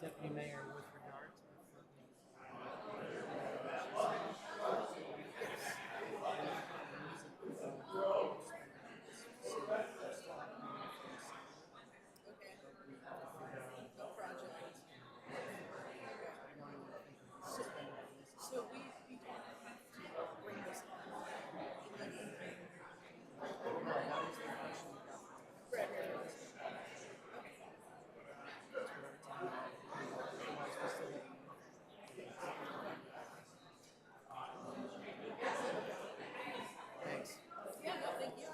Deputy Mayor, with regard to So we don't have to bring this up. thanks. Yeah, no, thank you.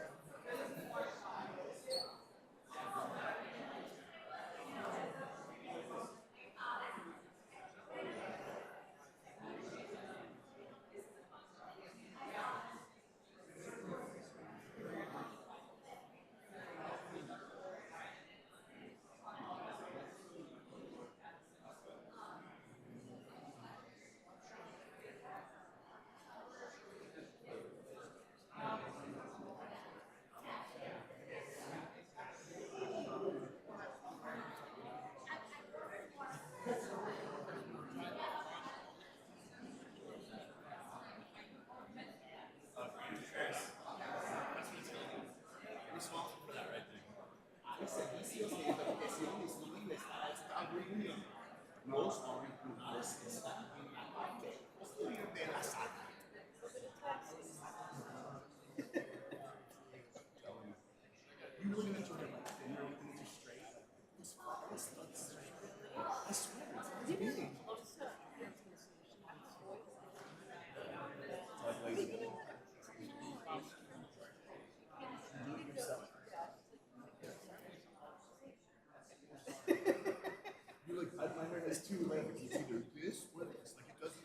My hair has two lengths. It's either this or this. Like it doesn't.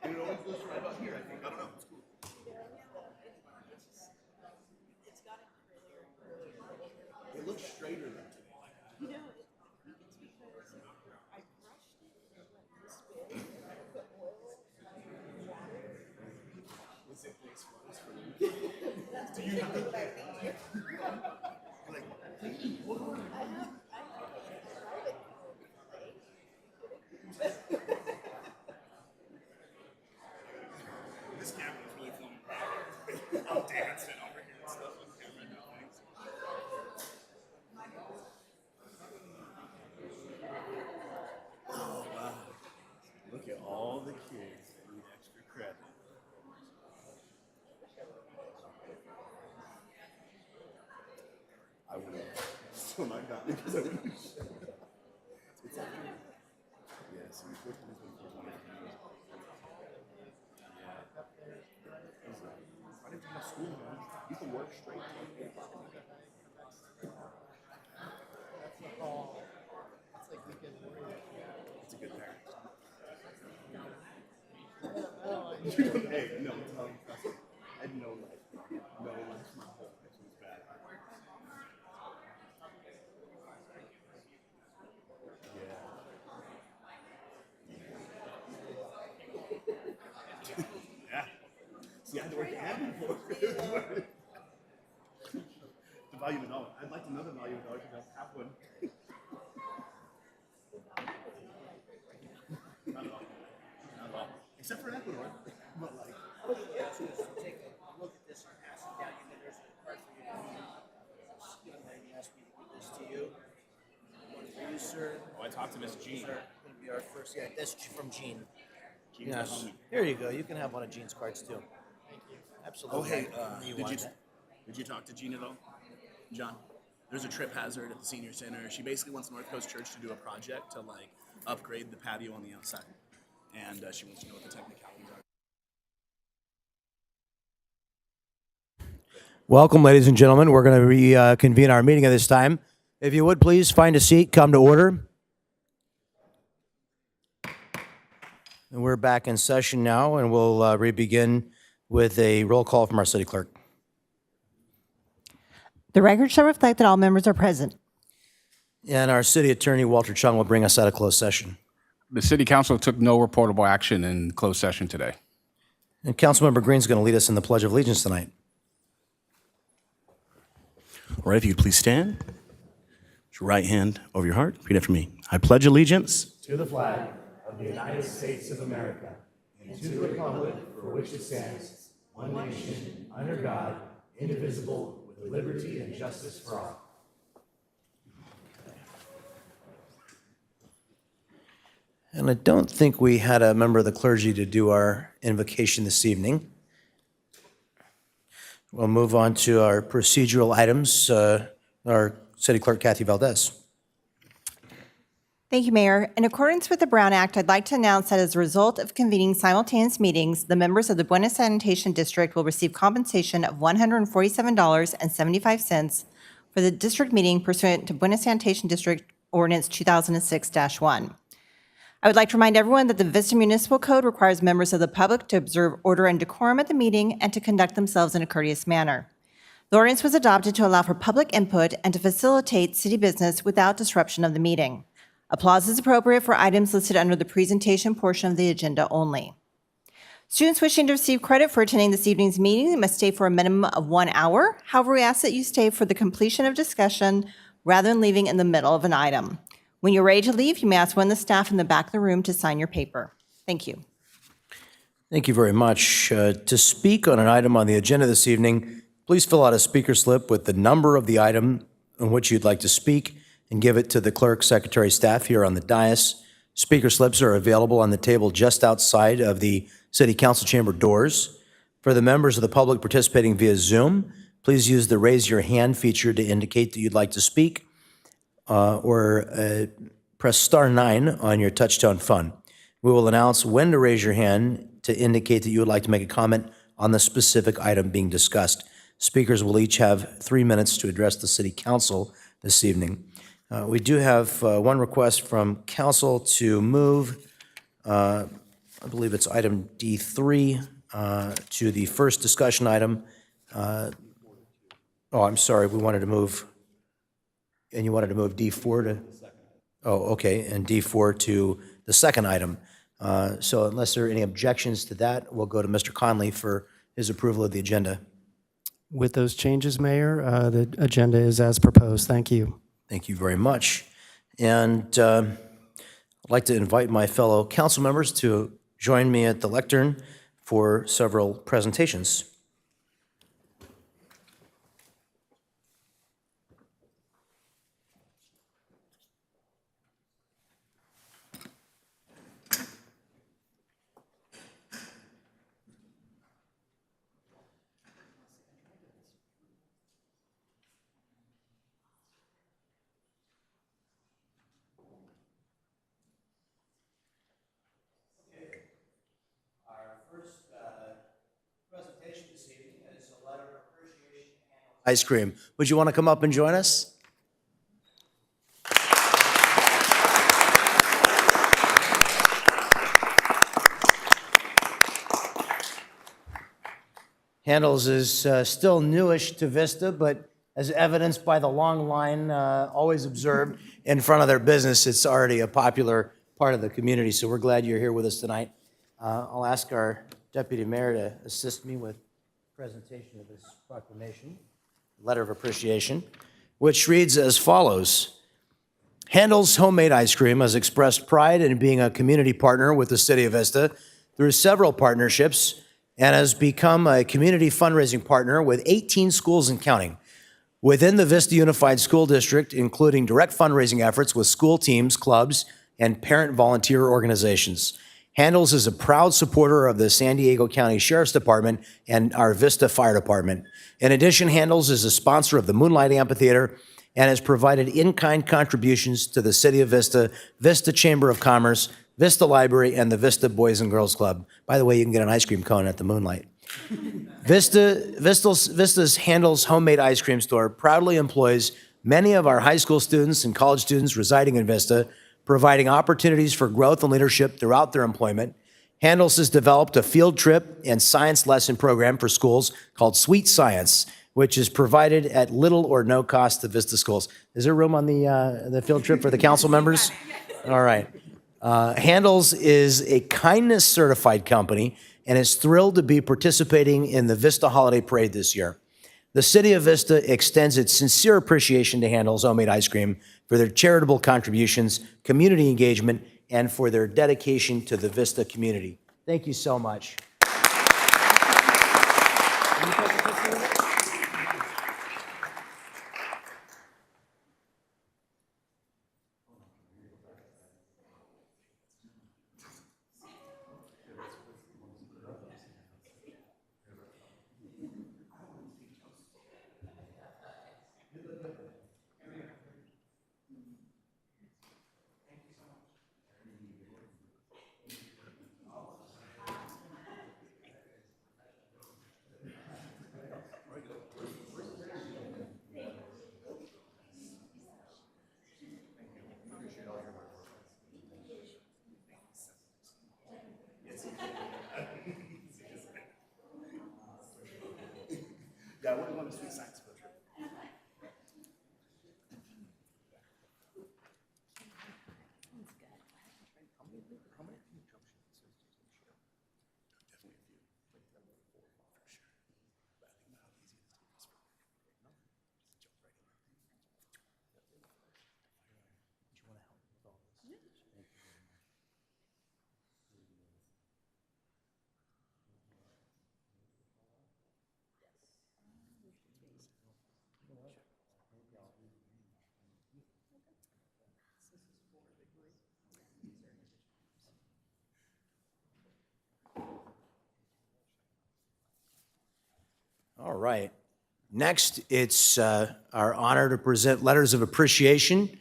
And it always goes right about here. I think. I don't know. It's cool. It's got it really. It looks straighter than today. You know, it's because I brushed it and it went this big, and I put oil and water. What's it takes for you? That's Do you have basically what I think. like? What do I have a private plate. This camera is really filming. I'm dancing over here and stuff with the camera and things. Oh wow! Look at all the kids that need extra credit. I would have still not gotten it because I wouldn't. It's after. Yeah, so we first one is before 20 years. Yeah. I didn't finish school, man. You can work straight till like 8 o'clock. That's the call. It's like we can reach. It's a good parent. No, Hey, no, I'm telling you, trust me. I had no life. No life. My whole life was bad. Yeah. See, I had to work hand before. To value the dollar. I'd like to know the value of the dollar because I don't have one. Not at all. Not at all. Except for Ecuador. But like, Yeah, so take a look at this and pass it down. And then there's a card for you to read. This young lady asked me to give this to you. One for you, sir. oh, I talked to Miss Jean. Sir, going to be our first. Yeah, that's from Jean. Jean's Yes. my homie. Here you go. You can have one of Jean's cards too. thank you. Absolutely. Oh, hey, You did want you that? did you talk to Jean at all, John? There's a trip hazard at the senior center. She basically wants North Coast Church to do a project to like upgrade the patio on the outside, and she wants to know what the technicalities are. Welcome, ladies and gentlemen. We're going to reconvene our meeting at this time. If you would please find a seat, come to order. And we're back in session now, and we'll re-begin with a roll call from our city clerk. The record shall reflect that all members are present. And our city attorney, Walter Chung, will bring us out of closed session. The city council took no reportable action in closed session today. And Councilmember Green's going to lead us in the Pledge of Allegiance tonight. All right, if you could please stand. Put your right hand over your heart. Repeat after me. I pledge allegiance to the flag of the United States of America and to the republic for which it stands, one nation, under God, indivisible, with liberty and justice for all. And I don't think we had a member of the clergy to do our invocation this evening. We'll move on to our procedural items. Our city clerk, Kathy Valdez. Thank you, Mayor. In accordance with the Brown Act, I'd like to announce that as a result of convening simultaneous meetings, the members of the Buena Sanitation District will receive compensation of $147.75 for the district meeting pursuant to Buena Sanitation District Ordinance 2006-1. I would like to remind everyone that the Vista Municipal Code requires members of the public to observe order and decorum at the meeting and to conduct themselves in a courteous manner. The ordinance was adopted to allow for public input and to facilitate city business without disruption of the meeting. Applause is appropriate for items listed under the presentation portion of the agenda only. Students wishing to receive credit for attending this evening's meeting must stay for a minimum of 1 hour. However, we ask that you stay for the completion of discussion rather than leaving in the middle of an item. When you're ready to leave, you may ask one of the staff in the back of the room to sign your paper. Thank you. Thank you very much. To speak on an item on the agenda this evening, please fill out a speaker slip with the number of the item on which you'd like to speak and give it to the clerk, secretary, staff here on the dais. Speaker slips are available on the table just outside of the city council chamber doors. For the members of the public participating via Zoom, please use the raise your hand feature to indicate that you'd like to speak, or press *9 on your touchtone phone. We will announce when to raise your hand to indicate that you would like to make a comment on the specific item being discussed. Speakers will each have 3 minutes to address the city council this evening. We do have one request from council to move, I believe it's item D3, to the first discussion item. I'm sorry, we wanted to move, and you wanted to move D4 to? Oh, okay, and D4 to the second item. So unless there are any objections to that, we'll go to Mr. Conley for his approval of the agenda. With those changes, Mayor, the agenda is as proposed. Thank you. Thank you very much. And I'd like to invite my fellow council members to join me at the lectern for several presentations. Ice cream. Would you want to come up and join us? Handles is still newish to Vista, but as evidenced by the long line always observed in front of their business, it's already a popular part of the community, so we're glad you're here with us tonight. I'll ask our deputy mayor to assist me with presentation of this proclamation. Letter of appreciation, which reads as follows. Handel's Homemade Ice Cream has expressed pride in being a community partner with the City of Vista through several partnerships and has become a community fundraising partner with 18 schools and counting within the Vista Unified School District, including direct fundraising efforts with school teams, clubs, and parent volunteer organizations. Handles is a proud supporter of the San Diego County Sheriff's Department and our Vista Fire Department. In addition, Handles is a sponsor of the Moonlight Amphitheater and has provided in-kind contributions to the City of Vista, Vista Chamber of Commerce, Vista Library, and the Vista Boys and Girls Club. By the way, you can get an ice cream cone at the Moonlight. Vista's Handles Homemade Ice Cream Store proudly employs many of our high school students and college students residing in Vista, providing opportunities for growth and leadership throughout their employment. Handles has developed a field trip and science lesson program for schools called Sweet Science, which is provided at little or no cost to Vista schools. Is there room on the field trip for the council members? All right. Handles is a kindness certified company and is thrilled to be participating in the Vista Holiday Parade this year. The City of Vista extends its sincere appreciation to Handles Homemade Ice Cream for their charitable contributions, community engagement, and for their dedication to the Vista community. Thank you so much. Yeah, I wouldn't want a sweet science field trip. All right. Next, it's our honor to present letters of appreciation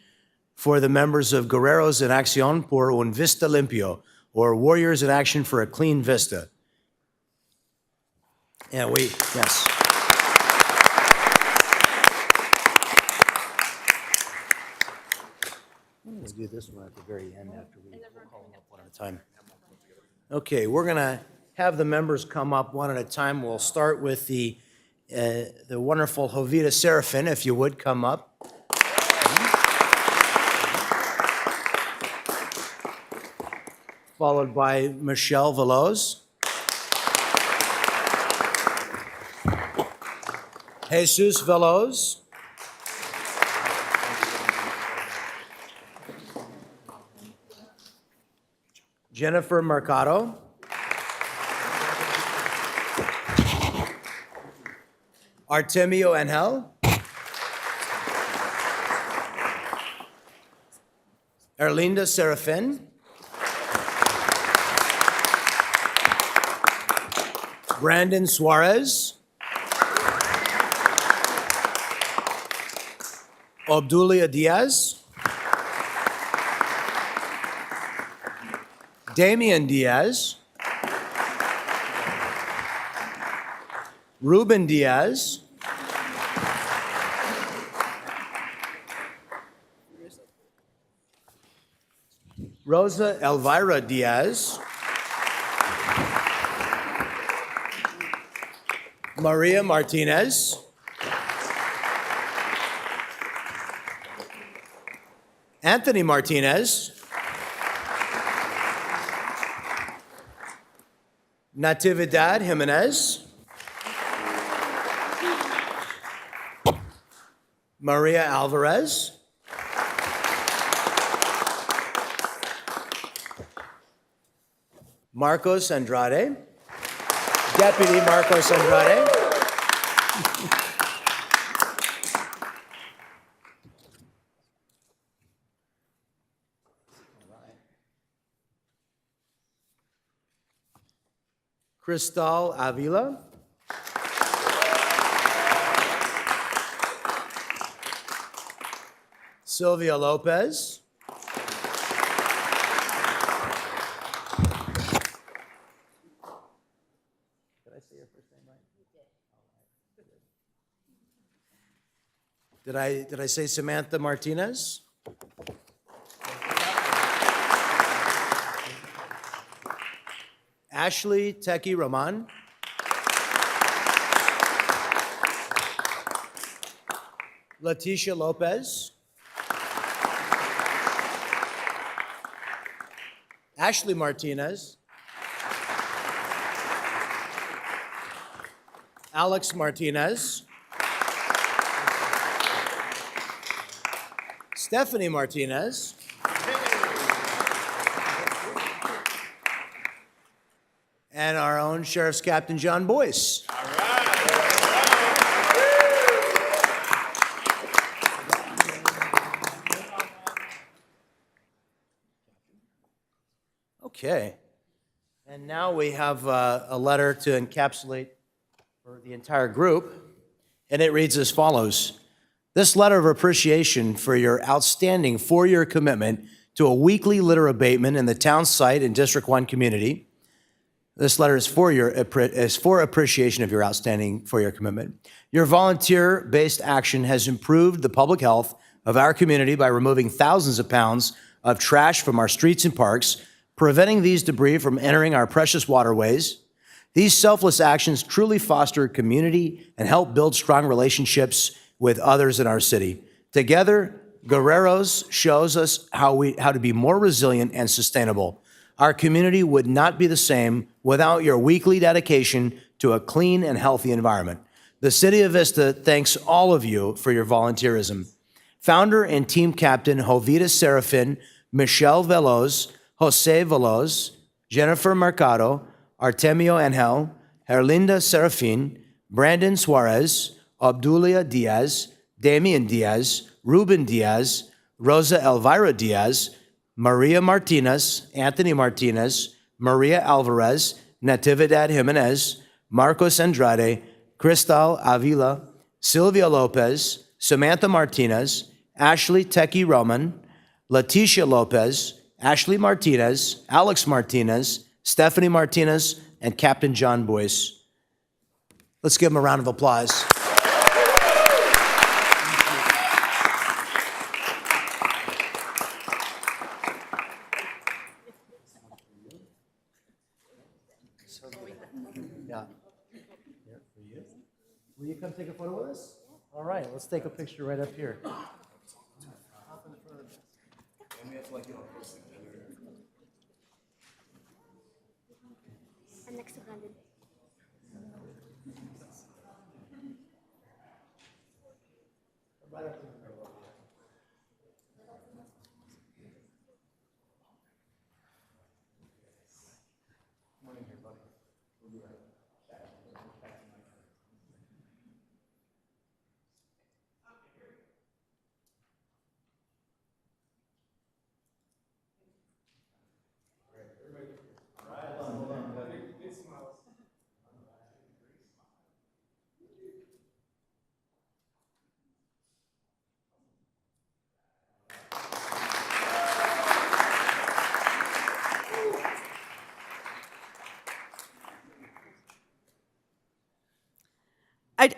for the members of Guerreros en Acción por un Vista Limpio, or Warriors in Action for a Clean Vista. And yes. We'll do this one at the very end after we call them up one at a time. Okay, we're going to have the members come up one at a time. We'll start with the wonderful Jovita Serafin, if you would come up. Followed by Michelle Veloz. Jesus Veloz. Jennifer Mercado. Artemio Angel. Erlinda Serafin. Brandon Suarez. Obdulia Diaz. Damian Diaz. Ruben Diaz. Rosa Elvira Diaz. Maria Martinez. Anthony Martinez. Natividad Jimenez. Maria Alvarez. Marcos Andrade. Deputy Marcos Andrade. Cristal Avila. Sylvia Lopez. Did I say your first name right? Did I say Samantha Martinez? Ashley Teki Roman. Leticia Lopez. Ashley Martinez. Alex Martinez. Stephanie Martinez. And our own Sheriff's Captain John Boyce. Okay. And now we have a letter to encapsulate for the entire group, and it reads as follows. This letter of appreciation for your outstanding four-year commitment to a weekly litter abatement in the town site and District 1 community. This letter is for appreciation of your outstanding four-year commitment. Your volunteer-based action has improved the public health of our community by removing thousands of pounds of trash from our streets and parks, preventing these debris from entering our precious waterways. These selfless actions truly foster community and help build strong relationships with others in our city. Together, Guerreros shows us how to be more resilient and sustainable. Our community would not be the same without your weekly dedication to a clean and healthy environment. The City of Vista thanks all of you for your volunteerism. Founder and team captain Jovita Serafin, Michelle Veloz, Jose Veloz, Jennifer Mercado, Artemio Angel, Herlinda Serafin, Brandon Suarez, Obdulia Diaz, Damian Diaz, Ruben Diaz, Rosa Elvira Diaz, Maria Martinez, Anthony Martinez, Maria Alvarez, Natividad Jimenez, Marcos Andrade, Cristal Avila, Silvia Lopez, Samantha Martinez, Ashley Teki Roman, Leticia Lopez, Ashley Martinez, Alex Martinez, Stephanie Martinez, and Captain John Boyce. Let's give them a round of applause. Yeah. Here for you. Will you come take a photo with us? All right, let's take a picture right up here. I'm next to Brandon.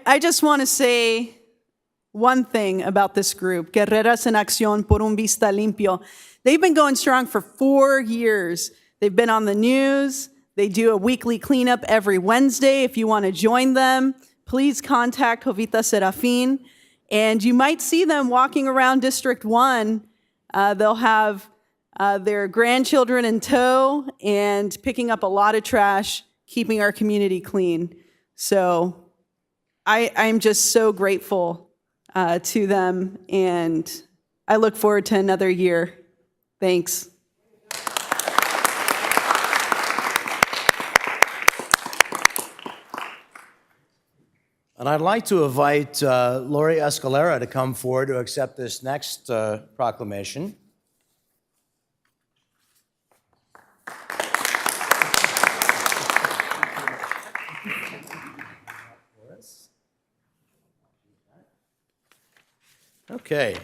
I just want to say one thing about this group, Guerreras en Acción por un Vista Limpio. They've been going strong for 4 years. They've been on the news. They do a weekly cleanup every Wednesday. If you want to join them, please contact Jovita Serafin. And you might see them walking around District 1. They'll have their grandchildren in tow and picking up a lot of trash, keeping our community clean. So I'm just so grateful to them, and I look forward to another year. Thanks. And I'd like to invite Lori Escalera to come forward to accept this next proclamation. Okay.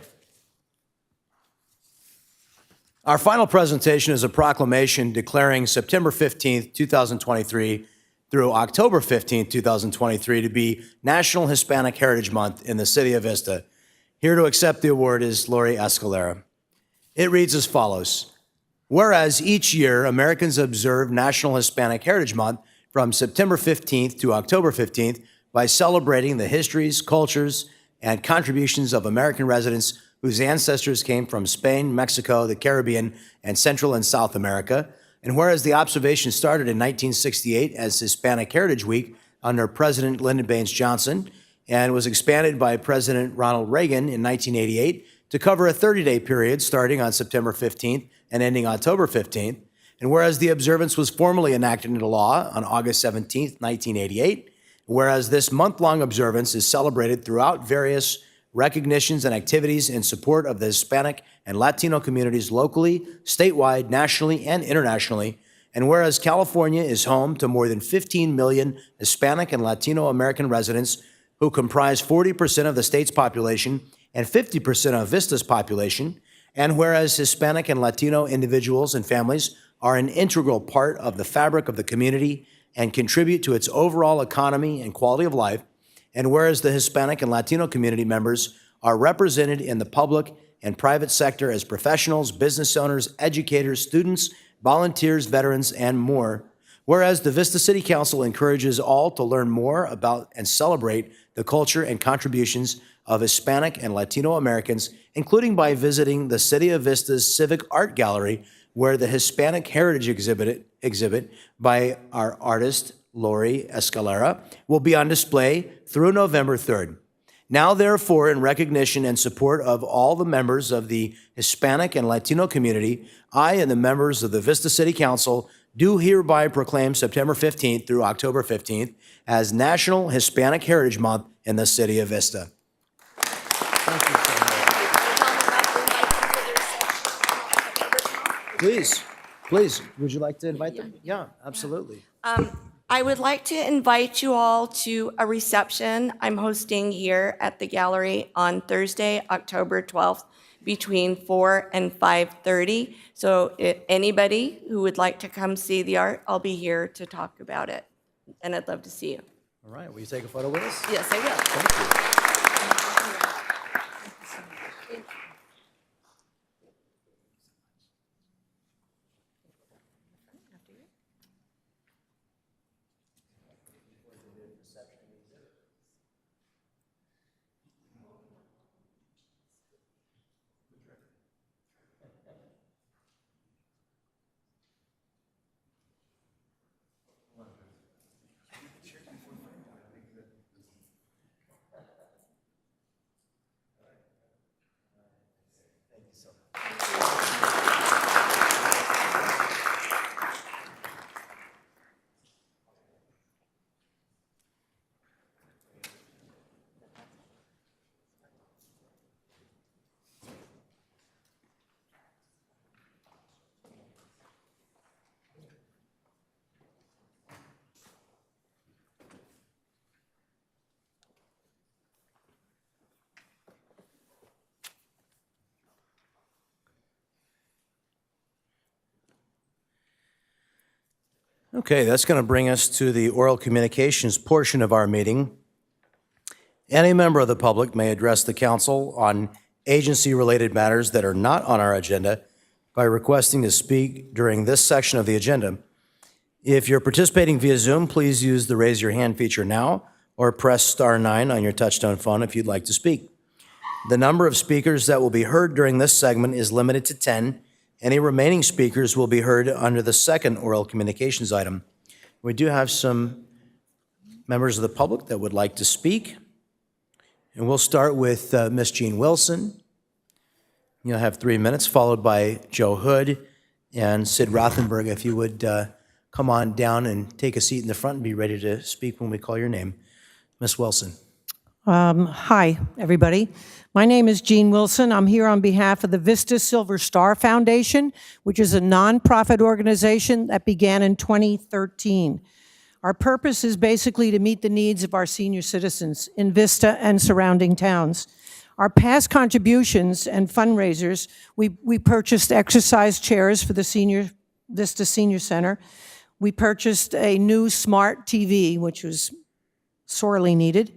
Our final presentation is a proclamation declaring September 15th, 2023 through October 15th, 2023 to be National Hispanic Heritage Month in the City of Vista. Here to accept the award is Lori Escalera. It reads as follows. Whereas each year, Americans observe National Hispanic Heritage Month from September 15th to October 15th by celebrating the histories, cultures, and contributions of American residents whose ancestors came from Spain, Mexico, the Caribbean, and Central and South America. And whereas the observation started in 1968 as Hispanic Heritage Week under President Lyndon Baines Johnson and was expanded by President Ronald Reagan in 1988 to cover a 30-day period starting on September 15th and ending October 15th. And whereas the observance was formally enacted into law on August 17th, 1988, whereas this month-long observance is celebrated throughout various recognitions and activities in support of the Hispanic and Latino communities locally, statewide, nationally, and internationally. And whereas California is home to more than 15 million Hispanic and Latino American residents who comprise 40% of the state's population and 50% of Vista's population, and whereas Hispanic and Latino individuals and families are an integral part of the fabric of the community and contribute to its overall economy and quality of life, and whereas the Hispanic and Latino community members are represented in the public and private sector as professionals, business owners, educators, students, volunteers, veterans, and more, whereas the Vista City Council encourages all to learn more about and celebrate the culture and contributions of Hispanic and Latino Americans, including by visiting the City of Vista's Civic Art Gallery, where the Hispanic Heritage exhibit by our artist, Lori Escalera, will be on display through November 3rd. Now, therefore, in recognition and support of all the members of the Hispanic and Latino community, I and the members of the Vista City Council do hereby proclaim September 15th through October 15th as National Hispanic Heritage Month in the City of Vista. Please, would you like to invite them? Yeah, absolutely. I would like to invite you all to a reception I'm hosting here at the gallery on Thursday, October 12th, between 4 and 5:30. So anybody who would like to come see the art, I'll be here to talk about it, and I'd love to see you. All right, will you take a photo with us? Yes, I will. Thank you. Okay, that's going to bring us to the oral communications portion of our meeting. Any member of the public may address the council on agency-related matters that are not on our agenda by requesting to speak during this section of the agenda. If you're participating via Zoom, please use the raise your hand feature now or press *9 on your touchtone phone if you'd like to speak. The number of speakers that will be heard during this segment is limited to 10. Any remaining speakers will be heard under the second oral communications item. We do have some members of the public that would like to speak. And we'll start with Ms. Jean Wilson. You'll have 3 minutes, followed by Joe Hood and Sid Rothenberg. If you would come on down and take a seat in the front and be ready to speak when we call your name. Ms. Wilson. Hi, everybody. My name is Jean Wilson. I'm here on behalf of the Vista Silver Star Foundation, which is a nonprofit organization that began in 2013. Our purpose is basically to meet the needs of our senior citizens in Vista and surrounding towns. Our past contributions and fundraisers, we purchased exercise chairs for the Vista Senior Center. We purchased a new smart TV, which was sorely needed.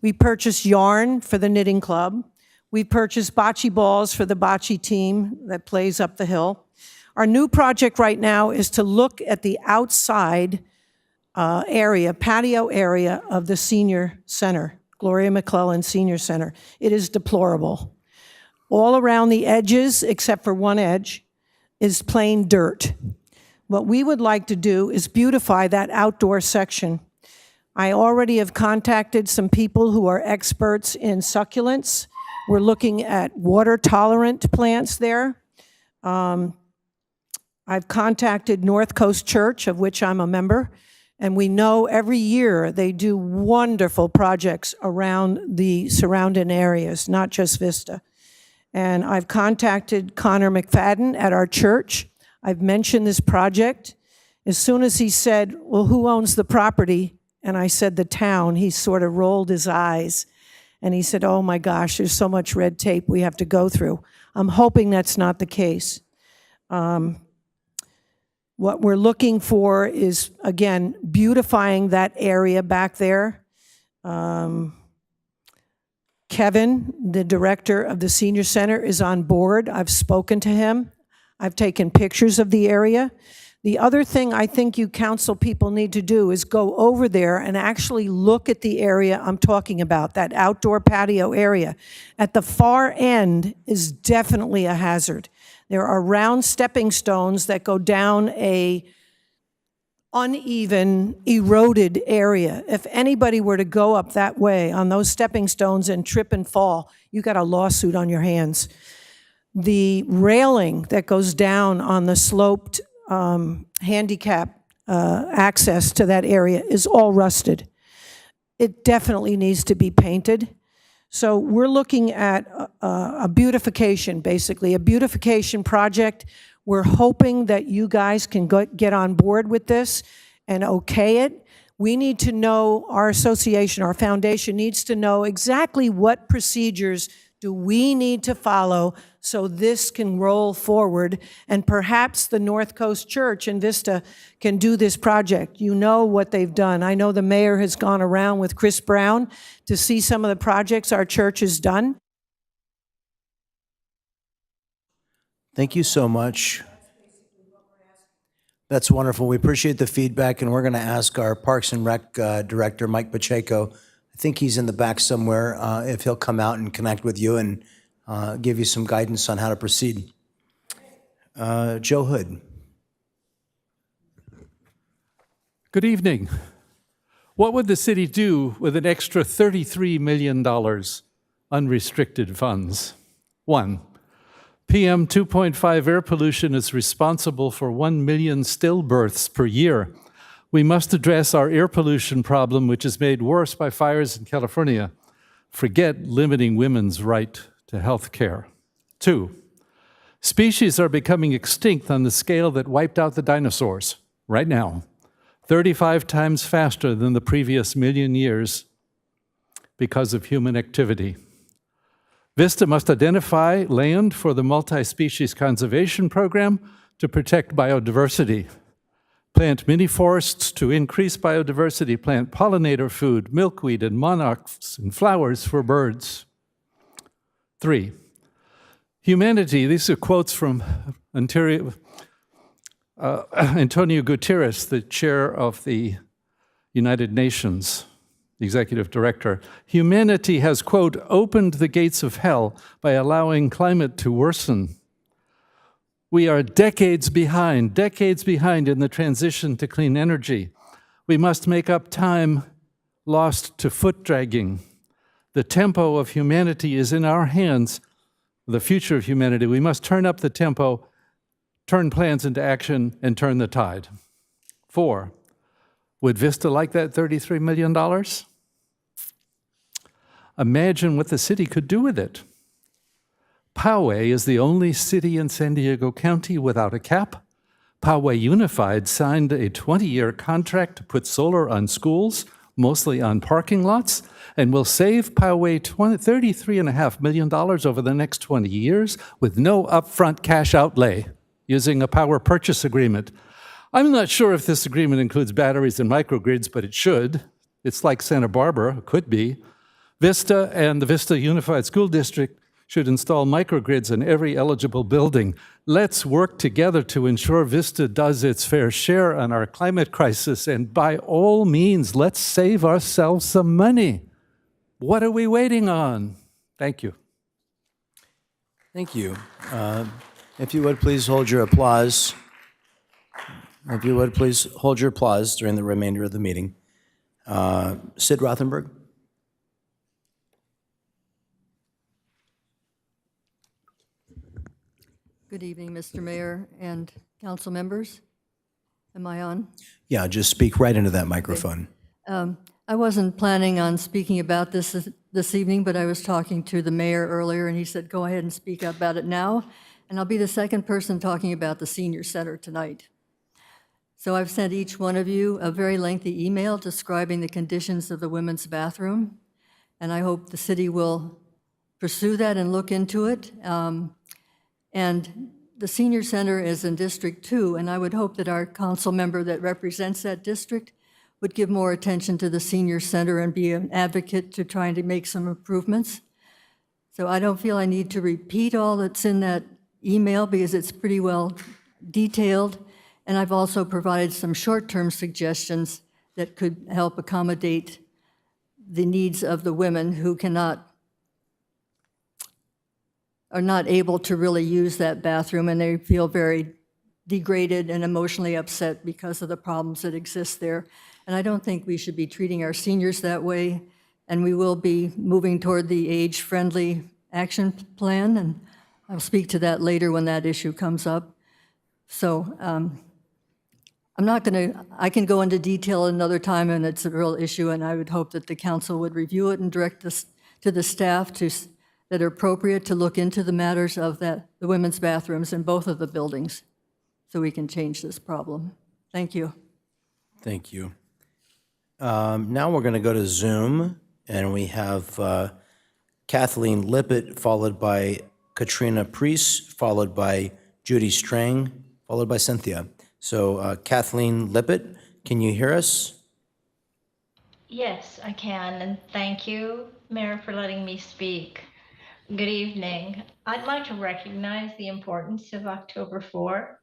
We purchased yarn for the knitting club. We purchased bocce balls for the bocce team that plays up the hill. Our new project right now is to look at the outside area, patio area of the senior center, Gloria McClellan Senior Center. It is deplorable. All around the edges, except for one edge, is plain dirt. What we would like to do is beautify that outdoor section. I already have contacted some people who are experts in succulents. We're looking at water-tolerant plants there. I've contacted North Coast Church, of which I'm a member, and we know every year they do wonderful projects around the surrounding areas, not just Vista. And I've contacted Connor McFadden at our church. I've mentioned this project. As soon as he said, well, who owns the property? And I said, the town, he sort of rolled his eyes. And he said, oh my gosh, there's so much red tape we have to go through. I'm hoping that's not the case. What we're looking for is, again, beautifying that area back there. Kevin, the director of the senior center, is on board. I've spoken to him. I've taken pictures of the area. The other thing I think you council people need to do is go over there and actually look at the area I'm talking about, that outdoor patio area. At the far end is definitely a hazard. There are round stepping stones that go down a uneven, eroded area. If anybody were to go up that way on those stepping stones and trip and fall, you got a lawsuit on your hands. The railing that goes down on the sloped handicap access to that area is all rusted. It definitely needs to be painted. So we're looking at a beautification, basically, a beautification project. We're hoping that you guys can get on board with this and okay it. We need to know, our association, our foundation needs to know exactly what procedures do we need to follow so this can roll forward, and perhaps the North Coast Church in Vista can do this project. You know what they've done. I know the mayor has gone around with Chris Brown to see some of the projects our church has done. Thank you so much. That's wonderful. We appreciate the feedback, and we're going to ask our Parks and Rec director, Mike Pacheco, I think he's in the back somewhere, if he'll come out and connect with you and give you some guidance on how to proceed. Joe Hood. Good evening. What would the city do with an extra $33 million unrestricted funds? 1. PM 2.5 air pollution is responsible for 1 million stillbirths per year. We must address our air pollution problem, which is made worse by fires in California. Forget limiting women's right to health care. 2, species are becoming extinct on the scale that wiped out the dinosaurs right now, 35 times faster than the previous million years because of human activity. Vista must identify land for the multi-species conservation program to protect biodiversity. Plant mini-forests to increase biodiversity, plant pollinator food, milkweed, and monarchs and flowers for birds. 3, humanity, these are quotes from Antonio Guterres, the chair of the United Nations, the executive director. Humanity has, quote, opened the gates of hell by allowing climate to worsen. We are decades behind in the transition to clean energy. We must make up time lost to foot dragging. The tempo of humanity is in our hands, the future of humanity. We must turn up the tempo, turn plans into action, and turn the tide. 4, would Vista like that $33 million? Imagine what the city could do with it. Poway is the only city in San Diego County without a cap. Poway Unified signed a 20-year contract to put solar on schools, mostly on parking lots, and will save Poway $33.5 million over the next 20 years with no upfront cash outlay using a power purchase agreement. I'm not sure if this agreement includes batteries and microgrids, but it should. It's like Santa Barbara, it could be. Vista and the Vista Unified School District should install microgrids in every eligible building. Let's work together to ensure Vista does its fair share on our climate crisis, and by all means, let's save ourselves some money. What are we waiting on? Thank you. Thank you. If you would, please hold your applause. If you would, please hold your applause during the remainder of the meeting. Sid Rothenberg. Good evening, Mr. Mayor and council members. Am I on? Yeah, just speak right into that microphone. I wasn't planning on speaking about this evening, but I was talking to the mayor earlier, and he said, go ahead and speak about it now. And I'll be the second person talking about the senior center tonight. So I've sent each one of you a very lengthy email describing the conditions of the women's bathroom, and I hope the city will pursue that and look into it. And the senior center is in District 2, and I would hope that our council member that represents that district would give more attention to the senior center and be an advocate to trying to make some improvements. So I don't feel I need to repeat all that's in that email because it's pretty well detailed. And I've also provided some short-term suggestions that could help accommodate the needs of the women who are not able to really use that bathroom, and they feel very degraded and emotionally upset because of the problems that exist there. And I don't think we should be treating our seniors that way, and we will be moving toward the age-friendly action plan, and I'll speak to that later when that issue comes up. So I'm not going to, I can go into detail another time, and it's a real issue, and I would hope that the council would review it and direct this to the staff that are appropriate to look into the matters of the women's bathrooms in both of the buildings so we can change this problem. Thank you. Thank you. Now we're going to go to Zoom, and we have Kathleen Lippett, followed by Katrina Priest, followed by Judy Strang, followed by Cynthia. So Kathleen Lippett, can you hear us? Yes, I can, and thank you, Mayor, for letting me speak. Good evening. I'd like to recognize the importance of October 4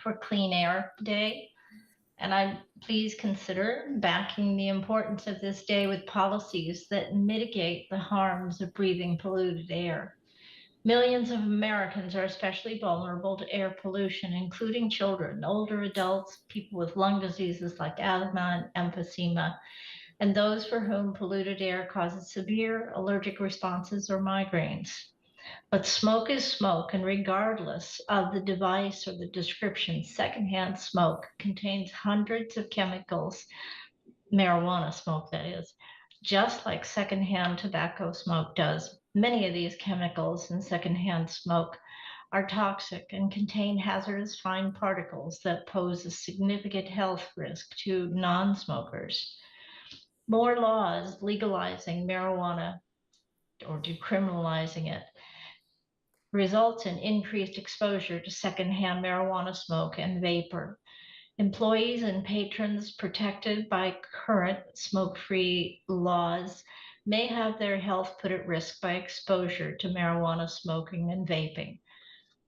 for Clean Air Day, and please consider backing the importance of this day with policies that mitigate the harms of breathing polluted air. Millions of Americans are especially vulnerable to air pollution, including children, older adults, people with lung diseases like asthma and emphysema, and those for whom polluted air causes severe allergic responses or migraines. But smoke is smoke, and regardless of the device or the description, secondhand smoke contains hundreds of chemicals, marijuana smoke that is, just like secondhand tobacco smoke does. Many of these chemicals in secondhand smoke are toxic and contain hazardous fine particles that pose a significant health risk to non-smokers. More laws legalizing marijuana or decriminalizing it results in increased exposure to secondhand marijuana smoke and vapor. Employees and patrons protected by current smoke-free laws may have their health put at risk by exposure to marijuana smoking and vaping.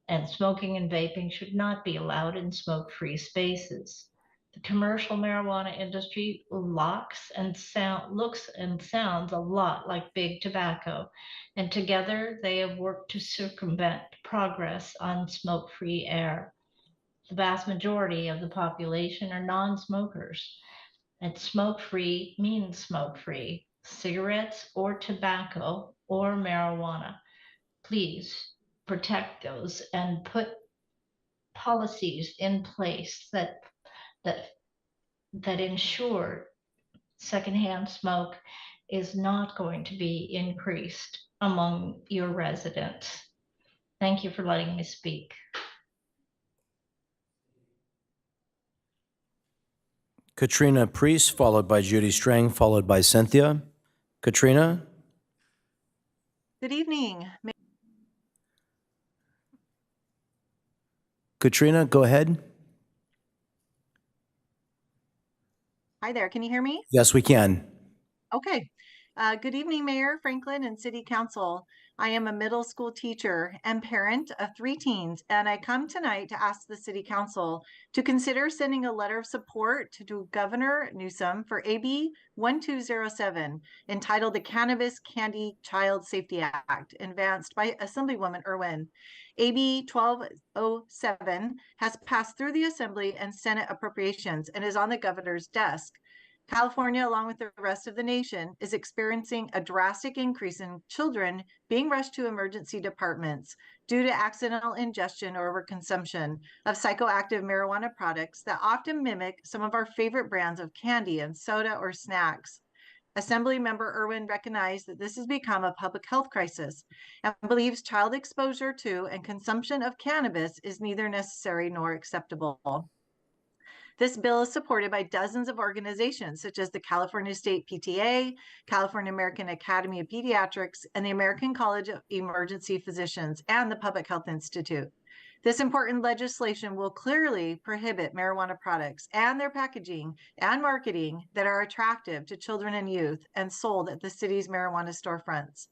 And smoking and vaping should not be allowed in smoke-free spaces. The commercial marijuana industry looks and sounds a lot like big tobacco, and together they have worked to circumvent progress on smoke-free air. The vast majority of the population are non-smokers, and smoke-free means smoke-free, cigarettes or tobacco or marijuana. Please protect those and put policies in place that ensure secondhand smoke is not going to be increased among your residents. Thank you for letting me speak. Katrina Priest, followed by Judy Strang, followed by Cynthia. Katrina? Good evening. Katrina, go ahead. Hi there, can you hear me? Yes, we can. Okay. Good evening, Mayor Franklin and City Council. I am a middle school teacher and parent of 3 teens, and I come tonight to ask the City Council to consider sending a letter of support to Governor Newsom for AB 1207, entitled the Cannabis Candy Child Safety Act, advanced by Assemblywoman Irwin. AB 1207 has passed through the Assembly and Senate appropriations and is on the governor's desk. California, along with the rest of the nation, is experiencing a drastic increase in children being rushed to emergency departments due to accidental ingestion or overconsumption of psychoactive marijuana products that often mimic some of our favorite brands of candy and soda or snacks. Assemblymember Irwin recognized that this has become a public health crisis and believes child exposure to and consumption of cannabis is neither necessary nor acceptable. This bill is supported by dozens of organizations such as the California State PTA, California American Academy of Pediatrics, and the American College of Emergency Physicians and the Public Health Institute. This important legislation will clearly prohibit marijuana products and their packaging and marketing that are attractive to children and youth and sold at the city's marijuana storefronts.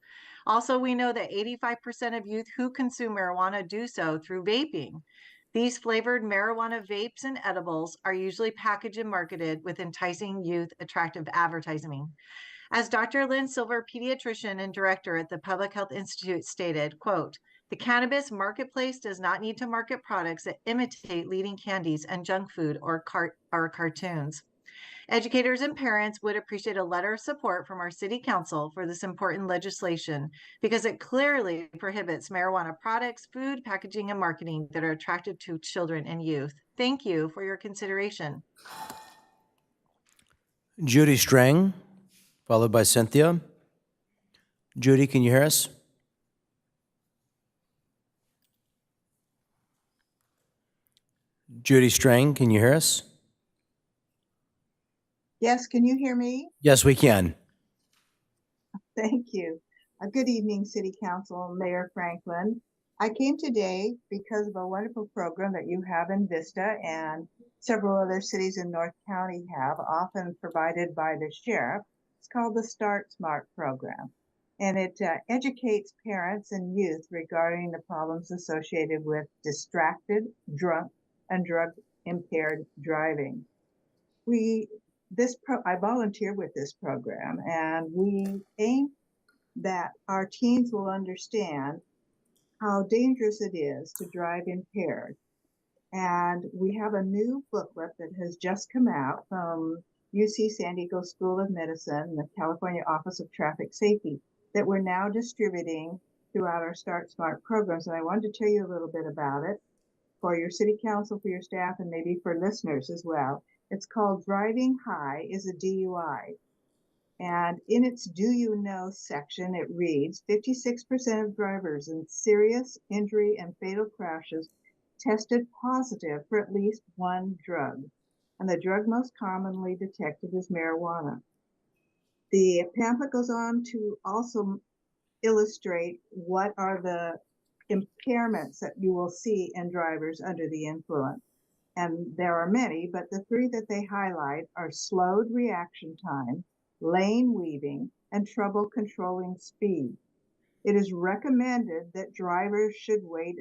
Also, we know that 85% of youth who consume marijuana do so through vaping. These flavored marijuana vapes and edibles are usually packaged and marketed with enticing youth attractive advertising. As Dr. Lynn Silver, pediatrician and director at the Public Health Institute stated, quote, "The cannabis marketplace does not need to market products that imitate leading candies and junk food or cartoons." Educators and parents would appreciate a letter of support from our City Council for this important legislation because it clearly prohibits marijuana products, food, packaging, and marketing that are attractive to children and youth. Thank you for your consideration. Judy Strang, followed by Cynthia. Judy, can you hear us? Judy Strang, can you hear us? Yes, can you hear me? Yes, we can. Thank you. Good evening, City Council, Mayor Franklin. I came today because of a wonderful program that you have in Vista and several other cities in North County have, often provided by the sheriff. It's called the Start Smart program, and it educates parents and youth regarding the problems associated with distracted, drunk, and drug-impaired driving. I volunteer with this program, and we aim that our teens will understand how dangerous it is to drive impaired. And we have a new booklet that has just come out from UC San Diego School of Medicine and the California Office of Traffic Safety that we're now distributing throughout our Start Smart programs. And I wanted to tell you a little bit about it for your city council, for your staff, and maybe for listeners as well. It's called Driving High is a DUI. And in its Do You Know section, it reads, 56% of drivers in serious injury and fatal crashes tested positive for at least one drug. And the drug most commonly detected is marijuana. The pamphlet goes on to also illustrate what are the impairments that you will see in drivers under the influence. And there are many, but the three that they highlight are slowed reaction time, lane weaving, and trouble controlling speed. It is recommended that drivers should wait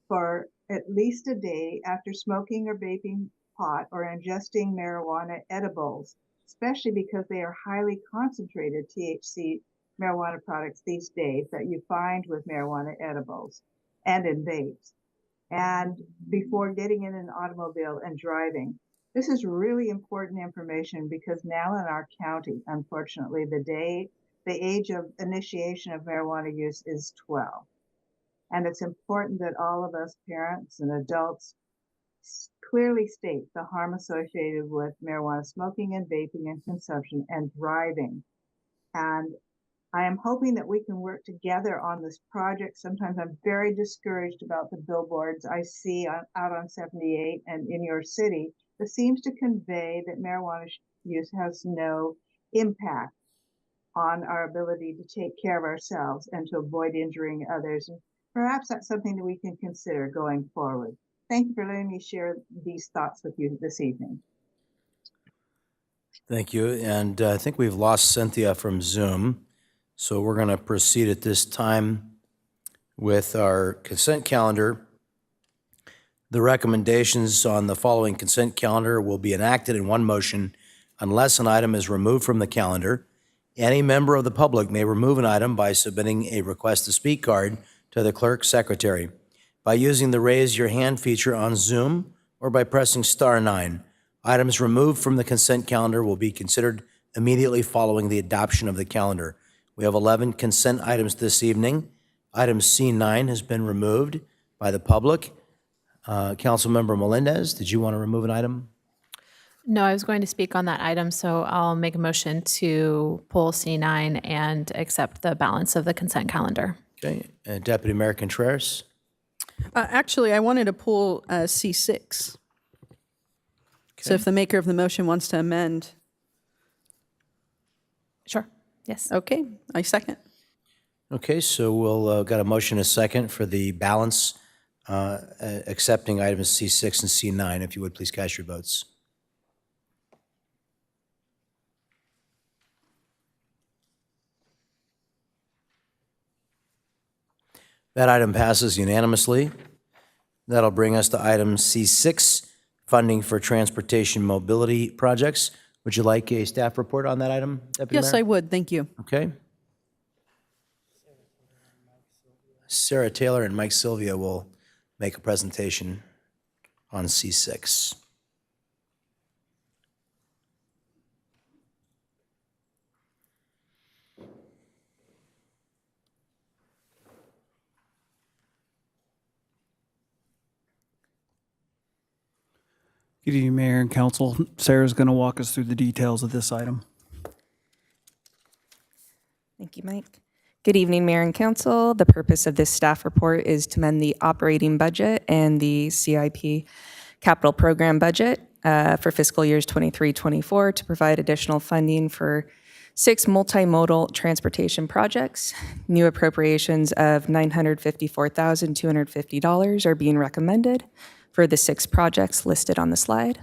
for at least a day after smoking or vaping pot or ingesting marijuana edibles, especially because they are highly concentrated THC marijuana products these days that you find with marijuana edibles and in vapes, and before getting in an automobile and driving. This is really important information because now in our county, unfortunately, the age of initiation of marijuana use is 12. And it's important that all of us parents and adults clearly state the harm associated with marijuana smoking and vaping and consumption and driving. And I am hoping that we can work together on this project. Sometimes I'm very discouraged about the billboards I see out on 78 and in your city that seems to convey that marijuana use has no impact on our ability to take care of ourselves and to avoid injuring others. And perhaps that's something that we can consider going forward. Thank you for letting me share these thoughts with you this evening. Thank you. And I think we've lost Cynthia from Zoom. So we're going to proceed at this time with our consent calendar. The recommendations on the following consent calendar will be enacted in one motion unless an item is removed from the calendar. Any member of the public may remove an item by submitting a request to speak card to the clerk secretary, by using the raise your hand feature on Zoom, or by pressing *9. Items removed from the consent calendar will be considered immediately following the adoption of the calendar. We have 11 consent items this evening. Item C9 has been removed by the public. Councilmember Melendez, did you want to remove an item? No, I was going to speak on that item, so I'll make a motion to pull C9 and accept the balance of the consent calendar. Okay, Deputy Mayor Contreras? Actually, I wanted to pull C6. So if the maker of the motion wants to amend. Sure, yes. Okay, I second. Okay, so we'll got a motion, a second for the balance, accepting items C6 and C9. If you would, please cast your votes. That item passes unanimously. That'll bring us to item C6, funding for transportation mobility projects. Would you like a staff report on that item, Deputy Yes, Mayor? I would. Thank you. Okay. Sarah Taylor and Mike Sylvia will make a presentation on C6. Good evening, Mayor and Council. Sarah's going to walk us through the details of this item. Thank you, Mike. Good evening, Mayor and Council. The purpose of this staff report is to amend the operating budget and the CIP capital program budget for fiscal years 23-24 to provide additional funding for 6 multimodal transportation projects. New appropriations of $954,250 are being recommended for the 6 projects listed on the slide.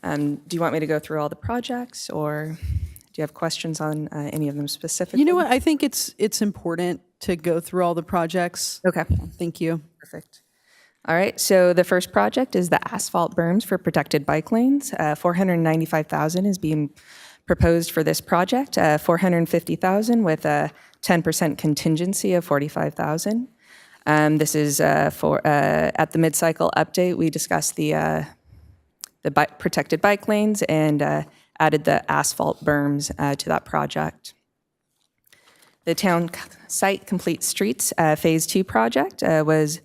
Do you want me to go through all the projects, or do you have questions on any of them specifically? You know what? I think it's important to go through all the projects. Okay. Thank you. Perfect. All right, so the first project is the asphalt berms for protected bike lanes. $495,000 is being proposed for this project, $450,000 with a 10% contingency of $45,000. This is for at the mid-cycle update, we discussed the protected bike lanes and added the asphalt berms to that project. The town site complete streets phase 2 project was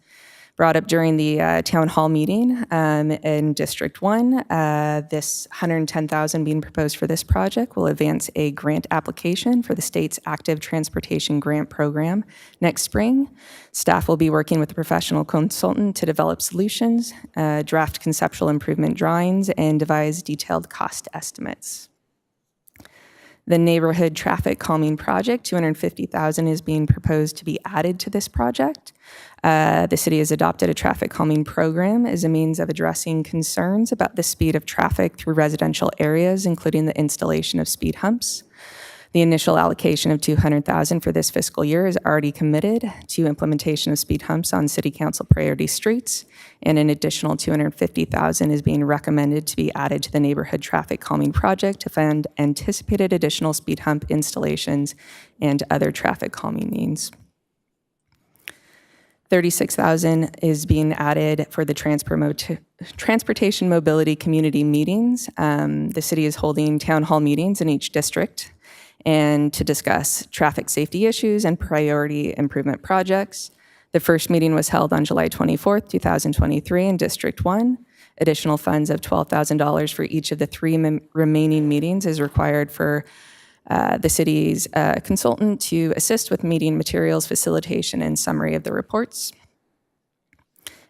brought up during the town hall meeting in District 1. This $110,000 being proposed for this project will advance a grant application for the state's active transportation grant program next spring. Staff will be working with a professional consultant to develop solutions, draft conceptual improvement drawings, and devise detailed cost estimates. The neighborhood traffic calming project, $250,000 is being proposed to be added to this project. The city has adopted a traffic calming program as a means of addressing concerns about the speed of traffic through residential areas, including the installation of speed humps. The initial allocation of $200,000 for this fiscal year is already committed to implementation of speed humps on city council priority streets, and an additional $250,000 is being recommended to be added to the neighborhood traffic calming project to fund anticipated additional speed hump installations and other traffic calming needs. $36,000 is being added for the transportation mobility community meetings. The city is holding town hall meetings in each district and to discuss traffic safety issues and priority improvement projects. The first meeting was held on July 24th, 2023 in District 1. Additional funds of $12,000 for each of the 3 remaining meetings is required for the city's consultant to assist with meeting materials, facilitation, and summary of the reports.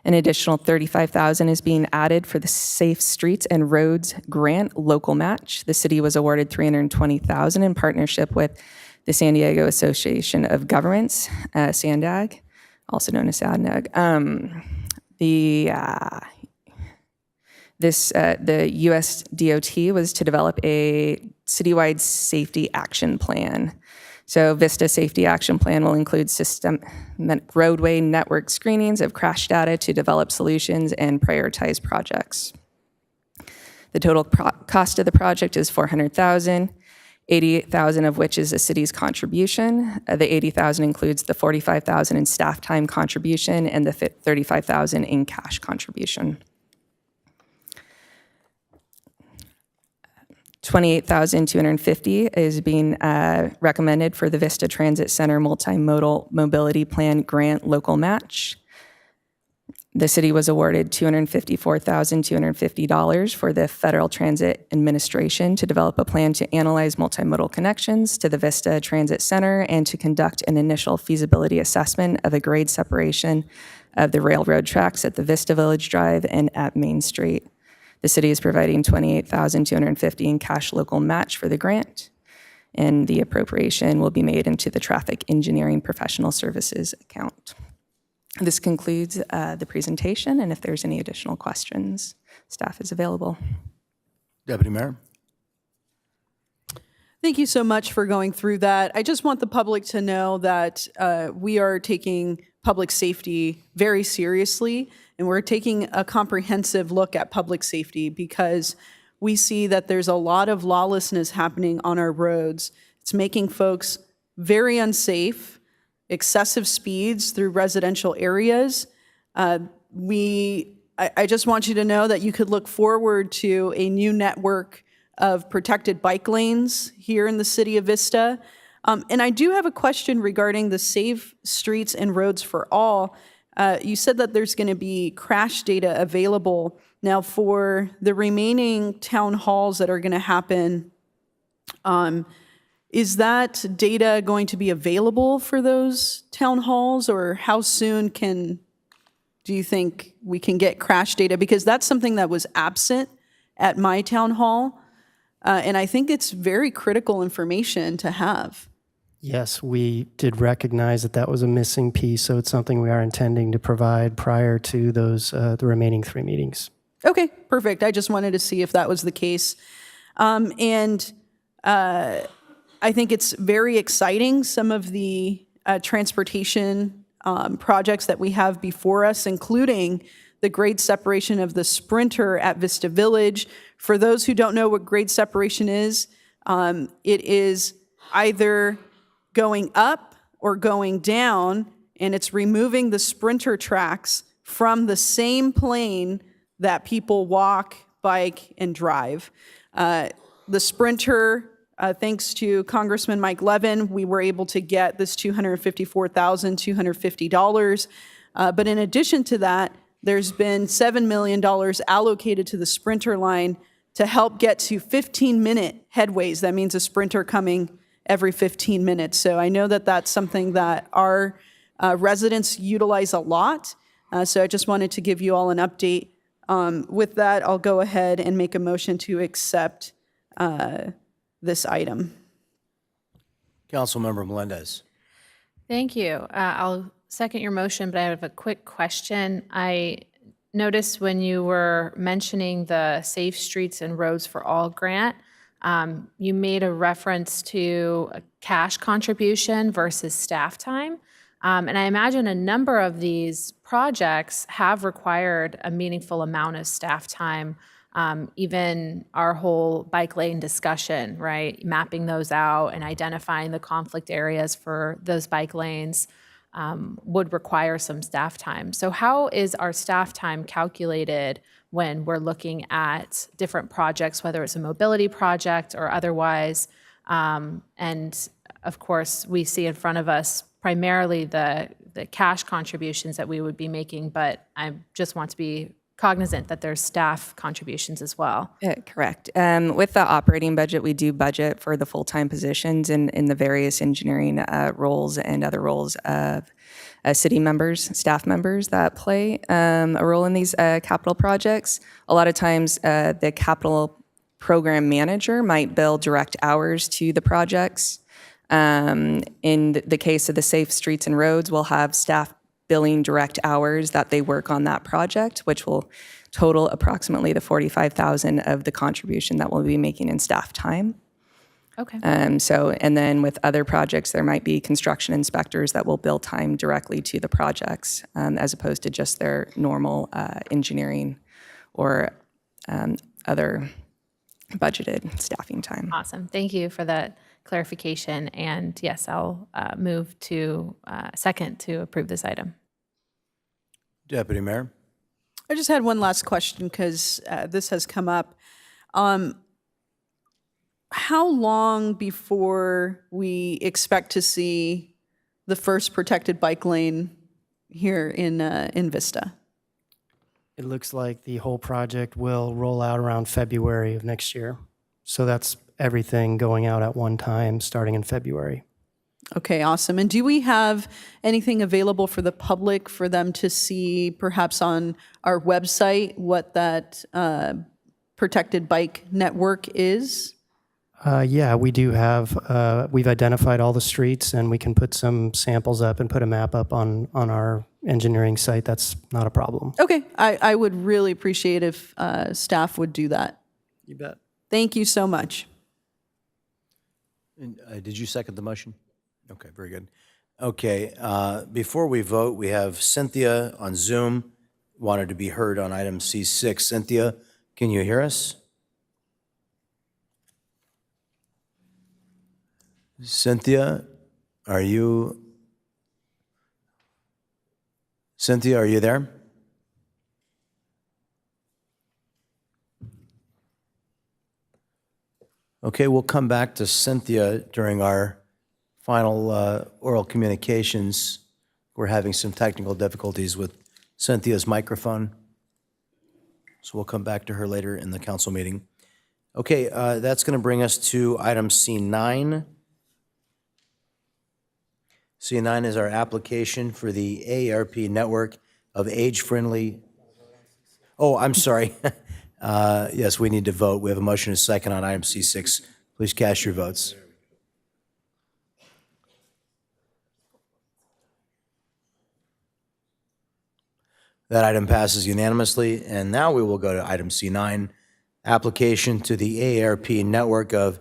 An additional $35,000 is being added for the Safe Streets and Roads Grant local match. The city was awarded $320,000 in partnership with the San Diego Association of Governments, SANDAG, also known as SANDAG. The US DOT was to develop a citywide safety action plan. So Vista Safety Action Plan will include roadway network screenings of crash data to develop solutions and prioritize projects. The total cost of the project is $400,000, $88,000 of which is the city's contribution. The $80,000 includes the $45,000 in staff time contribution and the $35,000 in cash contribution. $28,250 is being recommended for the Vista Transit Center Multimodal Mobility Plan Grant Local Match. The city was awarded $254,250 for the Federal Transit Administration to develop a plan to analyze multimodal connections to the Vista Transit Center and to conduct an initial feasibility assessment of a grade separation of the railroad tracks at the Vista Village Drive and at Main Street. The city is providing $28,250 in cash local match for the grant, and the appropriation will be made into the Traffic Engineering Professional Services account. This concludes the presentation, and if there's any additional questions, staff is available. Deputy Mayor. Thank you so much for going through that. I just want the public to know that we are taking public safety very seriously, and we're taking a comprehensive look at public safety because we see that there's a lot of lawlessness happening on our roads. It's making folks very unsafe, excessive speeds through residential areas. I just want you to know that you could look forward to a new network of protected bike lanes here in the city of Vista. And I do have a question regarding the Safe Streets and Roads for All. You said that there's going to be crash data available. Now, for the remaining town halls that are going to happen, is that data going to be available for those town halls, or how soon do you think we can get crash data? Because that's something that was absent at my town hall, and I think it's very critical information to have. Yes, we did recognize that that was a missing piece, so it's something we are intending to provide prior to those the remaining 3 meetings. Okay, perfect. I just wanted to see if that was the case. I think it's very exciting, some of the transportation projects that we have before us, including the grade separation of the Sprinter at Vista Village. For those who don't know what grade separation is, it is either going up or going down, and it's removing the Sprinter tracks from the same plane that people walk, bike, and drive. The Sprinter, thanks to Congressman Mike Levin, we were able to get this $254,250. But in addition to that, there's been $7 million allocated to the Sprinter line to help get to 15-minute headways. That means a Sprinter coming every 15 minutes. So I know that that's something that our residents utilize a lot. So I just wanted to give you all an update. With that, I'll go ahead and make a motion to accept this item. Councilmember Melendez. Thank you. I'll second your motion, but I have a quick question. I noticed when you were mentioning the Safe Streets and Roads for All grant, you made a reference to a cash contribution versus staff time. And I imagine a number of these projects have required a meaningful amount of staff time. Even our whole bike lane discussion, right? Mapping those out and identifying the conflict areas for those bike lanes would require some staff time. So how is our staff time calculated when we're looking at different projects, whether it's a mobility project or otherwise? And of course, we see in front of us primarily the cash contributions that we would be making, but I just want to be cognizant that there's staff contributions as well. Correct. With the operating budget, we do budget for the full-time positions in the various engineering roles and other roles of city members, staff members that play a role in these capital projects. A lot of times, the capital program manager might bill direct hours to the projects. In the case of the Safe Streets and Roads, we'll have staff billing direct hours that they work on that project, which will total approximately the $45,000 of the contribution that we'll be making in staff time. Okay. And then with other projects, there might be construction inspectors that will bill time directly to the projects, as opposed to just their normal engineering or other budgeted staffing time. Awesome. Thank you for that clarification. And yes, I'll move to second to approve this item. Deputy Mayor? I just had one last question because this has come up. How long before we expect to see the first protected bike lane here in Vista? It looks like the whole project will roll out around February of next year. So that's everything going out at one time, starting in February. Okay, awesome. And do we have anything available for the public for them to see, perhaps on our website, what that protected bike network is? Yeah, we do have, we've identified all the streets, and we can put some samples up and put a map up on our engineering site. That's not a problem. Okay, I would really appreciate if staff would do that. You bet. Thank you so much. And, did you second the motion? Okay, very good. Okay, before we vote, we have Cynthia on Zoom, wanted to be heard on item C6. Cynthia, can you hear us? Cynthia, are you there? Okay, we'll come back to Cynthia during our final oral communications. We're having some technical difficulties with Cynthia's microphone, so we'll come back to her later in the council meeting. Okay, that's going to bring us to item C9. C9 is our application for the AARP network of age-friendly. Oh, I'm sorry. Yes, we need to vote. We have a motion and a second on item C6. Please cast your votes. That item passes unanimously, and now we will go to item C9, application to the AARP network of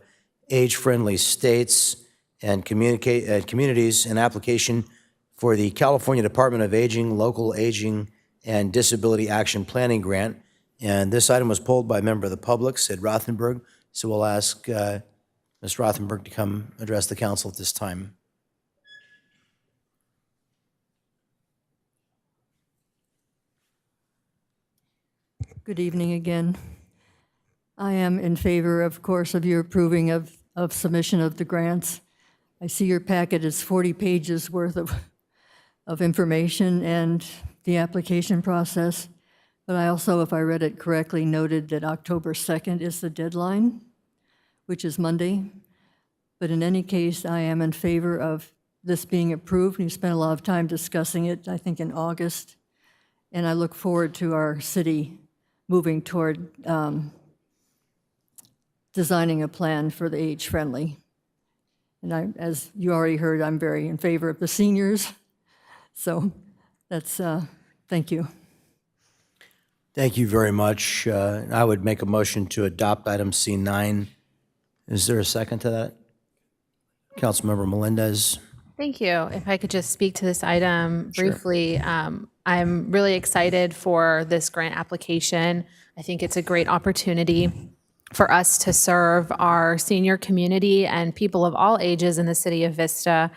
age-friendly states and communities, an application for the California Department of Aging, Local Aging and Disability Action Planning Grant. And this item was pulled by a member of the public, Sid Rothenberg. So we'll ask Ms. Rothenberg to come address the council at this time. Good evening again. I am in favor, of course, of your approving of submission of the grants. I see your packet is 40 pages worth of information and the application process. But I also, if I read it correctly, noted that October 2nd is the deadline, which is Monday. But in any case, I am in favor of this being approved. You spent a lot of time discussing it, I think, in August. And I look forward to our city moving toward designing a plan for the age-friendly. And as you already heard, I'm very in favor of the seniors. So that's, thank you. Thank you very much. I would make a motion to adopt item C9. Is there a second to that? Councilmember Melendez. Thank you. If I could just speak to this item briefly. I'm really excited for this grant application. I think it's a great opportunity for us to serve our senior community and people of all ages in the city of Vista.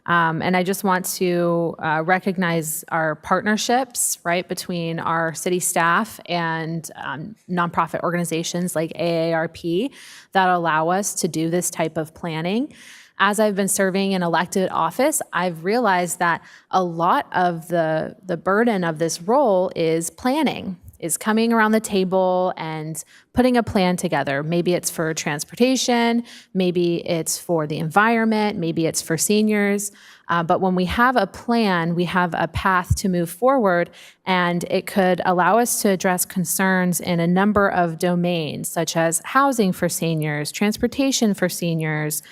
And I just want to recognize our partnerships, right, between our city staff and nonprofit organizations like AARP that allow us to do this type of planning. As I've been serving in elected office, I've realized that a lot of the burden of this role is planning, is coming around the table and putting a plan together. Maybe it's for transportation, maybe it's for the environment, maybe it's for seniors. But when we have a plan, we have a path to move forward, and it could allow us to address concerns in a number of domains, such as housing for seniors, transportation for seniors,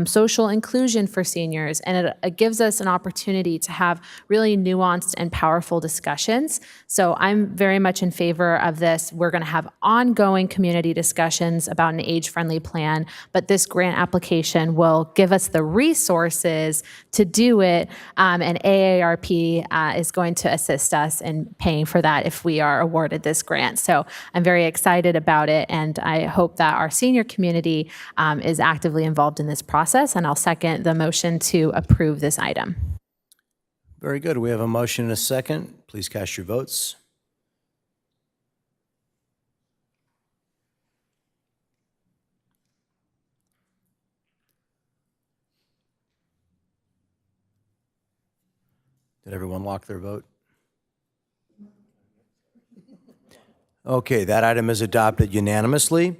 social inclusion for seniors, and it gives us an opportunity to have really nuanced and powerful discussions. So I'm very much in favor of this. We're going to have ongoing community discussions about an age-friendly plan, but this grant application will give us the resources to do it, and AARP is going to assist us in paying for that if we are awarded this grant. So I'm very excited about it, and I hope that our senior community is actively involved in this process, and I'll second the motion to approve this item. Very good. We have a motion and a second. Please cast your votes. Did everyone lock their vote? Okay, that item is adopted unanimously.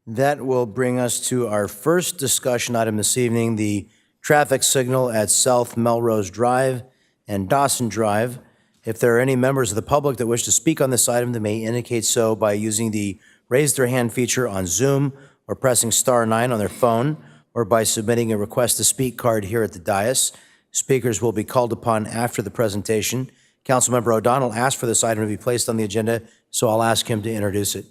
That will bring us to our first discussion item this evening, the traffic signal at South Melrose Drive and Dawson Drive. If there are any members of the public that wish to speak on this item, they may indicate so by using the raise their hand feature on Zoom or pressing *9 on their phone, or by submitting a request to speak card here at the dais. Speakers will be called upon after the presentation. Councilmember O'Donnell asked for this item to be placed on the agenda, so I'll ask him to introduce it.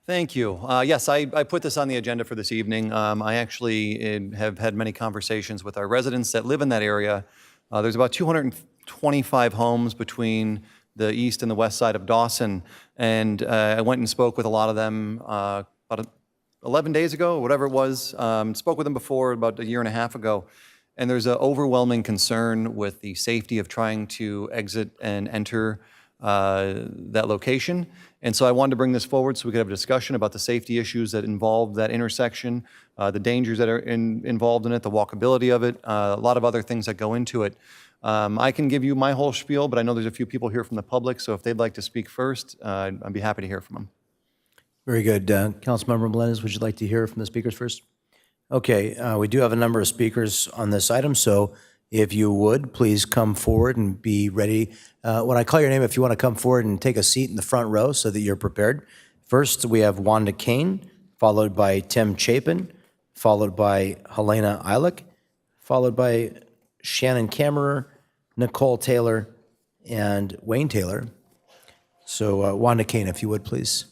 Thank you. Yes, I put this on the agenda for this evening. I actually have had many conversations with our residents that live in that area. There's about 225 homes between the east and the west side of Dawson, and I went and spoke with a lot of them about 11 days ago, or whatever it was. Spoke with them before, about a year and a half ago. And there's an overwhelming concern with the safety of trying to exit and enter that location. And so I wanted to bring this forward so we could have a discussion about the safety issues that involve that intersection, the dangers that are involved in it, the walkability of it, a lot of other things that go into it. I can give you my whole spiel, but I know there's a few people here from the public, so if they'd like to speak first, I'd be happy to hear from them. Very good. Councilmember Melendez, would you like to hear from the speakers first? Okay, we do have a number of speakers on this item, so if you would, please come forward and be ready. When I call your name, if you want to come forward and take a seat in the front row so that you're prepared. First, we have Wanda Kane, followed by Tim Chapin, followed by Helena Eilick, followed by Shannon Kammerer, Nicole Taylor, and Wayne Taylor. So Wanda Kane, if you would, please.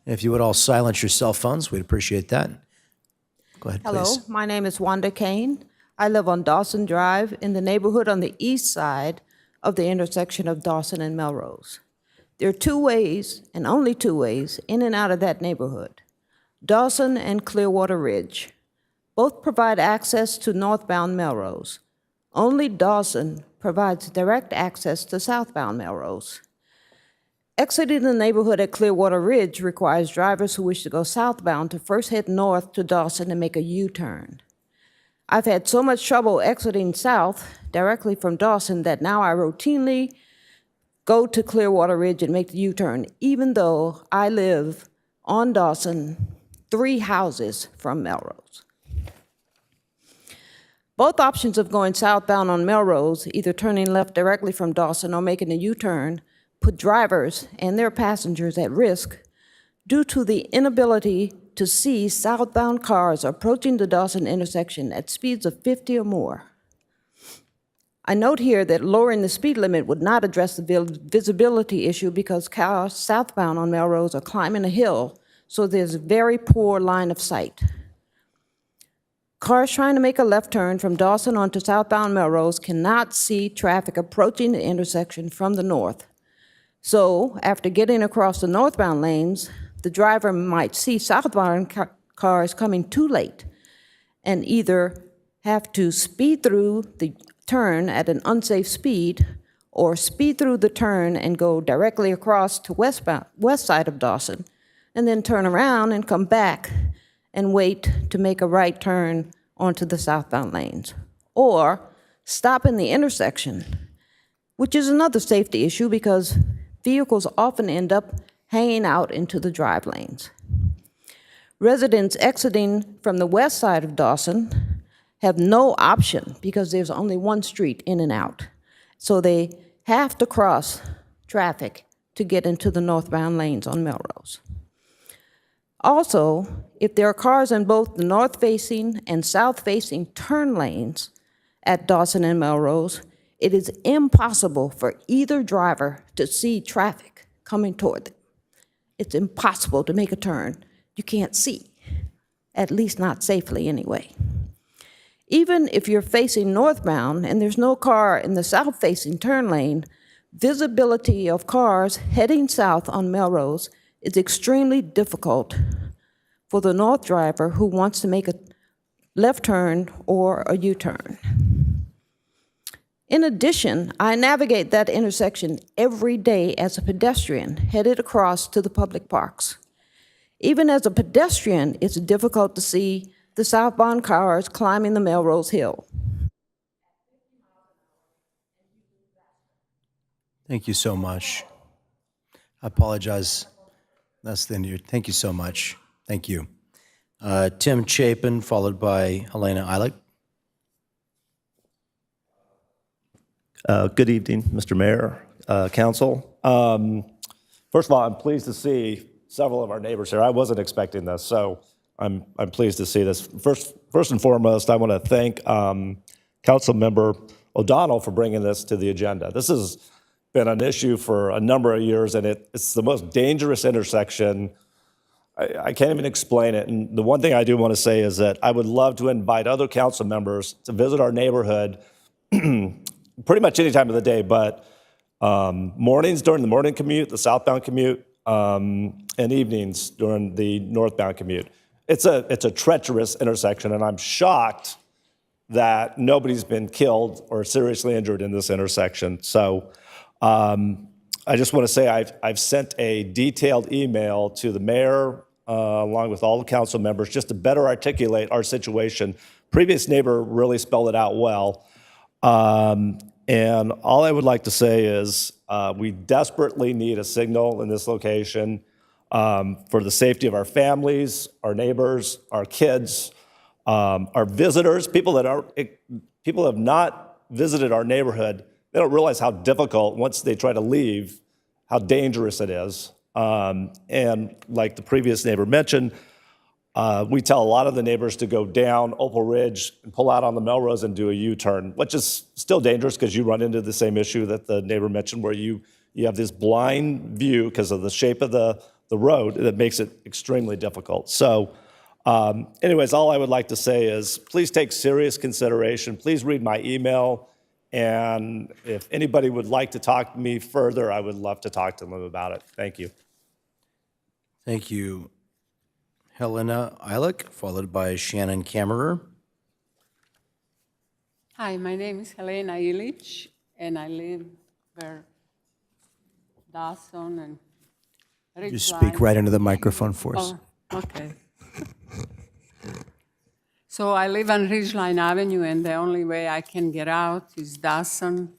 If you would all silence your cell phones, we'd appreciate that. Go ahead, Hello, please. my name is Wanda Kane. I live on Dawson Drive in the neighborhood on the east side of the intersection of Dawson and Melrose. There are two ways, and only two ways, in and out of that neighborhood: Dawson and Clearwater Ridge. Both provide access to northbound Melrose. Only Dawson provides direct access to southbound Melrose. Exiting the neighborhood at Clearwater Ridge requires drivers who wish to go southbound to first head north to Dawson and make a U-turn. I've had so much trouble exiting south directly from Dawson that now I routinely go to Clearwater Ridge and make the U-turn, even though I live on Dawson, 3 houses from Melrose. Both options of going southbound on Melrose, either turning left directly from Dawson or making a U-turn, put drivers and their passengers at risk due to the inability to see southbound cars approaching the Dawson intersection at speeds of 50 or more. I note here that lowering the speed limit would not address the visibility issue because cars southbound on Melrose are climbing a hill, so there's very poor line of sight. Cars trying to make a left turn from Dawson onto southbound Melrose cannot see traffic approaching the intersection from the north. So after getting across the northbound lanes, the driver might see southbound cars coming too late and either have to speed through the turn at an unsafe speed or speed through the turn and go directly across to west side of Dawson and then turn around and come back and wait to make a right turn onto the southbound lanes. Or stop in the intersection, which is another safety issue because vehicles often end up hanging out into the drive lanes. Residents exiting from the west side of Dawson have no option because there's only one street in and out. So they have to cross traffic to get into the northbound lanes on Melrose. Also, if there are cars in both the north-facing and south-facing turn lanes at Dawson and Melrose, it is impossible for either driver to see traffic coming toward them. It's impossible to make a turn you can't see, at least not safely anyway. Even if you're facing northbound and there's no car in the south-facing turn lane, visibility of cars heading south on Melrose is extremely difficult for the north driver who wants to make a left turn or a U-turn. In addition, I navigate that intersection every day as a pedestrian headed across to the public parks. Even as a pedestrian, it's difficult to see the southbound cars climbing the Melrose Hill. Thank you so much. I apologize. That's the end of your, thank you so much. Thank you. Tim Chapin, followed by Helena Eilick. Good evening, Mr. Mayor, Council. First of all, I'm pleased to see several of our neighbors here. I wasn't expecting this, so I'm pleased to see this. First and foremost, I want to thank Councilmember O'Donnell for bringing this to the agenda. This has been an issue for a number of years, and it's the most dangerous intersection. I can't even explain it. And the one thing I do want to say is that I would love to invite other council members to visit our neighborhood pretty much any time of the day, but mornings during the morning commute, the southbound commute, and evenings during the northbound commute. It's a treacherous intersection, and I'm shocked that nobody's been killed or seriously injured in this intersection. So I just want to say I've sent a detailed email to the mayor along with all the council members just to better articulate our situation. Previous neighbor really spelled it out well. And all I would like to say is we desperately need a signal in this location for the safety of our families, our neighbors, our kids, our visitors, people have not visited our neighborhood. They don't realize how difficult, once they try to leave, how dangerous it is. And like the previous neighbor mentioned, we tell a lot of the neighbors to go down Opal Ridge and pull out on the Melrose and do a U-turn, which is still dangerous because you run into the same issue that the neighbor mentioned, where you have this blind view because of the shape of the road that makes it extremely difficult. So anyways, all I would like to say is please take serious consideration. Please read my email. And if anybody would like to talk to me further, I would love to talk to them about it. Thank you. Thank you, Helena Eilick, followed by Shannon Kammerer. Hi, my name is Helena Illich, and I live where Dawson and Ridgeline. Just speak right into the microphone for us. Oh, okay. So I live on Ridgeline Avenue, and the only way I can get out is Dawson.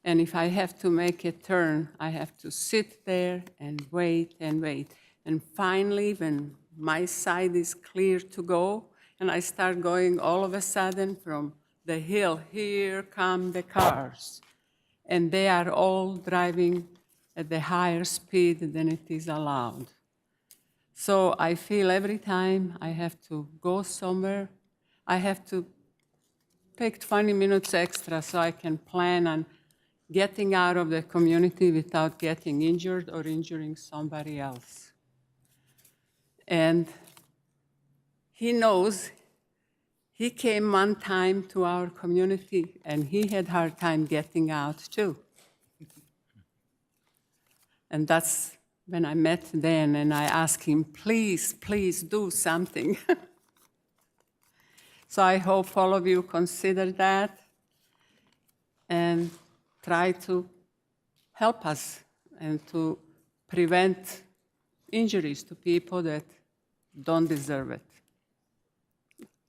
And if I have to make a turn, I have to sit there and wait and wait. And finally, when my side is clear to go, and I start going, all of a sudden from the hill, here come the cars. And they are all driving at the higher speed than it is allowed. So I feel every time I have to go somewhere, I have to take 20 minutes extra so I can plan on getting out of the community without getting injured or injuring somebody else. And he knows. He came one time to our community, and he had a hard time getting out, too. And that's when I met Dan, and I asked him, please, please do something. So I hope all of you consider that and try to help us and to prevent injuries to people that don't deserve it.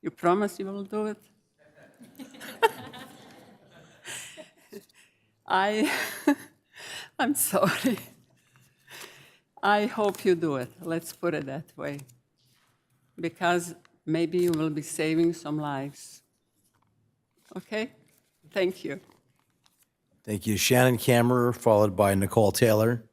You promise you will do it? I'm sorry. I hope you do it. Let's put it that way. because maybe you will be saving some lives. Okay? Thank you. Thank you. Shannon Kammerer, followed by Nicole Taylor.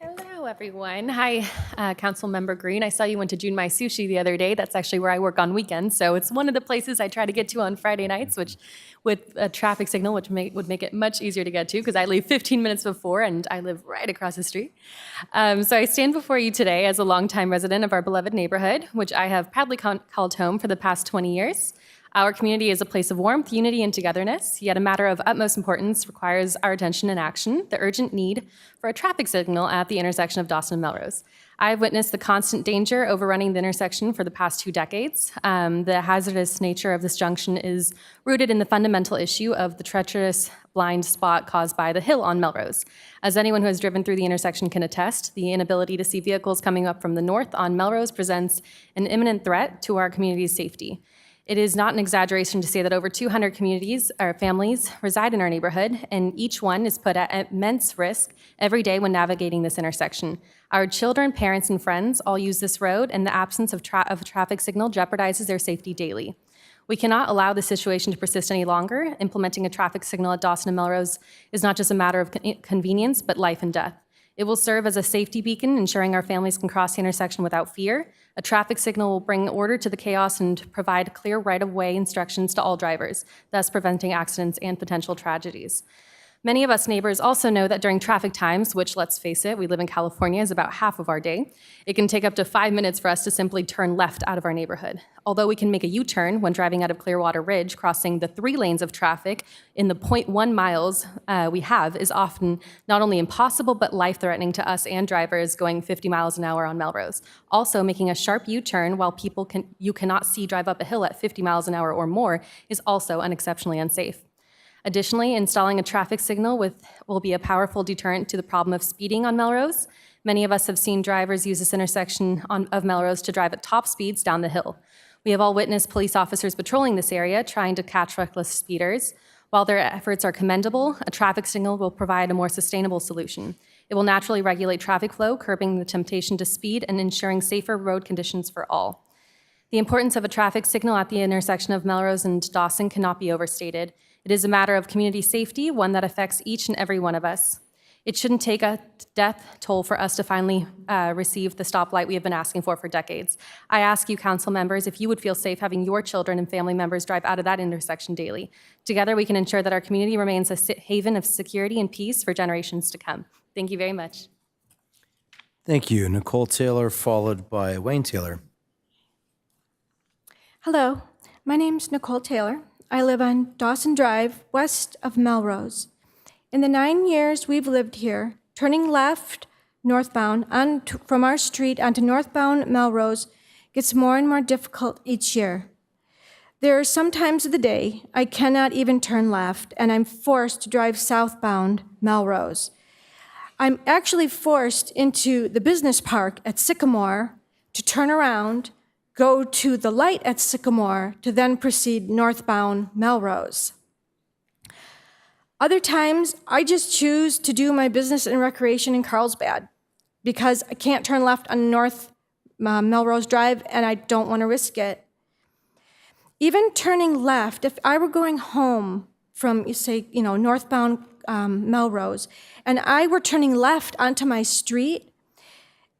Hello, everyone. Hi, Councilmember Green. I saw you went to Junmai Sushi the other day. That's actually where I work on weekends. So it's one of the places I try to get to on Friday nights, which with a traffic signal, which would make it much easier to get to because I leave 15 minutes before and I live right across the street. So I stand before you today as a longtime resident of our beloved neighborhood, which I have proudly called home for the past 20 years. Our community is a place of warmth, unity, and togetherness, yet a matter of utmost importance requires our attention and action, the urgent need for a traffic signal at the intersection of Dawson and Melrose. I've witnessed the constant danger overrunning the intersection for the past 2 decades. The hazardous nature of this junction is rooted in the fundamental issue of the treacherous blind spot caused by the hill on Melrose. As anyone who has driven through the intersection can attest, the inability to see vehicles coming up from the north on Melrose presents an imminent threat to our community's safety. It is not an exaggeration to say that over 200 communities or families reside in our neighborhood, and each one is put at immense risk every day when navigating this intersection. Our children, parents, and friends all use this road, and the absence of a traffic signal jeopardizes their safety daily. We cannot allow this situation to persist any longer. Implementing a traffic signal at Dawson and Melrose is not just a matter of convenience, but life and death. It will serve as a safety beacon, ensuring our families can cross the intersection without fear. A traffic signal will bring order to the chaos and provide clear right-of-way instructions to all drivers, thus preventing accidents and potential tragedies. Many of us neighbors also know that during traffic times, which, let's face it, we live in California, is about half of our day, it can take up to 5 minutes for us to simply turn left out of our neighborhood. Although we can make a U-turn when driving out of Clearwater Ridge, crossing the 3 lanes of traffic in the 0.1 miles we have is often not only impossible, but life-threatening to us and drivers going 50 miles an hour on Melrose. Also, making a sharp U-turn while you cannot see drive up a hill at 50 miles an hour or more is also unexceptionally unsafe. Additionally, installing a traffic signal will be a powerful deterrent to the problem of speeding on Melrose. Many of us have seen drivers use this intersection of Melrose to drive at top speeds down the hill. We have all witnessed police officers patrolling this area, trying to catch reckless speeders. While their efforts are commendable, a traffic signal will provide a more sustainable solution. It will naturally regulate traffic flow, curbing the temptation to speed and ensuring safer road conditions for all. The importance of a traffic signal at the intersection of Melrose and Dawson cannot be overstated. It is a matter of community safety, one that affects each and every one of us. It shouldn't take a death toll for us to finally receive the stoplight we have been asking for decades. I ask you, council members, if you would feel safe having your children and family members drive out of that intersection daily. Together, we can ensure that our community remains a haven of security and peace for generations to come. Thank you very much. Thank you. Nicole Taylor, followed by Wayne Taylor. Hello, my name's Nicole Taylor. I live on Dawson Drive, west of Melrose. In the 9 years we've lived here, turning left northbound from our street onto northbound Melrose gets more and more difficult each year. There are some times of the day I cannot even turn left, and I'm forced to drive southbound Melrose. I'm actually forced into the business park at Sycamore to turn around, go to the light at Sycamore to then proceed northbound Melrose. Other times, I just choose to do my business and recreation in Carlsbad because I can't turn left on North Melrose Drive and I don't want to risk it. Even turning left, if I were going home from, northbound Melrose, and I were turning left onto my street,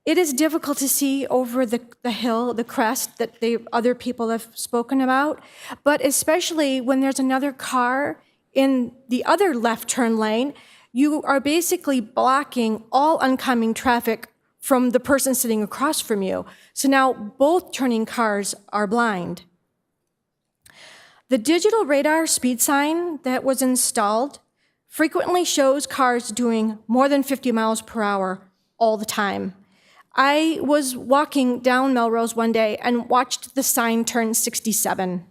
it is difficult to see over the hill, the crest that other people have spoken about, but especially when there's another car in the other left turn lane, you are basically blocking all oncoming traffic from the person sitting across from you. So now both turning cars are blind. The digital radar speed sign that was installed frequently shows cars doing more than 50 miles per hour all the time. I was walking down Melrose one day and watched the sign turn 67.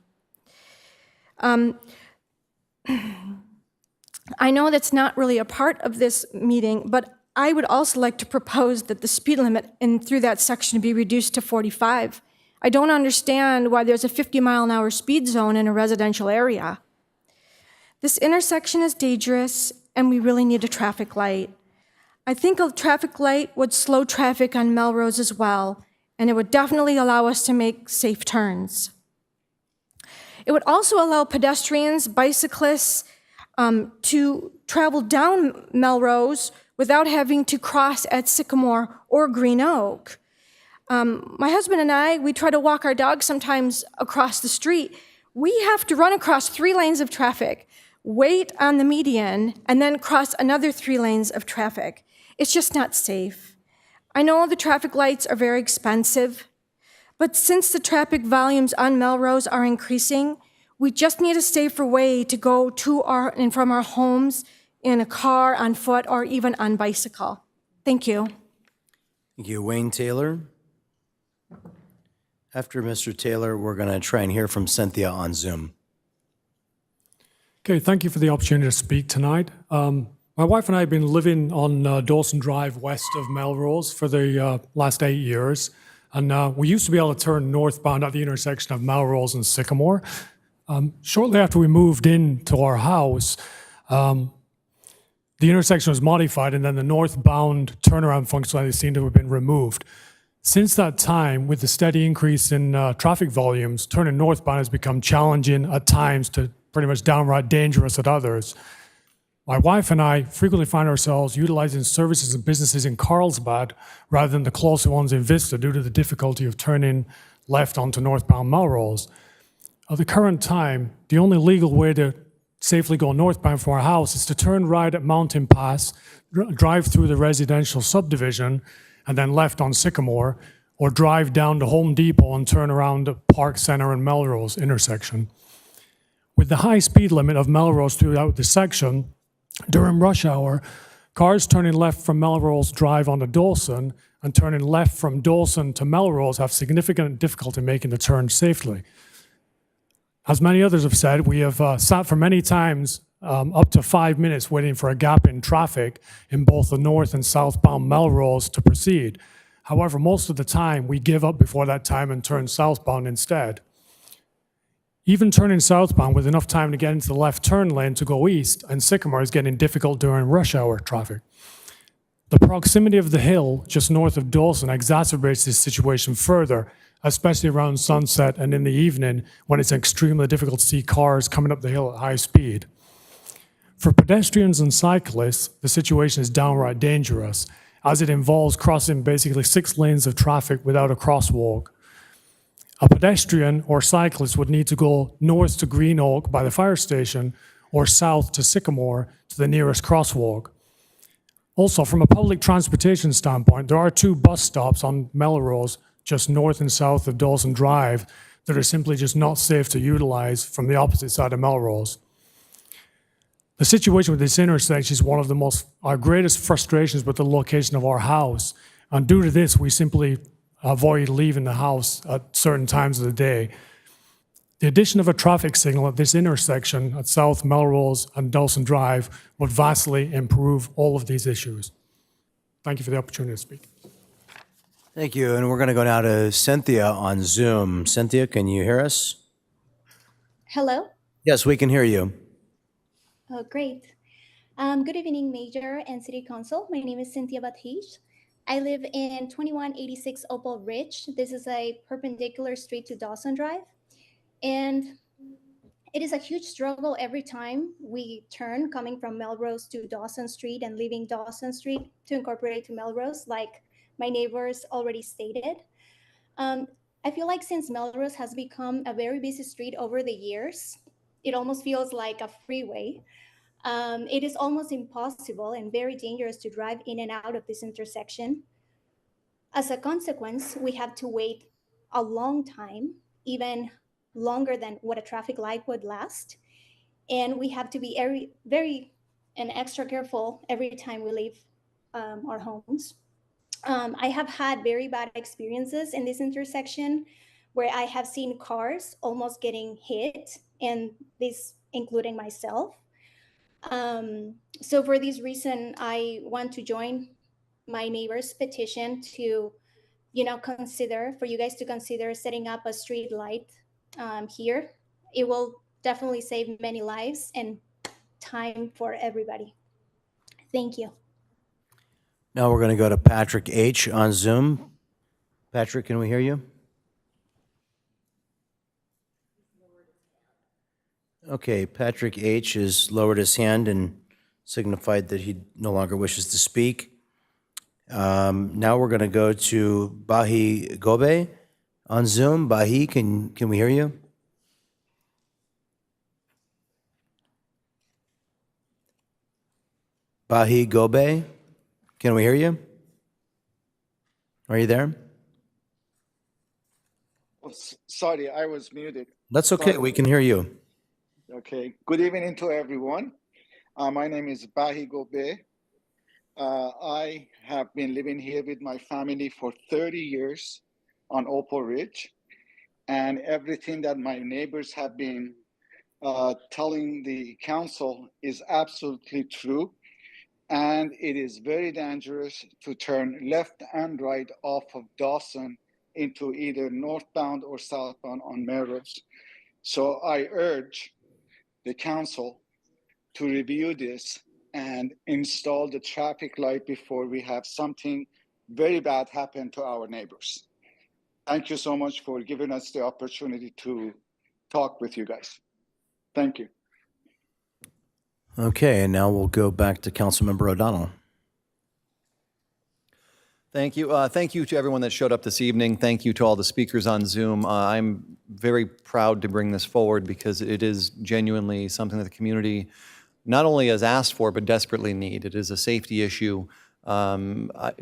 I know that's not really a part of this meeting, but I would also like to propose that the speed limit through that section be reduced to 45. I don't understand why there's a 50-mile-an-hour speed zone in a residential area. This intersection is dangerous, and we really need a traffic light. I think a traffic light would slow traffic on Melrose as well, and it would definitely allow us to make safe turns. It would also allow pedestrians, bicyclists, to travel down Melrose without having to cross at Sycamore or Green Oak. My husband and I, we try to walk our dogs sometimes across the street. We have to run across 3 lanes of traffic, wait on the median, and then cross another 3 lanes of traffic. It's just not safe. I know the traffic lights are very expensive, but since the traffic volumes on Melrose are increasing, we just need a safer way to go to and from our homes in a car, on foot, or even on bicycle. Thank you. Thank you. Wayne Taylor. After Mr. Taylor, we're going to try and hear from Cynthia on Zoom. Okay, thank you for the opportunity to speak tonight. My wife and I have been living on Dawson Drive west of Melrose for the last 8 years. And we used to be able to turn northbound at the intersection of Melrose and Sycamore. Shortly after we moved into our house, the intersection was modified and then the northbound turnaround functionality seemed to have been removed. Since that time, with the steady increase in traffic volumes, turning northbound has become challenging at times to pretty much downright dangerous at others. My wife and I frequently find ourselves utilizing services and businesses in Carlsbad rather than the closer ones in Vista due to the difficulty of turning left onto northbound Melrose. At the current time, the only legal way to safely go northbound from our house is to turn right at Mountain Pass, drive through the residential subdivision, and then left on Sycamore, or drive down to Home Depot and turn around at Park Center and Melrose intersection. With the high speed limit of Melrose throughout the section, during rush hour, cars turning left from Melrose Drive onto Dawson and turning left from Dawson to Melrose have significant difficulty making the turn safely. As many others have said, we have sat for many times up to 5 minutes waiting for a gap in traffic in both the north and southbound Melrose to proceed. However, most of the time, we give up before that time and turn southbound instead. Even turning southbound with enough time to get into the left turn lane to go east, and Sycamore is getting difficult during rush hour traffic. The proximity of the hill just north of Dawson exacerbates this situation further, especially around sunset and in the evening when it's extremely difficult to see cars coming up the hill at high speed. For pedestrians and cyclists, the situation is downright dangerous, as it involves crossing basically 6 lanes of traffic without a crosswalk. A pedestrian or cyclist would need to go north to Green Oak by the fire station or south to Sycamore to the nearest crosswalk. Also, from a public transportation standpoint, there are 2 bus stops on Melrose just north and south of Dawson Drive that are simply just not safe to utilize from the opposite side of Melrose. The situation with this intersection is one of our greatest frustrations with the location of our house. And due to this, we simply avoid leaving the house at certain times of the day. The addition of a traffic signal at this intersection at South Melrose and Dawson Drive would vastly improve all of these issues. Thank you for the opportunity to speak. Thank you. And we're going to go now to Cynthia on Zoom. Cynthia, can you hear us? Hello? Yes, we can hear you. Oh, great. Good evening, Mayor and City Council. My name is Cynthia Batij. I live in 2186 Opal Ridge. This is a perpendicular street to Dawson Drive. And it is a huge struggle every time we turn coming from Melrose to Dawson Street and leaving Dawson Street to incorporate to Melrose, like my neighbors already stated. I feel like since Melrose has become a very busy street over the years, it almost feels like a freeway. It is almost impossible and very dangerous to drive in and out of this intersection. As a consequence, we have to wait a long time, even longer than what a traffic light would last. And we have to be very and extra careful every time we leave our homes. I have had very bad experiences in this intersection where I have seen cars almost getting hit, and this including myself. So for this reason, I want to join my neighbor's petition to, for you guys to consider setting up a street light here. It will definitely save many lives and time for everybody. Thank you. Now we're going to go to Patrick H. on Zoom. Patrick, can we hear you? Okay, Patrick H. has lowered his hand and signified that he no longer wishes to speak. Now we're going to go to Bahi Gobe on Zoom. Bahi, can we hear you? Bahi Gobe, can we hear you? Are you there? Oh, sorry, I was muted. That's okay, Sorry. we can hear you. Okay, good evening to everyone. My name is Bahi Gobe. I have been living here with my family for 30 years on Opal Ridge, and everything that my neighbors have been telling the council is absolutely true. And it is very dangerous to turn left and right off of Dawson into either northbound or southbound on Melrose. So I urge the council to review this and install the traffic light before we have something very bad happen to our neighbors. Thank you so much for giving us the opportunity to talk with you guys. Thank you. Okay, and now we'll go back to Councilmember O'Donnell. Thank you. Thank you to everyone that showed up this evening. Thank you to all the speakers on Zoom. I'm very proud to bring this forward because it is genuinely something that the community not only has asked for, but desperately need. It is a safety issue.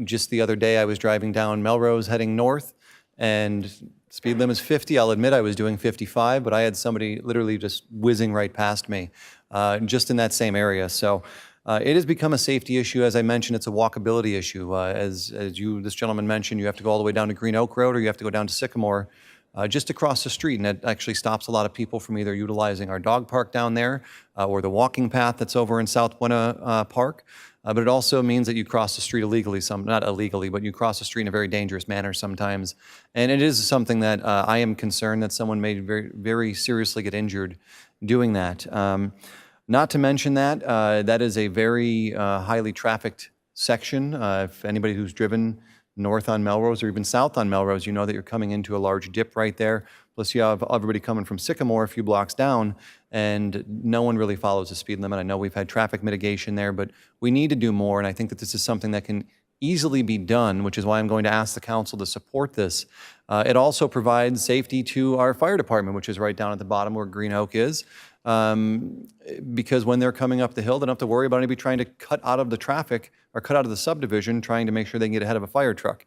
Just the other day, I was driving down Melrose heading north, and speed limit is 50. I'll admit I was doing 55, but I had somebody literally just whizzing right past me, just in that same area. So it has become a safety issue. As I mentioned, it's a walkability issue. As this gentleman mentioned, you have to go all the way down to Green Oak Road, or you have to go down to Sycamore just across the street, and it actually stops a lot of people from either utilizing our dog park down there or the walking path that's over in South Buena Park. But it also means that you cross the street illegally, not illegally, but you cross the street in a very dangerous manner sometimes. And it is something that I am concerned that someone may very, very seriously get injured doing that. Not to mention that, that is a very highly trafficked section. If anybody who's driven north on Melrose or even south on Melrose, you know that you're coming into a large dip right there. Plus you have everybody coming from Sycamore a few blocks down, and no one really follows the speed limit. I know we've had traffic mitigation there, but we need to do more, and I think that this is something that can easily be done, which is why I'm going to ask the council to support this. It also provides safety to our fire department, which is right down at the bottom where Green Oak is, because when they're coming up the hill, they don't have to worry about anybody trying to cut out of the traffic or cut out of the subdivision, trying to make sure they can get ahead of a fire truck.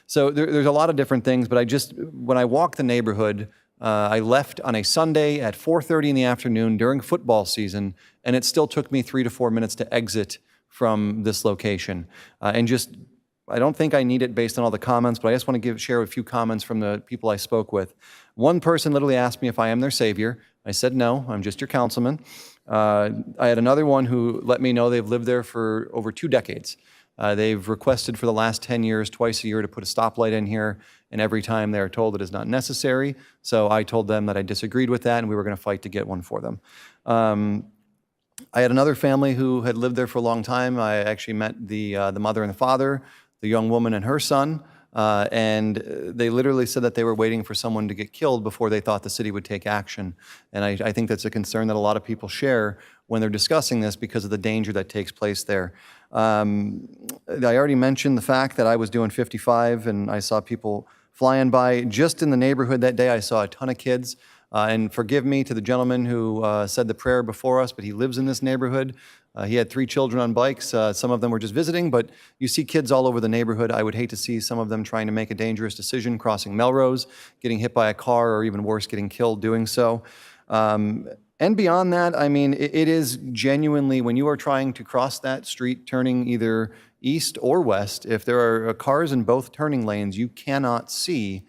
So there's a lot of different things, but when I walk the neighborhood, I left on a Sunday at 4:30 in the afternoon during football season, and it still took me 3 to 4 minutes to exit from this location. I don't think I need it based on all the comments, but I just want to share a few comments from the people I spoke with. One person literally asked me if I am their savior. I said, no, I'm just your councilman. I had another one who let me know they've lived there for over 2 decades. They've requested for the last 10 years, twice a year, to put a stoplight in here, and every time they are told it is not necessary. So I told them that I disagreed with that, and we were going to fight to get one for them. I had another family who had lived there for a long time. I actually met the mother and the father, the young woman and her son, and they literally said that they were waiting for someone to get killed before they thought the city would take action. And I think that's a concern that a lot of people share when they're discussing this because of the danger that takes place there. I already mentioned the fact that I was doing 55 and I saw people flying by. Just in the neighborhood that day, I saw a ton of kids. And forgive me to the gentleman who said the prayer before us, but he lives in this neighborhood. He had 3 children on bikes. Some of them were just visiting, but you see kids all over the neighborhood. I would hate to see some of them trying to make a dangerous decision, crossing Melrose, getting hit by a car, or even worse, getting killed doing so. And beyond that, I mean, it is genuinely, when you are trying to cross that street, turning either east or west, if there are cars in both turning lanes, you cannot see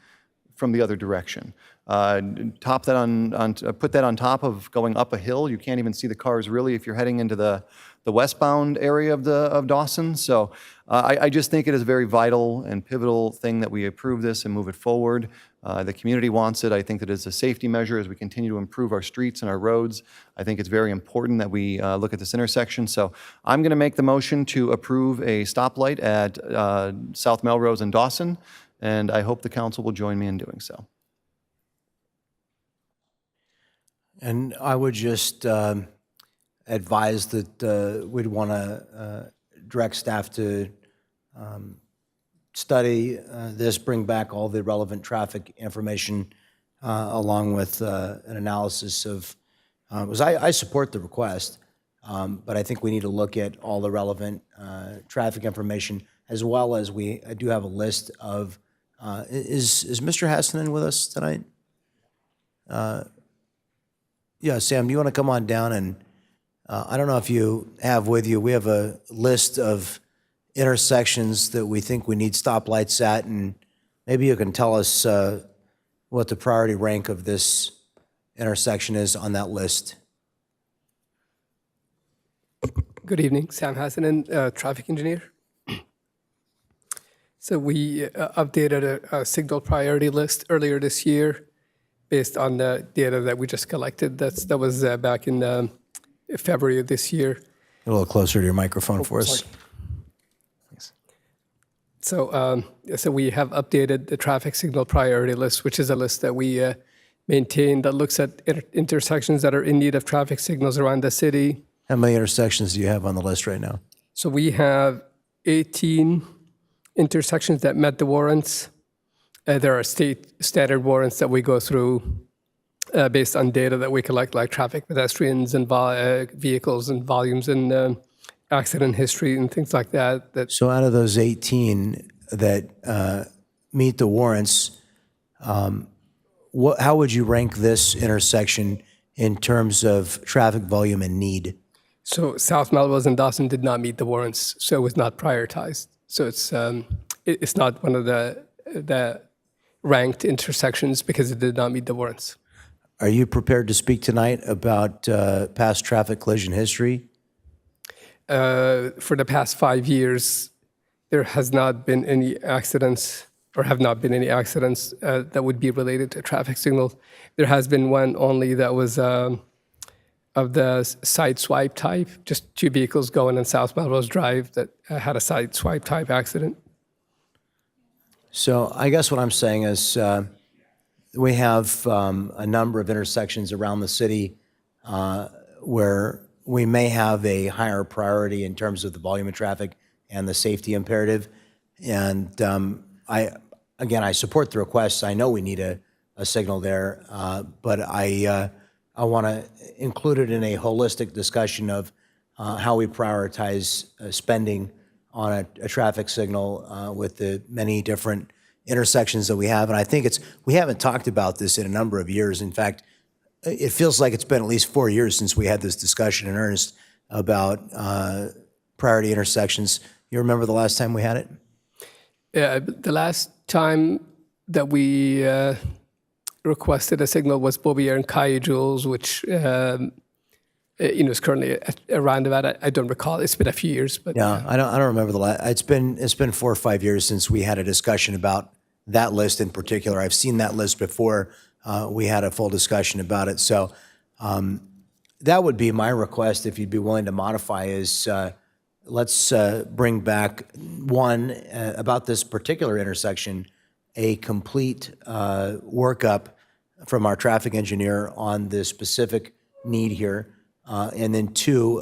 from the other direction. Put that on top of going up a hill. You can't even see the cars really if you're heading into the westbound area of Dawson. So I just think it is a very vital and pivotal thing that we approve this and move it forward. The community wants it. I think that it's a safety measure as we continue to improve our streets and our roads. I think it's very important that we look at this intersection. So I'm going to make the motion to approve a stoplight at South Melrose and Dawson. and I hope the council will join me in doing so. And I would just advise that we'd want to direct staff to study this, bring back all the relevant traffic information along with an analysis of, because I support the request, but I think we need to look at all the relevant traffic information, as well as I do have a list of, is Mr. Hassenen with us tonight? Yeah, Sam, do you want to come on down? And I don't know if you have with you, we have a list of intersections that we think we need stoplights at, and maybe you can tell us what the priority rank of this intersection is on that list. Good evening, Sam Hassenen, traffic engineer. So we updated a signal priority list earlier this year based on the data that we just collected. That was back in February of this year. A little closer to your microphone for us. Sorry. So we have updated the traffic signal priority list, which is a list that we maintain that looks at intersections that are in need of traffic signals around the city. How many intersections do you have on the list right now? So we have 18 intersections that met the warrants. There are state standard warrants that we go through based on data that we collect, like traffic, pedestrians, and vehicles, and volumes, and accident history, and things like that. So out of those 18 that meet the warrants, how would you rank this intersection in terms of traffic volume and need? So South Melrose and Dawson did not meet the warrants, so it was not prioritized. So it's not one of the ranked intersections because it did not meet the warrants. Are you prepared to speak tonight about past traffic collision history? For the past 5 years, there has not been any accidents, or have not been any accidents that would be related to traffic signals. There has been one only that was of the side swipe type, just two vehicles going on South Melrose Drive that had a side swipe type accident. So I guess what I'm saying is we have a number of intersections around the city where we may have a higher priority in terms of the volume of traffic and the safety imperative. And I support the request. I know we need a signal there, but I want to include it in a holistic discussion of how we prioritize spending on a traffic signal with the many different intersections that we have. And I think we haven't talked about this in a number of years. In fact, it feels like it's been at least 4 years since we had this discussion in earnest about priority intersections. You remember the last time we had it? Yeah, the last time that we requested a signal was Bobier and Calle Jules, which is currently around about. I don't recall. It's been a few years, but yeah, I don't remember the last. It's been 4 or 5 years since we had a discussion about that list in particular. I've seen that list before. We had a full discussion about it. So that would be my request, if you'd be willing to modify, is let's bring back one about this particular intersection, a complete workup from our traffic engineer on the specific need here, and then 2,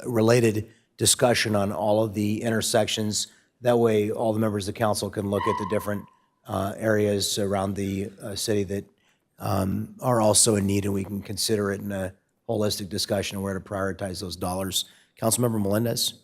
related discussion on all of the intersections. That way, all the members of the council can look at the different areas around the city that are also in need, and we can consider it in a holistic discussion of where to prioritize those dollars. Councilmember Melendez.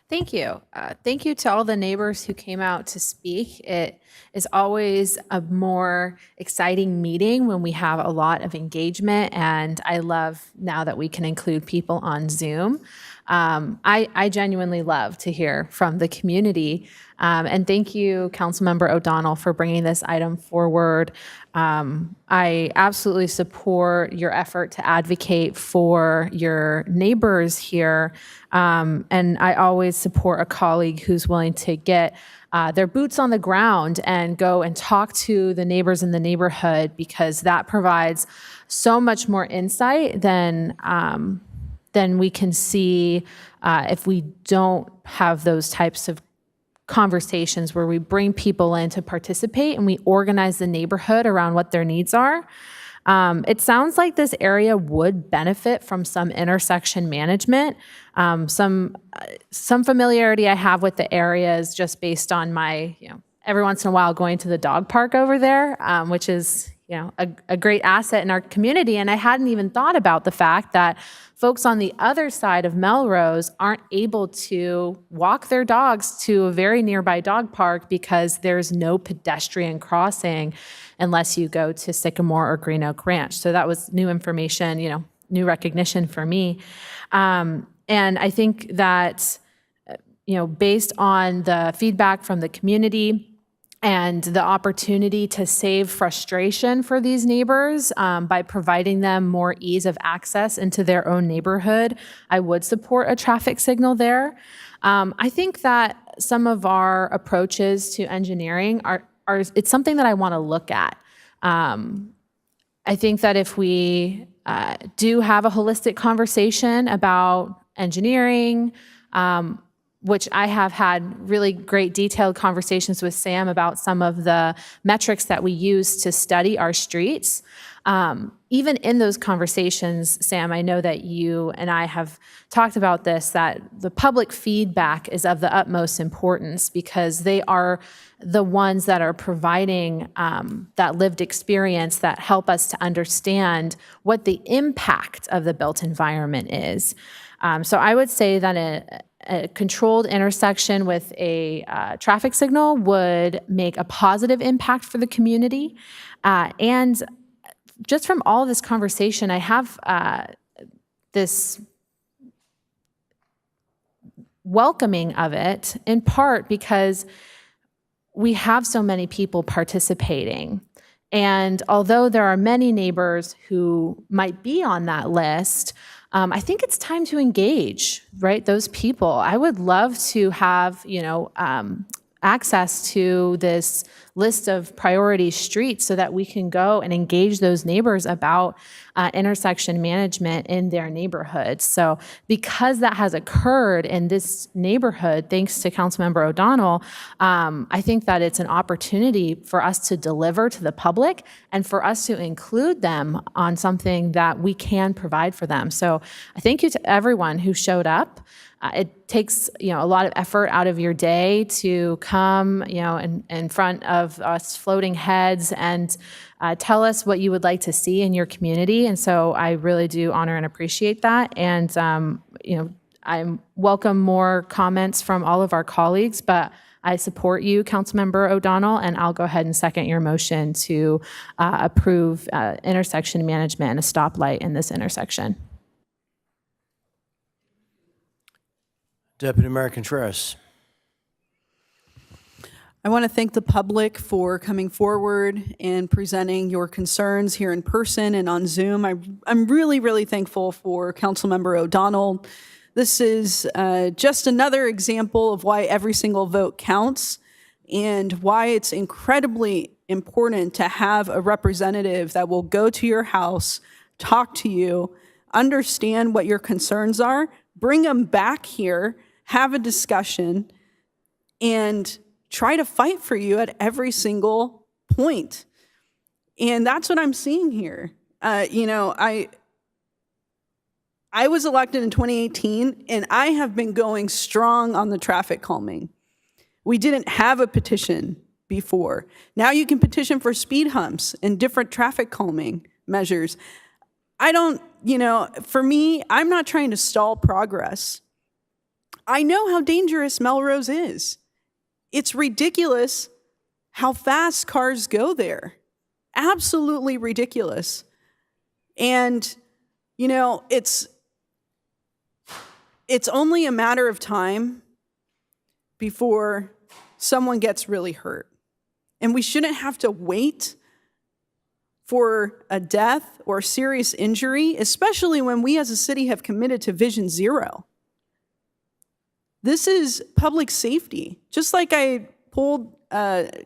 Thank you. Thank you to all the neighbors who came out to speak. It is always a more exciting meeting when we have a lot of engagement, and I love now that we can include people on Zoom. I genuinely love to hear from the community. And thank you, Councilmember O'Donnell, for bringing this item forward. I absolutely support your effort to advocate for your neighbors here. And I always support a colleague who's willing to get their boots on the ground and go and talk to the neighbors in the neighborhood, because that provides so much more insight than we can see if we don't have those types of conversations where we bring people in to participate and we organize the neighborhood around what their needs are. It sounds like this area would benefit from some intersection management. Some familiarity I have with the area is just based on my, every once in a while going to the dog park over there, which is, a great asset in our community. And I hadn't even thought about the fact that folks on the other side of Melrose aren't able to walk their dogs to a very nearby dog park because there's no pedestrian crossing unless you go to Sycamore or Green Oak Ranch. So that was new information, new recognition for me. And I think that, based on the feedback from the community, and the opportunity to save frustration for these neighbors by providing them more ease of access into their own neighborhood, I would support a traffic signal there. I think that some of our approaches to engineering are it's something that I want to look at. I think that if we do have a holistic conversation about engineering, which I have had really great detailed conversations with Sam about some of the metrics that we use to study our streets. Even in those conversations, Sam, I know that you and I have talked about this, that the public feedback is of the utmost importance because they are the ones that are providing that lived experience that help us to understand what the impact of the built environment is. So I would say that a controlled intersection with a traffic signal would make a positive impact for the community. And just from all of this conversation, I have this welcoming of it, in part because we have so many people participating. And although there are many neighbors who might be on that list, I think it's time to engage, right? Those people. I would love to have, access to this list of priority streets so that we can go and engage those neighbors about intersection management in their neighborhoods. So because that has occurred in this neighborhood, thanks to Councilmember O'Donnell, I think that it's an opportunity for us to deliver to the public and for us to include them on something that we can provide for them. So I thank you to everyone who showed up. It takes, a lot of effort out of your day to come, in front of us floating heads and tell us what you would like to see in your community. And so I really do honor and appreciate that. And, I welcome more comments from all of our colleagues, but I support you, Councilmember O'Donnell, and I'll go ahead and second your motion to approve intersection management and a stoplight in this intersection. Deputy Mayor Contreras. I want to thank the public for coming forward and presenting your concerns here in person and on Zoom. I'm really, really thankful for Councilmember O'Donnell. This is just another example of why every single vote counts and why it's incredibly important to have a representative that will go to your house, talk to you, understand what your concerns are, bring them back here, have a discussion, and try to fight for you at every single point. And that's what I'm seeing here. I was elected in 2018, and I have been going strong on the traffic calming. We didn't have a petition before. Now you can petition for speed humps and different traffic calming measures. For me, I'm not trying to stall progress. I know how dangerous Melrose is. It's ridiculous how fast cars go there. Absolutely ridiculous. And, it's only a matter of time before someone gets really hurt. And we shouldn't have to wait for a death or serious injury, especially when we as a city have committed to Vision Zero. This is public safety. Just like I pulled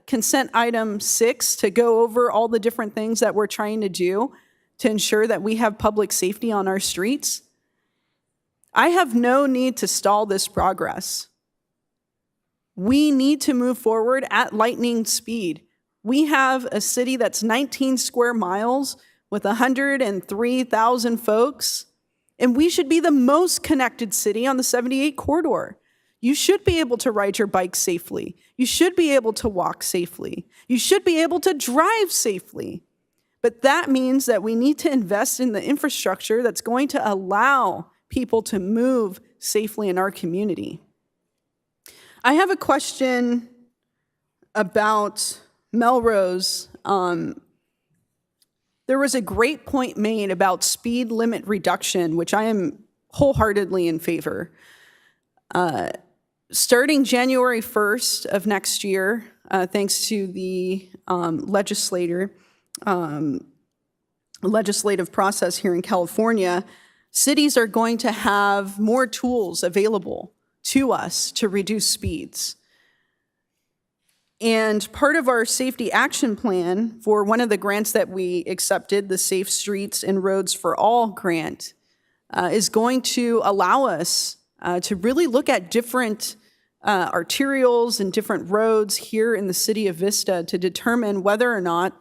consent item 6 to go over all the different things that we're trying to do to ensure that we have public safety on our streets, I have no need to stall this progress. We need to move forward at lightning speed. We have a city that's 19 square miles with 103,000 folks, and we should be the most connected city on the 78 corridor. You should be able to ride your bike safely. You should be able to walk safely. You should be able to drive safely. But that means that we need to invest in the infrastructure that's going to allow people to move safely in our community. I have a question about Melrose. There was a great point made about speed limit reduction, which I am wholeheartedly in favor. Starting January 1st of next year, thanks to the legislative process here in California, cities are going to have more tools available to us to reduce speeds. And part of our safety action plan for one of the grants that we accepted, the Safe Streets and Roads for All grant, is going to allow us to really look at different arterials and different roads here in the city of Vista to determine whether or not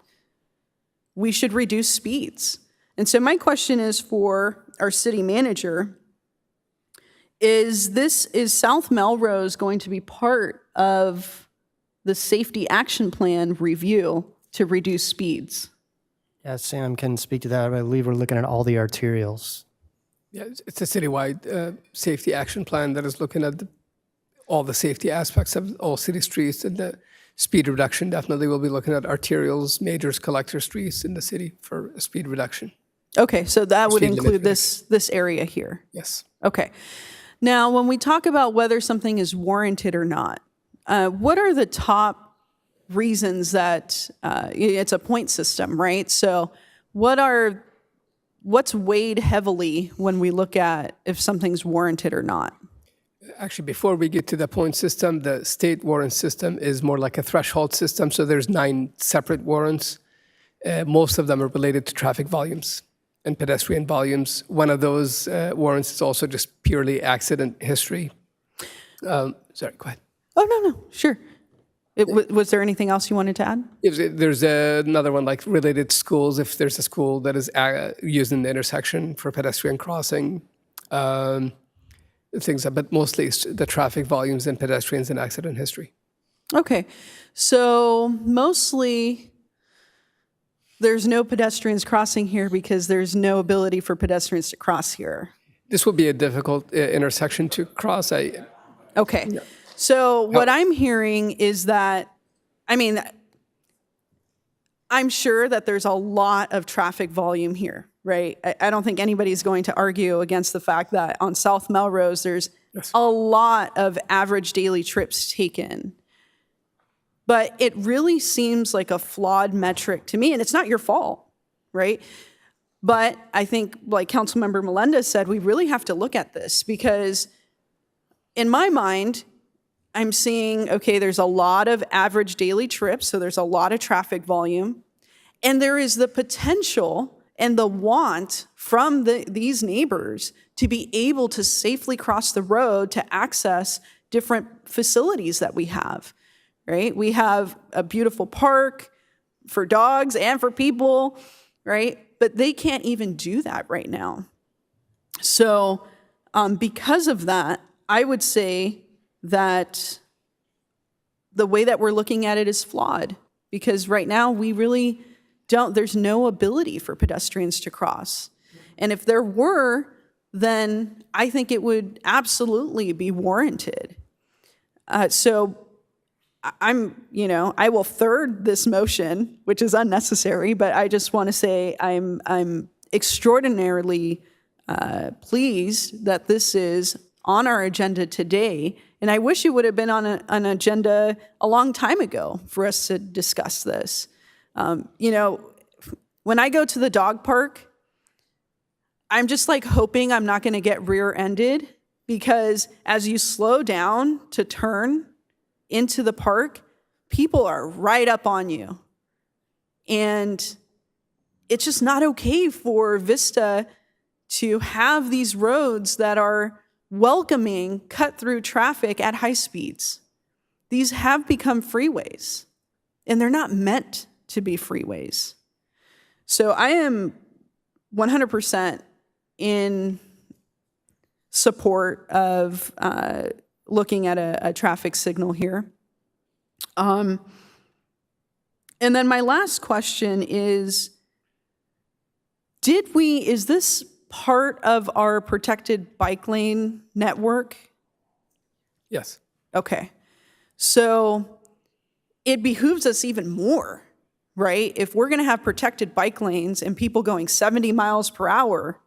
we should reduce speeds. And so my question is for our city manager, is South Melrose going to be part of the safety action plan review to reduce speeds? Yeah, Sam can speak to that. I believe we're looking at all the arterials. Yeah, it's a citywide safety action plan that is looking at all the safety aspects of all city streets, and the speed reduction definitely will be looking at arterials, majors, collector streets in the city for speed reduction. Okay, so that would Speed limit include this area here. Yes. Okay. Now, when we talk about whether something is warranted or not, what are the top reasons that it's a point system, right? So what's weighed heavily when we look at if something's warranted or not? Actually, before we get to the point system, the state warrant system is more like a threshold system. So there's 9 separate warrants. Most of them are related to traffic volumes and pedestrian volumes. One of those warrants is also just purely accident history. Sorry, go ahead. Oh, no, sure. Was there anything else you wanted to add? There's another one like related to schools. If there's a school that is used in the intersection for pedestrian crossing, things, but mostly it's the traffic volumes and pedestrians and accident history. Okay, so mostly there's no pedestrians crossing here because there's no ability for pedestrians to cross here. This will be a difficult intersection to cross. Okay, so what I'm hearing is that, I'm sure that there's a lot of traffic volume here, right? I don't think anybody's going to argue against the fact that on South Melrose, there's a lot of average daily trips taken. But it really seems like a flawed metric to me, and it's not your fault, right? But I think, like Councilmember Melendez said, we really have to look at this because in my mind, I'm seeing, okay, there's a lot of average daily trips, so there's a lot of traffic volume, and there is the potential and the want from these neighbors to be able to safely cross the road to access different facilities that we have, right? We have a beautiful park for dogs and for people, right? But they can't even do that right now. So because of that, I would say that the way that we're looking at it is flawed because right now we really there's no ability for pedestrians to cross. And if there were, then I think it would absolutely be warranted. So I will third this motion, which is unnecessary, but I just want to say I'm extraordinarily pleased that this is on our agenda today. And I wish it would have been on an agenda a long time ago for us to discuss this. When I go to the dog park, I'm just like hoping I'm not going to get rear-ended because as you slow down to turn into the park, people are right up on you. And it's just not okay for Vista to have these roads that are welcoming cut-through traffic at high speeds. these have become freeways, and they're not meant to be freeways. So I am 100% in support of looking at a traffic signal here. And then my last question is, is this part of our protected bike lane network? Yes. Okay. So it behooves us even more, right? If we're going to have protected bike lanes and people going 70 miles per hour,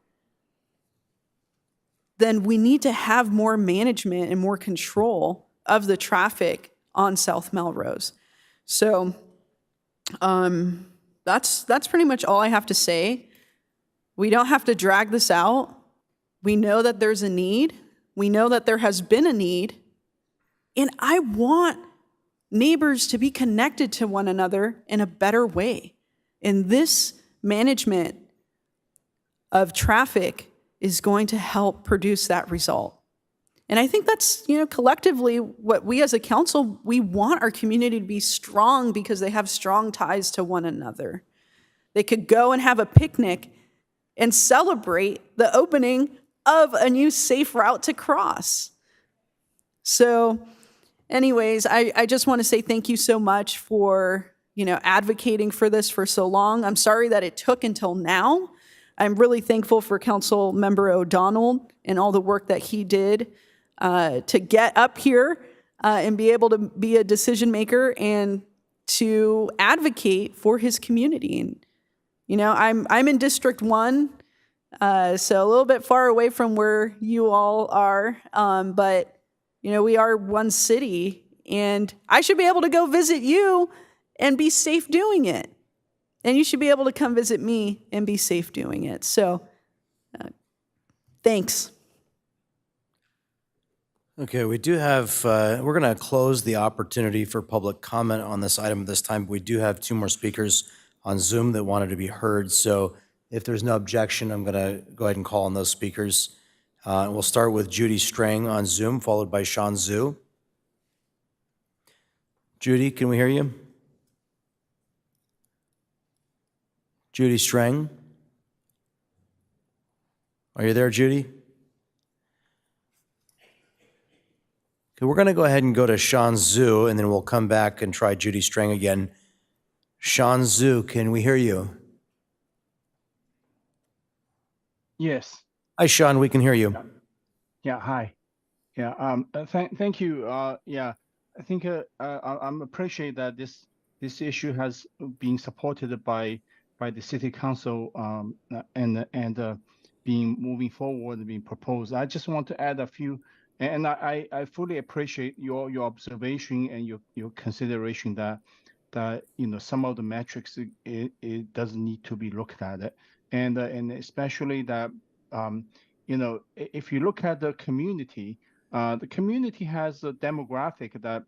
then we need to have more management and more control of the traffic on South Melrose. So that's pretty much all I have to say. We don't have to drag this out. We know that there's a need. We know that there has been a need. And I want neighbors to be connected to one another in a better way. And this management of traffic is going to help produce that result. And I think that's, collectively what we as a council, we want our community to be strong because they have strong ties to one another. They could go and have a picnic and celebrate the opening of a new safe route to cross. So anyways, I just want to say thank you so much for, advocating for this for so long. I'm sorry that it took until now. I'm really thankful for Council Member O'Donnell and all the work that he did to get up here and be able to be a decision maker and to advocate for his community. And I'm in District 1, so a little bit far away from where you all are, but we are one city, and I should be able to go visit you and be safe doing it. And you should be able to come visit me and be safe doing it. So, thanks. Okay, we do have, we're going to close the opportunity for public comment on this item at this time. But we do have 2 more speakers on Zoom that wanted to be heard. So if there's no objection, I'm going to go ahead and call on those speakers. We'll start with Judy Strang on Zoom, followed by Sean Zhu. Judy, can we hear you? Judy Strang? Are you there, Judy? Okay, we're going to go ahead and go to Sean Zhu, and then we'll come back and try Judy Strang again. Sean Zhu, can we hear you? Yes. Hi, Sean, we can hear you. Yeah, hi. Yeah, thank you. Yeah, I think I'm appreciate that this issue has been supported by the city council and being moving forward, being proposed. I just want to add a few, and I fully appreciate your observation and your consideration that some of the metrics it doesn't need to be looked at it, and especially that if you look at the community has a demographic that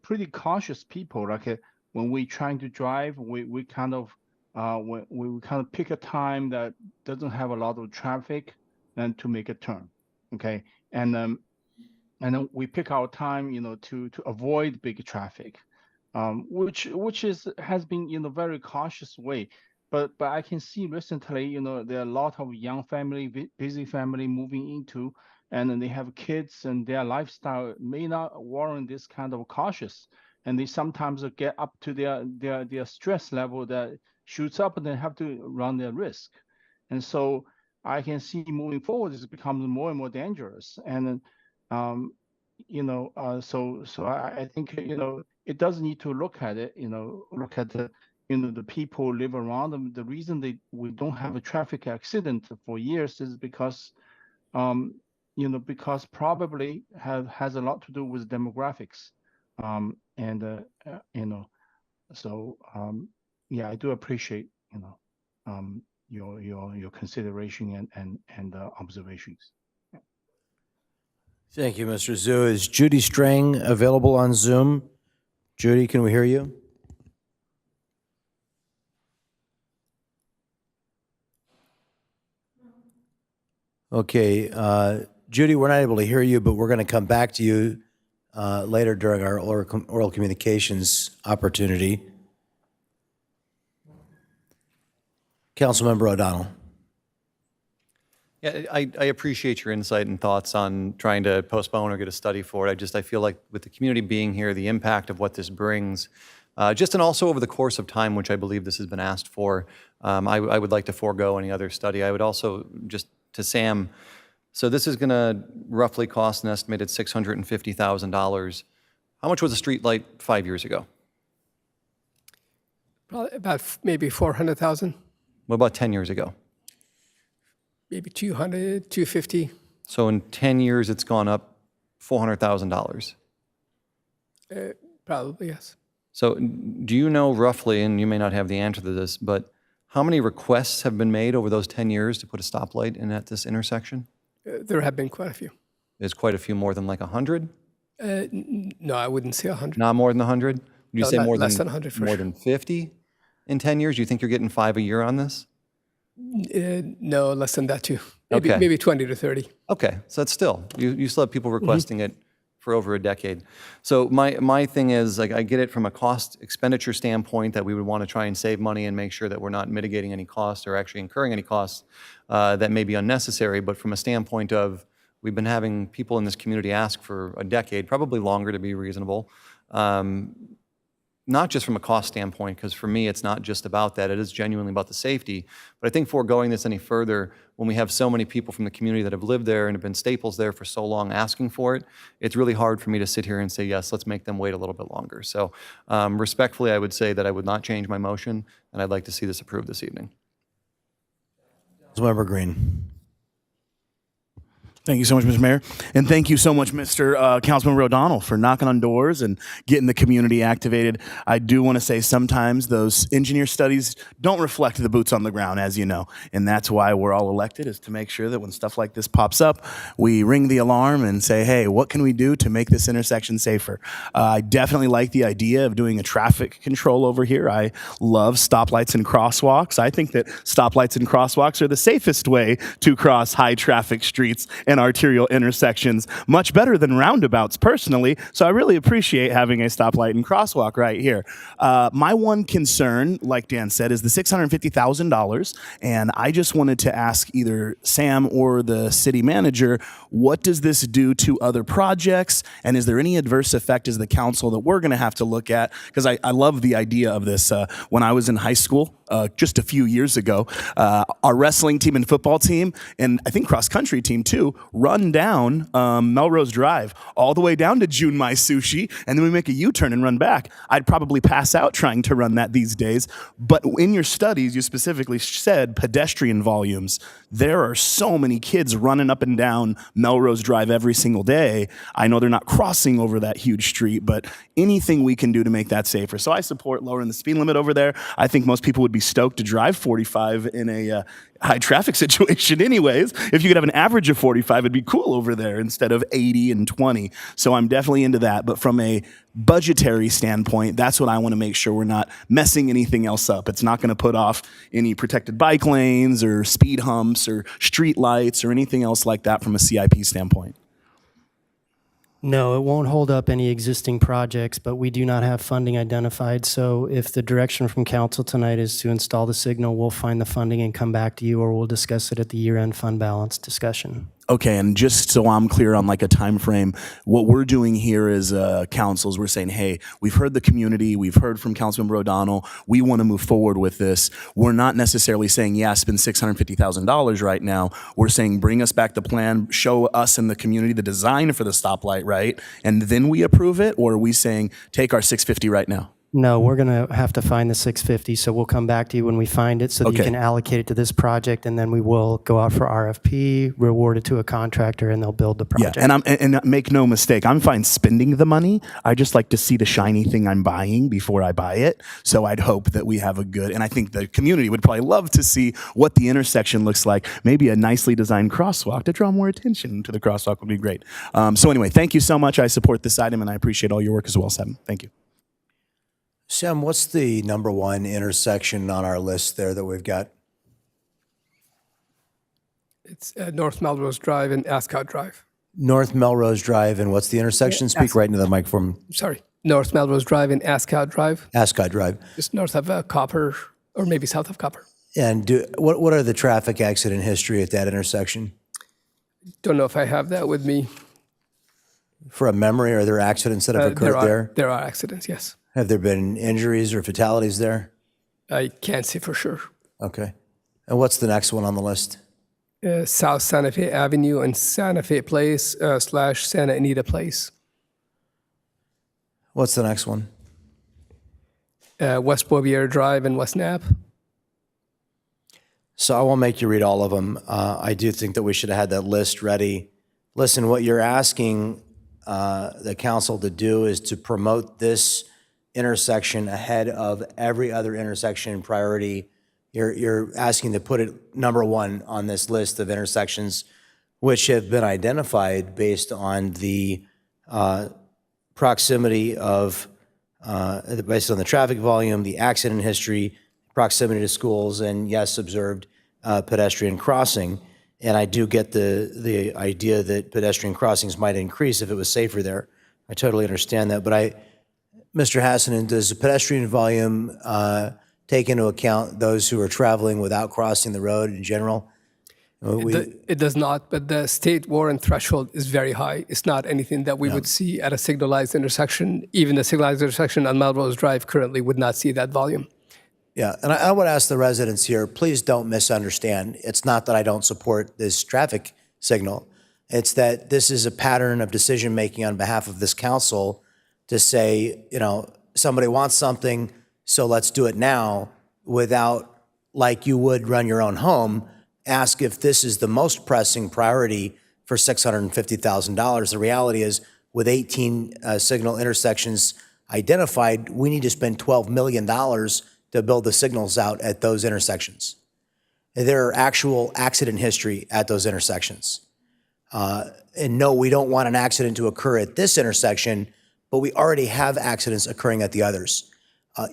pretty cautious people. Like when we trying to drive, we kind of we kind of pick a time that doesn't have a lot of traffic and to make a turn. Okay, and then we pick our time, to avoid big traffic, which has been in a very cautious way. But I can see recently, there are a lot of young family, busy family moving into, and then they have kids, and their lifestyle may not warrant this kind of cautious, and they sometimes get up to their stress level that shoots up, and they have to run their risk, and so I can see moving forward, this becomes more and more dangerous, and so I think it does need to look at it, look at the the people live around them. The reason we don't have a traffic accident for years is because because probably has a lot to do with demographics, and so yeah, I do appreciate your consideration and observations. Thank you, Mr. Zhu. Is Judy Strang available on Zoom? Judy, can we hear you? Okay, Judy, we're not able to hear you, but we're going to come back to you. later during our oral communications opportunity. Councilmember O'Donnell. Yeah, I appreciate your insight and thoughts on trying to postpone or get a study for it. I feel like with the community being here, the impact of what this brings, and also over the course of time, which I believe this has been asked for, I would like to forego any other study. I would also, just to Sam, so this is going to roughly cost an estimated $650,000. How much was a street light 5 years ago? Probably about maybe 400,000, What about 10 years ago? maybe 200, 250. So in 10 years, it's gone up $400,000. Probably, yes. So do you know roughly, and you may not have the answer to this, but how many requests have been made over those 10 years to put a stoplight in at this intersection? There have been quite a few. There's quite a few, more than like 100? No, I wouldn't say 100. Not more than 100? Would you No, say more less than than 100 for more sure. than 50 in 10 years? Do you think you're getting 5 a year on this? No, less than that too. Okay. Maybe 20 to 30. Okay, so that's still, you still have people Mm-hmm. requesting it for over a decade. So my thing is, like, I get it from a cost expenditure standpoint that we would want to try and save money and make sure that we're not mitigating any costs or actually incurring any costs that may be unnecessary. But from a standpoint of, we've been having people in this community ask for a decade, probably longer to be reasonable. Not just from a cost standpoint, because for me, it's not just about that. It is genuinely about the safety. But I think foregoing this any further, when we have so many people from the community that have lived there and have been staples there for so long asking for it, it's really hard for me to sit here and say, yes, let's make them wait a little bit longer. So respectfully, I would say that I would not change my motion, and I'd like to see this approved this evening. Councilmember Green. Thank you so much, Mr. Mayor. And thank you so much, Mr. Councilmember O'Donnell, for knocking on doors and getting the community activated. I do want to say sometimes those engineer studies don't reflect the boots on the ground, as you know. And that's why we're all elected, is to make sure that when stuff like this pops up, we ring the alarm and say, hey, what can we do to make this intersection safer? I definitely like the idea of doing a traffic control over here. I love stoplights and crosswalks. I think that stoplights and crosswalks are the safest way to cross high traffic streets and arterial intersections, much better than roundabouts personally. So I really appreciate having a stoplight and crosswalk right here. My one concern, like Dan said, is the $650,000. And I just wanted to ask either Sam or the city manager, what does this do to other projects? And is there any adverse effect as the council that we're going to have to look at? Because I love the idea of this. When I was in high school, just a few years ago, our wrestling team and football team, and I think cross-country team too, run down Melrose Drive all the way down to Junmai Sushi, and then we make a U-turn and run back. I'd probably pass out trying to run that these days, but in your studies, you specifically said pedestrian volumes. There are so many kids running up and down Melrose Drive every single day. I know they're not crossing over that huge street, but anything we can do to make that safer. So I support lowering the speed limit over there. I think most people would be stoked to drive 45 in a high traffic situation anyways. If you could have an average of 45, it'd be cool over there instead of 80 and 20. So I'm definitely into that. But from a budgetary standpoint, that's what I want to make sure we're not messing anything else up. It's not going to put off any protected bike lanes or speed humps or street lights or anything else like that from a CIP standpoint. No, it won't hold up any existing projects, but we do not have funding identified. So if the direction from council tonight is to install the signal, we'll find the funding and come back to you, or we'll discuss it at the year-end fund balance discussion. Okay, and just so I'm clear on like a time frame, what we're doing here as councils, we're saying, hey, we've heard the community, we've heard from Councilmember O'Donnell, we want to move forward with this. We're not necessarily saying, yeah, spend $650,000 right now. We're saying, bring us back the plan, show us and the community the design for the stoplight, right? And then we approve it, or are we saying, take our $650 right now? No, we're going to have to find the 650, so we'll come back to you when we find it so that you can allocate it to this project, and then we will go out for RFP, reward it to a contractor, and they'll build the project. Yeah, and make no mistake, I'm fine spending the money. I just like to see the shiny thing I'm buying before I buy it. So I'd hope that we have a good, and I think the community would probably love to see what the intersection looks like. Maybe a nicely designed crosswalk to draw more attention to the crosswalk would be great. So anyway, thank you so much. I support this item, and I appreciate all your work as well, Sam. Thank you. Sam, what's the number one intersection on our list there that we've got? It's North Melrose Drive and Ascot Drive. North Melrose Drive and what's the intersection? Speak right into the microphone. Sorry, North Melrose Drive and Ascot Drive, Ascot Drive. just north of Copper, or maybe south of Copper. And what are the traffic accident history at that intersection? Don't know if I have that with me. For a memory, are there accidents that have occurred there? There are accidents, yes. Have there been injuries or fatalities there? I can't say for sure. Okay. And what's the next one on the list? South Santa Fe Avenue and Santa Fe Place / Santa Anita Place. What's the next one? West Bovier Drive and West Nap. So I won't make you read all of them. I do think that we should have had that list ready. Listen, what you're asking the council to do is to promote this intersection ahead of every other intersection in priority. You're asking to put it number one on this list of intersections which have been identified based on the proximity of, based on the traffic volume, the accident history, proximity to schools, and yes, observed pedestrian crossing. And I do get the idea that pedestrian crossings might increase if it was safer there. I totally understand that. But Mr. Hassanen, does the pedestrian volume take into account those who are traveling without crossing the road in general? It does not, but the state warrant threshold is very high. It's not anything that we would see at a signalized intersection. Even the signalized intersection on Melrose Drive currently would not see that volume. Yeah, and I would ask the residents here, please don't misunderstand. It's not that I don't support this traffic signal. It's that this is a pattern of decision-making on behalf of this council to say, somebody wants something, so let's do it now, without, like you would run your own home, ask if this is the most pressing priority for $650,000. The reality is, with 18 signal intersections identified, we need to spend $12 million to build the signals out at those intersections. There are actual accident history at those intersections. And no, we don't want an accident to occur at this intersection, but we already have accidents occurring at the others.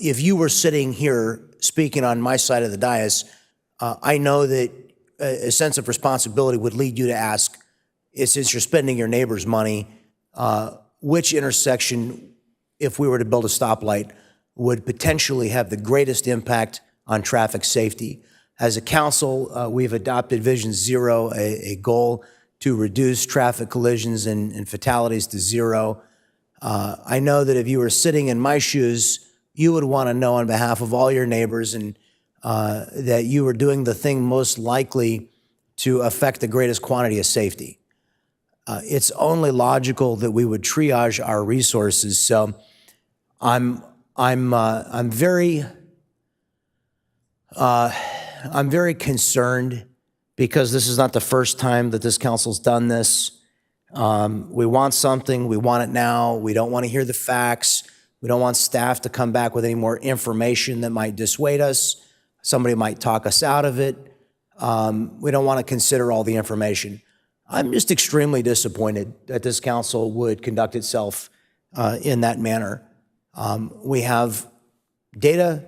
If you were sitting here speaking on my side of the dais, I know that a sense of responsibility would lead you to ask, since you're spending your neighbor's money, which intersection, if we were to build a stoplight, would potentially have the greatest impact on traffic safety. As a council, we've adopted Vision Zero, a goal to reduce traffic collisions and fatalities to zero. I know that if you were sitting in my shoes, you would want to know on behalf of all your neighbors and that you were doing the thing most likely to affect the greatest quantity of safety. It's only logical that we would triage our resources. So I'm very concerned because this is not the first time that this council's done this. We want something, we want it now. We don't want to hear the facts. We don't want staff to come back with any more information that might dissuade us. Somebody might talk us out of it. We don't want to consider all the information. I'm just extremely disappointed that this council would conduct itself in that manner. We have data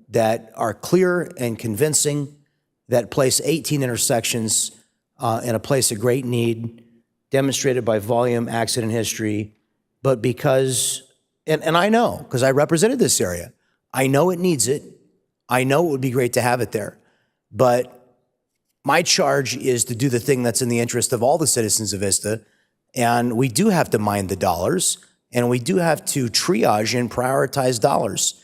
that are clear and convincing that place 18 intersections in a place of great need, demonstrated by volume, accident history, but because, and I know, because I represented this area, I know it needs it. I know it would be great to have it there, but my charge is to do the thing that's in the interest of all the citizens of Vista, and we do have to mind the dollars, and we do have to triage and prioritize dollars.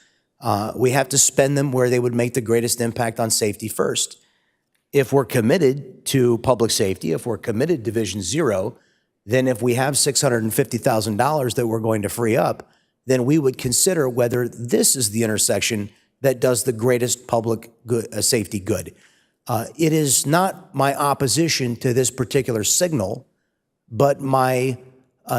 We have to spend them where they would make the greatest impact on safety first. If we're committed to public safety, if we're committed to Vision Zero, then if we have $650,000 that we're going to free up, then we would consider whether this is the intersection that does the greatest public good, safety good. It is not my opposition to this particular signal, but my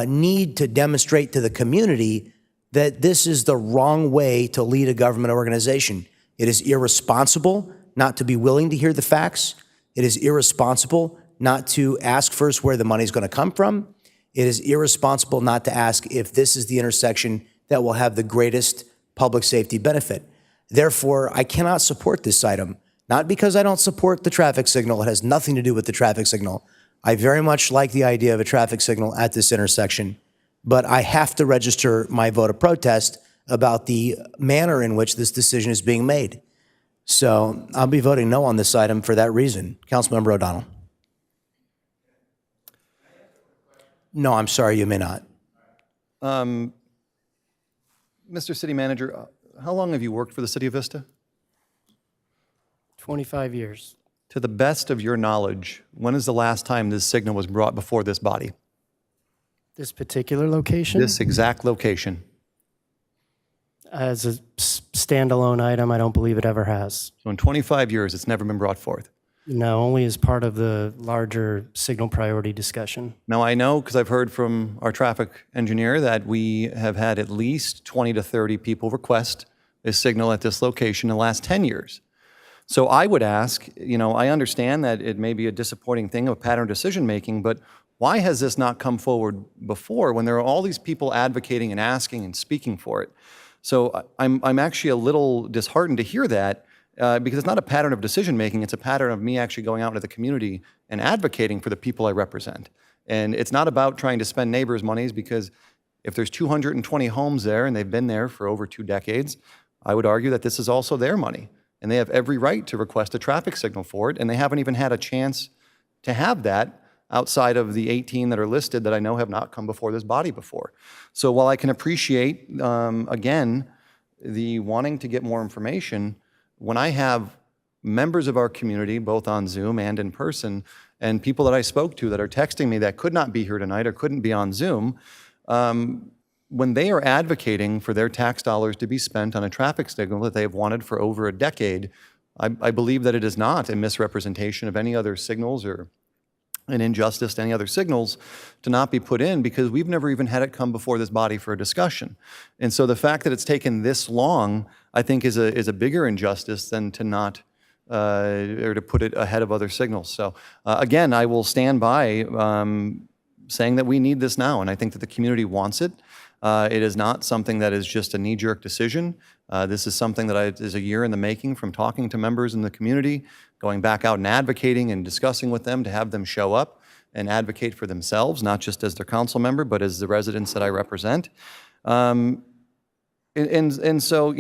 need to demonstrate to the community that this is the wrong way to lead a government organization. It is irresponsible not to be willing to hear the facts. It is irresponsible not to ask first where the money is going to come from. It is irresponsible not to ask if this is the intersection that will have the greatest public safety benefit. Therefore, I cannot support this item, not because I don't support the traffic signal. It has nothing to do with the traffic signal. I very much like the idea of a traffic signal at this intersection, but I have to register my vote of protest about the manner in which this decision is being made. So I'll be voting no on this item for that reason. Councilmember O'Donnell. No, I'm sorry, you may not. Mr. City Manager, how long have you worked for the City of Vista? 25 years. To the best of your knowledge, when is the last time this signal was brought before this body? This particular location? This exact location? As a standalone item, I don't believe it ever has. So in 25 years, it's never been brought forth? No, only as part of the larger signal priority discussion. Now, I know, because I've heard from our traffic engineer, that we have had at least 20 to 30 people request a signal at this location in the last 10 years. So I would ask, I understand that it may be a disappointing thing of pattern decision-making, but why has this not come forward before when there are all these people advocating and asking and speaking for it? So I'm actually a little disheartened to hear that, because it's not a pattern of decision-making, it's a pattern of me actually going out into the community and advocating for the people I represent. And it's not about trying to spend neighbors' monies, because if there's 220 homes there and they've been there for over 2 decades, I would argue that this is also their money. And they have every right to request a traffic signal for it, and they haven't even had a chance to have that outside of the 18 that are listed that I know have not come before this body before. So while I can appreciate, again, the wanting to get more information, when I have members of our community, both on Zoom and in person, and people that I spoke to that are texting me that could not be here tonight or couldn't be on Zoom, when they are advocating for their tax dollars to be spent on a traffic signal that they have wanted for over a decade, I believe that it is not a misrepresentation of any other signals or an injustice to any other signals to not be put in, because we've never even had it come before this body for a discussion. And so the fact that it's taken this long, I think, is a bigger injustice than to not, or to put it ahead of other signals. So again, I will stand by saying that we need this now, and I think that the community wants it. It is not something that is just a knee-jerk decision. This is something that is a year in the making, from talking to members in the community, going back out and advocating and discussing with them to have them show up and advocate for themselves, not just as their council member, but as the residents that I represent. And so,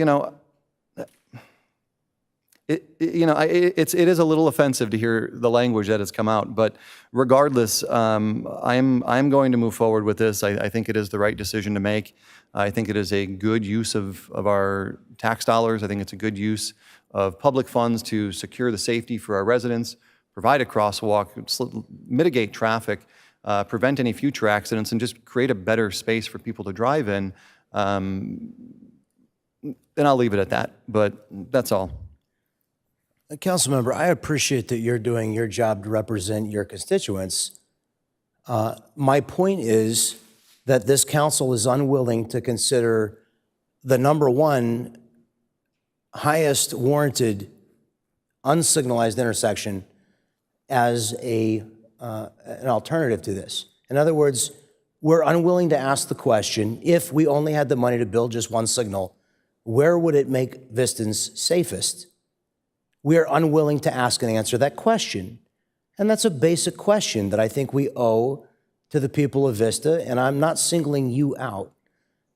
it is a little offensive to hear the language that has come out, but regardless, I'm going to move forward with this. I think it is the right decision to make. I think it is a good use of our tax dollars. I think it's a good use of public funds to secure the safety for our residents, provide a crosswalk, mitigate traffic, prevent any future accidents, and just create a better space for people to drive in. And I'll leave it at that, but that's all. Councilmember, I appreciate that you're doing your job to represent your constituents. My point is that this council is unwilling to consider the number one highest warranted unsignalized intersection as an alternative to this. In other words, we're unwilling to ask the question, if we only had the money to build just one signal, where would it make Vistans safest? We are unwilling to ask and answer that question. And that's a basic question that I think we owe to the people of Vista, and I'm not singling you out.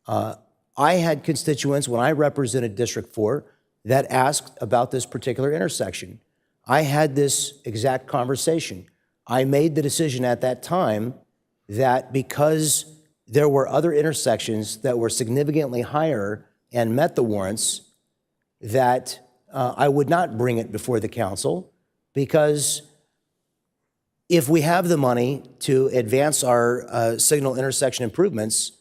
I had constituents when I represented District 4 that asked about this particular intersection. I had this exact conversation. I made the decision at that time that because there were other intersections that were significantly higher and met the warrants, that I would not bring it before the council, because if we have the money to advance our signal intersection improvements,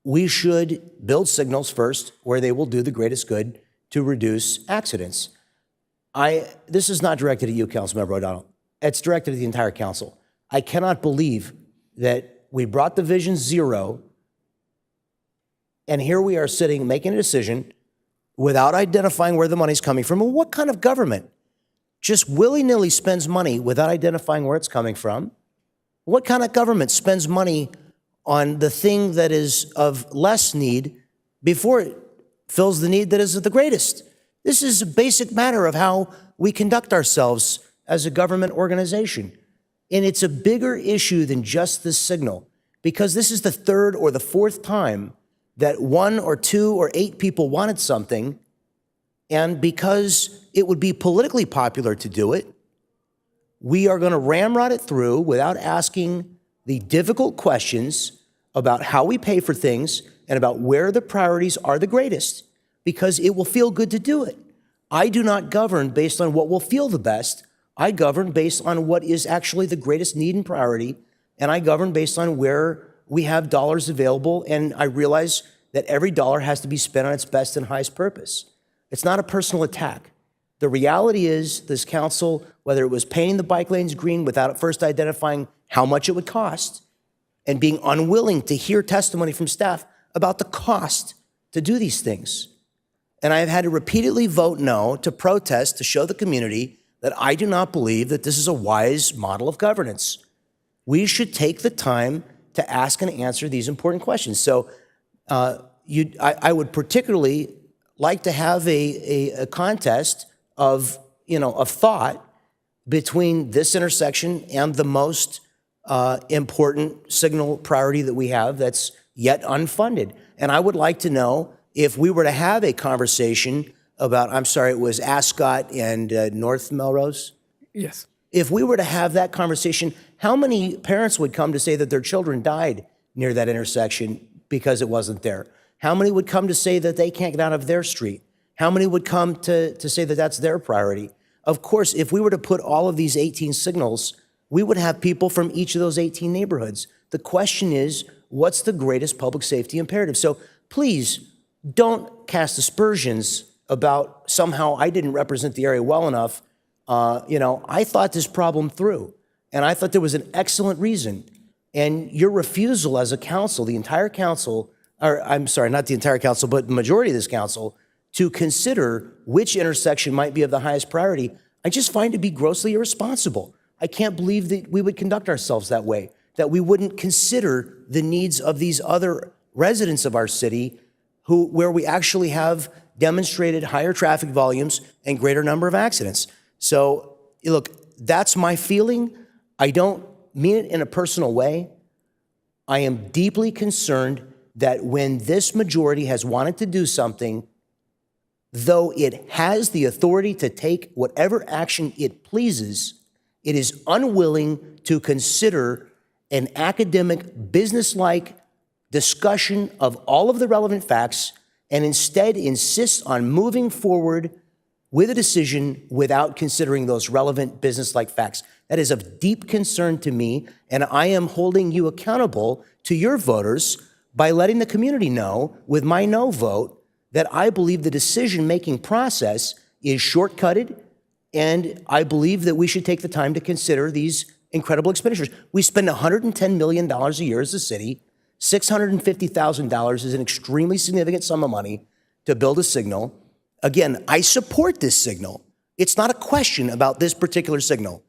we should build signals first where they will do the greatest good to reduce accidents. This is not directed at you, Councilmember O'Donnell. It's directed at the entire council. I cannot believe that we brought the vision 0, and here we are sitting making a decision without identifying where the money's coming from. And what kind of government just willy-nilly spends money without identifying where it's coming from? What kind of government spends money on the thing that is of less need before it fills the need that is of the greatest? This is a basic matter of how we conduct ourselves as a government organization. And it's a bigger issue than just this signal, because this is the third or the fourth time that 1 or 2 or 8 people wanted something, and because it would be politically popular to do it, we are going to ramrod it through without asking the difficult questions about how we pay for things and about where the priorities are the greatest, because it will feel good to do it. I do not govern based on what will feel the best. I govern based on what is actually the greatest need and priority, and I govern based on where we have dollars available, and I realize that every dollar has to be spent on its best and highest purpose. It's not a personal attack. The reality is this council, whether it was painting the bike lanes green without first identifying how much it would cost and being unwilling to hear testimony from staff about the cost to do these things. And I've had to repeatedly vote no to protest to show the community that I do not believe that this is a wise model of governance. We should take the time to ask and answer these important questions. So I would particularly like to have a contest of thought between this intersection and the most important signal priority that we have that's yet unfunded. And I would like to know if we were to have a conversation about, I'm sorry, it was Ascot and North Melrose? Yes. If we were to have that conversation, how many parents would come to say that their children died near that intersection because it wasn't there? How many would come to say that they can't get out of their street? How many would come to say that that's their priority? Of course, if we were to put all of these 18 signals, we would have people from each of those 18 neighborhoods. The question is, what's the greatest public safety imperative? So please don't cast aspersions about somehow I didn't represent the area well enough. I thought this problem through, and I thought there was an excellent reason. And your refusal as a council, the entire council, or I'm sorry, not the entire council, but the majority of this council, to consider which intersection might be of the highest priority, I just find to be grossly irresponsible. I can't believe that we would conduct ourselves that way, that we wouldn't consider the needs of these other residents of our city where we actually have demonstrated higher traffic volumes and greater number of accidents. So, look, that's my feeling. I don't mean it in a personal way. I am deeply concerned that when this majority has wanted to do something, though it has the authority to take whatever action it pleases, it is unwilling to consider an academic, business-like discussion of all of the relevant facts and instead insists on moving forward with a decision without considering those relevant business-like facts. That is of deep concern to me, and I am holding you accountable to your voters by letting the community know with my no vote that I believe the decision-making process is shortcutted, and I believe that we should take the time to consider these incredible expenditures. We spend $110 million a year as a city. $650,000 is an extremely significant sum of money to build a signal. Again, I support this signal. It's not a question about this particular signal.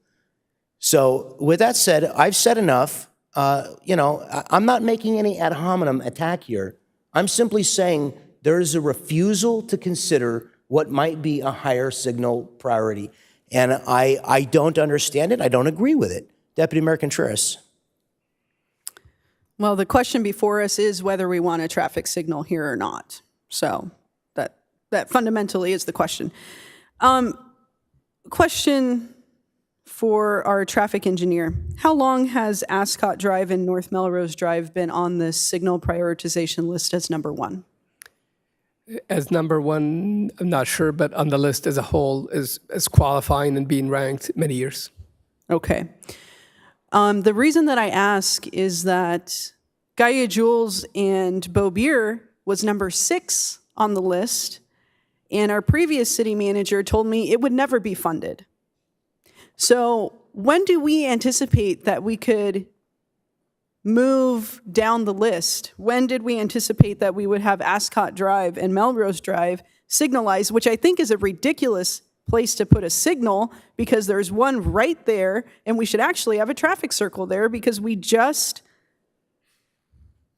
So with that said, I've said enough. I'm not making any ad hominem attack here. I'm simply saying there is a refusal to consider what might be a higher signal priority. And I don't understand it. I don't agree with it. Deputy Mayor Contreras. Well, the question before us is whether we want a traffic signal here or not. So that fundamentally is the question. Question for our traffic engineer. How long has Ascot Drive and North Melrose Drive been on the signal prioritization list as number one? As number one, I'm not sure, but on the list as a whole is qualifying and being ranked many years. Okay. The reason that I ask is that Gaia Jules and Beaubier was number 6 on the list, and our previous city manager told me it would never be funded. So when do we anticipate that we could move down the list? When did we anticipate that we would have Ascot Drive and Melrose Drive signalized, which I think is a ridiculous place to put a signal because there's one right there, and we should actually have a traffic circle there because we just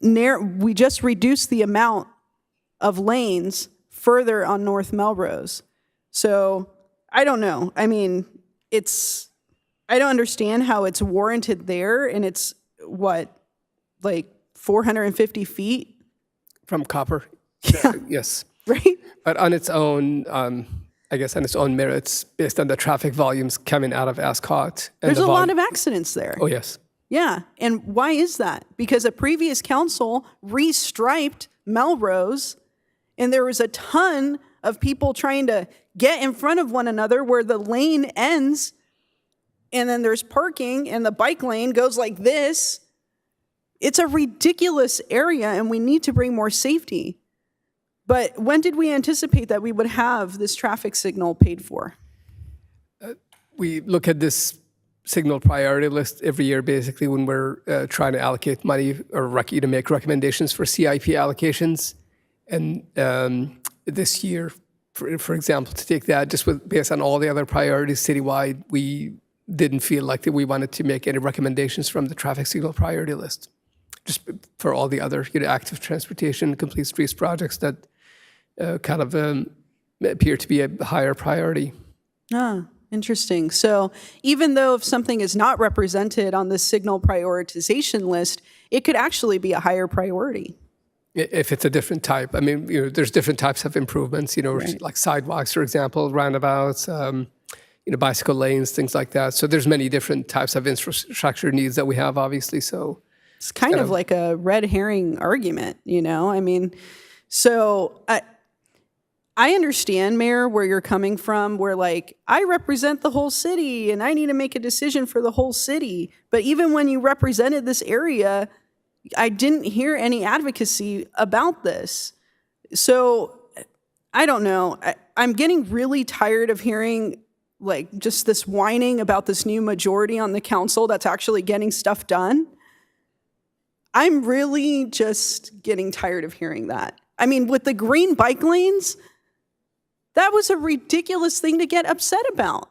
reduced the amount of lanes further on North Melrose. So I don't know. I mean, I don't understand how it's warranted there, and it's what, like 450 feet? From copper. Yeah. Yes. Right? But on its own, I guess on its own merits, based on the traffic volumes coming out of Ascot. There's a lot of accidents there. Oh, yes. Yeah. And why is that? Because a previous council restriped Melrose, and there was a ton of people trying to get in front of one another where the lane ends, and then there's parking, and the bike lane goes like this. It's a ridiculous area, and we need to bring more safety. But when did we anticipate that we would have this traffic signal paid for? We look at this signal priority list every year, basically, when we're trying to allocate money or to make recommendations for CIP allocations. And this year, for example, to take that, just based on all the other priorities citywide, we didn't feel like that we wanted to make any recommendations from the traffic signal priority list, just for all the other active transportation, complete streets projects that kind of appear to be a higher priority. Ah, interesting. So even though if something is not represented on the signal prioritization list, it could actually be a higher priority. If it's a different type. I mean, there's different types of improvements, Right. like sidewalks, for example, roundabouts, bicycle lanes, things like that. So there's many different types of infrastructure needs that we have, obviously. So It's kind of like a red herring argument, I mean, so I understand, Mayor, where you're coming from, where like, I represent the whole city and I need to make a decision for the whole city. But even when you represented this area, I didn't hear any advocacy about this. So I don't know. I'm getting really tired of hearing like just this whining about this new majority on the council that's actually getting stuff done. I'm really just getting tired of hearing that. I mean, with the green bike lanes, that was a ridiculous thing to get upset about.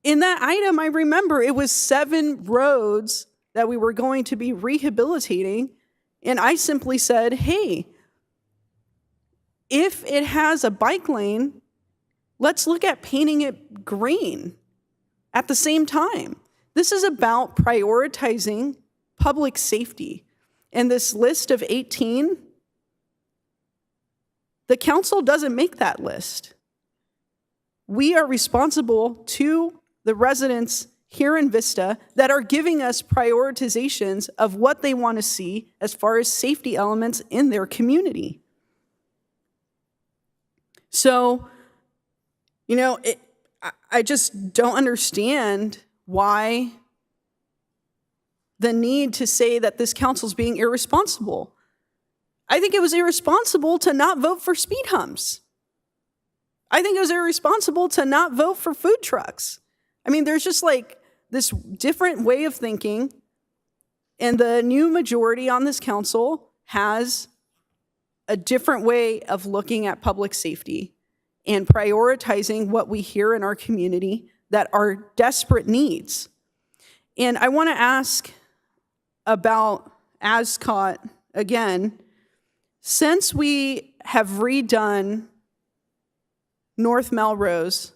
In that item, I remember it was 7 roads that we were going to be rehabilitating, and I simply said, hey, if it has a bike lane, let's look at painting it green at the same time. This is about prioritizing public safety. And this list of 18, the council doesn't make that list. We are responsible to the residents here in Vista that are giving us prioritizations of what they want to see as far as safety elements in their community. So, I just don't understand why the need to say that this council's being irresponsible. I think it was irresponsible to not vote for speed humps. I think it was irresponsible to not vote for food trucks. I mean, there's just like this different way of thinking, and the new majority on this council has a different way of looking at public safety and prioritizing what we hear in our community that are desperate needs. And I want to ask about Ascot again. Since we have redone North Melrose,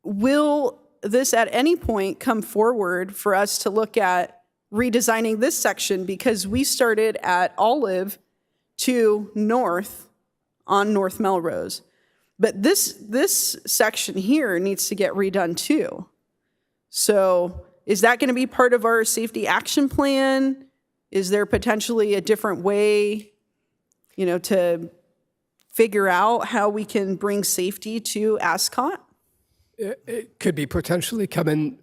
will this at any point come forward for us to look at redesigning this section? Because we started at Olive to North on North Melrose. But this section here needs to get redone too. So is that going to be part of our safety action plan? Is there potentially a different way, to figure out how we can bring safety to Ascot? It could be potentially coming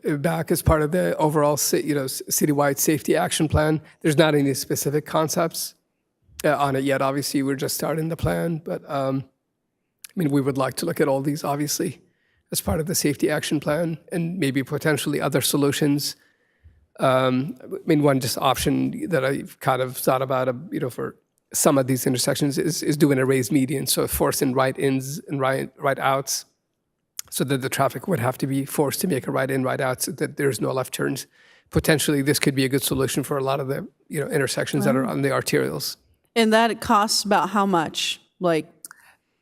back as part of the overall, citywide safety action plan. There's not any specific concepts on it yet. Obviously, we're just starting the plan, but we would like to look at all these, obviously, as part of the safety action plan, and maybe potentially other solutions. One just option that I've kind of thought about, for some of these intersections is doing a raised median, so forcing right-ins and right-outs, so that the traffic would have to be forced to make a right-in, right-out, so that there's no left turns. Potentially, this could be a good solution for a lot of the intersections that are on the arterials. And that costs about how much? Like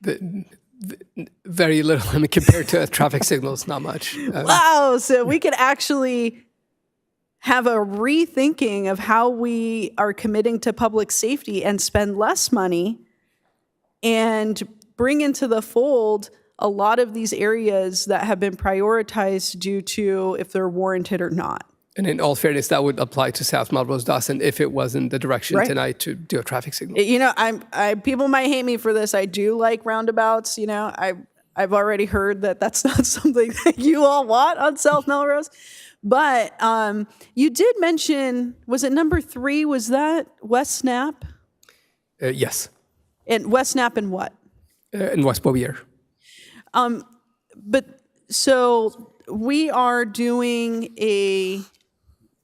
Very little. I mean, compared to traffic signals, not much. Wow, so we could actually have a rethinking of how we are committing to public safety and spend less money and bring into the fold a lot of these areas that have been prioritized due to if they're warranted or not. And in all fairness, that would apply to South Melrose Dawson if it wasn't the direction Right. tonight to do a traffic signal. You know, people might hate me for this. I do like roundabouts. You know, I've already heard that that's not something that you all want on South Melrose. But you did mention, was it number 3? Was that West Snap? Yes, And West Snap and what? in West Bovier. But so we are doing a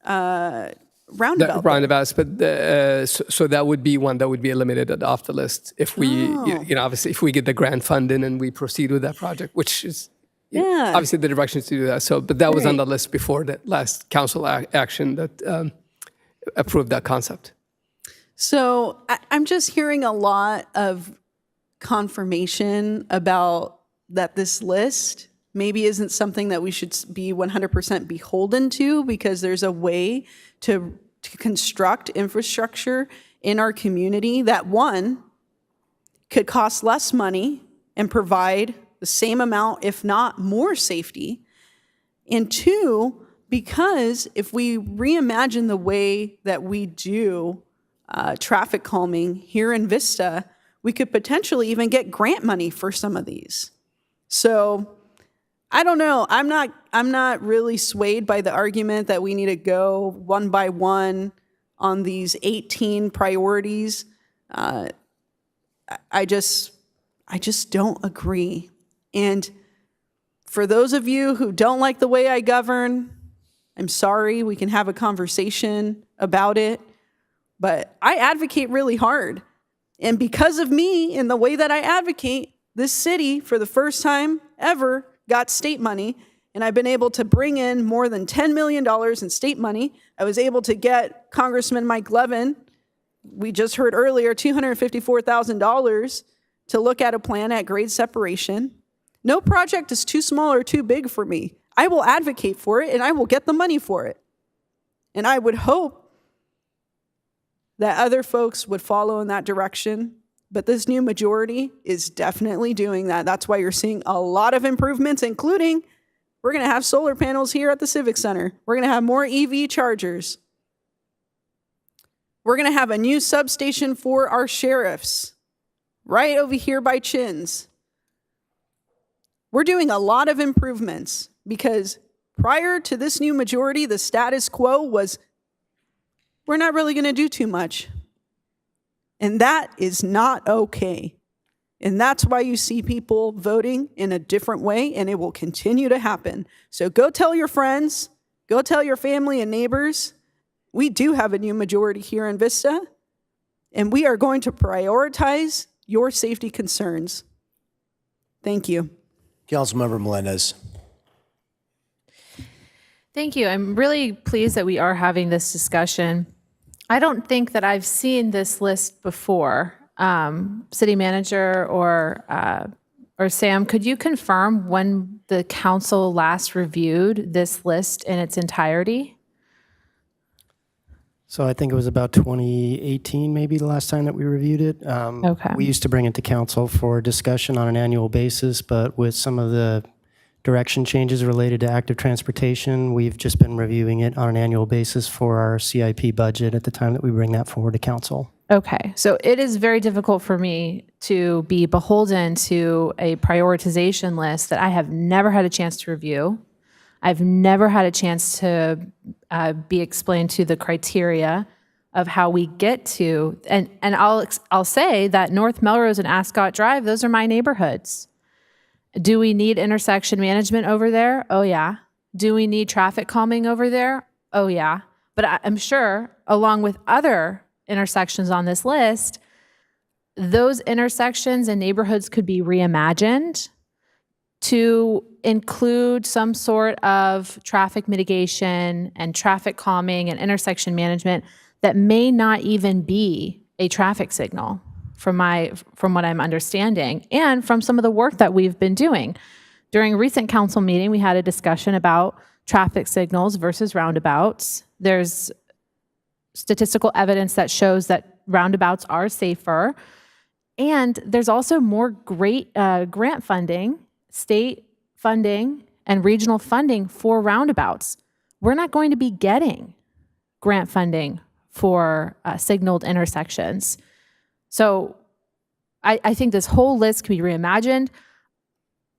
roundabout. Roundabouts, but so that would be one that would be eliminated off the list if we, you know, obviously if we get the grant funding and we proceed with that project, which is obviously the direction is to do that. So, but that was on the list before that last council action that approved that concept. So I'm just hearing a lot of confirmation about that this list maybe isn't something that we should be 100% beholden to, because there's a way to construct infrastructure in our community that, one, could cost less money and provide the same amount, if not more, safety. And two, because if we reimagine the way that we do traffic calming here in Vista, we could potentially even get grant money for some of these. So I don't know. I'm not really swayed by the argument that we need to go one by one on these 18 priorities. I just don't agree. And for those of you who don't like the way I govern, I'm sorry. We can have a conversation about it. But I advocate really hard. And because of me and the way that I advocate, this city, for the first time ever, got state money. And I've been able to bring in more than $10 million in state money. I was able to get Congressman Mike Levin, we just heard earlier, $254,000 to look at a plan at grade separation. No project is too small or too big for me. I will advocate for it and I will get the money for it. And I would hope that other folks would follow in that direction. But this new majority is definitely doing that. That's why you're seeing a lot of improvements, including we're going to have solar panels here at the Civic Center. We're going to have more EV chargers. We're going to have a new substation for our sheriffs right over here by Chins. We're doing a lot of improvements because prior to this new majority, the status quo was we're not really going to do too much. And that is not okay. And that's why you see people voting in a different way, and it will continue to happen. So go tell your friends, go tell your family and neighbors, we do have a new majority here in Vista, and we are going to prioritize your safety concerns. Thank you. Councilmember Melendez. Thank you. I'm really pleased that we are having this discussion. I don't think that I've seen this list before. City manager or Sam, could you confirm when the council last reviewed this list in its entirety? So I think it was about 2018, maybe the last time that we reviewed it. Okay. We used to bring it to council for discussion on an annual basis, but with some of the direction changes related to active transportation, we've just been reviewing it on an annual basis for our CIP budget at the time that we bring that forward to council. Okay, so it is very difficult for me to be beholden to a prioritization list that I have never had a chance to review. I've never had a chance to be explained to the criteria of how we get to, and I'll say that North Melrose and Ascot Drive, those are my neighborhoods. Do we need intersection management over there? Oh yeah. Do we need traffic calming over there? Oh yeah. But I'm sure, along with other intersections on this list, those intersections and neighborhoods could be reimagined to include some sort of traffic mitigation and traffic calming and intersection management that may not even be a traffic signal. from what I'm understanding, and from some of the work that we've been doing. During a recent council meeting, we had a discussion about traffic signals versus roundabouts. There's statistical evidence that shows that roundabouts are safer. And there's also more great grant funding, state funding, and regional funding for roundabouts. We're not going to be getting grant funding for signaled intersections. So I think this whole list can be reimagined.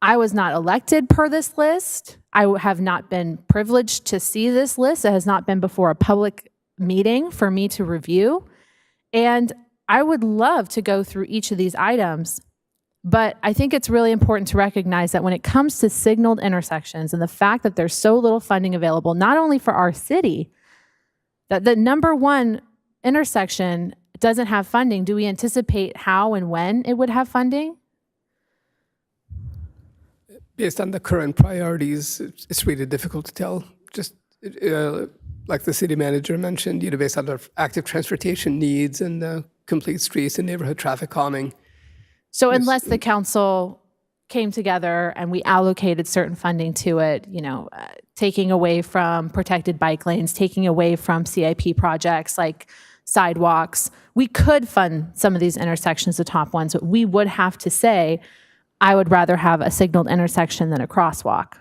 I was not elected per this list. I have not been privileged to see this list. It has not been before a public meeting for me to review. And I would love to go through each of these items, but I think it's really important to recognize that when it comes to signaled intersections and the fact that there's so little funding available, not only for our city, that the number one intersection doesn't have funding, do we anticipate how and when it would have funding? Based on the current priorities, it's really difficult to tell. Just like the city manager mentioned, based on the active transportation needs and the complete streets and neighborhood traffic calming. So unless the council came together and we allocated certain funding to it, taking away from protected bike lanes, taking away from CIP projects like sidewalks, we could fund some of these intersections, the top ones, but we would have to say, I would rather have a signaled intersection than a crosswalk.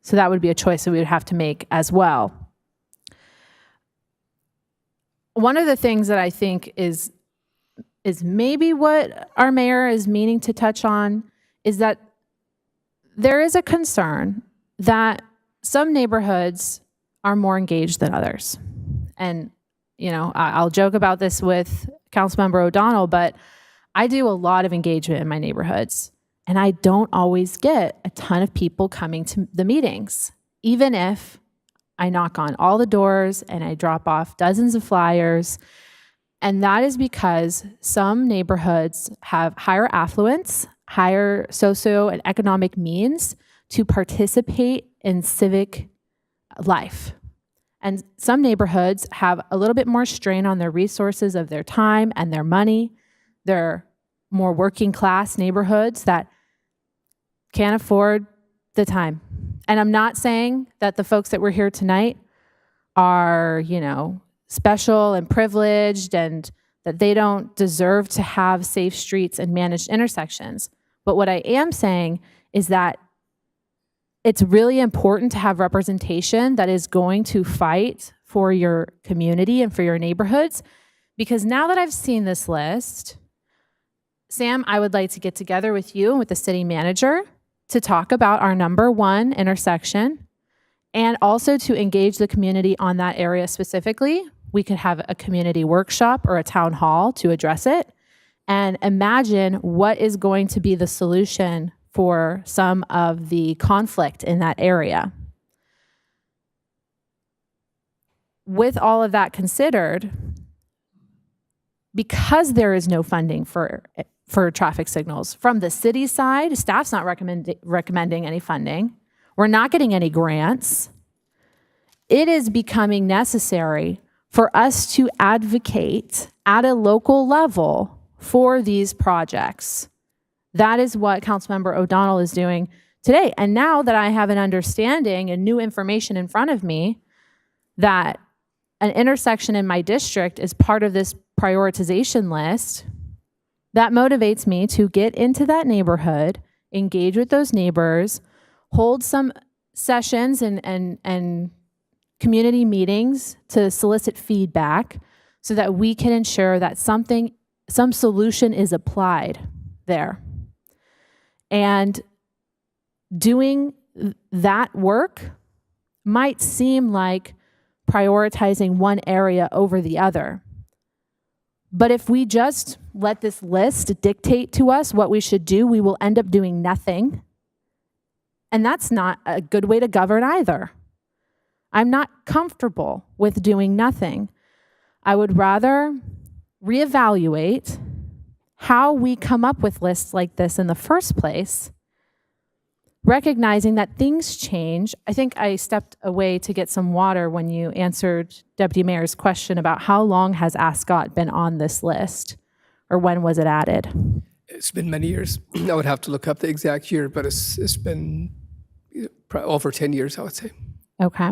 So that would be a choice that we would have to make as well. One of the things that I think is maybe what our mayor is meaning to touch on is that there is a concern that some neighborhoods are more engaged than others. And, I'll joke about this with Councilmember O'Donnell, but I do a lot of engagement in my neighborhoods, and I don't always get a ton of people coming to the meetings, even if I knock on all the doors and I drop off dozens of flyers. And that is because some neighborhoods have higher affluence, higher socio and economic means to participate in civic life. And some neighborhoods have a little bit more strain on their resources of their time and their money. They're more working class neighborhoods that can't afford the time. And I'm not saying that the folks that were here tonight are, special and privileged and that they don't deserve to have safe streets and managed intersections. But what I am saying is that it's really important to have representation that is going to fight for your community and for your neighborhoods. Because now that I've seen this list, Sam, I would like to get together with you and with the city manager to talk about our number one intersection and also to engage the community on that area specifically. We could have a community workshop or a town hall to address it and imagine what is going to be the solution for some of the conflict in that area. With all of that considered, because there is no funding for traffic signals from the city side, staff's not recommending any funding. We're not getting any grants. It is becoming necessary for us to advocate at a local level for these projects. That is what Councilmember O'Donnell is doing today. And now that I have an understanding and new information in front of me that an intersection in my district is part of this prioritization list, that motivates me to get into that neighborhood, engage with those neighbors, hold some sessions and community meetings to solicit feedback so that we can ensure that some solution is applied there. And doing that work might seem like prioritizing one area over the other. But if we just let this list dictate to us what we should do, we will end up doing nothing. And that's not a good way to govern either. I'm not comfortable with doing nothing. I would rather reevaluate how we come up with lists like this in the first place, recognizing that things change. I think I stepped away to get some water when you answered Deputy Mayor's question about how long has Ascot been on this list, or when was it added? It's been many years. I would have to look up the exact year, but it's been over 10 years, I would say. Okay.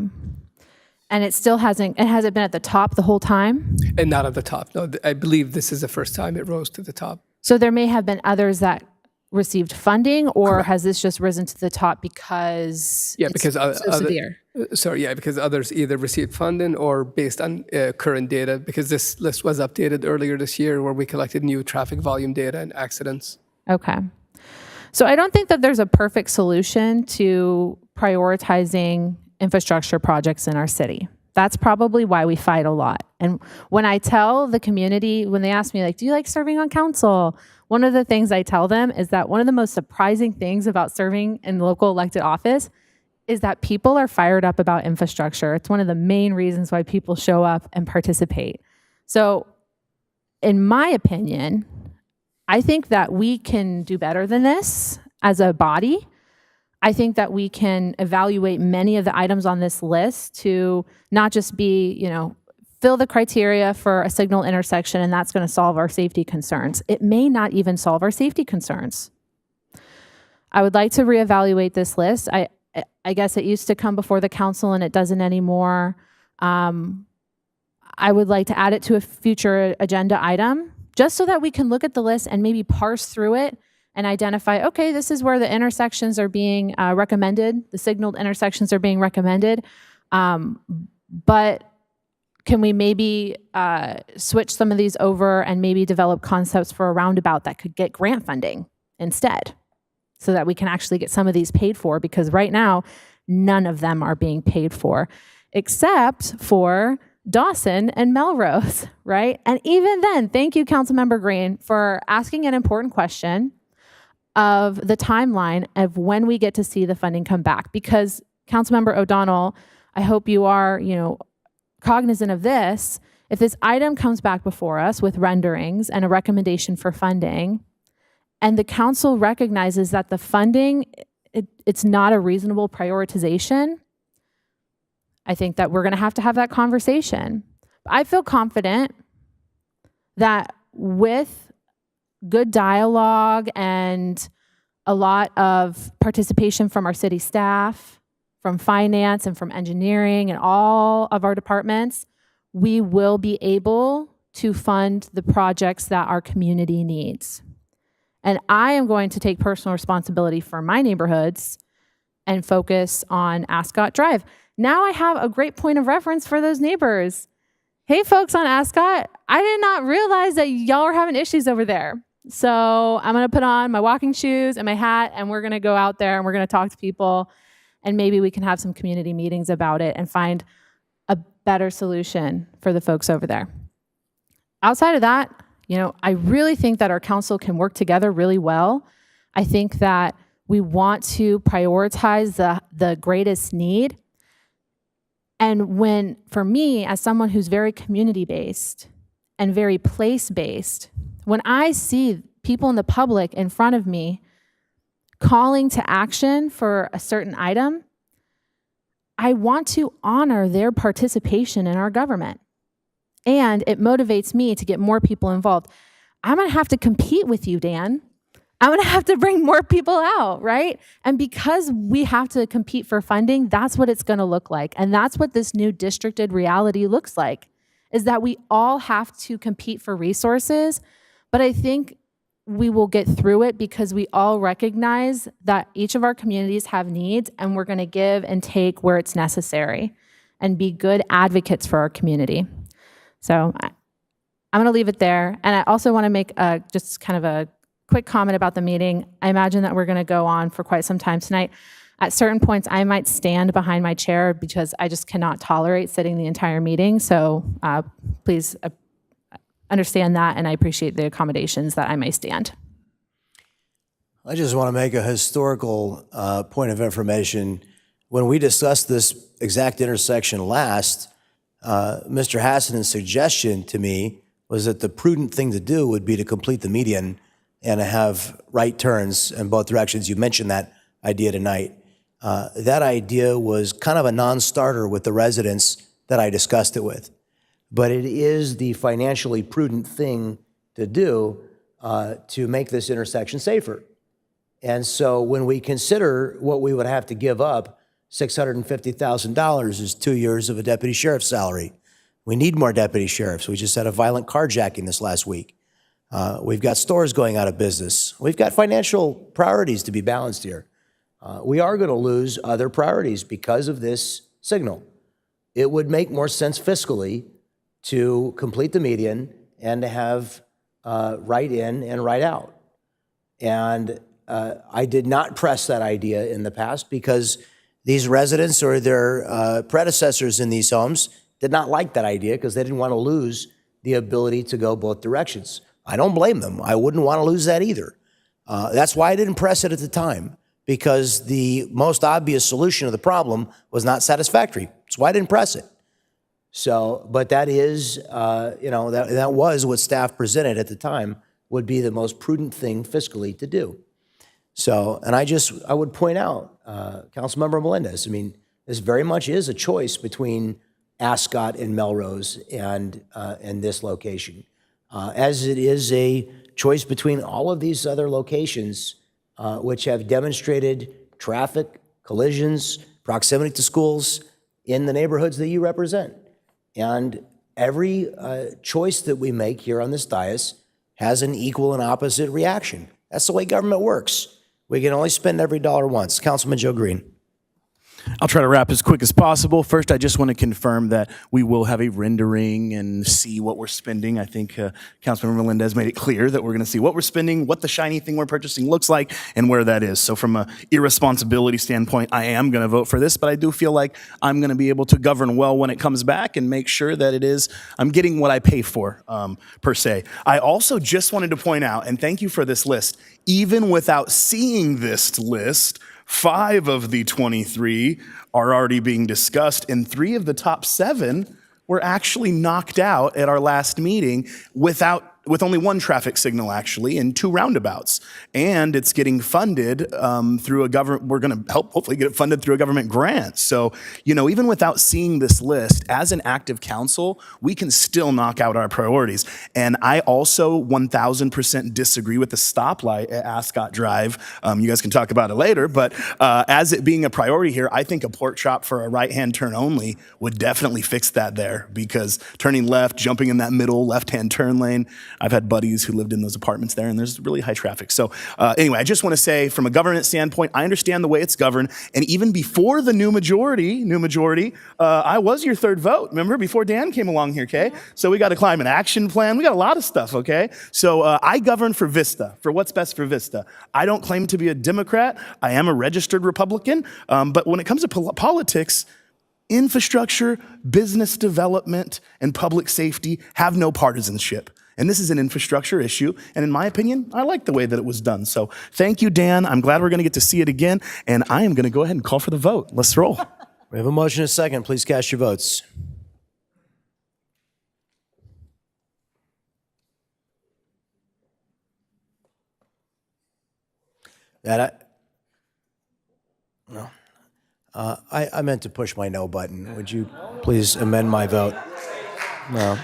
And it still hasn't been at the top the whole time? And not at the top. No, I believe this is the first time it rose to the top. So there may have been others that received funding, or has this just risen to the top because because so severe? Because others either received funding or based on current data, because this list was updated earlier this year where we collected new traffic volume data and accidents. Okay. So I don't think that there's a perfect solution to prioritizing infrastructure projects in our city. That's probably why we fight a lot. And when I tell the community, when they ask me, like, do you like serving on council? One of the things I tell them is that one of the most surprising things about serving in local elected office is that people are fired up about infrastructure. It's one of the main reasons why people show up and participate. So in my opinion, I think that we can do better than this as a body. I think that we can evaluate many of the items on this list to not just be, fill the criteria for a signal intersection and that's going to solve our safety concerns. It may not even solve our safety concerns. I would like to reevaluate this list. I guess it used to come before the council and it doesn't anymore. I would like to add it to a future agenda item just so that we can look at the list and maybe parse through it and identify, okay, this is where the intersections are being recommended, the signaled intersections are being recommended, but can we maybe switch some of these over and maybe develop concepts for a roundabout that could get grant funding instead so that we can actually get some of these paid for, because right now, none of them are being paid for, except for Dawson and Melrose, right? And even then, thank you, Councilmember Green, for asking an important question of the timeline of when we get to see the funding come back. Because Councilmember O'Donnell, I hope you are, cognizant of this. If this item comes back before us with renderings and a recommendation for funding, and the council recognizes that the funding, it's not a reasonable prioritization, I think that we're going to have that conversation. I feel confident that with good dialogue and a lot of participation from our city staff, from finance and from engineering and all of our departments, we will be able to fund the projects that our community needs. And I am going to take personal responsibility for my neighborhoods and focus on Ascot Drive. Now I have a great point of reference for those neighbors. Hey, folks on Ascot, I did not realize that y'all are having issues over there. So I'm going to put on my walking shoes and my hat, and we're going to go out there and we're going to talk to people, and maybe we can have some community meetings about it and find a better solution for the folks over there. Outside of that, I really think that our council can work together really well. I think that we want to prioritize the greatest need. And for me, as someone who's very community-based and very place-based, when I see people in the public in front of me calling to action for a certain item, I want to honor their participation in our government. And it motivates me to get more people involved. I'm going to have to compete with you, Dan. I'm going to have to bring more people out, right? And because we have to compete for funding, that's what it's going to look like. And that's what this new districted reality looks like, is that we all have to compete for resources. But I think we will get through it because we all recognize that each of our communities have needs, and we're going to give and take where it's necessary and be good advocates for our community. So I'm going to leave it there. And I also want to make just kind of a quick comment about the meeting. I imagine that we're going to go on for quite some time tonight. At certain points, I might stand behind my chair because I just cannot tolerate sitting the entire meeting. So please understand that, and I appreciate the accommodations that I may stand. I just want to make a historical point of information. When we discussed this exact intersection last, Mr. Hassanen's suggestion to me was that the prudent thing to do would be to complete the median and have right turns in both directions. You mentioned that idea tonight. That idea was kind of a non-starter with the residents that I discussed it with. But it is the financially prudent thing to do to make this intersection safer. And so when we consider what we would have to give up, $650,000 is 2 years of a deputy sheriff's salary. We need more deputy sheriffs. We just had a violent carjacking this last week. We've got stores going out of business. We've got financial priorities to be balanced here. We are going to lose other priorities because of this signal. It would make more sense fiscally to complete the median and to have right in and right out. And I did not press that idea in the past because these residents or their predecessors in these homes did not like that idea because they didn't want to lose the ability to go both directions. I don't blame them. I wouldn't want to lose that either. That's why I didn't press it at the time, because the most obvious solution of the problem was not satisfactory. That's why I didn't press it. So, but that is, that was what staff presented at the time would be the most prudent thing fiscally to do. So, and I would point out, Councilmember Melendez, I mean, this very much is a choice between Ascot and Melrose and this location, as it is a choice between all of these other locations, which have demonstrated traffic, collisions, proximity to schools in the neighborhoods that you represent. And every choice that we make here on this dais has an equal and opposite reaction. That's the way government works. We can only spend every dollar once. Councilman Joe Green. I'll try to wrap as quick as possible. First, I just want to confirm that we will have a rendering and see what we're spending. I think Councilmember Melendez made it clear that we're going to see what we're spending, what the shiny thing we're purchasing looks like, and where that is. So from an irresponsibility standpoint, I am going to vote for this, but I do feel like I'm going to be able to govern well when it comes back and make sure that I'm getting what I pay for, per se. I also just wanted to point out, and thank you for this list, even without seeing this list, 5 of the 23 are already being discussed, and 3 of the top 7 were actually knocked out at our last meeting with only 1 traffic signal, actually, and 2 roundabouts. And it's getting funded through a government, we're going to hopefully get it funded through a government grant. So, even without seeing this list, as an active council, we can still knock out our priorities. And I also 1000% disagree with the stoplight at Ascot Drive. You guys can talk about it later, but as it being a priority here, I think a pork chop for a right-hand turn only would definitely fix that there, because turning left, jumping in that middle left-hand turn lane, I've had buddies who lived in those apartments there, and there's really high traffic. So anyway, I just want to say, from a governance standpoint, I understand the way it's governed. And even before the new majority, I was your third vote. Remember, before Dan came along here, okay? So we got a climate action plan. We got a lot of stuff, okay? So I govern for Vista, for what's best for Vista. I don't claim to be a Democrat. I am a registered Republican. But when it comes to politics, infrastructure, business development, and public safety have no partisanship. And this is an infrastructure issue. And in my opinion, I like the way that it was done. So thank you, Dan. I'm glad we're going to get to see it again. And I am going to go ahead and call for the vote. Let's roll. We have a motion and a second. Please cast your votes. I meant to push my no button. Would you please amend my vote? No.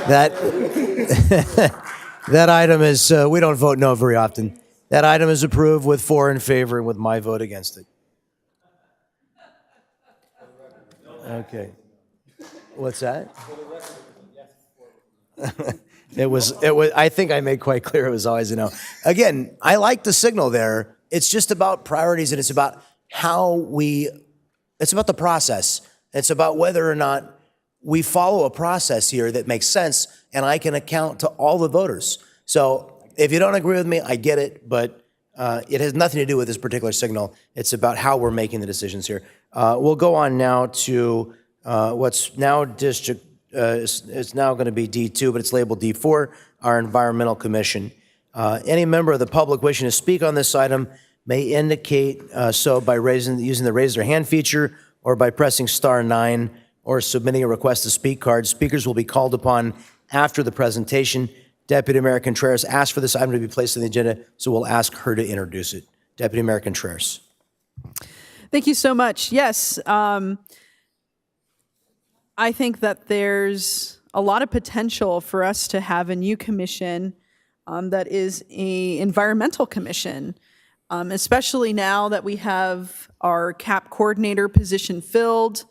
That item is, we don't vote no very often. That item is approved with 4 in favor and with my vote against it. Okay. What's that? It was, I think I made quite clear it was always a no. Again, I like the signal there. It's just about priorities, and it's about it's about the process. It's about whether or not we follow a process here that makes sense, and I can account to all the voters. So if you don't agree with me, I get it, but it has nothing to do with this particular signal. It's about how we're making the decisions here. We'll go on now to what's now district, it's now going to be D2, but it's labeled D4, our Environmental Commission. Any member of the public wishing to speak on this item may indicate so by using the raise their hand feature or by pressing *9 or submitting a request to speak card. Speakers will be called upon after the presentation. Deputy Mayor Contreras asked for this item to be placed on the agenda, so we'll ask her to introduce it. Deputy Mayor Contreras. Thank you so much. Yes, I think that there's a lot of potential for us to have a new commission that is a environmental commission, especially now that we have our CAP coordinator position filled.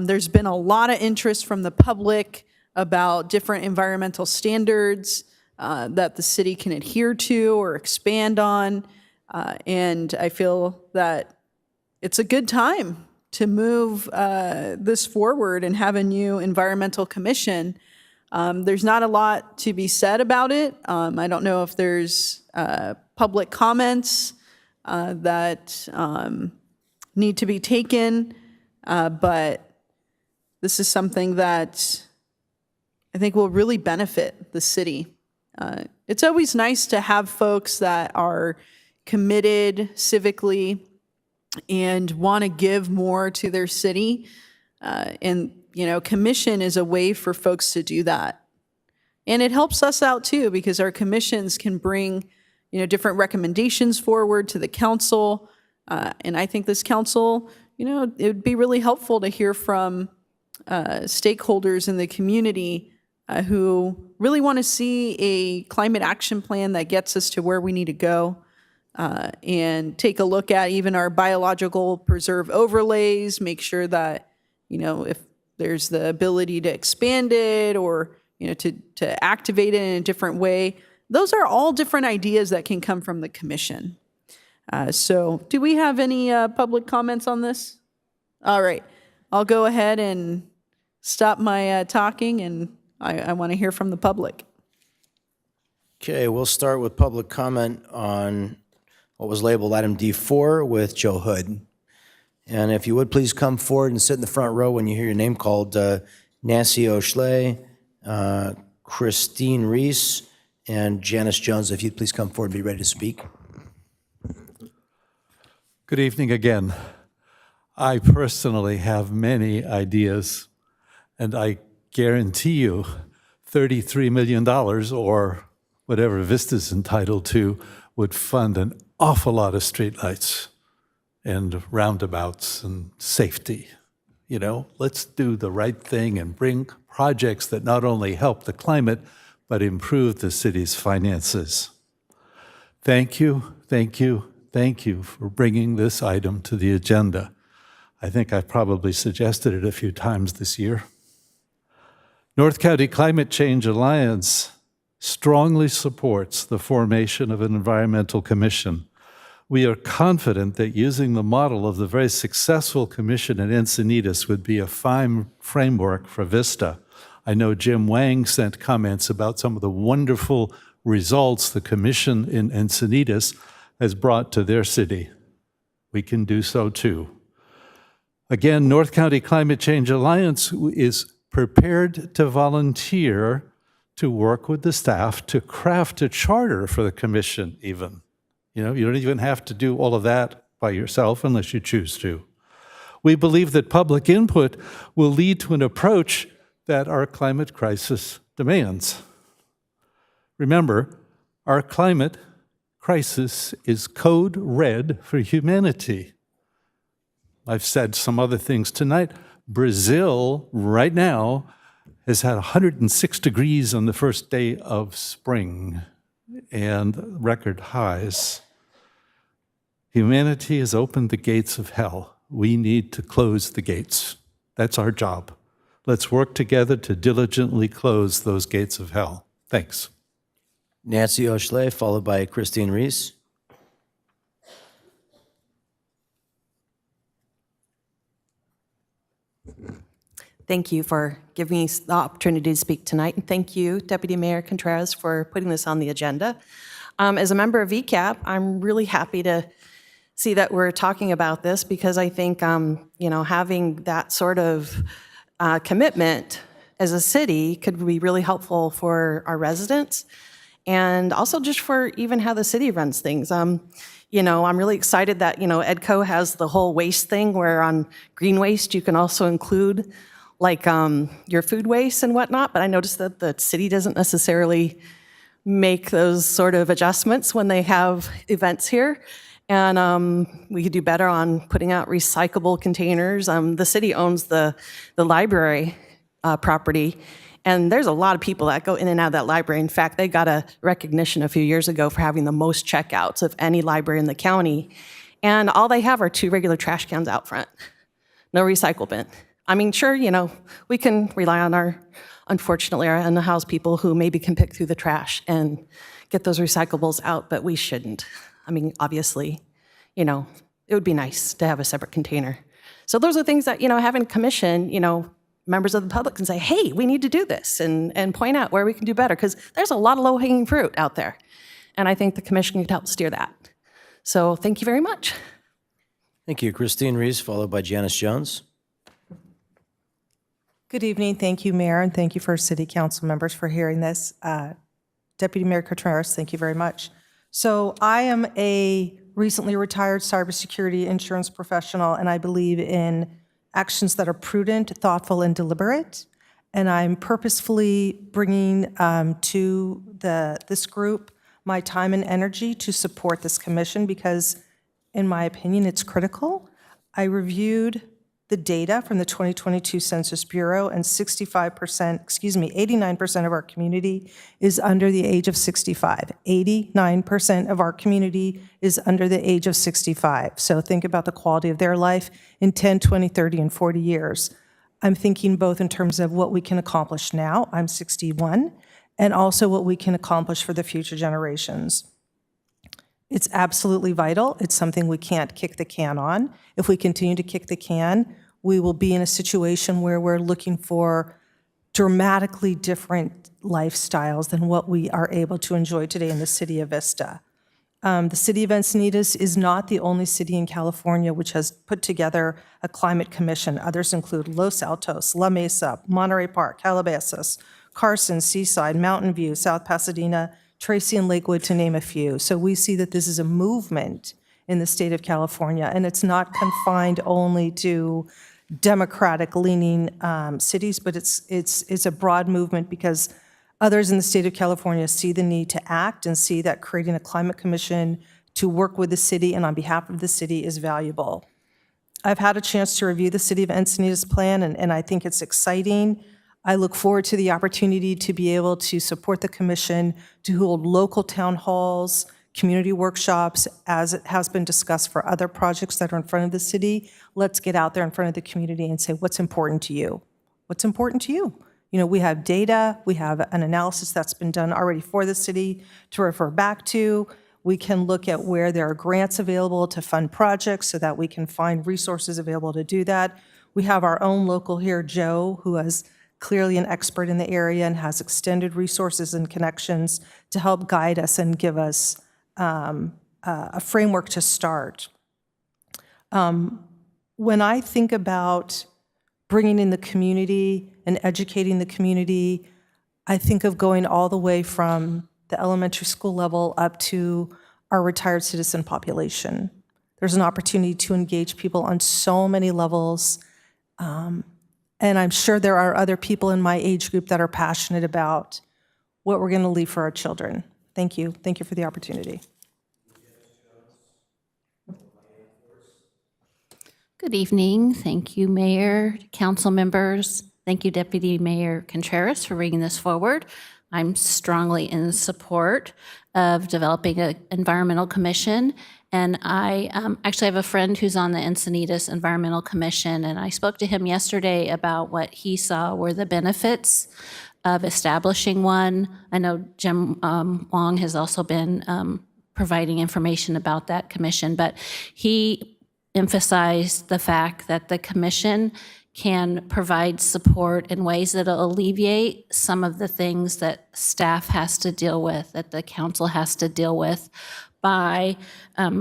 There's been a lot of interest from the public about different environmental standards that the city can adhere to or expand on. And I feel that it's a good time to move this forward and have a new environmental commission. There's not a lot to be said about it. I don't know if there's public comments that need to be taken, but this is something that I think will really benefit the city. It's always nice to have folks that are committed civically and want to give more to their city. And, commission is a way for folks to do that. And it helps us out too, because our commissions can bring, different recommendations forward to the council. And I think this council, it would be really helpful to hear from stakeholders in the community who really want to see a climate action plan that gets us to where we need to go, and take a look at even our biological preserve overlays, make sure that, if there's the ability to expand it or, to activate it in a different way. Those are all different ideas that can come from the commission. So do we have any public comments on this? All right, I'll go ahead and stop my talking, and I want to hear from the public. Okay, we'll start with public comment on what was labeled item D4 with Joe Hood. And if you would please come forward and sit in the front row when you hear your name called. Nancy O'Schley, Christine Reese, and Janice Jones. If you'd please come forward and be ready to speak. Good evening again. I personally have many ideas, and I guarantee you $33 million, or whatever Vista's entitled to, would fund an awful lot of streetlights and roundabouts and safety. Let's do the right thing and bring projects that not only help the climate, but improve the city's finances. Thank you, thank you, thank you for bringing this item to the agenda. I think I've probably suggested it a few times this year. North County Climate Change Alliance strongly supports the formation of an environmental commission. We are confident that using the model of the very successful commission in Encinitas would be a fine framework for Vista. I know Jim Wang sent comments about some of the wonderful results the commission in Encinitas has brought to their city. We can do so too. Again, North County Climate Change Alliance is prepared to volunteer to work with the staff to craft a charter for the commission even. You don't even have to do all of that by yourself unless you choose to. We believe that public input will lead to an approach that our climate crisis demands. Remember, our climate crisis is code red for humanity. I've said some other things tonight. Brazil, right now, has had 106 degrees on the first day of spring and record highs. Humanity has opened the gates of hell. We need to close the gates. That's our job. Let's work together to diligently close those gates of hell. Thanks. Nancy O'Schley, followed by Christine Reese. Thank you for giving me the opportunity to speak tonight, and thank you, Deputy Mayor Contreras, for putting this on the agenda. As a member of VCAP, I'm really happy to see that we're talking about this, because I think having that sort of commitment as a city could be really helpful for our residents, and also just for even how the city runs things. I'm really excited that EDCO has the whole waste thing, where on green waste you can also include your food waste and whatnot, but I noticed that the city doesn't necessarily make those sort of adjustments when they have events here. And we could do better on putting out recyclable containers. The city owns the library property, And there's a lot of people that go in and out of that library. In fact, they got a recognition a few years ago for having the most checkouts of any library in the county. And all they have are 2 regular trash cans out front. No recycle bin. I mean, sure, we can rely on unfortunately, our in-the-house people who maybe can pick through the trash and get those recyclables out, but we shouldn't. I mean, obviously, it would be nice to have a separate container. So those are things that, having a commission, members of the public can say, hey, we need to do this, and point out where we can do better, because there's a lot of low-hanging fruit out there. And I think the commission could help steer that. So thank you very much. Thank you. Christine Reese, followed by Janice Jones. Good evening. Thank you, Mayor, and thank you for City Council members for hearing this. Deputy Mayor Contreras, thank you very much. So I am a recently retired cybersecurity insurance professional, and I believe in actions that are prudent, thoughtful, and deliberate. And I'm purposefully bringing to this group my time and energy to support this commission because, in my opinion, it's critical. I reviewed the data from the 2022 Census Bureau, and 89% of our community is under the age of 65. 89% of our community is under the age of 65. So think about the quality of their life in 10, 20, 30, and 40 years. I'm thinking both in terms of what we can accomplish now, I'm 61, and also what we can accomplish for the future generations. It's absolutely vital. It's something we can't kick the can on. If we continue to kick the can, we will be in a situation where we're looking for dramatically different lifestyles than what we are able to enjoy today in the city of Vista. The city of Encinitas is not the only city in California which has put together a climate commission. Others include Los Altos, La Mesa, Monterey Park, Calabasas, Carson, Seaside, Mountain View, South Pasadena, Tracy, and Lakewood, to name a few. So we see that this is a movement in the state of California, and it's not confined only to Democratic-leaning cities, but it's a broad movement because others in the state of California see the need to act and see that creating a climate commission to work with the city and on behalf of the city is valuable. I've had a chance to review the City of Encinitas plan, and I think it's exciting. I look forward to the opportunity to be able to support the commission, to hold local town halls, community workshops, as it has been discussed for other projects that are in front of the city. Let's get out there in front of the community and say, what's important to you? What's important to you? We have data, we have an analysis that's been done already for the city to refer back to. We can look at where there are grants available to fund projects so that we can find resources available to do that. We have our own local here, Joe, who is clearly an expert in the area and has extended resources and connections to help guide us and give us a framework to start. When I think about bringing in the community and educating the community, I think of going all the way from the elementary school level up to our retired citizen population. There's an opportunity to engage people on so many levels. And I'm sure there are other people in my age group that are passionate about what we're going to leave for our children. Thank you. Thank you for the opportunity. Good evening. Thank you, Mayor, council members. Thank you, Deputy Mayor Contreras, for bringing this forward. I'm strongly in support of developing an environmental commission. And I actually have a friend who's on the Encinitas Environmental Commission, and I spoke to him yesterday about what he saw were the benefits of establishing one. I know Jim Wong has also been providing information about that commission, but he emphasized the fact that the commission can provide support in ways that will alleviate some of the things that staff has to deal with, that the council has to deal with, by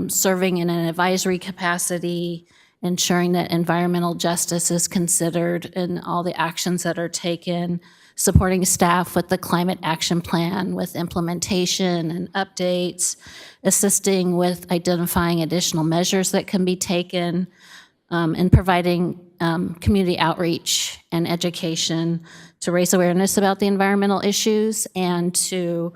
serving in an advisory capacity, ensuring that environmental justice is considered in all the actions that are taken, supporting staff with the climate action plan, with implementation and updates, assisting with identifying additional measures that can be taken, and providing community outreach and education to raise awareness about the environmental issues and to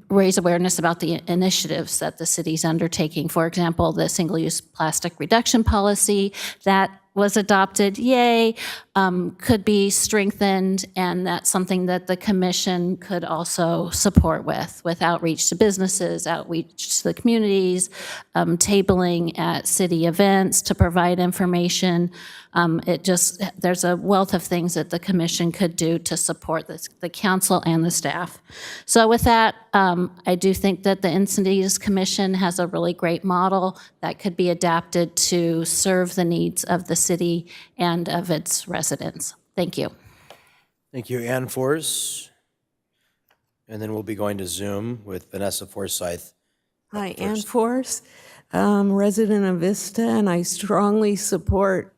raise awareness about the initiatives that the city's undertaking. For example, the single-use plastic reduction policy, that was adopted, yay, could be strengthened, and that's something that the commission could also support with outreach to businesses, outreach to the communities, tabling at city events to provide information. There's a wealth of things that the commission could do to support the council and the staff. So with that, I do think that the Encinitas Commission has a really great model that could be adapted to serve the needs of the city and of its residents. Thank you. Thank you, Ann Force. And then we'll be going to Zoom with Vanessa Forsyth. Hi, Ann Force, resident of Vista, and I strongly support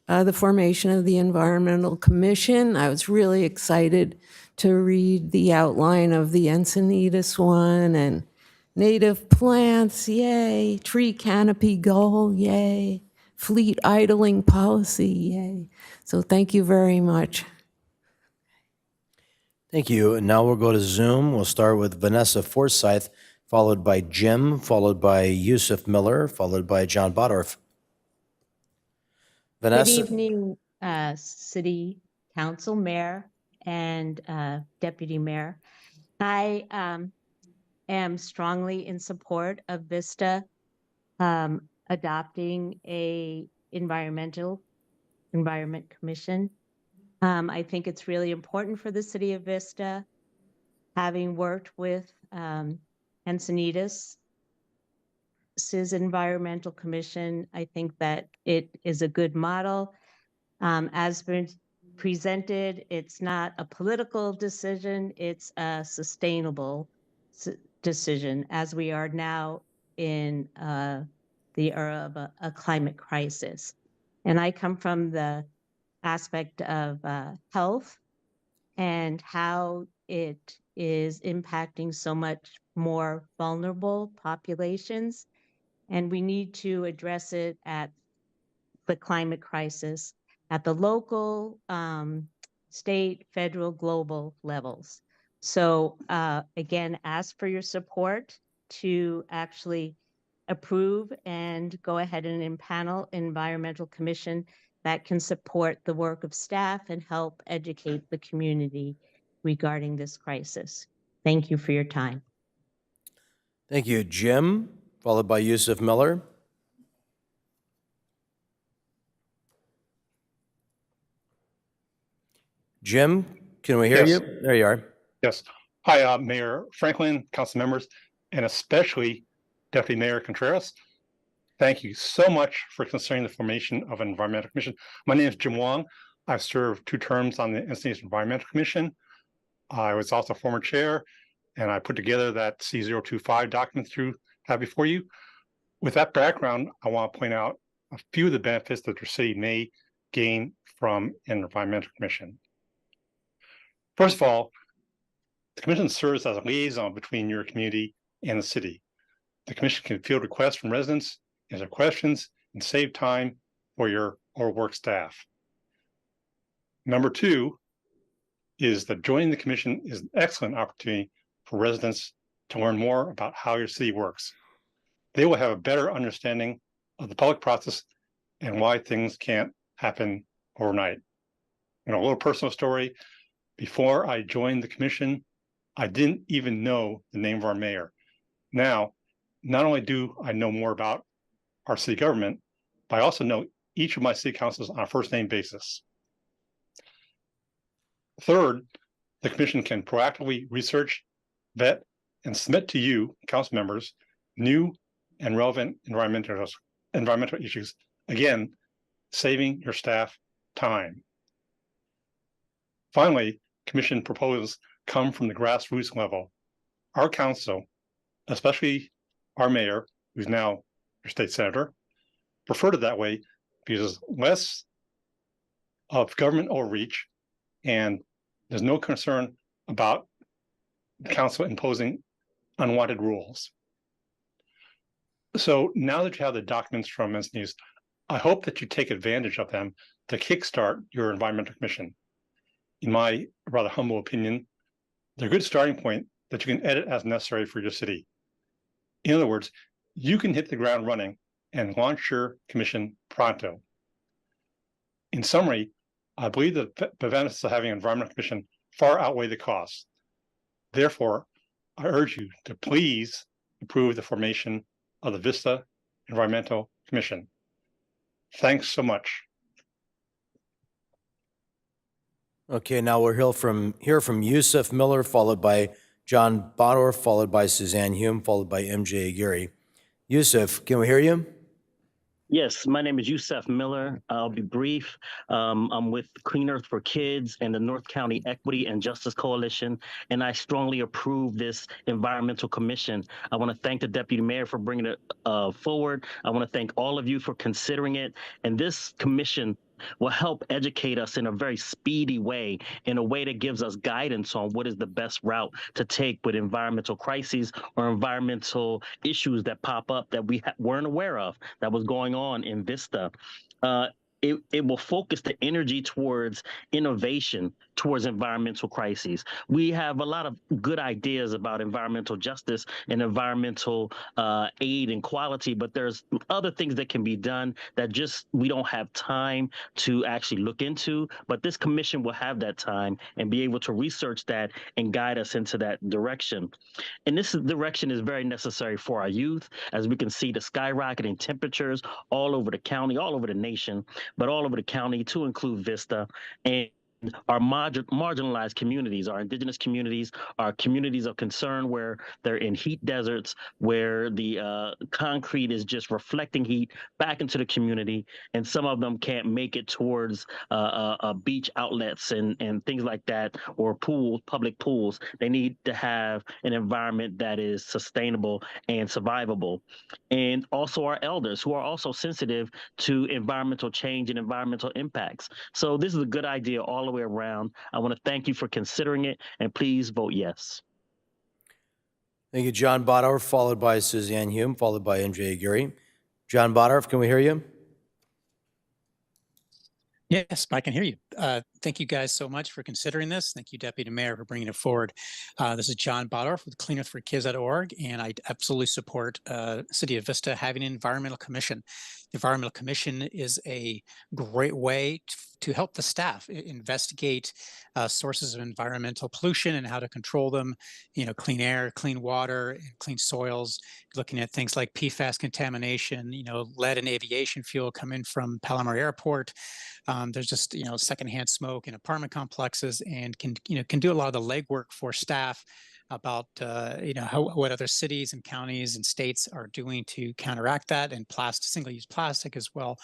the formation of the Environmental Commission. I was really excited to read the outline of the Encinitas one, and native plants, yay, tree canopy goal, yay, fleet idling policy, yay. So thank you very much. Thank you. And now we'll go to Zoom. We'll start with Vanessa Forsyth, followed by Jim, followed by Yusuf Miller, followed by John Bodorf. Vanessa. Good evening, City Council, Mayor, and Deputy Mayor. I am strongly in support of Vista adopting a environment commission. I think it's really important for the city of Vista, having worked with Encinitas' Environmental Commission. I think that it is a good model. As been presented, it's not a political decision, it's a sustainable decision, as we are now in the era of a climate crisis. And I come from the aspect of health and how it is impacting so much more vulnerable populations. And we need to address it at the climate crisis at the local, state, federal, global levels. So again, ask for your support to actually approve and go ahead and impanel Environmental Commission that can support the work of staff and help educate the community regarding this crisis. Thank you for your time. Thank you, Jim, followed by Yusuf Miller. Jim, can we hear Yes. you? There you are. Yes. Hi, Mayor Franklin, council members, and especially Deputy Mayor Contreras. Thank you so much for considering the formation of an environmental commission. My name is Jim Wong. I've served 2 terms on the Encinitas Environmental Commission. I was also former chair, and I put together that C025 document that you have before you. With that background, I want to point out a few of the benefits that your city may gain from an environmental commission. First of all, the commission serves as a liaison between your community and the city. The commission can field requests from residents, answer questions, and save time for your work staff. Number 2 is that joining the commission is an excellent opportunity for residents to learn more about how your city works. They will have a better understanding of the public process and why things can't happen overnight. A little personal story. Before I joined the commission, I didn't even know the name of our mayor. Now, not only do I know more about our city government, but I also know each of my city councils on a first name basis. Third, the commission can proactively research, vet, and submit to you, council members, new and relevant environmental issues, again, saving your staff time. Finally, commission proposals come from the grassroots level. Our council, especially our mayor, who's now your state senator, preferred it that way because less of government overreach and there's no concern about the council imposing unwanted rules. So now that you have the documents from Encinitas, I hope that you take advantage of them to kickstart your environmental commission. In my rather humble opinion, they're a good starting point that you can edit as necessary for your city. In other words, you can hit the ground running and launch your commission pronto. In summary, I believe the benefits of having an environmental commission far outweigh the costs. Therefore, I urge you to please approve the formation of the Vista Environmental Commission. Thanks so much. Okay, now we'll hear from Yusuf Miller, followed by John Bodorf, followed by Suzanne Hume, followed by MJ Aguirre. Yusuf, can we hear you? Yes, my name is Yusuf Miller. I'll be brief. I'm with Clean Earth for Kids and the North County Equity and Justice Coalition, and I strongly approve this environmental commission. I want to thank the Deputy Mayor for bringing it forward. I want to thank all of you for considering it. And this commission will help educate us in a very speedy way, in a way that gives us guidance on what is the best route to take with environmental crises or environmental issues that pop up that we weren't aware of that was going on in Vista. It will focus the energy towards innovation, towards environmental crises. We have a lot of good ideas about environmental justice and environmental aid and quality, but there's other things that can be done that just we don't have time to actually look into. But this commission will have that time and be able to research that and guide us into that direction. And this direction is very necessary for our youth, as we can see the skyrocketing temperatures all over the county, all over the nation, but all over the county to include Vista. And our marginalized communities, our indigenous communities, our communities of concern where they're in heat deserts, where the concrete is just reflecting heat back into the community, and some of them can't make it towards beach outlets and things like that, or pools, public pools. They need to have an environment that is sustainable and survivable. And also our elders, who are also sensitive to environmental change and environmental impacts. So this is a good idea all the way around. I want to thank you for considering it, and please vote yes. Thank you, John Bodorf, followed by Suzanne Hume, followed by MJ Aguirre. John Bodorf, can we hear you? Yes, I can hear you. Thank you guys so much for considering this. Thank you, Deputy Mayor, for bringing it forward. This is John Bodorf with cleanearthforkids.org, and I absolutely support City of Vista having an environmental commission. The environmental commission is a great way to help the staff investigate sources of environmental pollution and how to control them. You know, clean air, clean water, and clean soils. Looking at things like PFAS contamination. You know, lead and aviation fuel coming from Palomar Airport. There's just, you know, secondhand smoke in apartment complexes, and can do a lot of the legwork for staff about what other cities and counties and states are doing to counteract that, and single-use plastic as well.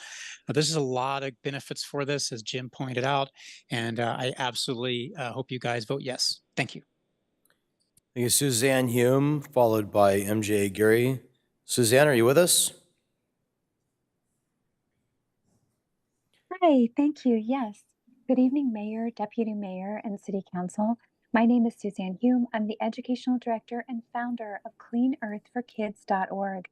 There's a lot of benefits for this, as Jim pointed out, and I absolutely hope you guys vote yes. Thank you. Thank you, Suzanne Hume, followed by MJ Aguirre. Suzanne, are you with us? Hi, thank you. Yes. Good evening, Mayor, Deputy Mayor, and City Council. My name is Suzanne Hume. I'm the Educational Director and founder of cleanearthforkids.org.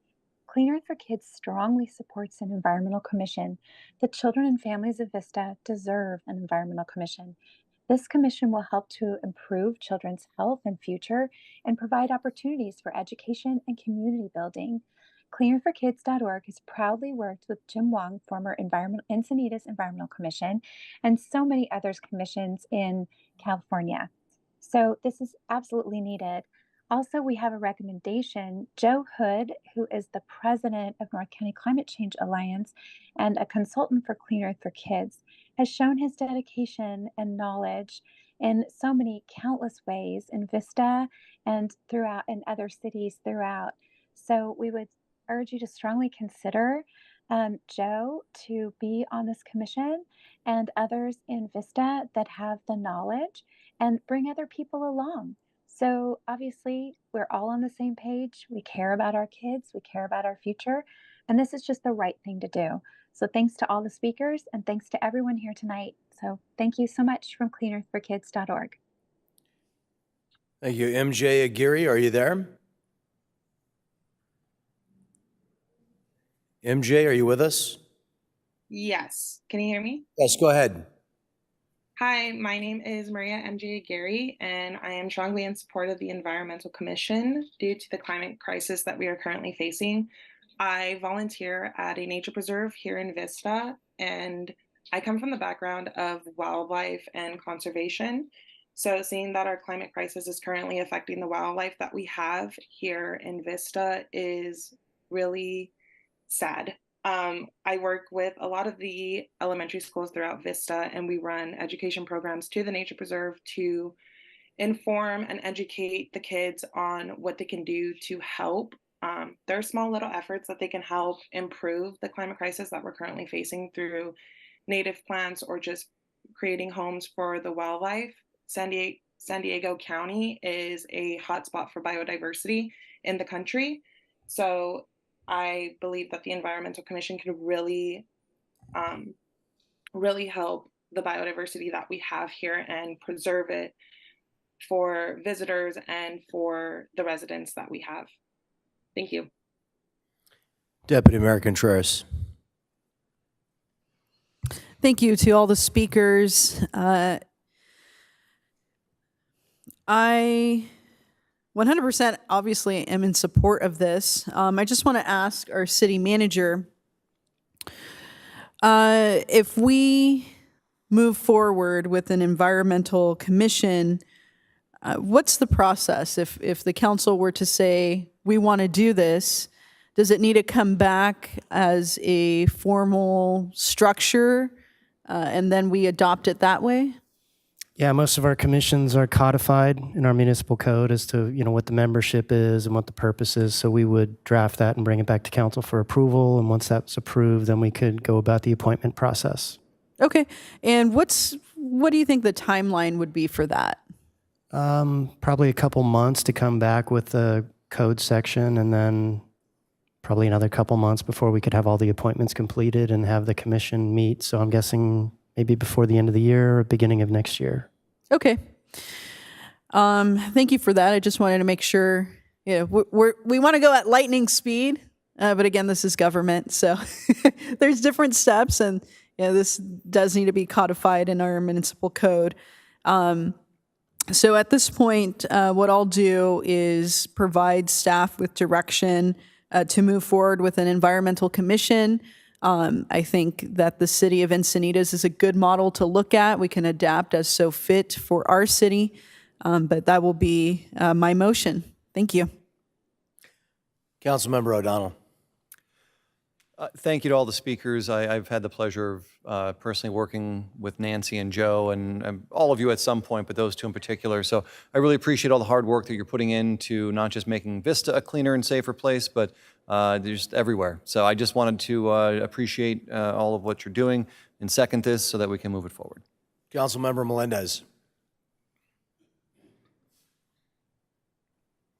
Clean Earth for Kids strongly supports an environmental commission. The children and families of Vista deserve an environmental commission. This commission will help to improve children's health and future and provide opportunities for education and community building. CleanEarthForKids.org has proudly worked with Jim Wong, former Encinitas Environmental Commission, and so many other commissions in California. So this is absolutely needed. Also, we have a recommendation. Joe Hood, who is the president of North County Climate Change Alliance and a consultant for Clean Earth for Kids, has shown his dedication and knowledge in so many countless ways in Vista and throughout in other cities throughout. So we would urge you to strongly consider Joe to be on this commission, and others in Vista that have the knowledge, and bring other people along. So obviously we're all on the same page. We care about our kids, we care about our future, and this is just the right thing to do. So thanks to all the speakers, and thanks to everyone here tonight. So thank you so much from cleanearthforkids.org. Thank you. MJ Aguirre, are you there? MJ, are you with us? Yes. Can you hear me? Yes, go ahead. Hi, my name is Maria MJ Aguirre, and I am strongly in support of the Environmental Commission due to the climate crisis that we are currently facing. I volunteer at a nature preserve here in Vista, and I come from the background of wildlife and conservation. So seeing that our climate crisis is currently affecting the wildlife that we have here in Vista is really sad. I work with a lot of the elementary schools throughout Vista, and we run education programs to the nature preserve to inform and educate the kids on what they can do to help. There are small little efforts that they can help improve the climate crisis that we're currently facing through native plants or just creating homes for the wildlife. San Diego County is a hotspot for biodiversity in the country. So I believe that the Environmental Commission could really, really help the biodiversity that we have here and preserve it for visitors and for the residents that we have. Thank you. Deputy Mayor Contreras. Thank you to all the speakers. I 100% obviously am in support of this. I just want to ask our city manager if we move forward with an environmental commission, what's the process? If the council were to say, we want to do this, does it need to come back as a formal structure and then we adopt it that way? Yeah, most of our commissions are codified in our municipal code as to, what the membership is and what the purpose is. So we would draft that and bring it back to council for approval. And once that's approved, then we could go about the appointment process. Okay. And what do you think the timeline would be for that? Probably a couple months to come back with the code section, and then probably another couple months before we could have all the appointments completed and have the commission meet. So I'm guessing maybe before the end of the year or beginning of next year. Okay. Thank you for that. I just wanted to make sure, we want to go at lightning speed, but again, this is government, so there's different steps, and this does need to be codified in our municipal code. So at this point, what I'll do is provide staff with direction to move forward with an environmental commission. I think that the city of Encinitas is a good model to look at. We can adapt as so fit for our city, but that will be my motion. Thank you. Councilmember O'Donnell. Thank you to all the speakers. I've had the pleasure of personally working with Nancy and Joe and all of you at some point, but those two in particular. So I really appreciate all the hard work that you're putting into not just making Vista a cleaner and safer place, but just everywhere. So I just wanted to appreciate all of what you're doing and second this so that we can move it forward. Councilmember Melendez.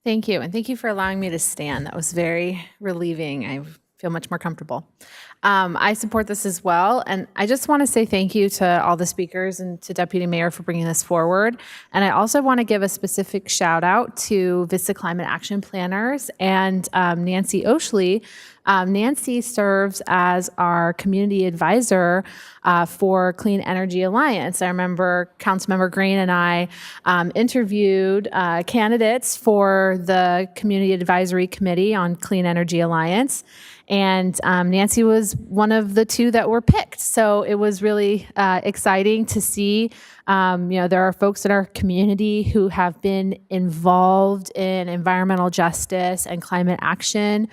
Thank you, and thank you for allowing me to stand. That was very relieving. I feel much more comfortable. I support this as well, and I just want to say thank you to all the speakers and to Deputy Mayor for bringing this forward. And I also want to give a specific shout out to Vista Climate Action Planners and Nancy Oshley. Nancy serves as our community advisor for Clean Energy Alliance. I remember Councilmember Green and I interviewed candidates for the Community Advisory Committee on Clean Energy Alliance. And Nancy was one of the two that were picked. So it was really exciting to see, there are folks in our community who have been involved in environmental justice and climate action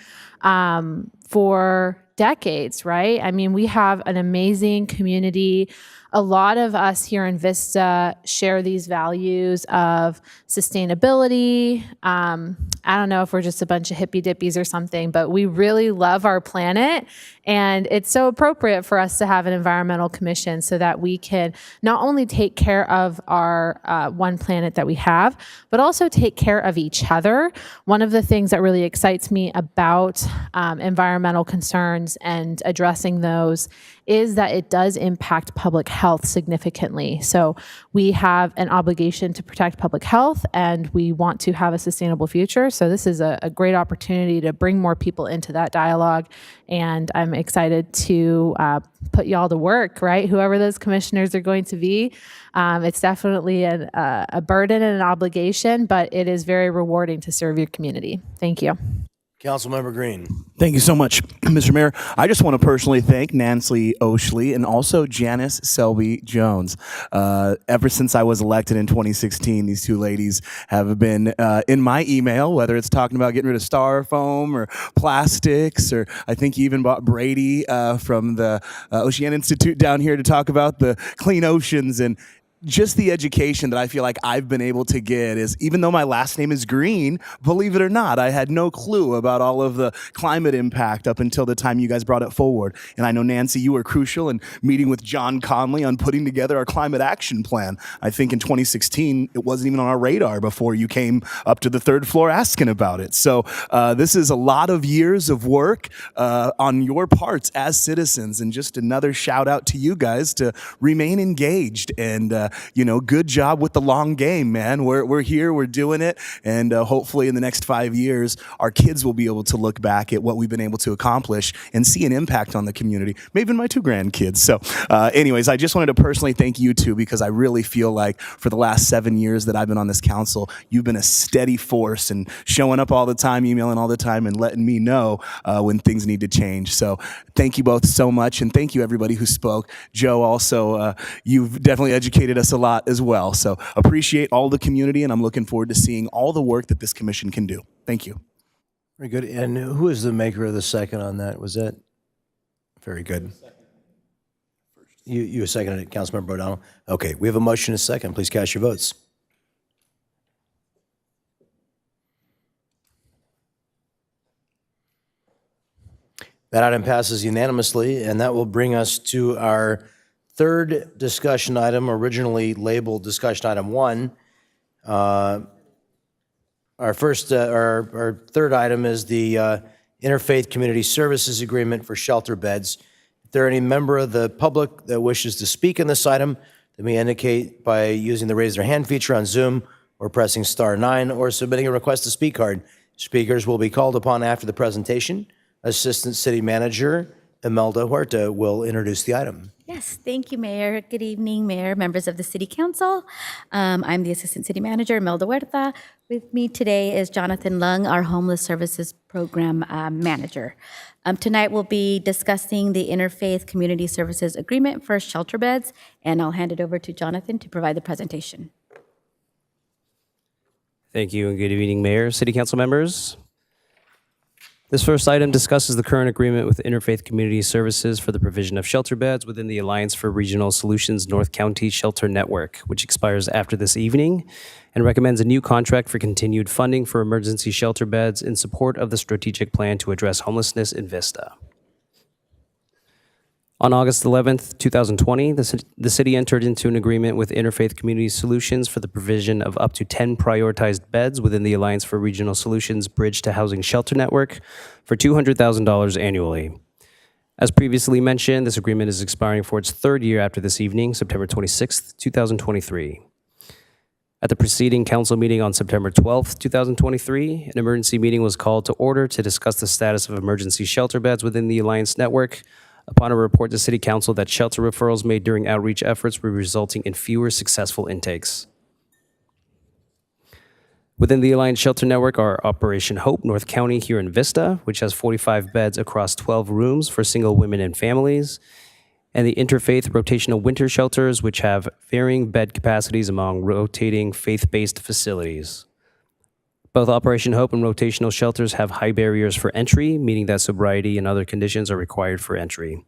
for decades, right? I mean, we have an amazing community. A lot of us here in Vista share these values of sustainability. I don't know if we're just a bunch of hippie dippies or something, but we really love our planet. And it's so appropriate for us to have an environmental commission so that we can not only take care of our one planet that we have, but also take care of each other. One of the things that really excites me about environmental concerns and addressing those is that it does impact public health significantly. So we have an obligation to protect public health, and we want to have a sustainable future. So this is a great opportunity to bring more people into that dialogue. And I'm excited to put y'all to work, right? Whoever those commissioners are going to be. It's definitely a burden and an obligation, but it is very rewarding to serve your community. Thank you. Councilmember Green. Thank you so much, Mr. Mayor. I just want to personally thank Nancy Oshley and also Janice Selby Jones. Ever since I was elected in 2016, these two ladies have been in my email, whether it's talking about getting rid of styrofoam or plastics, or I think you even bought Brady from the Ocean Institute down here to talk about the clean oceans. And just the education that I feel like I've been able to get is, even though my last name is Green, believe it or not, I had no clue about all of the climate impact up until the time you guys brought it forward. And I know, Nancy, you were crucial in meeting with John Conley on putting together our climate action plan. I think in 2016, it wasn't even on our radar before you came up to the third floor asking about it. So this is a lot of years of work on your parts as citizens, and just another shout out to you guys to remain engaged. And good job with the long game, man. We're here, we're doing it, and hopefully in the next 5 years, our kids will be able to look back at what we've been able to accomplish and see an impact on the community, maybe even my 2 grandkids. So anyways, I just wanted to personally thank you two, because I really feel like for the last 7 years that I've been on this council, you've been a steady force and showing up all the time, emailing all the time, and letting me know when things need to change. So thank you both so much, and thank you everybody who spoke. Joe, also, you've definitely educated us a lot as well. So appreciate all the community, and I'm looking forward to seeing all the work that this commission can do. Thank you. Very good. And who is the maker of the second on that? Was that? Very good. You seconded it, Councilmember O'Donnell? Okay, we have a motion and a second. Please cast your votes. That item passes unanimously, and that will bring us to our third discussion item, originally labeled discussion item 1. Our third item is the Interfaith Community Services Agreement for shelter beds. If there are any member of the public that wishes to speak on this item, they may indicate by using the raise their hand feature on Zoom or pressing *9 or submitting a request to speak card. Speakers will be called upon after the presentation. Assistant City Manager Imelda Huerta will introduce the item. Yes, thank you, Mayor. Good evening, Mayor, members of the City Council. I'm the Assistant City Manager, Imelda Huerta. With me today is Jonathan Lung, our Homeless Services Program Manager. Tonight we'll be discussing the Interfaith Community Services Agreement for shelter beds, and I'll hand it over to Jonathan to provide the presentation. Thank you, and good evening, Mayor, City Council members. This first item discusses the current agreement with Interfaith Community Services for the provision of shelter beds within the Alliance for Regional Solutions North County Shelter Network, which expires after this evening, and recommends a new contract for continued funding for emergency shelter beds in support of the strategic plan to address homelessness in Vista. On August 11th, 2020, the city entered into an agreement with Interfaith Community Solutions for the provision of up to 10 prioritized beds within the Alliance for Regional Solutions Bridge to Housing Shelter Network for $200,000 annually. As previously mentioned, this agreement is expiring for its third year after this evening, September 26th, 2023. At the preceding council meeting on September 12th, 2023, an emergency meeting was called to order to discuss the status of emergency shelter beds within the Alliance Network, upon a report to City Council that shelter referrals made during outreach efforts were resulting in fewer successful intakes. Within the Alliance Shelter Network are Operation Hope North County here in Vista, which has 45 beds across 12 rooms for single women and families, and the Interfaith Rotational Winter Shelters, which have varying bed capacities among rotating faith-based facilities. Both Operation Hope and rotational shelters have high barriers for entry, meaning that sobriety and other conditions are required for entry.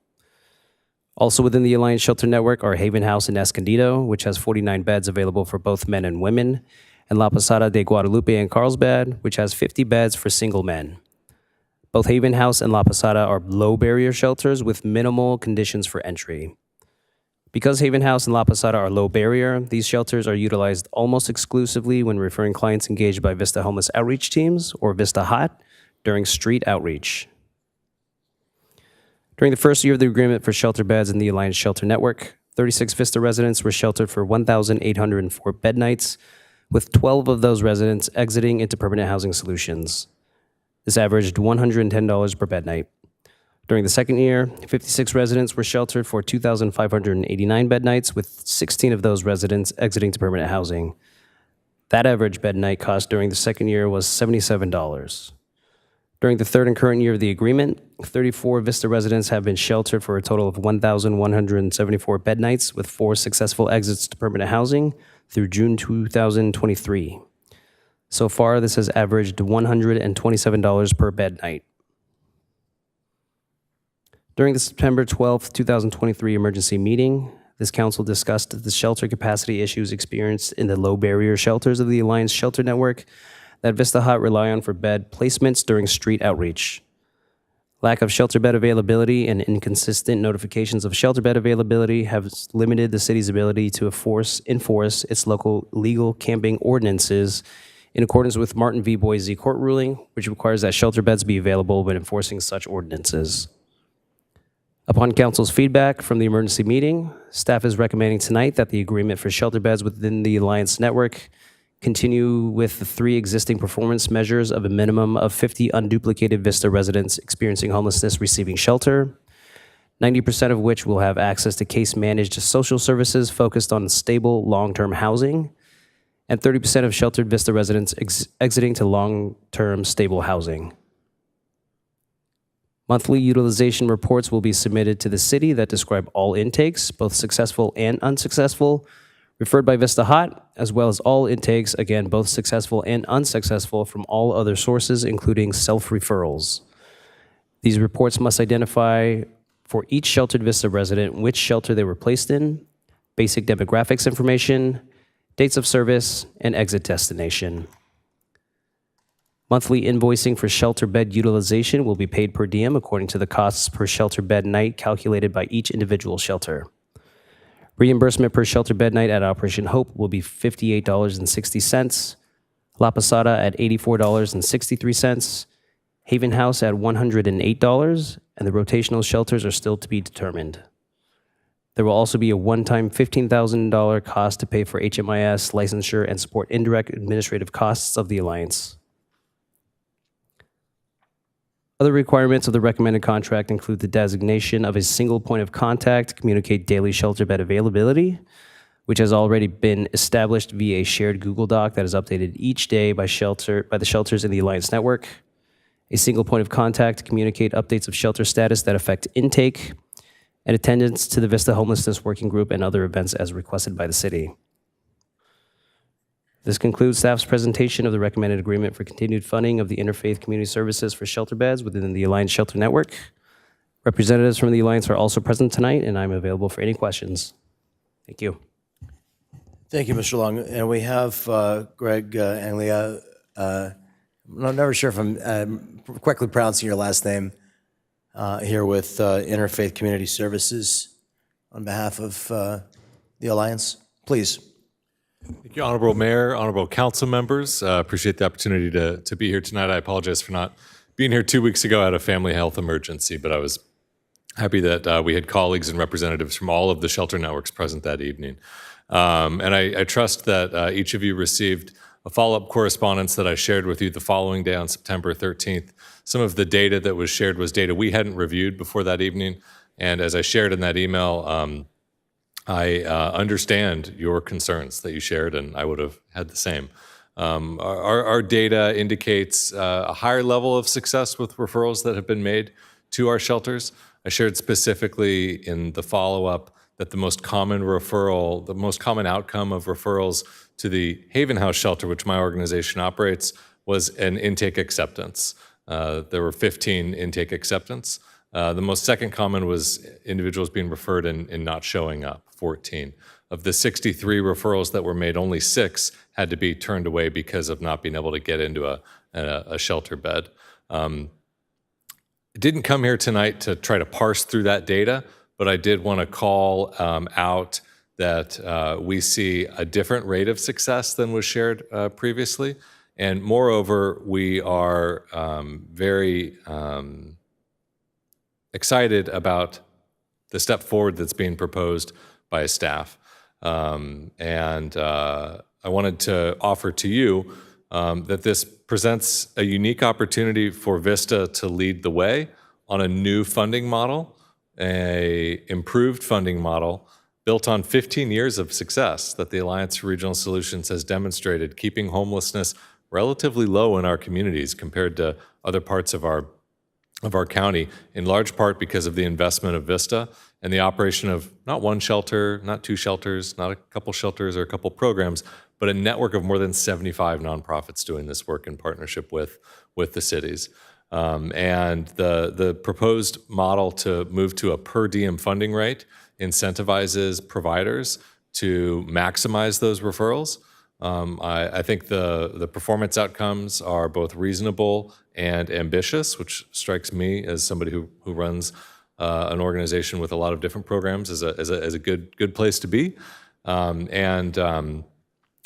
Also within the Alliance Shelter Network are Haven House in Escondido, which has 49 beds available for both men and women, and La Posada de Guadalupe in Carlsbad, which has 50 beds for single men. Both Haven House and La Posada are low barrier shelters with minimal conditions for entry. Because Haven House and La Posada are low barrier, these shelters are utilized almost exclusively when referring clients engaged by Vista Homeless Outreach Teams, or Vista HOT, during street outreach. During the first year of the agreement for shelter beds in the Alliance Shelter Network, 36 Vista residents were sheltered for 1,804 bed nights, with 12 of those residents exiting into permanent housing solutions. This averaged $110 per bed night. During the second year, 56 residents were sheltered for 2,589 bed nights, with 16 of those residents exiting to permanent housing. That average bed night cost during the second year was $77. During the third and current year of the agreement, 34 Vista residents have been sheltered for a total of 1,174 bed nights, with 4 successful exits to permanent housing through June 2023. So far, this has averaged $127 per bed night. During the September 12, 2023 emergency meeting, this council discussed the shelter capacity issues experienced in the low barrier shelters of the Alliance Shelter Network that Vista Hut rely on for bed placements during street outreach. Lack of shelter bed availability and inconsistent notifications of shelter bed availability have limited the city's ability to enforce its local legal camping ordinances in accordance with Martin v. Boise court ruling, which requires that shelter beds be available when enforcing such ordinances. Upon council's feedback from the emergency meeting, staff is recommending tonight that the agreement for shelter beds within the Alliance Network continue with the 3 existing performance measures of a minimum of 50 unduplicated Vista residents experiencing homelessness receiving shelter, 90% of which will have access to case-managed social services focused on stable long-term housing, and 30% of sheltered Vista residents exiting to long-term stable housing. Monthly utilization reports will be submitted to the city that describe all intakes, both successful and unsuccessful, referred by Vista Hot, as well as all intakes, again, both successful and unsuccessful, from all other sources, including self-referrals. These reports must identify for each sheltered Vista resident which shelter they were placed in, basic demographics information, dates of service, and exit destination. Monthly invoicing for shelter bed utilization will be paid per diem according to the costs per shelter bed night calculated by each individual shelter. Reimbursement per shelter bed night at Operation Hope will be $58.60, La Posada at $84.63, Haven House at $108, and the rotational shelters are still to be determined. There will also be a one-time $15,000 cost to pay for HMIS, licensure, and support indirect administrative costs of the Alliance. Other requirements of the recommended contract include the designation of a single point of contact to communicate daily shelter bed availability, which has already been established via a shared Google Doc that is updated each day by the shelters in the Alliance Network, a single point of contact to communicate updates of shelter status that affect intake, and attendance to the Vista Homelessness Working Group and other events as requested by the city. This concludes staff's presentation of the recommended agreement for continued funding of the interfaith community services for shelter beds within the Alliance Shelter Network. Representatives from the Alliance are also present tonight, and I'm available for any questions. Thank you. Thank you, Mr. Long. And we have Greg Anglia. I'm never sure if I'm correctly pronouncing your last name here with Interfaith Community Services on behalf of the Alliance. Please. Thank you, Honorable Mayor, Honorable Council members. Appreciate the opportunity to be here tonight. I apologize for not being here 2 weeks ago. I had a family health emergency, but I was happy that we had colleagues and representatives from all of the shelter networks present that evening. And I trust that each of you received a follow-up correspondence that I shared with you the following day on September 13th. Some of the data that was shared was data we hadn't reviewed before that evening. And as I shared in that email, I understand your concerns that you shared, and I would have had the same. Our data indicates a higher level of success with referrals that have been made to our shelters. I shared specifically in the follow-up that the most common referral, the most common outcome of referrals to the Haven House shelter, which my organization operates, was an intake acceptance. There were 15 intake acceptance. The most second common was individuals being referred and not showing up, 14. Of the 63 referrals that were made, only 6 had to be turned away because of not being able to get into a shelter bed. I didn't come here tonight to try to parse through that data, but I did want to call out that we see a different rate of success than was shared previously. And moreover, we are very excited about the step forward that's being proposed by staff. And I wanted to offer to you that this presents a unique opportunity for Vista to lead the way on a new funding model, a improved funding model built on 15 years of success that the Alliance for Regional Solutions has demonstrated, keeping homelessness relatively low in our communities compared to other parts of our county, in large part because of the investment of Vista and the operation of not one shelter, not two shelters, not a couple shelters or a couple programs, but a network of more than 75 nonprofits doing this work in partnership with the cities. And the proposed model to move to a per diem funding rate incentivizes providers to maximize those referrals. I think the performance outcomes are both reasonable and ambitious, which strikes me as somebody who runs an organization with a lot of different programs as a good place to be.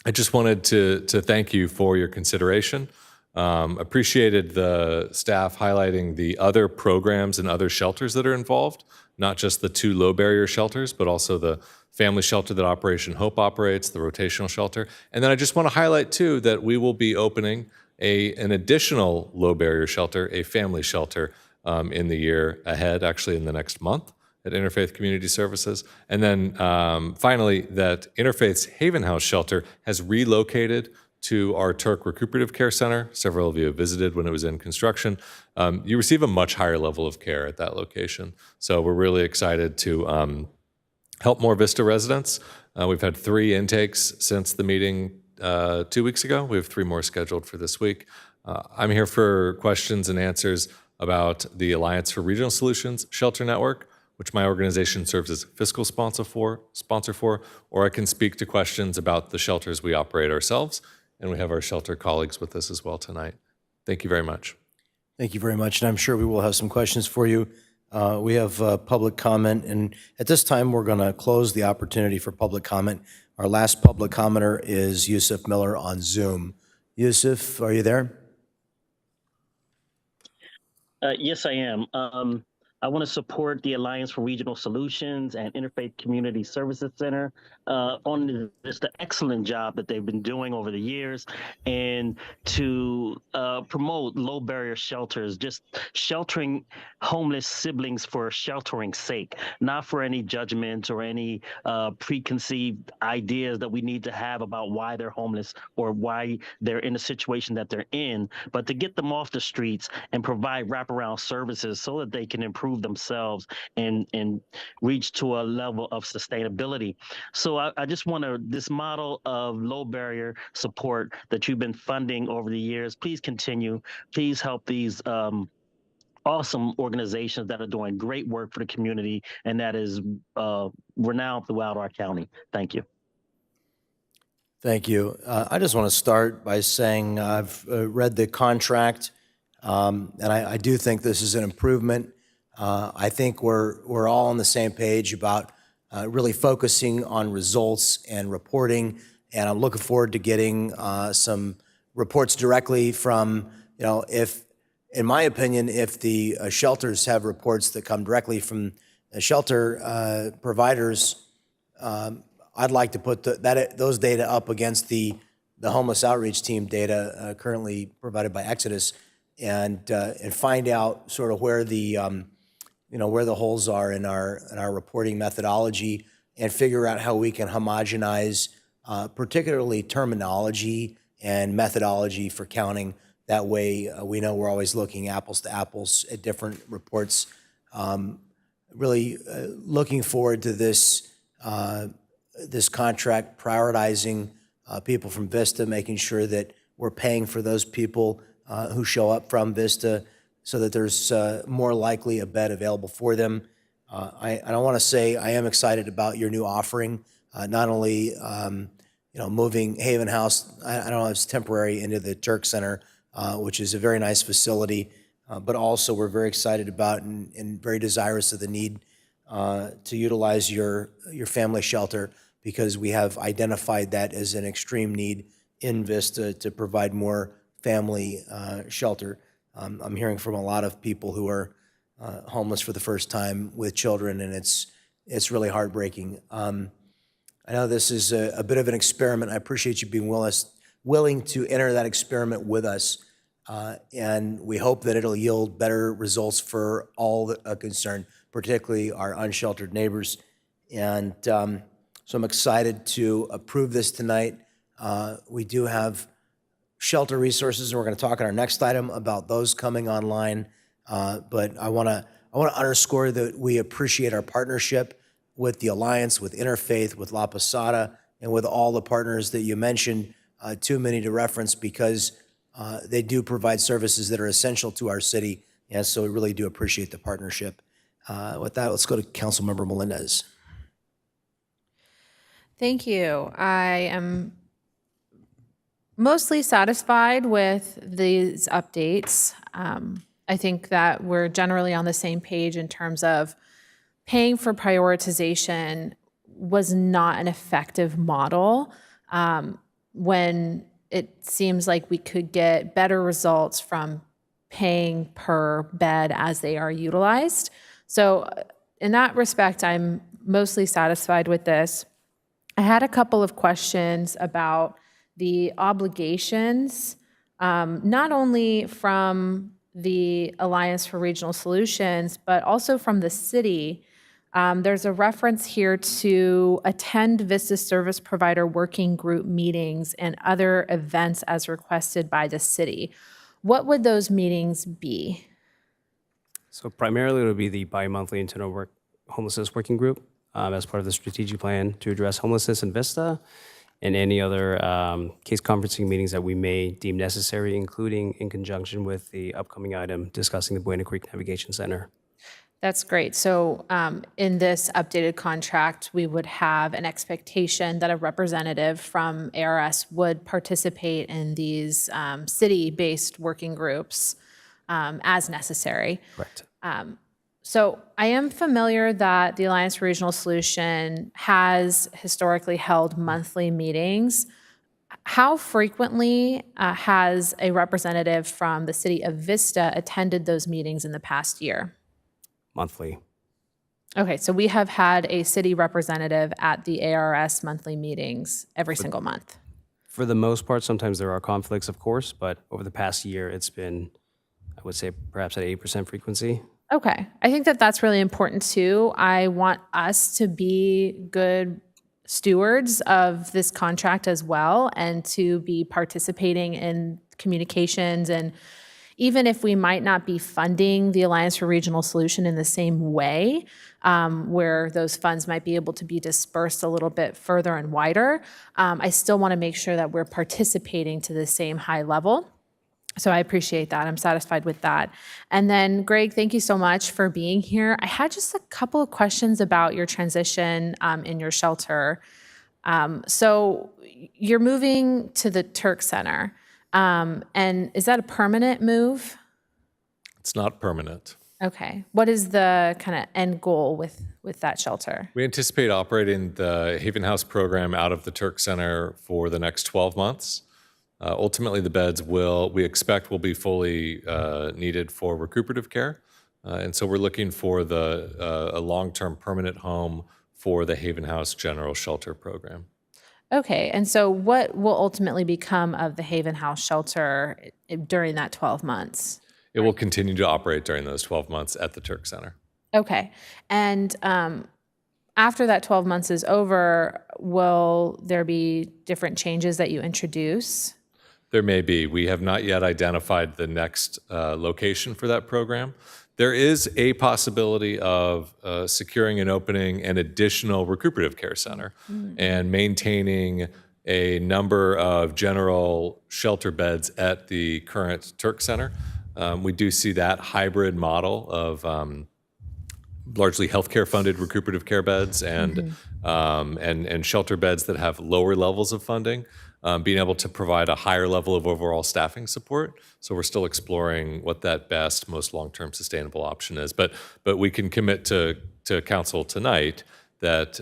I just wanted to thank you for your consideration. Appreciated the staff highlighting the other programs and other shelters that are involved, not just the 2 low barrier shelters, but also the family shelter that Operation Hope operates, the rotational shelter. And then I just want to highlight too that we will be opening an additional low barrier shelter, a family shelter, in the year ahead, actually in the next month at Interfaith Community Services. And then finally, that Interfaith's Haven House shelter has relocated to our Turk Recuperative Care Center. Several of you have visited when it was in construction. You receive a much higher level of care at that location. So we're really excited to help more Vista residents. We've had 3 intakes since the meeting 2 weeks ago. We have 3 more scheduled for this week. I'm here for questions and answers about the Alliance for Regional Solutions Shelter Network, which my organization serves as fiscal sponsor for, or I can speak to questions about the shelters we operate ourselves, and we have our shelter colleagues with us as well tonight. Thank you very much. Thank you very much, and I'm sure we will have some questions for you. We have public comment, and at this time, we're going to close the opportunity for public comment. Our last public commenter is Yusuf Miller on Zoom. Yusuf, are you there? Yes, I am. I want to support the Alliance for Regional Solutions and Interfaith Community Services Center on just the excellent job that they've been doing over the years, and to promote low barrier shelters, just sheltering homeless siblings for sheltering's sake, not for any judgment or any preconceived ideas that we need to have about why they're homeless or why they're in the situation that they're in, but to get them off the streets and provide wraparound services so that they can improve themselves and reach to a level of sustainability. So I just want to, this model of low barrier support that you've been funding over the years, please continue. Please help these awesome organizations that are doing great work for the community and that is renowned throughout our county. Thank you. Thank you. I just want to start by saying I've read the contract, and I do think this is an improvement. I think we're all on the same page about really focusing on results and reporting, and I'm looking forward to getting some reports directly from, if, in my opinion, if the shelters have reports that come directly from the shelter providers, I'd like to put those data up against the homeless outreach team data currently provided by Exodus, and find out sort of where the where the holes are in our reporting methodology, and figure out how we can homogenize particularly terminology and methodology for counting. That way we know we're always looking apples to apples at different reports. Really looking forward to this contract, prioritizing people from Vista, making sure that we're paying for those people who show up from Vista, so that there's more likely a bed available for them. I want to say I am excited about your new offering, not only moving Haven House, I don't know if it's temporary, into the Turk Center, which is a very nice facility, but also we're very excited about and very desirous of the need to utilize your family shelter, because we have identified that as an extreme need in Vista to provide more family shelter. I'm hearing from a lot of people who are homeless for the first time with children, and it's really heartbreaking. I know this is a bit of an experiment. I appreciate you being willing to enter that experiment with us, and we hope that it'll yield better results for all concerned, particularly our unsheltered neighbors. And so I'm excited to approve this tonight. We do have shelter resources, and we're going to talk in our next item about those coming online. But I want to underscore that we appreciate our partnership with the Alliance, with Interfaith, with La Posada, and with all the partners that you mentioned, too many to reference, because they do provide services that are essential to our city. And so we really do appreciate the partnership. With that, let's go to Councilmember Melendez. Thank you. I am mostly satisfied with these updates. I think that we're generally on the same page in terms of paying for prioritization was not an effective model when it seems like we could get better results from paying per bed as they are utilized. So in that respect, I'm mostly satisfied with this. I had a couple of questions about the obligations, not only from the Alliance for Regional Solutions, but also from the city. There's a reference here to attend Vista Service Provider Working Group meetings and other events as requested by the city. What would those meetings be? So primarily it would be the bi-monthly internal homelessness working group as part of the strategic plan to address homelessness in Vista, and any other case conferencing meetings that we may deem necessary, including in conjunction with the upcoming item discussing the Buena Creek Navigation Center. That's great. So in this updated contract, we would have an expectation that a representative from ARS would participate in these city-based working groups as necessary. Correct. So I am familiar that the Alliance for Regional Solution has historically held monthly meetings. How frequently has a representative from the city of Vista attended those meetings in the past year? Monthly. Okay, so we have had a city representative at the ARS monthly meetings every single month. For the most part, sometimes there are conflicts, of course, but over the past year, it's been, I would say, perhaps at 80% frequency. Okay, I think that that's really important too. I want us to be good stewards of this contract as well, and to be participating in communications. And even if we might not be funding the Alliance for Regional Solution in the same way, where those funds might be able to be dispersed a little bit further and wider, I still want to make sure that we're participating to the same high level. So I appreciate that. I'm satisfied with that. And then, Greg, thank you so much for being here. I had just a couple of questions about your transition in your shelter. So you're moving to the Turk Center. And is that a permanent move? It's not permanent. Okay. What is the kind of end goal with that shelter? We anticipate operating the Haven House program out of the Turk Center for the next 12 months. Ultimately, the beds we expect will be fully needed for recuperative care. And so we're looking for a long-term permanent home for the Haven House General Shelter Program. Okay, and so what will ultimately become of the Haven House Shelter during that 12 months? It will continue to operate during those 12 months at the Turk Center. Okay, and after that 12 months is over, will there be different changes that you introduce? There may be. We have not yet identified the next location for that program. There is a possibility of securing and opening an additional recuperative care center and maintaining a number of general shelter beds at the current Turk Center. We do see that hybrid model of largely healthcare funded recuperative care beds and shelter beds that have lower levels of funding, being able to provide a higher level of overall staffing support. So we're still exploring what that best, most long-term sustainable option is. But we can commit to council tonight that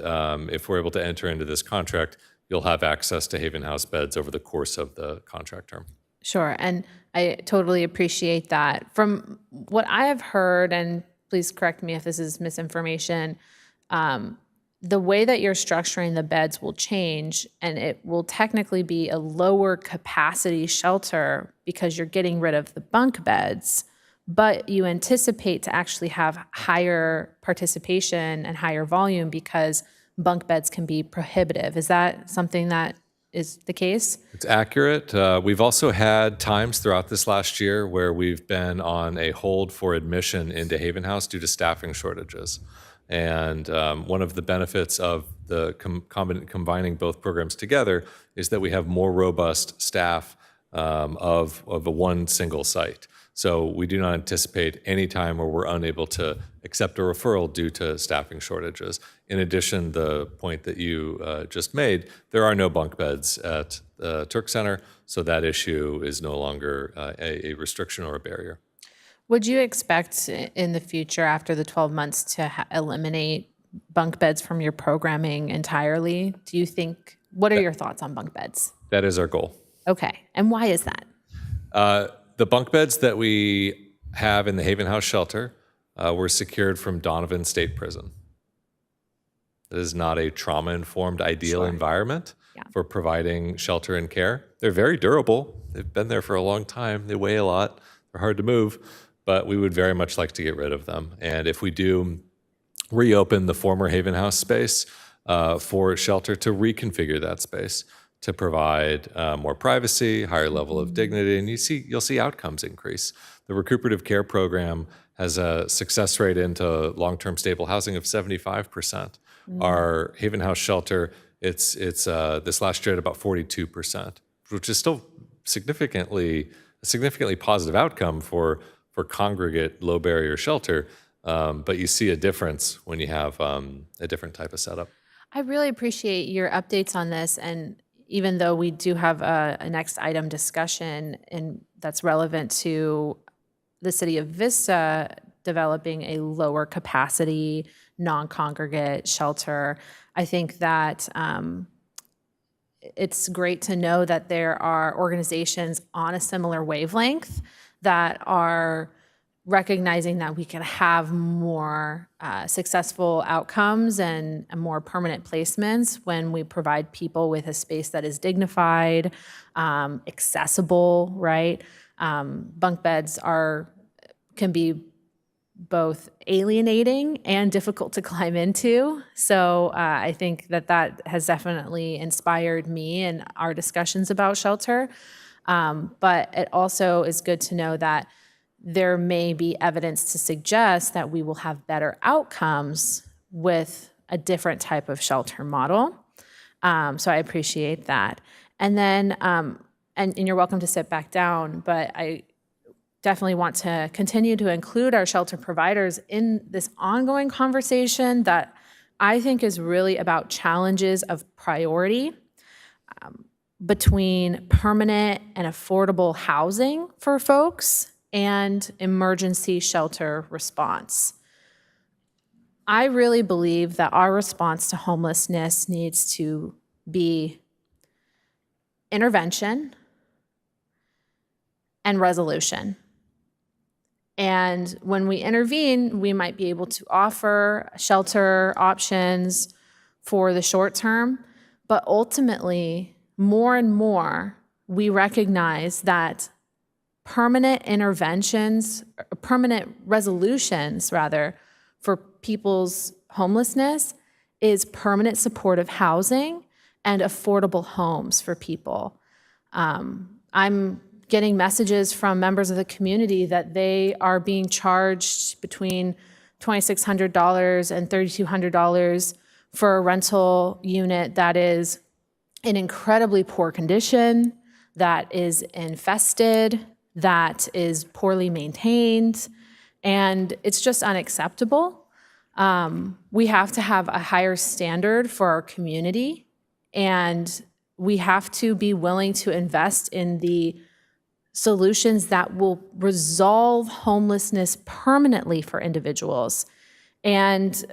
if we're able to enter into this contract, you'll have access to Haven House beds over the course of the contract term. Sure, and I totally appreciate that. From what I have heard, and please correct me if this is misinformation, the way that you're structuring the beds will change, and it will technically be a lower capacity shelter because you're getting rid of the bunk beds, but you anticipate to actually have higher participation and higher volume because bunk beds can be prohibitive. Is that something that is the case? It's accurate. We've also had times throughout this last year where we've been on a hold for admission into Haven House due to staffing shortages. And one of the benefits of the combining both programs together is that we have more robust staff of a one single site. So we do not anticipate any time where we're unable to accept a referral due to staffing shortages. In addition, the point that you just made, there are no bunk beds at the Turk Center, so that issue is no longer a restriction or a barrier. Would you expect in the future, after the 12 months, to eliminate bunk beds from your programming entirely? Do you think, what are your thoughts on bunk beds? That is our goal. Okay, and why is that? The bunk beds that we have in the Haven House shelter were secured from Donovan State Prison. It is not a trauma-informed ideal environment for providing shelter and care. They're very durable. They've been there for a long time. They weigh a lot. They're hard to move, but we would very much like to get rid of them. And if we do reopen the former Haven House space for shelter, to reconfigure that space to provide more privacy, higher level of dignity, and you'll see outcomes increase. The recuperative care program has a success rate into long-term stable housing of 75%. Our Haven House shelter, it's this last year at about 42%, which is still a significantly positive outcome for congregate low barrier shelter. But you see a difference when you have a different type of setup. I really appreciate your updates on this, and even though we do have a next item discussion and that's relevant to the city of Vista developing a lower capacity non-congregate shelter, I think that it's great to know that there are organizations on a similar wavelength that are recognizing that we can have more successful outcomes and more permanent placements when we provide people with a space that is dignified, accessible, right? Bunk beds can be both alienating and difficult to climb into. So I think that has definitely inspired me in our discussions about shelter. But it also is good to know that there may be evidence to suggest that we will have better outcomes with a different type of shelter model. So I appreciate that. And then, and you're welcome to sit back down, but I definitely want to continue to include our shelter providers in this ongoing conversation that I think is really about challenges of priority between permanent and affordable housing for folks and emergency shelter response. I really believe that our response to homelessness needs to be intervention and resolution. And when we intervene, we might be able to offer shelter options for the short term, but ultimately, more and more, we recognize that permanent interventions, permanent resolutions, rather, for people's homelessness is permanent supportive housing and affordable homes for people. I'm getting messages from members of the community that they are being charged between $2,600 and $3,200 for a rental unit that is in incredibly poor condition, that is infested, that is poorly maintained, and it's just unacceptable. We have to have a higher standard for our community, and we have to be willing to invest in the solutions that will resolve homelessness permanently for individuals. And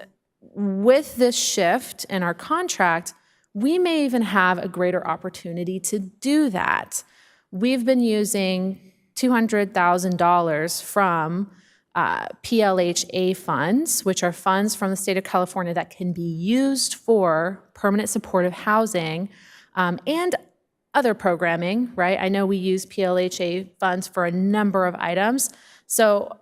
with this shift in our contract, we may even have a greater opportunity to do that. We've been using $200,000 from PLHA funds, which are funds from the state of California that can be used for permanent supportive housing and other programming, right? I know we use PLHA funds for a number of items. So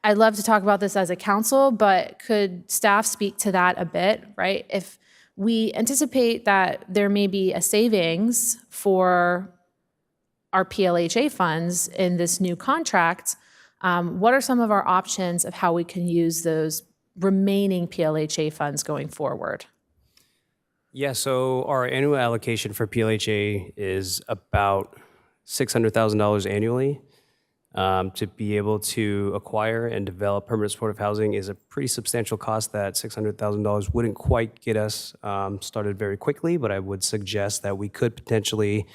I'd love to talk about this as a council, but could staff speak to that a bit, right? If we anticipate that there may be a savings for our PLHA funds in this new contract. What are some of our options of how we can use those remaining PLHA funds going forward? Yeah, so our annual allocation for PLHA is about $600,000 annually. To be able to acquire and develop permanent supportive housing is a pretty substantial cost. That $600,000 wouldn't quite get us started very quickly, but I would suggest that we could potentially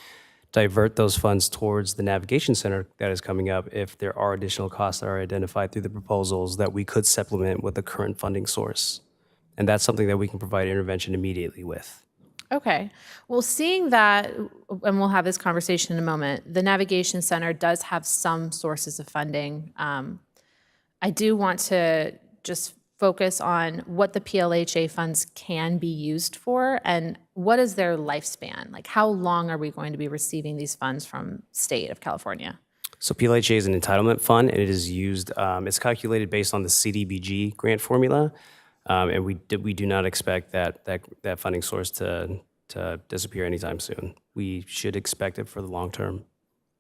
divert those funds towards the navigation center that is coming up if there are additional costs that are identified through the proposals that we could supplement with the current funding source. And that's something that we can provide intervention immediately with. Okay. Well, seeing that, and we'll have this conversation in a moment, the Navigation Center does have some sources of funding. I do want to just focus on what the PLHA funds can be used for and what is their lifespan? Like, how long are we going to be receiving these funds from state of California? So PLHA is an entitlement fund, and it is used, it's calculated based on the CDBG grant formula. And we do not expect that funding source to disappear anytime soon. We should expect it for the long term,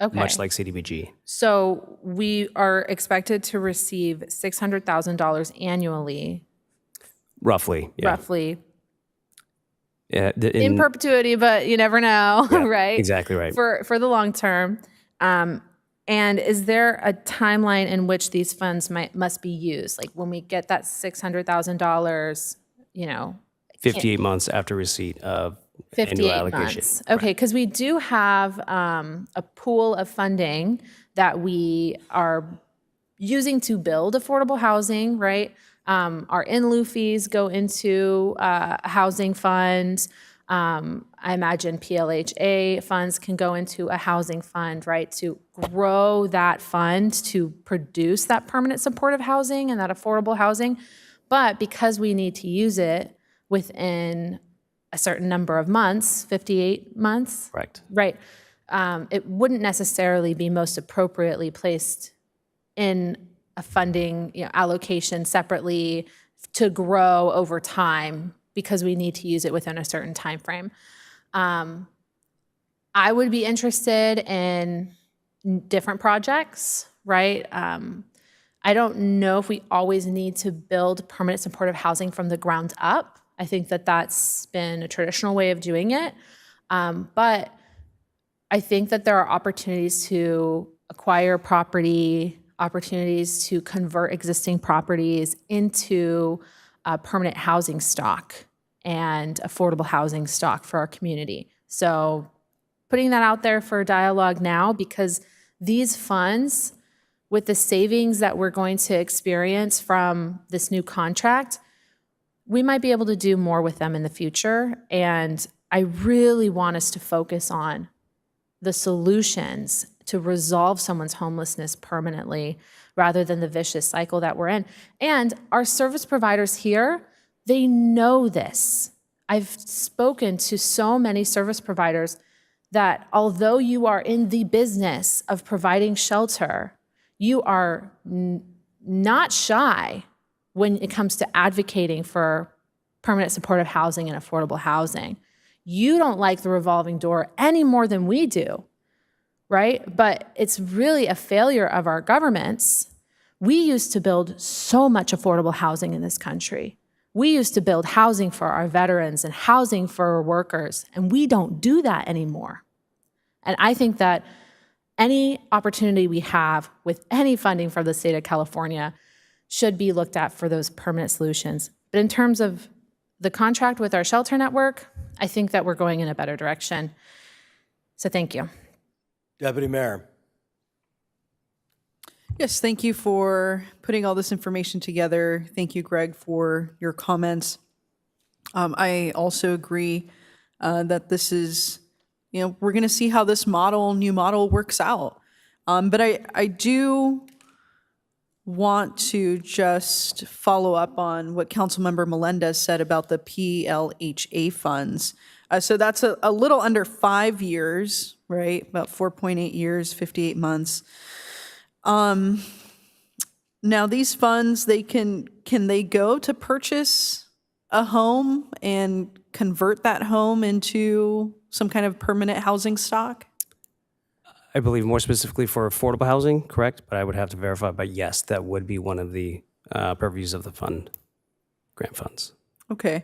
Okay. much like CDBG. So we are expected to receive $600,000 annually. Roughly, yeah. Roughly. Yeah, In perpetuity, but you never know, Yeah, right? exactly right. For the long term. And is there a timeline in which these funds must be used? Like when we get that $600,000, 58 months after receipt of annual 58 allocation. months. Okay, because we do have a pool of funding that we are using to build affordable housing, right? Our in-lieu fees go into a housing fund. I imagine PLHA funds can go into a housing fund, right, to grow that fund to produce that permanent supportive housing and that affordable housing. But because we need to use it within a certain number of months, 58 months, Correct. right, it wouldn't necessarily be most appropriately placed in a funding allocation separately to grow over time because we need to use it within a certain time frame. I would be interested in different projects, right? I don't know if we always need to build permanent supportive housing from the ground up. I think that that's been a traditional way of doing it. But I think that there are opportunities to acquire property, opportunities to convert existing properties into permanent housing stock and affordable housing stock for our community. So putting that out there for dialogue now, because these funds, with the savings that we're going to experience from this new contract, we might be able to do more with them in the future. And I really want us to focus on the solutions to resolve someone's homelessness permanently rather than the vicious cycle that we're in. And our service providers here, they know this. I've spoken to so many service providers that although you are in the business of providing shelter, you are not shy when it comes to advocating for permanent supportive housing and affordable housing. You don't like the revolving door any more than we do, right? But it's really a failure of our governments. We used to build so much affordable housing in this country. We used to build housing for our veterans and housing for our workers, and we don't do that anymore. And I think that any opportunity we have with any funding from the state of California should be looked at for those permanent solutions. But in terms of the contract with our shelter network, I think that we're going in a better direction. So thank you. Deputy Mayor. Yes, thank you for putting all this information together. Thank you, Greg, for your comments. I also agree that this is, we're going to see how this new model works out. But I do want to just follow up on what Councilmember Melendez said about the PLHA funds. So that's a little under 5 years, right? About 4.8 years, 58 months. Now these funds, can they go to purchase a home and convert that home into some kind of permanent housing stock? I believe more specifically for affordable housing, correct? But I would have to verify. But yes, that would be one of the purviews of the grant funds. Okay.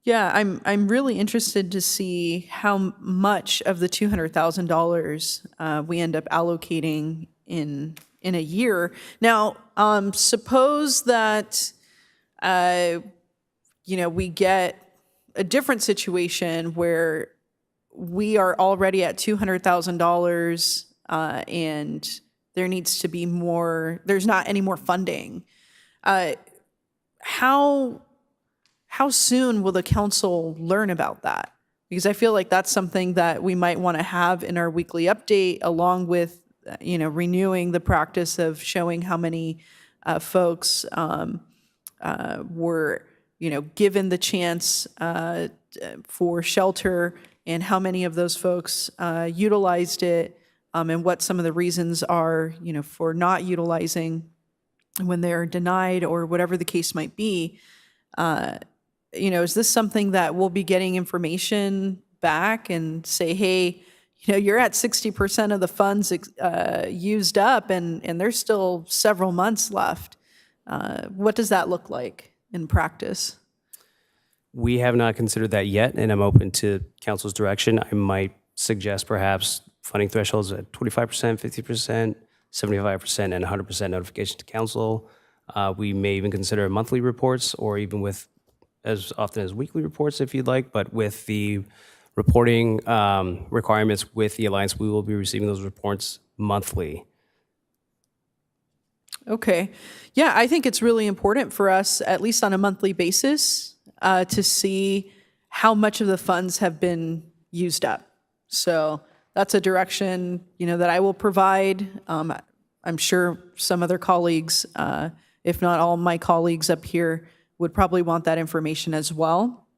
Yeah, I'm really interested to see how much of the $200,000 we end up allocating in a year. Now, suppose that we get a different situation where we are already at $200,000 and there needs to be more. There's not any more funding. How soon will the council learn about that? Because I feel like that's something that we might want to have in our weekly update, along with, renewing the practice of showing how many folks were, given the chance for shelter, and how many of those folks utilized it, and what some of the reasons are, for not utilizing when they're denied or whatever the case might be. Is this something that we'll be getting information back and say, hey, you're at 60% of the funds used up and there's still several months left? What does that look like in practice? We have not considered that yet, and I'm open to council's direction. I might suggest perhaps funding thresholds at 25%, 50%, 75%, and 100% notification to council. We may even consider monthly reports, or even with as often as weekly reports if you'd like, but with the reporting requirements with the Alliance, we will be receiving those reports monthly. Okay. Yeah, I think it's really important for us, at least on a monthly basis, to see how much of the funds have been used up. So that's a direction, that I will provide. I'm sure some other colleagues, if not all my colleagues up here, would probably want that information as well.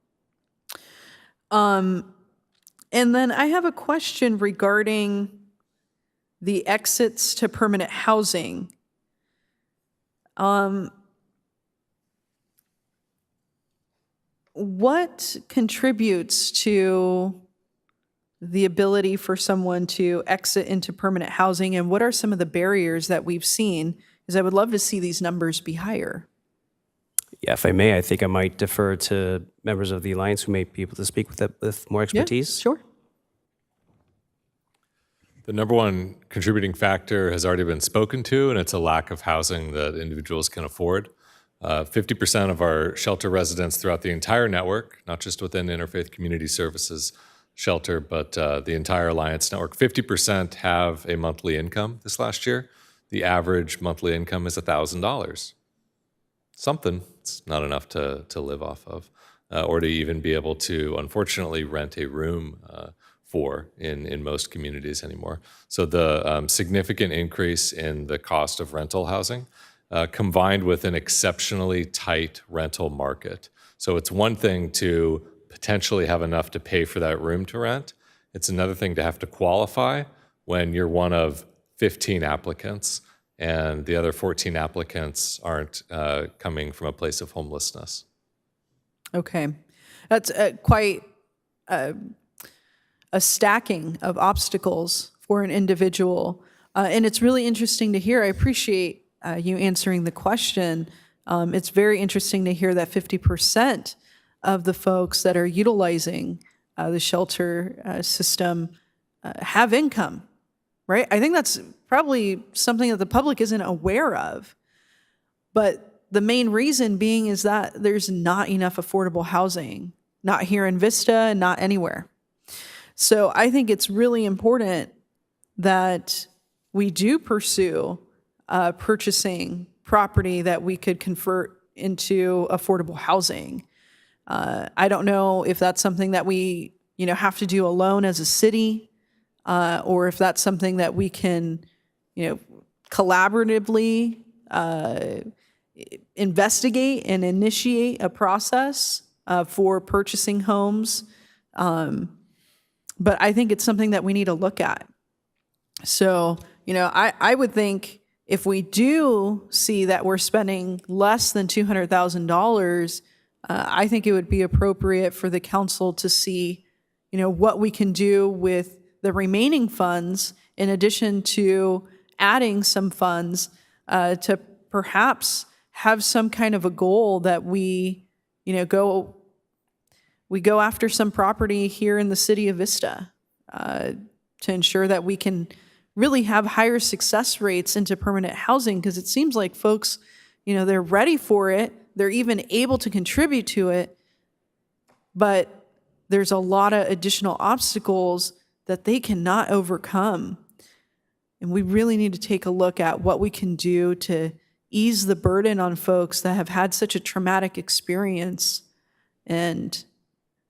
And then I have a question regarding the exits to permanent housing. What contributes to the ability for someone to exit into permanent housing, and what are some of the barriers that we've seen? Because I would love to see these numbers be higher. Yeah, if I may, I think I might defer to members of the Alliance who may be able to speak with that with more expertise. Yeah, sure. The number one contributing factor has already been spoken to, and it's a lack of housing that individuals can afford. 50% of our shelter residents throughout the entire network, not just within Interfaith Community Services shelter, but the entire Alliance network, 50% have a monthly income this last year. The average monthly income is $1,000. Something. It's not enough to live off of, or to even be able to, unfortunately, rent a room for in most communities anymore. So the significant increase in the cost of rental housing, combined with an exceptionally tight rental market. So it's one thing to potentially have enough to pay for that room to rent. It's another thing to have to qualify when you're one of 15 applicants and the other 14 applicants aren't coming from a place of homelessness. Okay. That's quite a stacking of obstacles for an individual. And it's really interesting to hear. I appreciate you answering the question. It's very interesting to hear that 50% of the folks that are utilizing the shelter system have income, right? I think that's probably something that the public isn't aware of. But the main reason being is that there's not enough affordable housing, not here in Vista and not anywhere. So I think it's really important that we do pursue purchasing property that we could convert into affordable housing. I don't know if that's something that we, have to do alone as a city, or if that's something that we can, collaboratively investigate and initiate a process for purchasing homes. But I think it's something that we need to look at. So, I would think if we do see that we're spending less than $200,000 I think it would be appropriate for the council to see, what we can do with the remaining funds in addition to adding some funds to perhaps have some kind of a goal that we go after some property here in the city of Vista to ensure that we can really have higher success rates into permanent housing, because it seems like folks, they're ready for it. They're even able to contribute to it, but there's a lot of additional obstacles that they cannot overcome. And we really need to take a look at what we can do to ease the burden on folks that have had such a traumatic experience and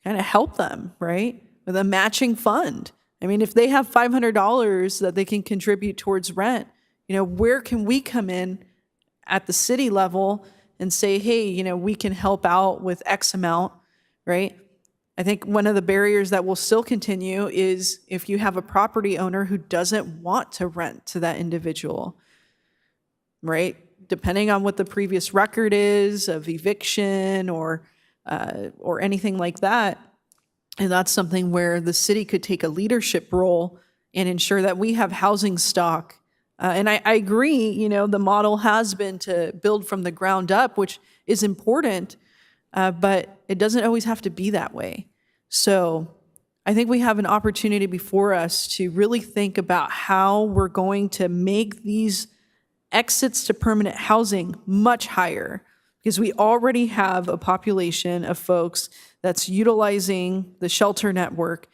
kind of help them, right? With a matching fund. I mean, if they have $500 that they can contribute towards rent, where can we come in at the city level and say, hey, we can help out with X amount, right? I think one of the barriers that will still continue is if you have a property owner who doesn't want to rent to that individual, right? Depending on what the previous record is of eviction or anything like that. And that's something where the city could take a leadership role and ensure that we have housing stock. And I agree, the model has been to build from the ground up, which is important, but it doesn't always have to be that way. So I think we have an opportunity before us to really think about how we're going to make these exits to permanent housing much higher, because we already have a population of folks that's utilizing the shelter network,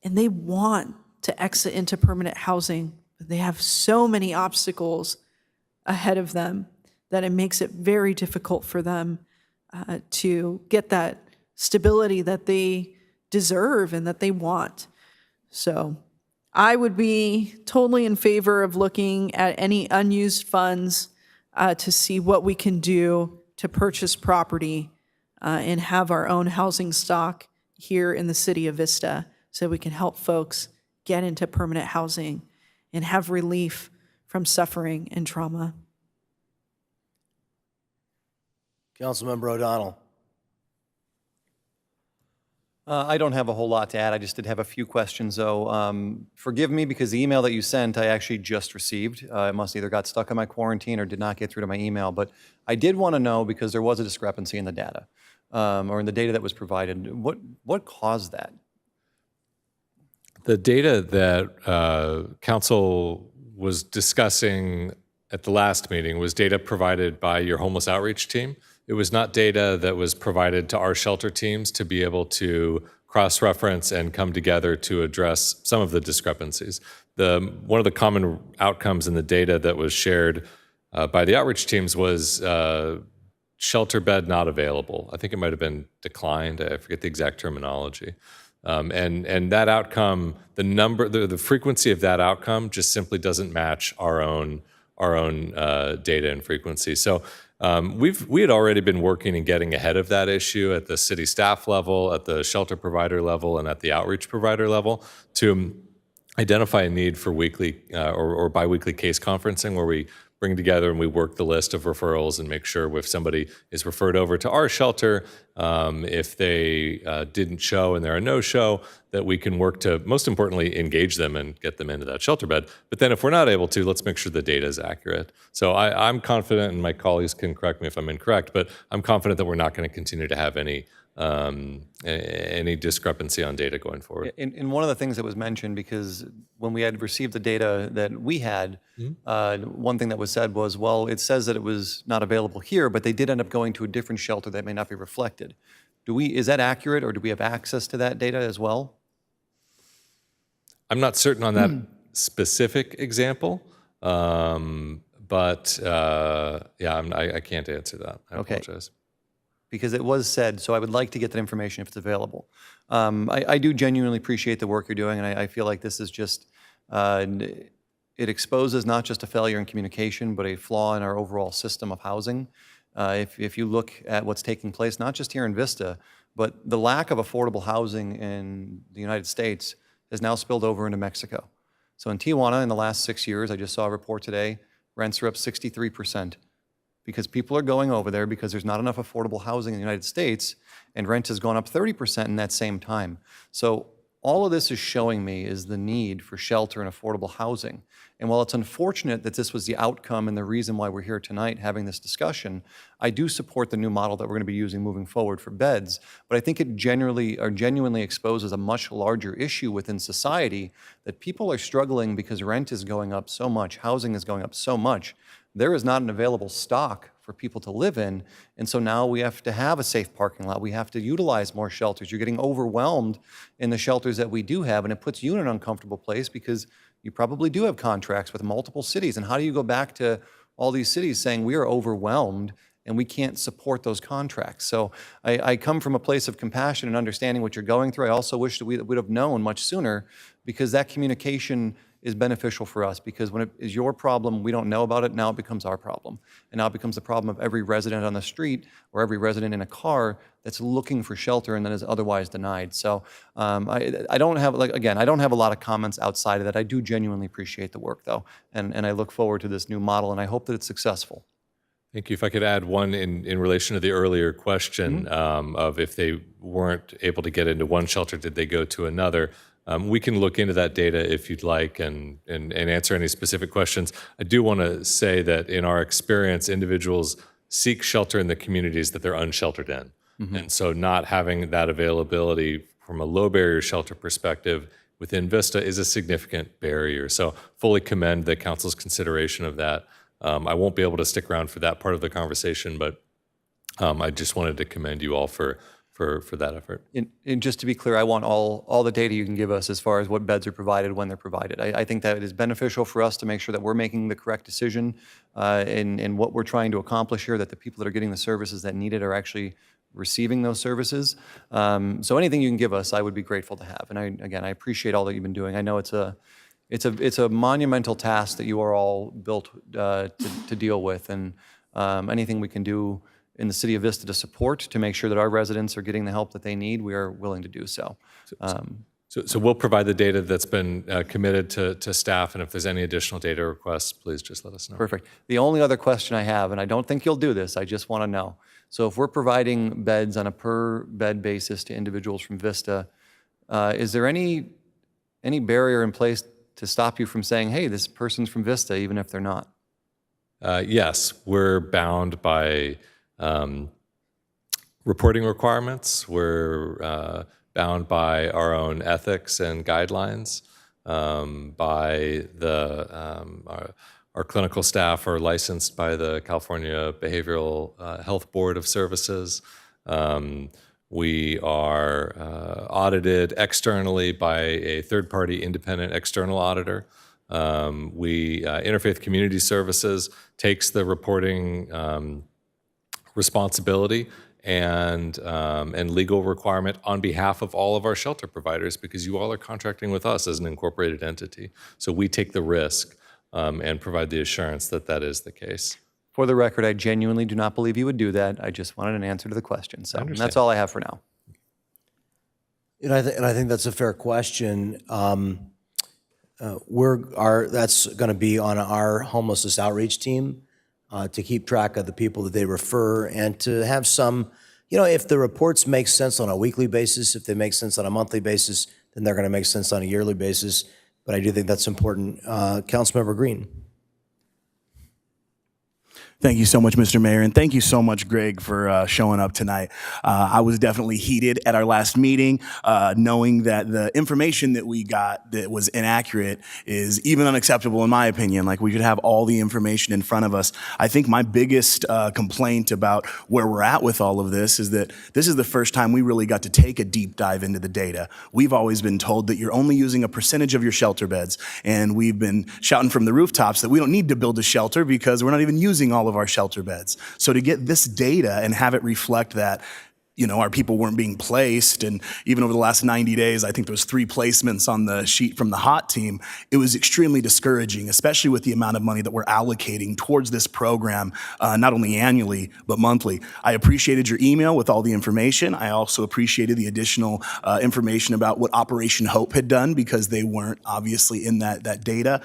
and they want to exit into permanent housing. But they have so many obstacles ahead of them that it makes it very difficult for them to get that stability that they deserve and that they want. So I would be totally in favor of looking at any unused funds to see what we can do to purchase property and have our own housing stock here in the city of Vista so we can help folks get into permanent housing and have relief from suffering and trauma. Councilmember O'Donnell. I don't have a whole lot to add. I just did have a few questions, though. Forgive me, because the email that you sent, I actually just received. It must either got stuck in my quarantine or did not get through to my email. But I did want to know, because there was a discrepancy in the data, or in the data that was provided. What caused that? The data that council was discussing at the last meeting was data provided by your homeless outreach team. It was not data that was provided to our shelter teams to be able to cross-reference and come together to address some of the discrepancies. One of the common outcomes in the data that was shared by the outreach teams was shelter bed not available. I think it might have been declined. I forget the exact terminology. And that outcome, the frequency of that outcome just simply doesn't match our own data and frequency. So we had already been working and getting ahead of that issue at the city staff level, at the shelter provider level, and at the outreach provider level to identify a need for weekly or biweekly case conferencing, where we bring together and we work the list of referrals and make sure if somebody is referred over to our shelter, if they didn't show and they're a no-show, that we can work to, most importantly, engage them and get them into that shelter bed. But then if we're not able to, let's make sure the data is accurate. So I'm confident, and my colleagues can correct me if I'm incorrect, but I'm confident that we're not going to continue to have any discrepancy on data going forward. And one of the things that was mentioned, because when we had received the data that we had, one thing that was said was, well, it says that it was not available here, but they did end up going to a different shelter that may not be reflected. Is that accurate, or do we have access to that data as well? I'm not certain on that specific example, but I can't answer that. I apologize. Because it was said, so I would like to get that information if it's available. I do genuinely appreciate the work you're doing, and I feel like this is just, it exposes not just a failure in communication, but a flaw in our overall system of housing. If you look at what's taking place, not just here in Vista, but the lack of affordable housing in the United States has now spilled over into Mexico. So in Tijuana, in the last 6 years, I just saw a report today, rents are up 63%. because people are going over there because there's not enough affordable housing in the United States, and rent has gone up 30% in that same time. So all of this is showing me is the need for shelter and affordable housing. And while it's unfortunate that this was the outcome and the reason why we're here tonight having this discussion, I do support the new model that we're going to be using moving forward for beds. But I think it genuinely exposes a much larger issue within society, that people are struggling because rent is going up so much, housing is going up so much. There is not an available stock for people to live in. And so now we have to have a safe parking lot. We have to utilize more shelters. You're getting overwhelmed in the shelters that we do have, and it puts you in an uncomfortable place because you probably do have contracts with multiple cities. And how do you go back to all these cities saying we are overwhelmed and we can't support those contracts? So I come from a place of compassion and understanding what you're going through. I also wish that we would have known much sooner, because that communication is beneficial for us, because when it is your problem, we don't know about it, now it becomes our problem. And now it becomes the problem of every resident on the street or every resident in a car that's looking for shelter and then is otherwise denied. So I don't have, I don't have a lot of comments outside of that. I do genuinely appreciate the work, though, and I look forward to this new model, and I hope that it's successful. Thank you. If I could add one in relation to the earlier question of if they weren't able to get into one shelter, did they go to another? We can look into that data if you'd like and answer any specific questions. I do want to say that in our experience, individuals seek shelter in the communities that they're unsheltered in. And so not having that availability from a low barrier shelter perspective within Vista is a significant barrier. So fully commend the council's consideration of that. I won't be able to stick around for that part of the conversation, but I just wanted to commend you all for that effort. And just to be clear, I want all the data you can give us as far as what beds are provided, when they're provided. I think that it is beneficial for us to make sure that we're making the correct decision in what we're trying to accomplish here, that the people that are getting the services that need it are actually receiving those services. So anything you can give us, I would be grateful to have. And I appreciate all that you've been doing. I know it's a monumental task that you are all built to deal with, and anything we can do in the city of Vista to support, to make sure that our residents are getting the help that they need, we are willing to do so. So we'll provide the data that's been committed to staff, and if there's any additional data requests, please just let us know. Perfect. The only other question I have, and I don't think you'll do this, I just want to know. So if we're providing beds on a per bed basis to individuals from Vista, is there any barrier in place to stop you from saying, hey, this person's from Vista, even if they're not? Yes, we're bound by reporting requirements. We're bound by our own ethics and guidelines, by our clinical staff are licensed by the California Behavioral Health Board of Services. We are audited externally by a third-party independent external auditor. Interfaith Community Services takes the reporting responsibility and legal requirement on behalf of all of our shelter providers, because you all are contracting with us as an incorporated entity. So we take the risk and provide the assurance that that is the case. For the record, I genuinely do not believe you would do that. I just wanted an answer to the question. So that's all I have for now. And I think that's a fair question. That's going to be on our homelessness outreach team to keep track of the people that they refer, and to have some, if the reports make sense on a weekly basis, if they make sense on a monthly basis, then they're going to make sense on a yearly basis. But I do think that's important. Councilmember Green. Thank you so much, Mr. Mayor, and thank you so much, Greg, for showing up tonight. I was definitely heated at our last meeting, knowing that the information that we got that was inaccurate is even unacceptable in my opinion. Like, we should have all the information in front of us. I think my biggest complaint about where we're at with all of this is that this is the first time we really got to take a deep dive into the data. We've always been told that you're only using a percentage of your shelter beds, and we've been shouting from the rooftops that we don't need to build a shelter because we're not even using all of our shelter beds. So to get this data and have it reflect that, our people weren't being placed, and even over the last 90 days, I think there was 3 placements on the sheet from the HOT team, it was extremely discouraging, especially with the amount of money that we're allocating towards this program, not only annually, but monthly. I appreciated your email with all the information. I also appreciated the additional information about what Operation Hope had done, because they weren't obviously in that data.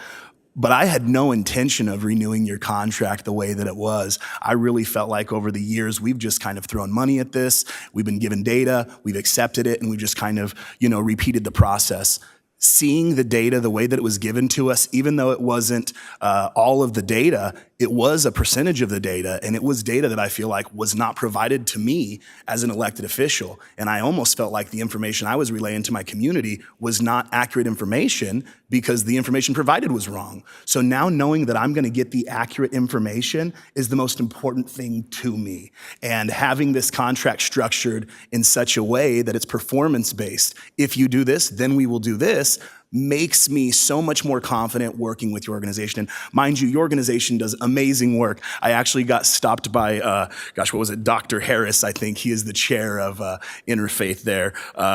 but I had no intention of renewing your contract the way that it was. I really felt like over the years, we've just kind of thrown money at this. We've been given data, we've accepted it, and we've just kind of, repeated the process. Seeing the data the way that it was given to us, even though it wasn't all of the data, it was a percentage of the data, and it was data that I feel like was not provided to me as an elected official. And I almost felt like the information I was relaying to my community was not accurate information because the information provided was wrong. So now knowing that I'm gonna get the accurate information is the most important thing to me. And having this contract structured in such a way that it's performance-based. If you do this, then we will do this, makes me so much more confident working with your organization. And mind you, your organization does amazing work. I actually got stopped by, what was it, Dr. Harris, I think. He is the chair of Interfaith there.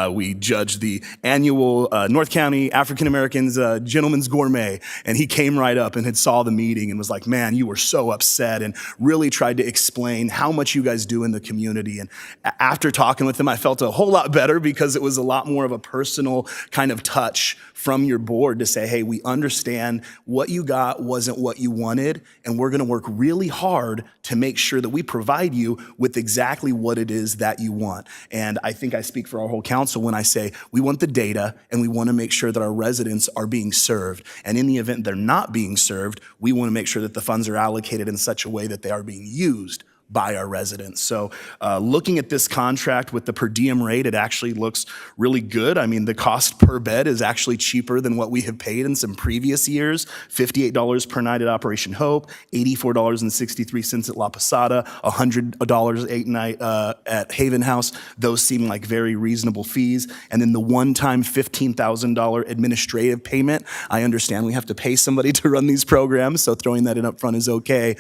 We judged the annual North County African Americans Gentleman's Gourmet, and he came right up and had saw the meeting and was like, man, you were so upset, and really tried to explain how much you guys do in the community. And after talking with him, I felt a whole lot better because it was a lot more of a personal kind of touch from your board to say, hey, we understand what you got wasn't what you wanted, and we're gonna work really hard to make sure that we provide you with exactly what it is that you want. And I think I speak for our whole council when I say we want the data and we wanna make sure that our residents are being served. And in the event they're not being served, we wanna make sure that the funds are allocated in such a way that they are being used by our residents. So looking at this contract with the per diem rate, it actually looks really good. I mean, the cost per bed is actually cheaper than what we have paid in some previous years. $58 per night at Operation Hope, $84.63 at La Posada, $100 a night at Haven House. Those seem like very reasonable fees. And then the one-time $15,000 administrative payment. I understand we have to pay somebody to run these programs, so throwing that in up front is okay.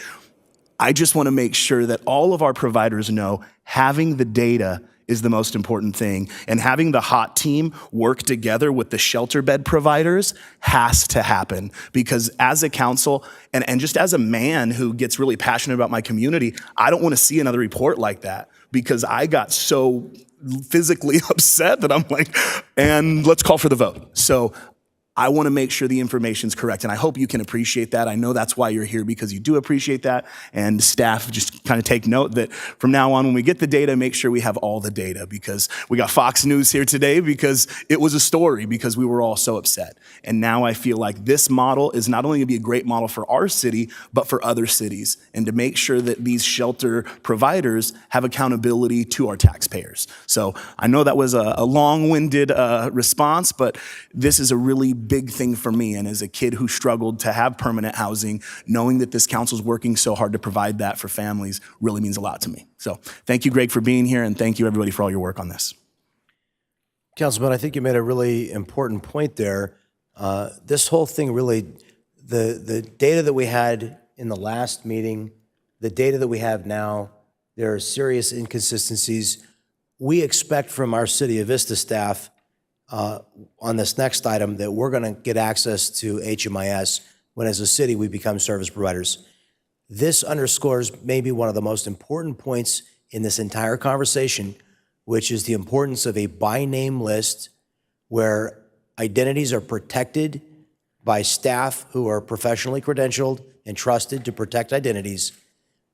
I just want to make sure that all of our providers know having the data is the most important thing, and having the HOT team work together with the shelter bed providers has to happen, because as a council and just as a man who gets really passionate about my community, I don't want to see another report like that, because I got so physically upset that I'm like, and let's call for the vote. So I want to make sure the information's correct, and I hope you can appreciate that. I know that's why you're here, because you do appreciate that, and staff just kind of take note that from now on when we get the data, make sure we have all the data, because we got Fox News here today because it was a story, because we were all so upset. And now I feel like this model is not only going to be a great model for our city, but for other cities, and to make sure that these shelter providers have accountability to our taxpayers. So I know that was a long-winded response, but this is a really big thing for me. And as a kid who struggled to have permanent housing, knowing that this council is working so hard to provide that for families really means a lot to me. So thank you, Greg, for being here, and thank you, everybody, for all your work on this. Councilman, I think you made a really important point there. This whole thing really, the data that we had in the last meeting, the data that we have now, there are serious inconsistencies. We expect from our City of Vista staff on this next item that we're going to get access to HMIS when, as a city, we become service providers. This underscores maybe one of the most important points in this entire conversation, which is the importance of a by name list where identities are protected by staff who are professionally credentialed and trusted to protect identities.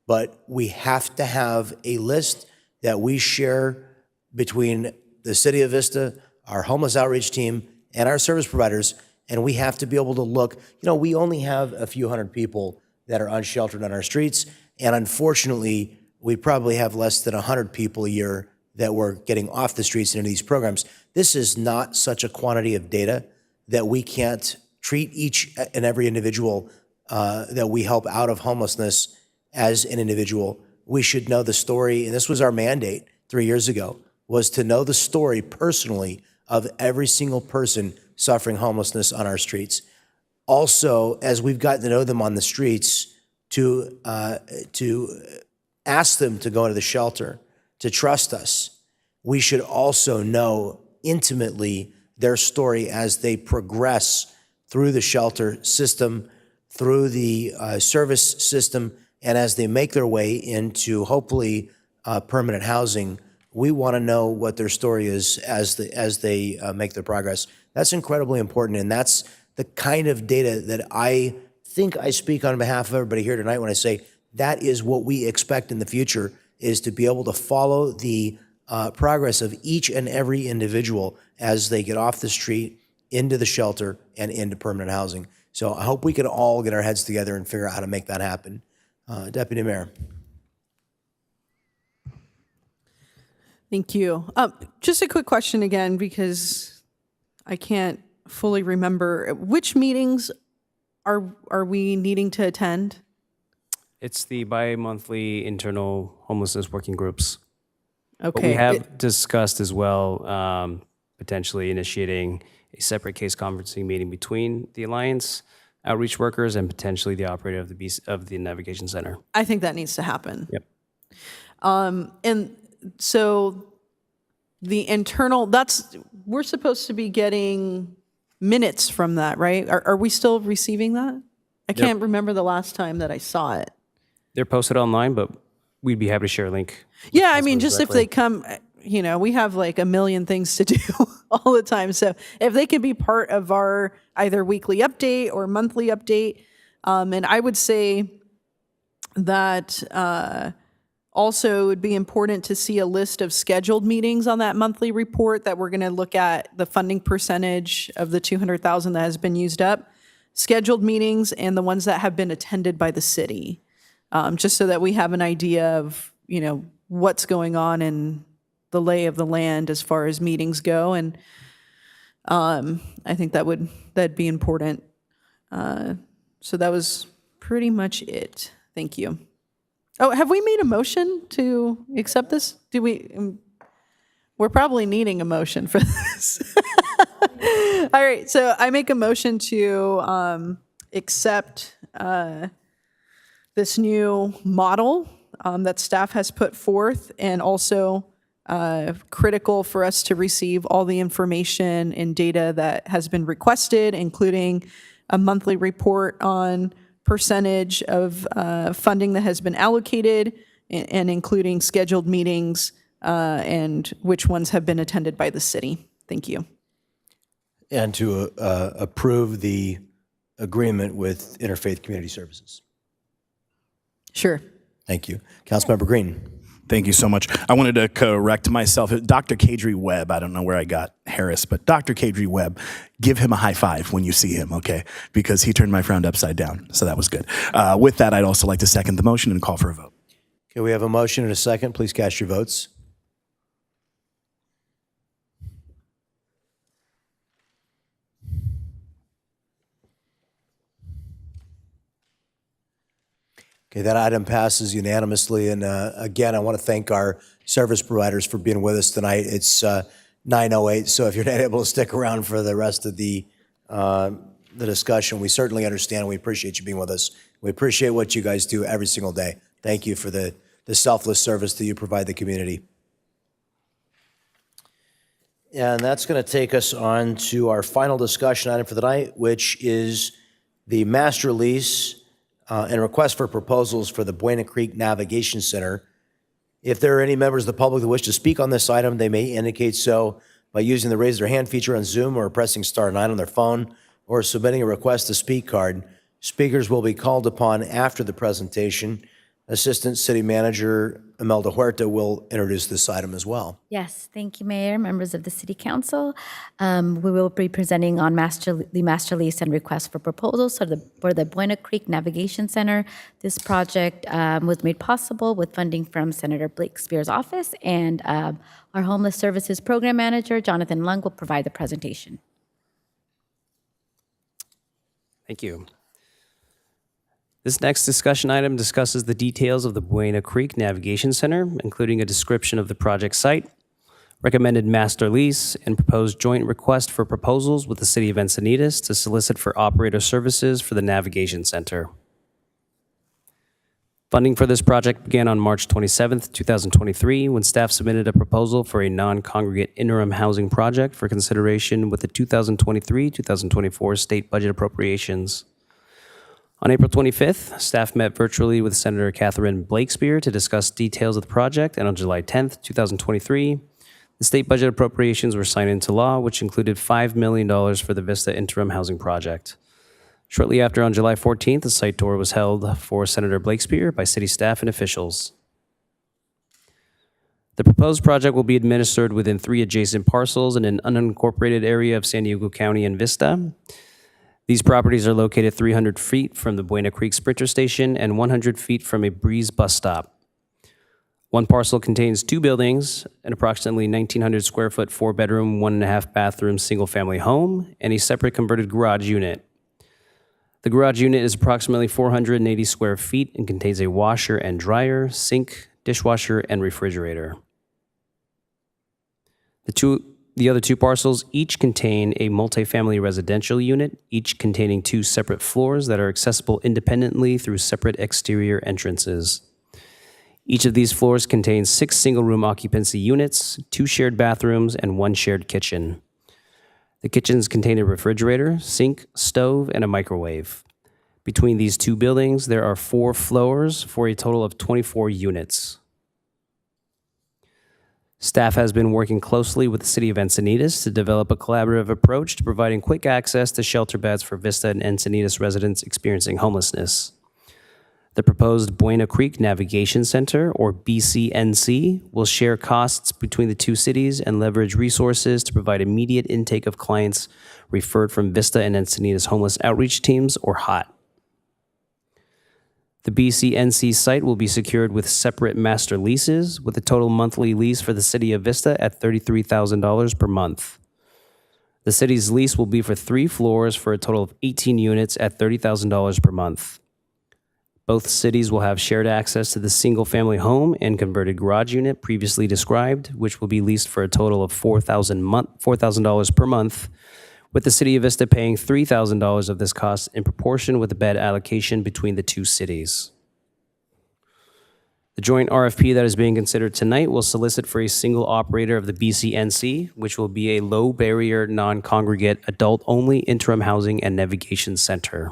But we have to have a list that we share between the City of Vista, our homeless outreach team, and our service providers, and we have to be able to look. We only have a few hundred people that are unsheltered on our streets, and unfortunately, we probably have less than 100 people a year that we're getting off the streets into these programs. This is not such a quantity of data that we can't treat each and every individual that we help out of homelessness as an individual. We should know the story, and this was our mandate 3 years ago, was to know the story personally of every single person suffering homelessness on our streets. Also, as we've gotten to know them on the streets, to ask them to go into the shelter, to trust us. We should also know intimately their story as they progress through the shelter system, through the service system, and as they make their way into hopefully permanent housing. We want to know what their story is as they make their progress. That's incredibly important, and that's the kind of data that I think I speak on behalf of everybody here tonight when I say that is what we expect in the future, is to be able to follow the progress of each and every individual as they get off the street, into the shelter, and into permanent housing. So I hope we can all get our heads together and figure out how to make that happen. Deputy Mayor. Thank you. Just a quick question again, because I can't fully remember. Which meetings are we needing to attend? It's the bi-monthly internal homelessness working groups. Okay. But we have discussed as well potentially initiating a separate case conferencing meeting between the Alliance outreach workers and potentially the operator of the Navigation Center. I think that needs to happen. Yep. And so the internal, we're supposed to be getting minutes from that, right? Are we still receiving that? I can't remember the last time that I saw it. They're posted online, but we'd be happy to share a link. Yeah, I mean, just if they come, we have like a million things to do all the time. So if they could be part of our either weekly update or monthly update, and I would say that also it would be important to see a list of scheduled meetings on that monthly report that we're going to look at the funding percentage of the $200,000 that has been used up, scheduled meetings, and the ones that have been attended by the city, just so that we have an idea of, what's going on in the lay of the land as far as meetings go. And I think that'd be important. So that was pretty much it. Thank you. Oh, have we made a motion to accept this? We're probably needing a motion for this. All right, so I make a motion to accept this new model that staff has put forth, and also critical for us to receive all the information and data that has been requested, including a monthly report on percentage of funding that has been allocated, and including scheduled meetings and which ones have been attended by the city. Thank you. And to approve the agreement with Interfaith Community Services. Sure. Thank you. Councilmember Green. Thank you so much. I wanted to correct myself. Dr. Kadri Webb, I don't know where I got Harris, but Dr. Kadri Webb, give him a high five when you see him, okay? Because he turned my frown upside down, so that was good. With that, I'd also like to second the motion and call for a vote. Okay, we have a motion and a second. Please cast your votes. Okay, that item passes unanimously. And again, I want to thank our service providers for being with us tonight. It's 9:08, so if you're not able to stick around for the rest of the discussion, we certainly understand and we appreciate you being with us. We appreciate what you guys do every single day. Thank you for the selfless service that you provide the community. And that's going to take us on to our final discussion item for the night, which is the master lease and request for proposals for the Buena Creek Navigation Center. If there are any members of the public that wish to speak on this item, they may indicate so by using the raise their hand feature on Zoom or pressing *9 on their phone or submitting a request to speak card. Speakers will be called upon after the presentation. Assistant City Manager Imelda Huerta will introduce this item as well. Yes, thank you, Mayor, members of the City Council. We will be presenting on the master lease and request for proposals for the Buena Creek Navigation Center. This project was made possible with funding from Senator Blake Spear's office, and our Homeless Services Program Manager, Jonathan Lung, will provide the presentation. Thank you. This next discussion item discusses the details of the Buena Creek Navigation Center, including a description of the project site, recommended master lease, and proposed joint request for proposals with the City of Encinitas to solicit for operator services for the Navigation Center. Funding for this project began on March 27th, 2023, when staff submitted a proposal for a non-congregate interim housing project for consideration with the 2023-2024 state budget appropriations. On April 25th, staff met virtually with Senator Catherine Blakespear to discuss details of the project, and on July 10th, 2023, the state budget appropriations were signed into law, which included $5 million for the Vista Interim Housing Project. Shortly after, on July 14th, a site tour was held for Senator Blakespear by city staff and officials. The proposed project will be administered within 3 adjacent parcels in an unincorporated area of San Diego County and Vista. These properties are located 300 feet from the Buena Creek Sprinter Station and 100 feet from a Breeze bus stop. One parcel contains 2 buildings, an approximately 1,900 square foot, 4-bedroom, 1.5 bathroom, single-family home, and a separate converted garage unit. The garage unit is approximately 480 square feet and contains a washer and dryer, sink, dishwasher, and refrigerator. The other 2 parcels each contain a multifamily residential unit, each containing 2 separate floors that are accessible independently through separate exterior entrances. Each of these floors contains 6 single-room occupancy units, 2 shared bathrooms, and 1 shared kitchen. The kitchens contain a refrigerator, sink, stove, and a microwave. Between these 2 buildings, there are 4 floors for a total of 24 units. Staff has been working closely with the City of Encinitas to develop a collaborative approach to providing quick access to shelter beds for Vista and Encinitas residents experiencing homelessness. The proposed Buena Creek Navigation Center, or BCNC, will share costs between the 2 cities and leverage resources to provide immediate intake of clients referred from Vista and Encinitas Homeless Outreach Teams, or HOT. The BCNC site will be secured with separate master leases, with a total monthly lease for the City of Vista at $33,000 per month. The city's lease will be for 3 floors for a total of 18 units at $30,000 per month. Both cities will have shared access to the single-family home and converted garage unit previously described, which will be leased for a total of $4,000 per month, with the City of Vista paying $3,000 of this cost in proportion with the bed allocation between the 2 cities. The joint RFP that is being considered tonight will solicit for a single operator of the BCNC, which will be a low-barrier, non-congregate, adult-only interim housing and navigation center.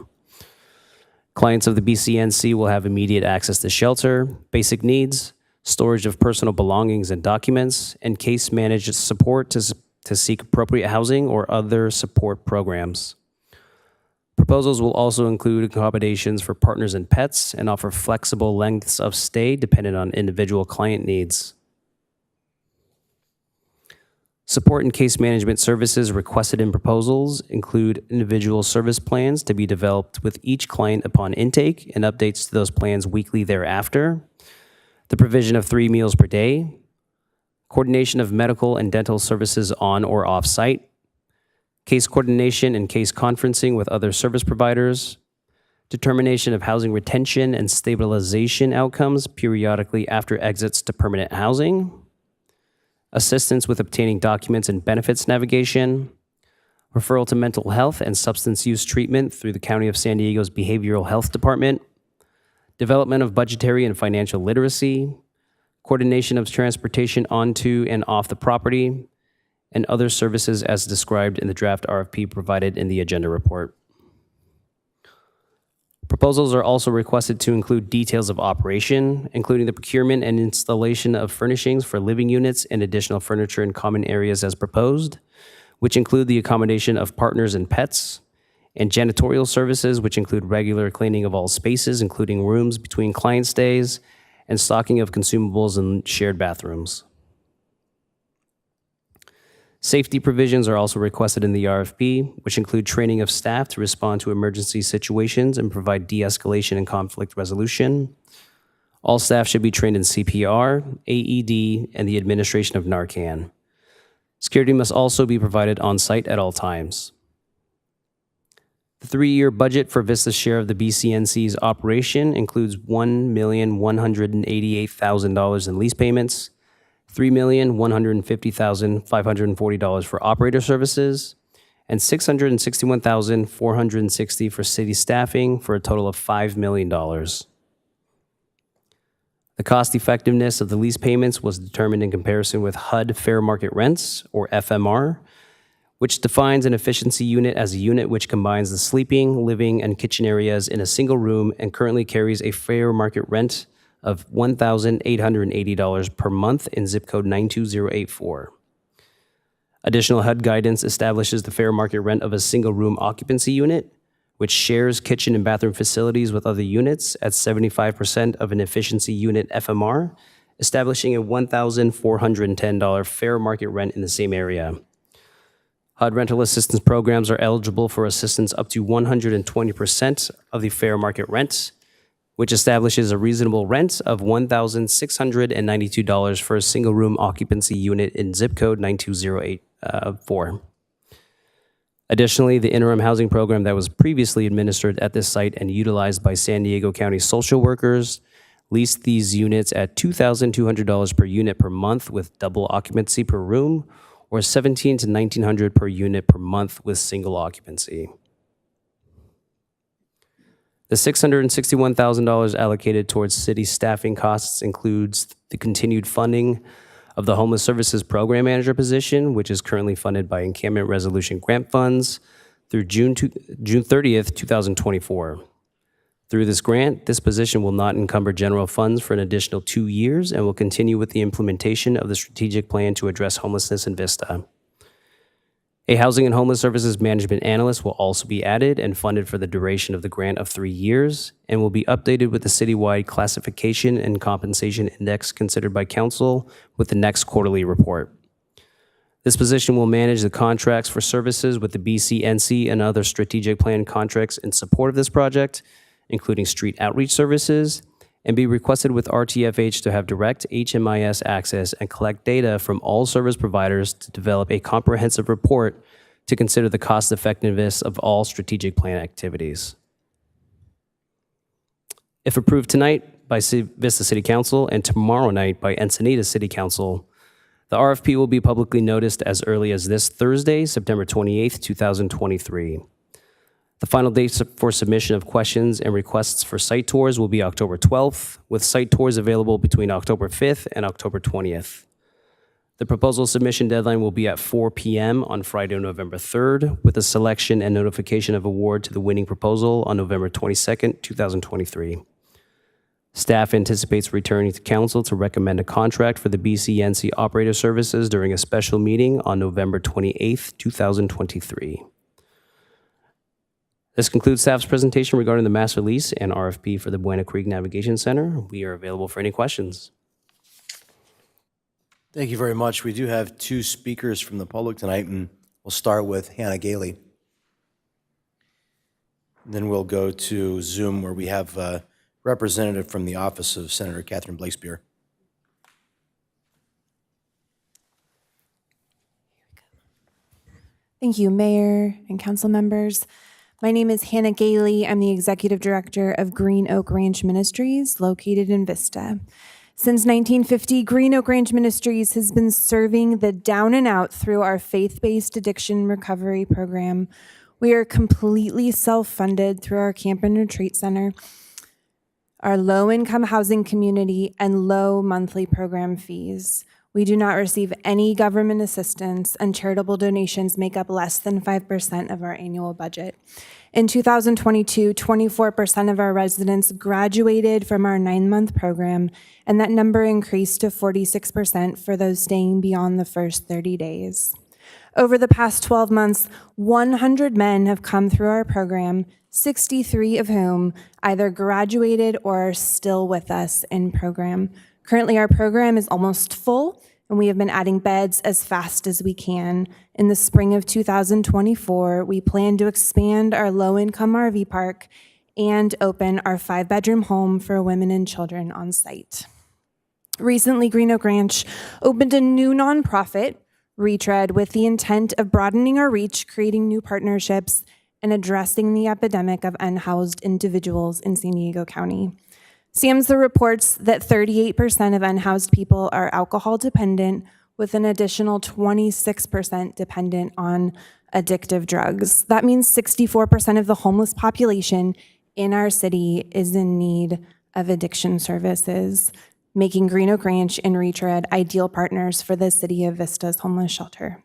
Clients of the BCNC will have immediate access to shelter, basic needs, storage of personal belongings and documents, and case-managed support to seek appropriate housing or other support programs. Proposals will also include accommodations for partners and pets and offer flexible lengths of stay dependent on individual client needs. Support and case management services requested in proposals include individual service plans to be developed with each client upon intake and updates to those plans weekly thereafter, the provision of 3 meals per day, coordination of medical and dental services on or off-site, case coordination and case conferencing with other service providers, determination of housing retention and stabilization outcomes periodically after exits to permanent housing, assistance with obtaining documents and benefits navigation, referral to mental health and substance use treatment through the County of San Diego's Behavioral Health Department, development of budgetary and financial literacy, coordination of transportation onto and off the property, and other services as described in the draft RFP provided in the agenda report. Proposals are also requested to include details of operation, including the procurement and installation of furnishings for living units and additional furniture in common areas as proposed, which include the accommodation of partners and pets, and janitorial services, which include regular cleaning of all spaces, including rooms between client stays, and stocking of consumables and shared bathrooms. Safety provisions are also requested in the RFP, which include training of staff to respond to emergency situations and provide de-escalation and conflict resolution. All staff should be trained in CPR, AED, and the administration of Narcan. Security must also be provided on site at all times. The 3-year budget for Vista's share of the BCNC's operation includes $1,188,000 in lease payments, $3,150,540 for operator services, and $661,460 for city staffing, for a total of $5 million. The cost effectiveness of the lease payments was determined in comparison with HUD fair market rents, or FMR, which defines an efficiency unit as a unit which combines the sleeping, living, and kitchen areas in a single room and currently carries a fair market rent of $1,880 per month in zip code 92084. Additional HUD guidance establishes the fair market rent of a single room occupancy unit, which shares kitchen and bathroom facilities with other units at 75% of an efficiency unit FMR, establishing a $1,410 fair market rent in the same area. HUD rental assistance programs are eligible for assistance up to 120% of the fair market rent, which establishes a reasonable rent of $1,692 for a single-room occupancy unit in zip code 92084. Additionally, the interim housing program that was previously administered at this site and utilized by San Diego County social workers leased these units at $2,200 per unit per month with double occupancy per room, or $1,700 to $1,900 per unit per month with single occupancy. The $661,000 allocated towards city staffing costs includes the continued funding of the Homeless Services Program Manager position, which is currently funded by Encampment Resolution Grant Funds through June 30th, 2024. Through this grant, this position will not encumber general funds for an additional 2 years and will continue with the implementation of the strategic plan to address homelessness in Vista. A Housing and Homeless Services Management Analyst will also be added and funded for the duration of the grant of 3 years and will be updated with the citywide classification and compensation index considered by council with the next quarterly report. This position will manage the contracts for services with the BCNC and other strategic plan contracts in support of this project, including street outreach services, and be requested with RTFH to have direct HMIS access and collect data from all service providers to develop a comprehensive report to consider the cost effectiveness of all strategic plan activities. If approved tonight by Vista City Council and tomorrow night by Encinitas City Council, the RFP will be publicly noticed as early as this Thursday, September 28th, 2023. The final dates for submission of questions and requests for site tours will be October 12th, with site tours available between October 5th and October 20th. The proposal submission deadline will be at 4 p.m. on Friday, November 3rd, with a selection and notification of award to the winning proposal on November 22nd, 2023. Staff anticipates returning to council to recommend a contract for the BCNC operator services during a special meeting on November 28th, 2023. This concludes staff's presentation regarding the master lease and RFP for the Buena Creek Navigation Center. We are available for any questions. Thank you very much. We do have 2 speakers from the public tonight, and we'll start with Hannah Gailey. Then we'll go to Zoom, where we have a representative from the office of Senator Catherine Blakespear. Thank you, Mayor and council members. My name is Hannah Gailey. I'm the Executive Director of Green Oak Ranch Ministries, located in Vista. Since 1950, Green Oak Ranch Ministries has been serving the down and out through our faith-based addiction recovery program. We are completely self-funded through our Camp and Retreat Center, our low-income housing community, and low monthly program fees. We do not receive any government assistance, and charitable donations make up less than 5% of our annual budget. In 2022, 24% of our residents graduated from our 9-month program, and that number increased to 46% for those staying beyond the first 30 days. Over the past 12 months, 100 men have come through our program, 63 of whom either graduated or are still with us in program. Currently, our program is almost full, and we have been adding beds as fast as we can. In the spring of 2024, we plan to expand our low-income RV park and open our 5-bedroom home for women and children on site. Recently, Green Oak Ranch opened a new nonprofit, Retread, with the intent of broadening our reach, creating new partnerships, and addressing the epidemic of unhoused individuals in San Diego County. SAMHSA reports that 38% of unhoused people are alcohol dependent, with an additional 26% dependent on addictive drugs. That means 64% of the homeless population in our city is in need of addiction services, making Green Oak Ranch and Retread ideal partners for the City of Vista's homeless shelter.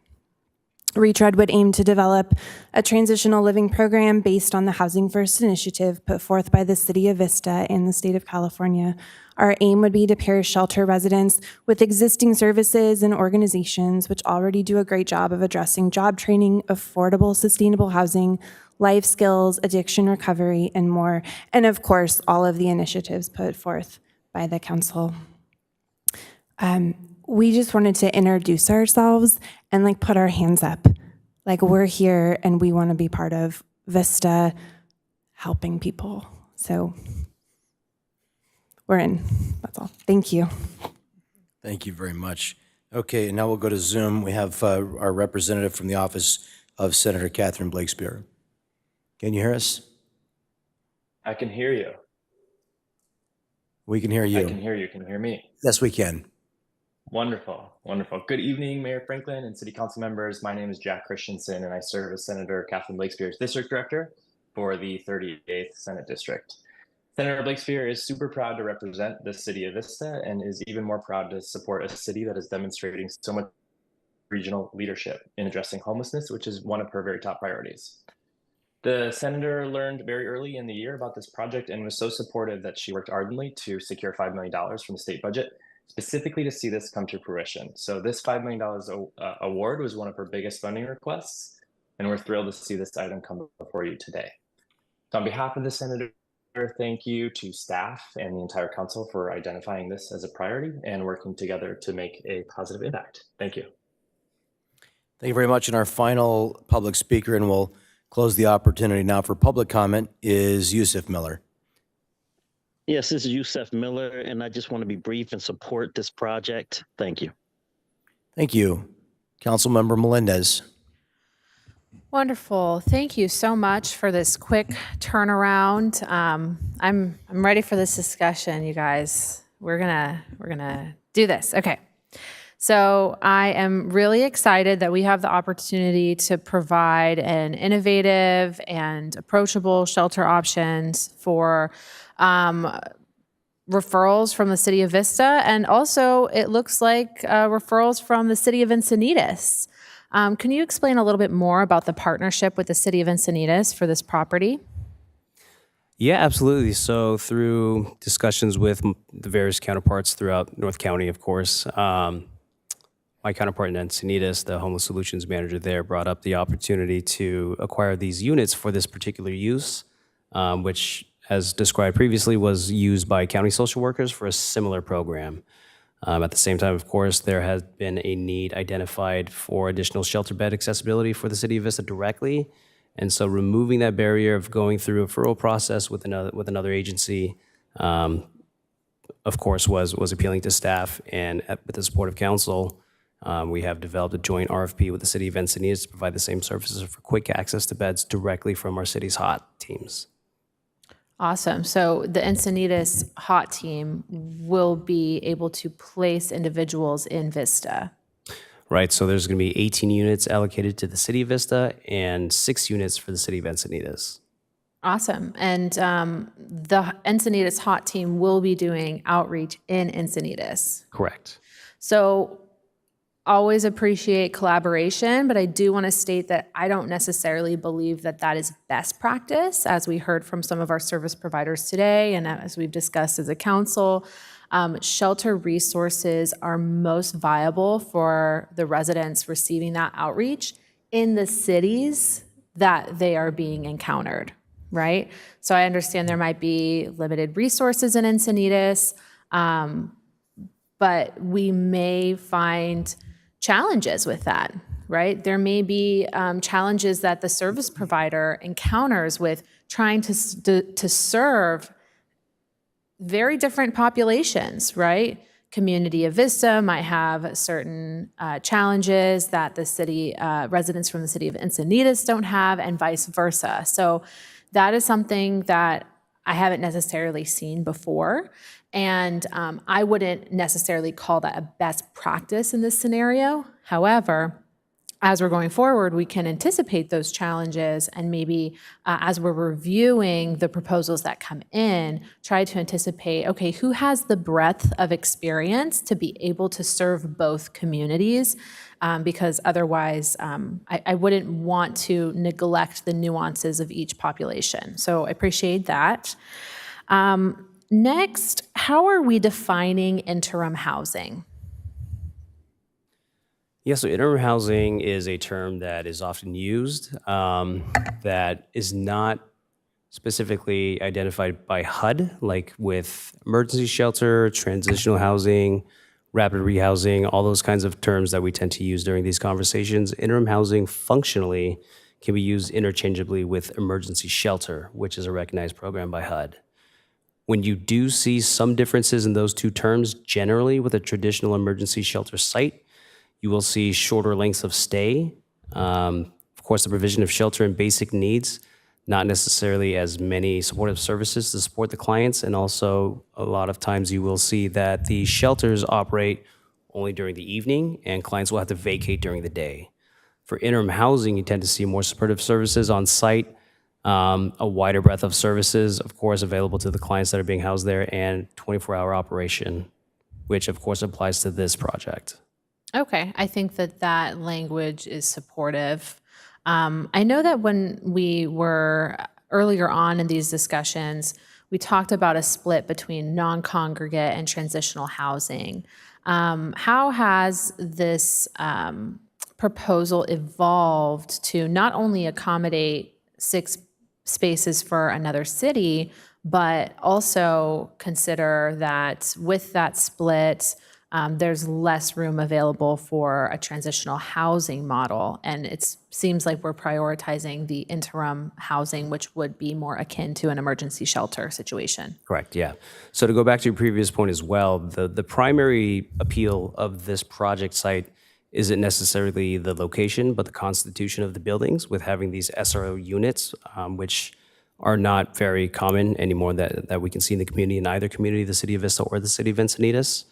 Retread would aim to develop a transitional living program based on the Housing First initiative put forth by the City of Vista and the state of California. Our aim would be to pair shelter residents with existing services and organizations which already do a great job of addressing job training, affordable, sustainable housing, life skills, addiction recovery, and more. And of course, all of the initiatives put forth by the council. We just wanted to introduce ourselves and like put our hands up. Like we're here and we want to be part of Vista helping people. So we're in, that's all. Thank you. Thank you very much. Okay, and now we'll go to Zoom. We have our representative from the office of Senator Catherine Blakespear. Can you hear us? I can hear you. We can hear you. I can hear you. Can you hear me? Yes, we can. Wonderful. Wonderful. Good evening, Mayor Franklin and City Council members. My name is Jack Christensen, and I serve as Senator Catherine Blakespear's District Director for the 38th Senate District. Senator Blakespear is super proud to represent the city of Vista and is even more proud to support a city that is demonstrating so much regional leadership in addressing homelessness, which is one of her very top priorities. The senator learned very early in the year about this project and was so supportive that she worked ardently to secure $5 million from the state budget, specifically to see this come to fruition. So this $5 million award was one of her biggest funding requests, and we're thrilled to see this item come before you today. So on behalf of the senator, thank you to staff and the entire council for identifying this as a priority and working together to make a positive impact. Thank you. Thank you very much. And our final public speaker, and we'll close the opportunity now for public comment, is Yusuf Miller. Yes, this is Yusuf Miller, and I just want to be brief and support this project. Thank you. Thank you. Councilmember Melendez. Wonderful. Thank you so much for this quick turnaround. I'm ready for this discussion, you guys. We're gonna do this. Okay. So I am really excited that we have the opportunity to provide an innovative and approachable shelter options for referrals from the city of Vista, and also it looks like referrals from the city of Encinitas. Can you explain a little bit more about the partnership with the city of Encinitas for this property? Yeah, absolutely. So through discussions with the various counterparts throughout North County, of course, my counterpart in Encinitas, the homeless solutions manager there, brought up the opportunity to acquire these units for this particular use, which, as described previously, was used by county social workers for a similar program. At the same time, of course, there has been a need identified for additional shelter bed accessibility for the city of Vista directly. And so removing that barrier of going through a referral process with another agency, of course, was appealing to staff. And with the support of council, we have developed a joint RFP with the city of Encinitas to provide the same services for quick access to beds directly from our city's HOT teams. Awesome. So the Encinitas HOT team will be able to place individuals in Vista. Right. So there's going to be 18 units allocated to the city of Vista and 6 units for the city of Encinitas. Awesome. And the Encinitas HOT team will be doing outreach in Encinitas. Correct. So always appreciate collaboration, but I do want to state that I don't necessarily believe that that is best practice, as we heard from some of our service providers today, and as we've discussed as a council. Shelter resources are most viable for the residents receiving that outreach in the cities that they are being encountered, right? So I understand there might be limited resources in Encinitas, but we may find challenges with that, right? There may be challenges that the service provider encounters with trying to serve very different populations, right? Community of Vista might have certain challenges that the city residents from the city of Encinitas don't have, and vice versa. So that is something that I haven't necessarily seen before. And I wouldn't necessarily call that a best practice in this scenario. However, as we're going forward, we can anticipate those challenges and maybe as we're reviewing the proposals that come in, try to anticipate, okay, who has the breadth of experience to be able to serve both communities? Because otherwise, I wouldn't want to neglect the nuances of each population. So I appreciate that. Next, how are we defining interim housing? Yeah, so interim housing is a term that is often used that is not specifically identified by HUD, like with emergency shelter, transitional housing, rapid rehousing, all those kinds of terms that we tend to use during these conversations. Interim housing functionally can be used interchangeably with emergency shelter, which is a recognized program by HUD. When you do see some differences in those two terms, generally with a traditional emergency shelter site, you will see shorter lengths of stay. Of course, the provision of shelter and basic needs, not necessarily as many supportive services to support the clients. And also, a lot of times you will see that the shelters operate only during the evening and clients will have to vacate during the day. For interim housing, you tend to see more supportive services on site, a wider breadth of services, of course, available to the clients that are being housed there, and 24-hour operation, which of course applies to this project. Okay, I think that that language is supportive. I know that when we were earlier on in these discussions, we talked about a split between non-congregate and transitional housing. How has this proposal evolved to not only accommodate 6 spaces for another city, but also consider that with that split, there's less room available for a transitional housing model. And it seems like we're prioritizing the interim housing, which would be more akin to an emergency shelter situation. Correct, yeah. So to go back to your previous point as well, the primary appeal of this project site isn't necessarily the location, but the constitution of the buildings with having these SRO units, which are not very common anymore that we can see in the community, in either community, the city of Vista or the city of Encinitas.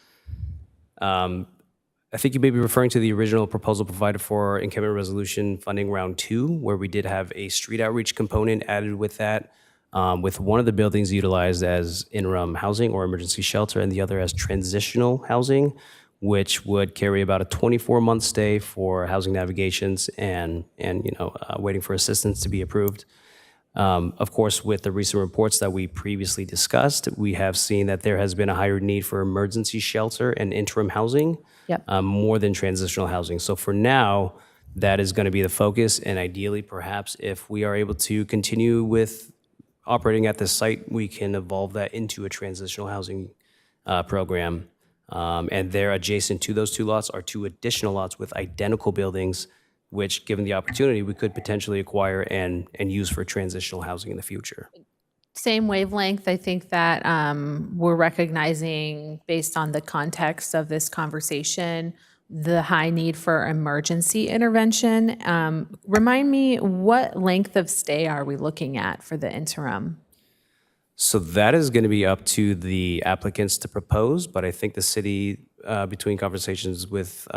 I think you may be referring to the original proposal provided for encampment resolution funding round 2, where we did have a street outreach component added with that, with one of the buildings utilized as interim housing or emergency shelter and the other as transitional housing, which would carry about a 24-month stay for housing navigations and waiting for assistance to be approved. Of course, with the recent reports that we previously discussed, we have seen that there has been a higher need for emergency shelter and interim housing, more than transitional housing. So for now, that is going to be the focus. And ideally, perhaps if we are able to continue with operating at this site, we can evolve that into a transitional housing program. And there, adjacent to those 2 lots, are 2 additional lots with identical buildings, which, given the opportunity, we could potentially acquire and use for transitional housing in the future. Same wavelength. I think that we're recognizing, based on the context of this conversation, the high need for emergency intervention. Remind me, what length of stay are we looking at for the interim? So that is going to be up to the applicants to propose, but I think the city, between conversations with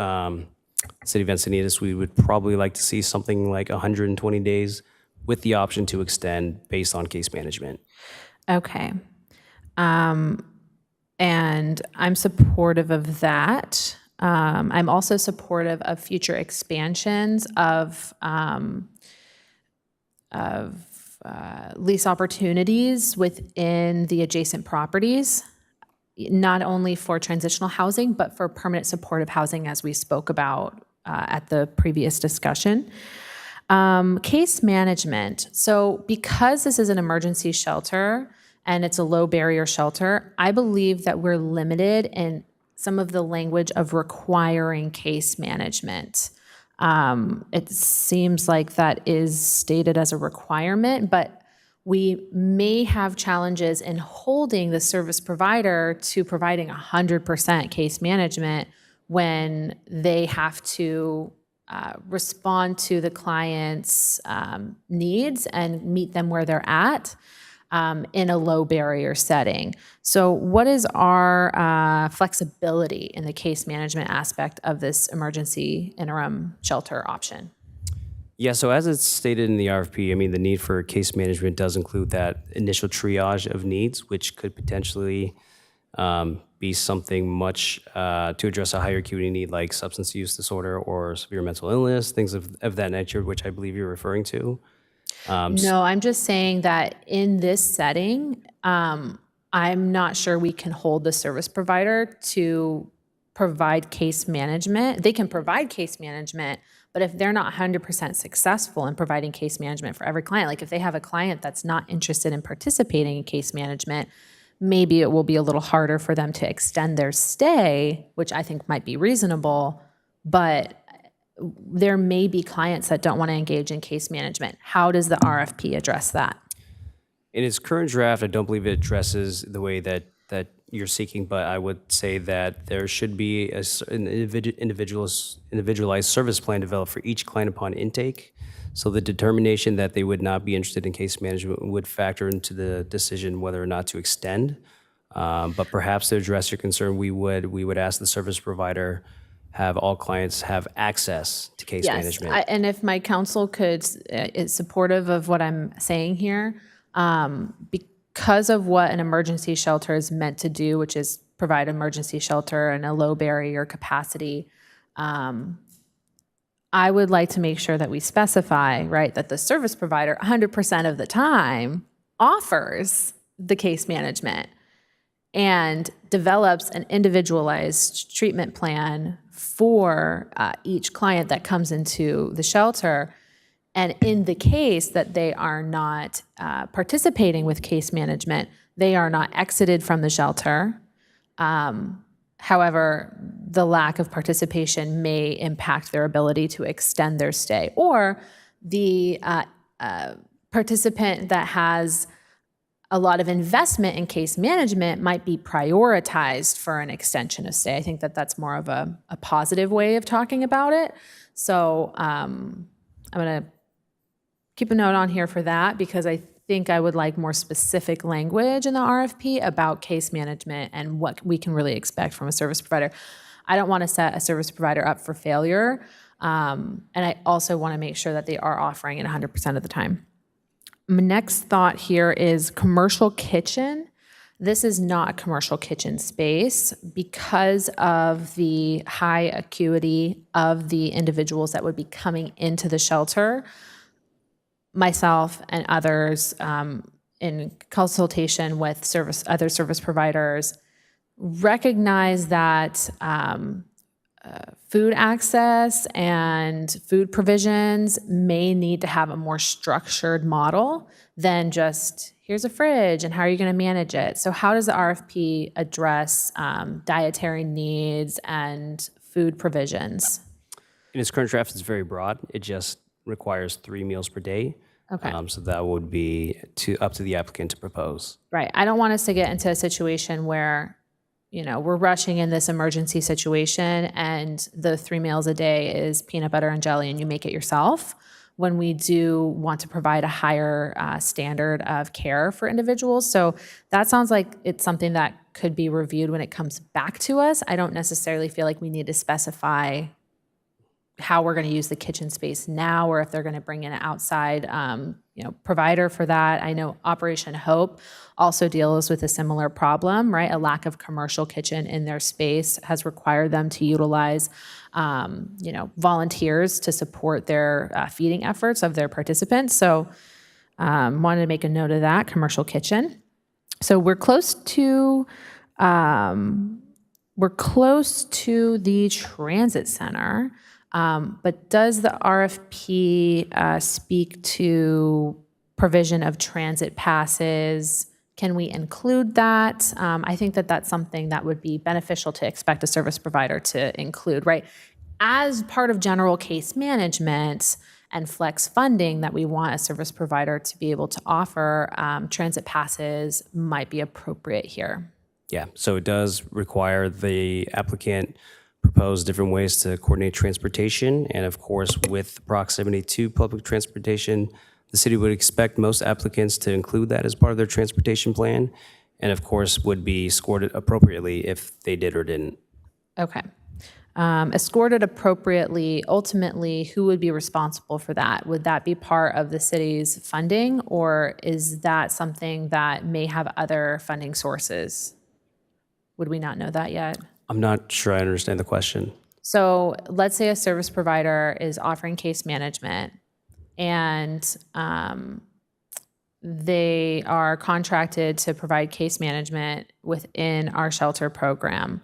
City of Encinitas, we would probably like to see something like 120 days with the option to extend based on case management. Okay. And I'm supportive of that. I'm also supportive of future expansions of lease opportunities within the adjacent properties, not only for transitional housing, but for permanent supportive housing, as we spoke about at the previous discussion. Case management. So because this is an emergency shelter and it's a low barrier shelter, I believe that we're limited in some of the language of requiring case management. It seems like that is stated as a requirement, but we may have challenges in holding the service provider to providing 100% case management when they have to respond to the client's needs and meet them where they're at in a low barrier setting. So what is our flexibility in the case management aspect of this emergency interim shelter option? Yeah, so as it's stated in the RFP, I mean, the need for case management does include that initial triage of needs, which could potentially be something much to address a higher acuity need like substance use disorder or severe mental illness, things of that nature, which I believe you're referring to. No, I'm just saying that in this setting, I'm not sure we can hold the service provider to provide case management. They can provide case management, but if they're not 100% successful in providing case management for every client, like if they have a client that's not interested in participating in case management, maybe it will be a little harder for them to extend their stay, which I think might be reasonable, but there may be clients that don't want to engage in case management. How does the RFP address that? In its current draft, I don't believe it addresses the way that you're seeking, but I would say that there should be an individualized service plan developed for each client upon intake. So the determination that they would not be interested in case management would factor into the decision whether or not to extend. But perhaps to address your concern, we would ask the service provider have all clients have access to case management. Yes, and if my counsel is supportive of what I'm saying here, because of what an emergency shelter is meant to do, which is provide emergency shelter and a low barrier capacity, I would like to make sure that we specify, right, that the service provider 100% of the time offers the case management and develops an individualized treatment plan for each client that comes into the shelter. And in the case that they are not participating with case management, they are not exited from the shelter. However, the lack of participation may impact their ability to extend their stay. Or the participant that has a lot of investment in case management might be prioritized for an extension of stay. I think that that's more of a positive way of talking about it. So I'm going to keep a note on here for that, because I think I would like more specific language in the RFP about case management and what we can really expect from a service provider. I don't want to set a service provider up for failure. And I also want to make sure that they are offering it 100% of the time. My next thought here is commercial kitchen. This is not a commercial kitchen space because of the high acuity of the individuals that would be coming into the shelter. Myself and others in consultation with other service providers recognize that food access and food provisions may need to have a more structured model than just, here's a fridge and how are you going to manage it? So how does the RFP address dietary needs and food provisions? In its current draft, it's very broad. It just requires 3 meals per day. Okay. So that would be up to the applicant to propose. Right. I don't want us to get into a situation where, we're rushing in this emergency situation and the 3 meals a day is peanut butter and jelly and you make it yourself, when we do want to provide a higher standard of care for individuals. So that sounds like it's something that could be reviewed when it comes back to us. I don't necessarily feel like we need to specify how we're going to use the kitchen space now, or if they're going to bring in an outside provider for that. I know Operation Hope also deals with a similar problem, right? A lack of commercial kitchen in their space has required them to utilize volunteers to support their feeding efforts of their participants. So wanted to make a note of that, commercial kitchen. So we're close to the transit center. But does the RFP speak to provision of transit passes? Can we include that? I think that that's something that would be beneficial to expect a service provider to include, right? As part of general case management and flex funding that we want a service provider to be able to offer, transit passes might be appropriate here. Yeah, so it does require the applicant propose different ways to coordinate transportation. And of course, with proximity to public transportation, the city would expect most applicants to include that as part of their transportation plan. And of course, would be scored appropriately if they did or didn't. Okay. Escorted appropriately, ultimately, who would be responsible for that? Would that be part of the city's funding, or is that something that may have other funding sources? Would we not know that yet? I'm not sure I understand the question. So let's say a service provider is offering case management and they are contracted to provide case management within our shelter program.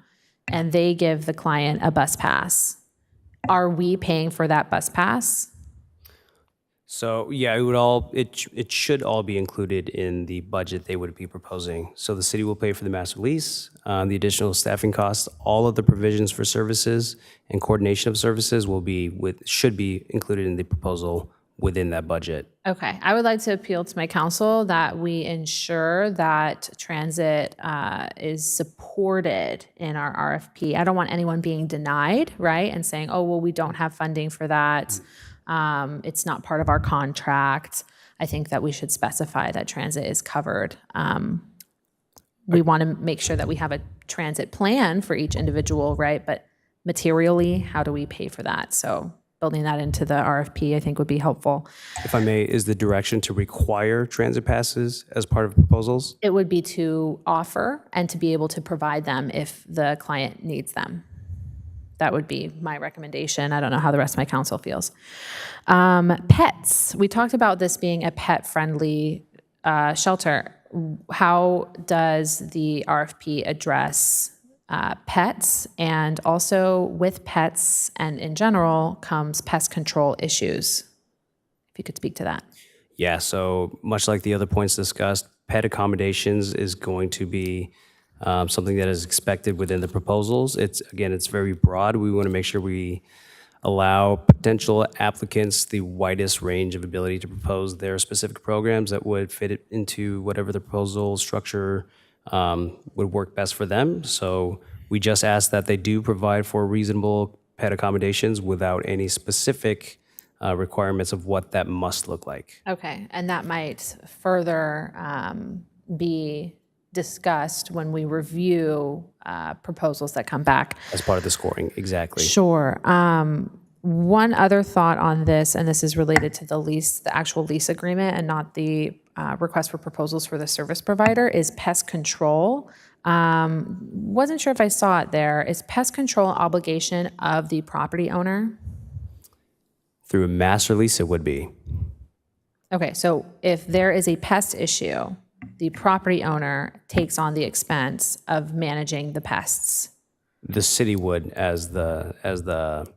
and they give the client a bus pass. Are we paying for that bus pass? So yeah, it should all be included in the budget they would be proposing. So the city will pay for the master lease, the additional staffing costs, all of the provisions for services and coordination of services should be included in the proposal within that budget. Okay, I would like to appeal to my council that we ensure that transit is supported in our RFP. I don't want anyone being denied, right, and saying, oh, well, we don't have funding for that. It's not part of our contract. I think that we should specify that transit is covered. We want to make sure that we have a transit plan for each individual, right? But materially, how do we pay for that? So building that into the RFP, I think would be helpful. If I may, is the direction to require transit passes as part of proposals? It would be to offer and to be able to provide them if the client needs them. That would be my recommendation. I don't know how the rest of my council feels. Pets. We talked about this being a pet-friendly shelter. How does the RFP address pets? And also with pets and in general comes pest control issues. If you could speak to that. Yeah, so much like the other points discussed, pet accommodations is going to be something that is expected within the proposals. It's very broad. We want to make sure we allow potential applicants the widest range of ability to propose their specific programs that would fit it into whatever the proposal structure would work best for them. So we just ask that they do provide for reasonable pet accommodations without any specific requirements of what that must look like. Okay, and that might further be discussed when we review proposals that come back. As part of the scoring, exactly. Sure. One other thought on this, and this is related to the lease, the actual lease agreement and not the request for proposals for the service provider, is pest control. Wasn't sure if I saw it there. Is pest control obligation of the property owner? Through a master lease, it would be. Okay, so if there is a pest issue, the property owner takes on the expense of managing the pests. The city would as the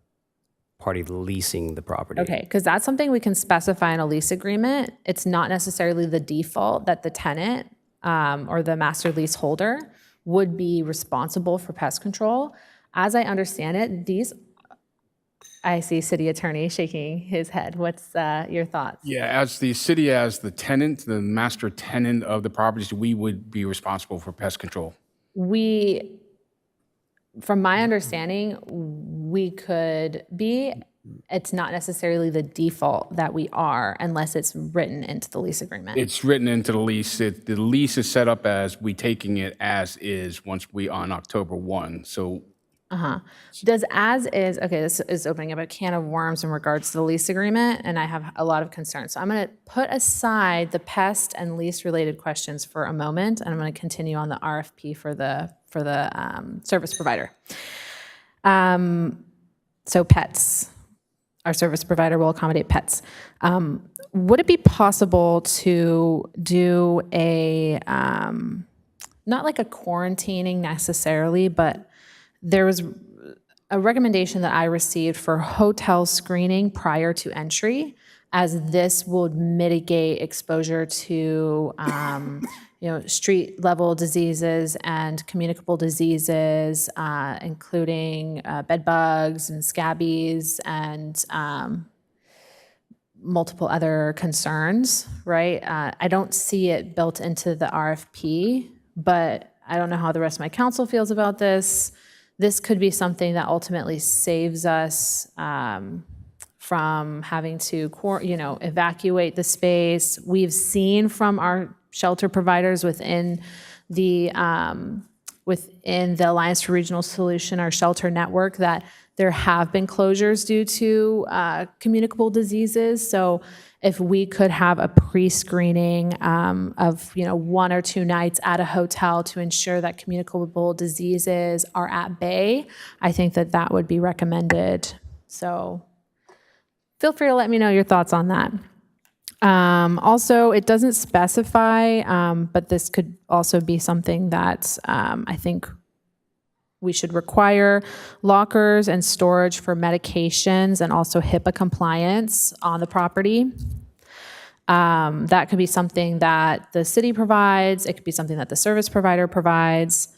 party leasing the property. Okay, because that's something we can specify in a lease agreement. It's not necessarily the default that the tenant or the master lease holder would be responsible for pest control. As I understand it, I see city attorney shaking his head. What's your thoughts? Yeah, as the city, as the tenant, the master tenant of the properties, we would be responsible for pest control. From my understanding, we could be. It's not necessarily the default that we are unless it's written into the lease agreement. It's written into the lease. The lease is set up as we taking it as is once we on October 1. So. Does as is, okay, this is opening up a can of worms in regards to the lease agreement, and I have a lot of concerns. So I'm going to put aside the pest and lease related questions for a moment, and I'm going to continue on the RFP for the service provider. So pets, our service provider will accommodate pets. Would it be possible to do a, not like a quarantining necessarily, but there was a recommendation that I received for hotel screening prior to entry, as this would mitigate exposure to street level diseases and communicable diseases, including bed bugs and scabies and multiple other concerns, right? I don't see it built into the RFP, but I don't know how the rest of my council feels about this. This could be something that ultimately saves us from having to, evacuate the space. We've seen from our shelter providers within the Alliance for Regional Solution, our shelter network, that there have been closures due to communicable diseases. So if we could have a pre-screening of 1 or 2 nights at a hotel to ensure that communicable diseases are at bay, I think that would be recommended. So feel free to let me know your thoughts on that. Also, it doesn't specify, but this could also be something that I think we should require lockers and storage for medications and also HIPAA compliance on the property. That could be something that the city provides. It could be something that the service provider provides.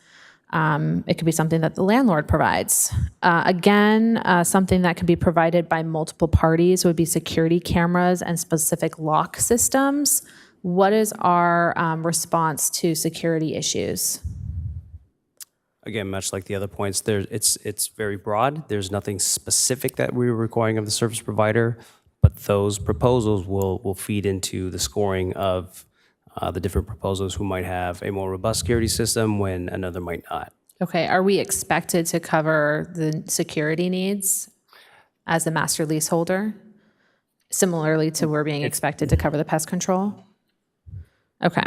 It could be something that the landlord provides. Something that could be provided by multiple parties would be security cameras and specific lock systems. What is our response to security issues? Again, much like the other points, it's very broad. There's nothing specific that we're requiring of the service provider, but those proposals will feed into the scoring of the different proposals who might have a more robust security system when another might not. Okay, are we expected to cover the security needs as the master leaseholder? Similarly to we're being expected to cover the pest control? Okay.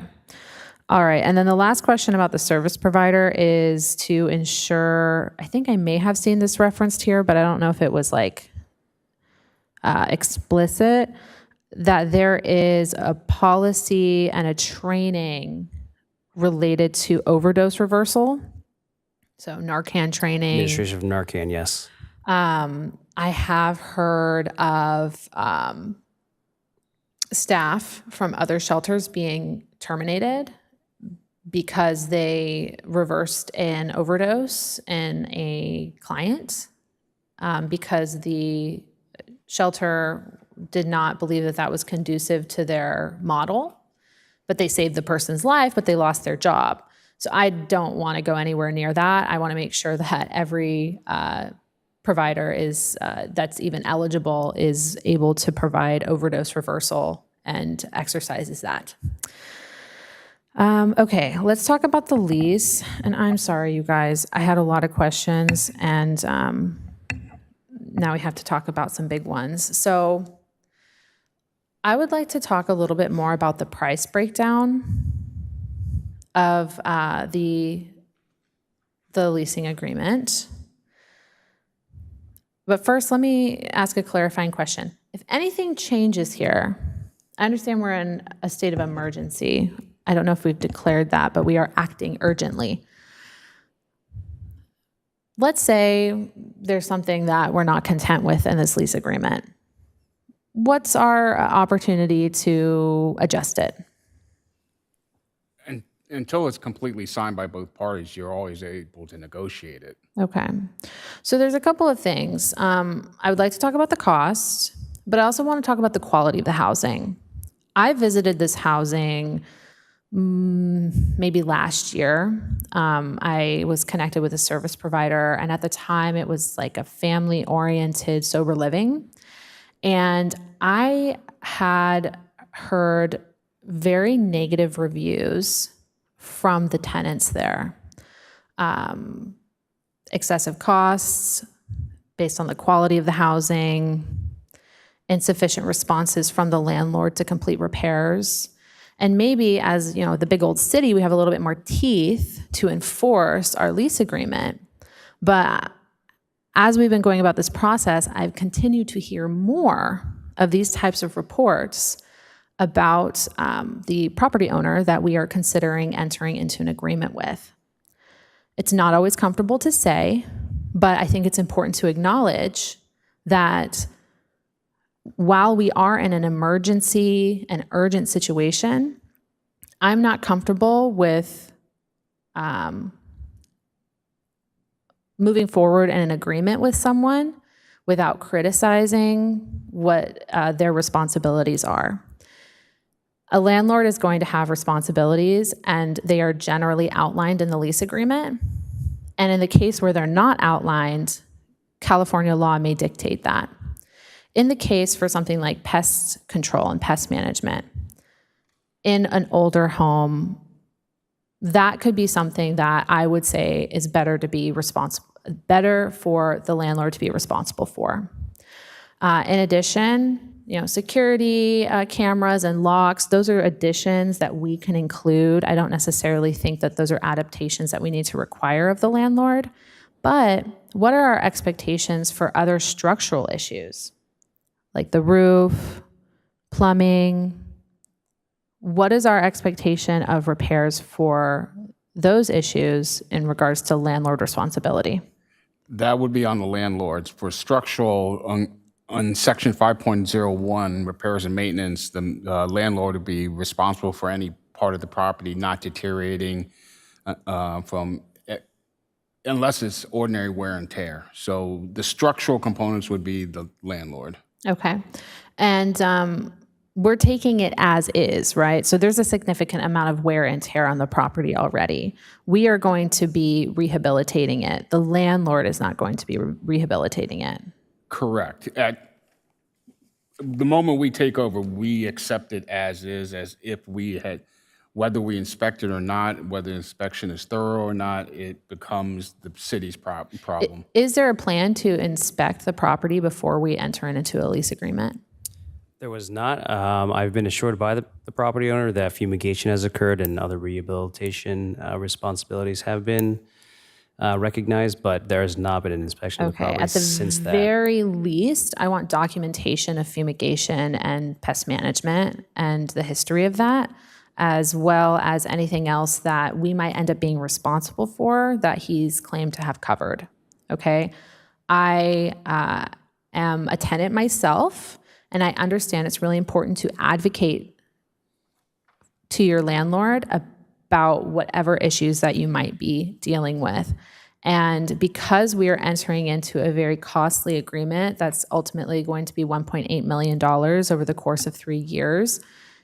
All right, and then the last question about the service provider is to ensure, I think I may have seen this referenced here, but I don't know if it was like explicit, that there is a policy and a training related to overdose reversal. So Narcan training. Administration of Narcan, yes. I have heard of staff from other shelters being terminated because they reversed an overdose in a client because the shelter did not believe that that was conducive to their model, but they saved the person's life, but they lost their job. So I don't want to go anywhere near that. I want to make sure that every provider is that's even eligible is able to provide overdose reversal and exercises that. Okay, let's talk about the lease. And I'm sorry, you guys, I had a lot of questions, and now we have to talk about some big ones. So I would like to talk a little bit more about the price breakdown of the leasing agreement. But first, let me ask a clarifying question. If anything changes here, I understand we're in a state of emergency. I don't know if we've declared that, but we are acting urgently. Let's say there's something that we're not content with in this lease agreement. What's our opportunity to adjust it? And until it's completely signed by both parties, you're always able to negotiate it. Okay. So there's a couple of things. I would like to talk about the cost, but I also want to talk about the quality of the housing. I visited this housing maybe last year. I was connected with a service provider, and at the time it was like a family-oriented sober living. And I had heard very negative reviews from the tenants there. Excessive costs based on the quality of the housing, insufficient responses from the landlord to complete repairs. And maybe as, you know, the big old city, we have a little bit more teeth to enforce our lease agreement. But as we've been going about this process, I've continued to hear more of these types of reports about the property owner that we are considering entering into an agreement with. It's not always comfortable to say, but I think it's important to acknowledge that while we are in an emergency and urgent situation, I'm not comfortable with moving forward in an agreement with someone without criticizing what their responsibilities are. A landlord is going to have responsibilities, and they are generally outlined in the lease agreement. And in the case where they're not outlined, California law may dictate that. In the case for something like pest control and pest management, in an older home, that could be something that I would say is better for the landlord to be responsible for. In addition, you know, security cameras and locks, those are additions that we can include. I don't necessarily think that those are adaptations that we need to require of the landlord. But what are our expectations for other structural issues? Like the roof, plumbing. What is our expectation of repairs for those issues in regards to landlord responsibility? That would be on the landlords. For structural, on section 5.01, repairs and maintenance, the landlord would be responsible for any part of the property not deteriorating unless it's ordinary wear and tear. So the structural components would be the landlord. Okay. And we're taking it as is, right? So there's a significant amount of wear and tear on the property already. We are going to be rehabilitating it. The landlord is not going to be rehabilitating it. Correct. At the moment we take over, we accept it as is, as if we had, whether we inspect it or not, whether the inspection is thorough or not, it becomes the city's problem. Is there a plan to inspect the property before we enter into a lease agreement? There was not. I've been assured by the property owner that fumigation has occurred and other rehabilitation responsibilities have been recognized, but there has not been an inspection of the property since that. At the very least, I want documentation of fumigation and pest management and the history of that, as well as anything else that we might end up being responsible for that he's claimed to have covered. Okay? I am a tenant myself, and I understand it's really important to advocate to your landlord about whatever issues that you might be dealing with. And because we are entering into a very costly agreement that's ultimately going to be $1.8 million over the course of 3 years,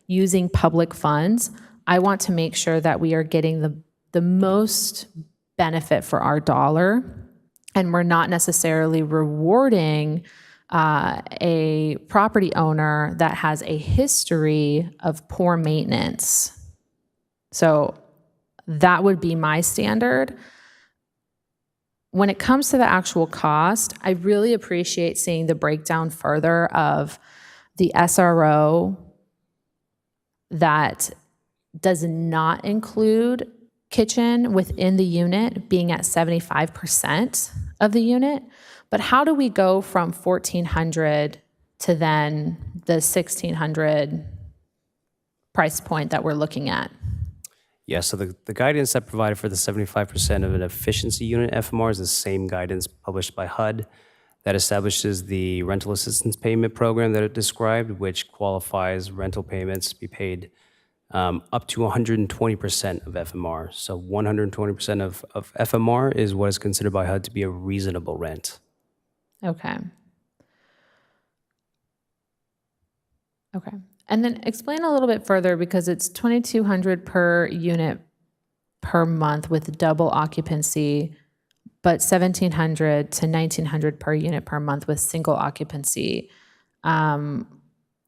using public funds, I want to make sure that we are getting the most benefit for our dollar, and we're not necessarily rewarding a property owner that has a history of poor maintenance. So that would be my standard. When it comes to the actual cost, I really appreciate seeing the breakdown further of the SRO that does not include kitchen within the unit being at 75% of the unit. But how do we go from $1,400 to then the $1,600 price point that we're looking at? Yeah, so the guidance that provided for the 75% of an efficiency unit FMR is the same guidance published by HUD that establishes the rental assistance payment program that it described, which qualifies rental payments to be paid up to 120% of FMR. So 120% of FMR is what is considered by HUD to be a reasonable rent. Okay. Okay. And then explain a little bit further, because it's $2,200 per unit per month with double occupancy, but $1,700 to $1,900 per unit per month with single occupancy.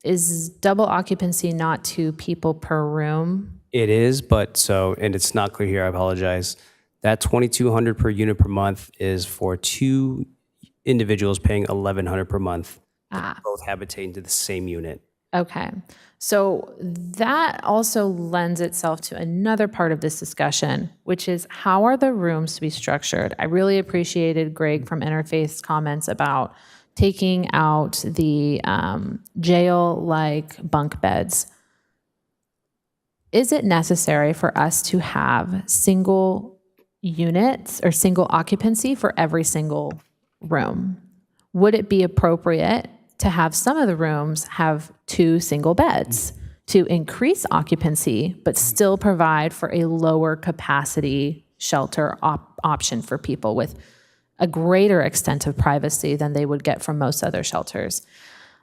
Is double occupancy not 2 people per room? It is, and it's not clear here, I apologize. That $2,200 per unit per month is for 2 individuals paying $1,100 per month, both habitating to the same unit. Okay. So that also lends itself to another part of this discussion, which is how are the rooms to be structured? I really appreciated Greg from Interfaith's comments about taking out the jail-like bunk beds. Is it necessary for us to have single units or single occupancy for every single room? Would it be appropriate to have some of the rooms have 2 single beds to increase occupancy, but still provide for a lower capacity shelter option for people with a greater extent of privacy than they would get from most other shelters?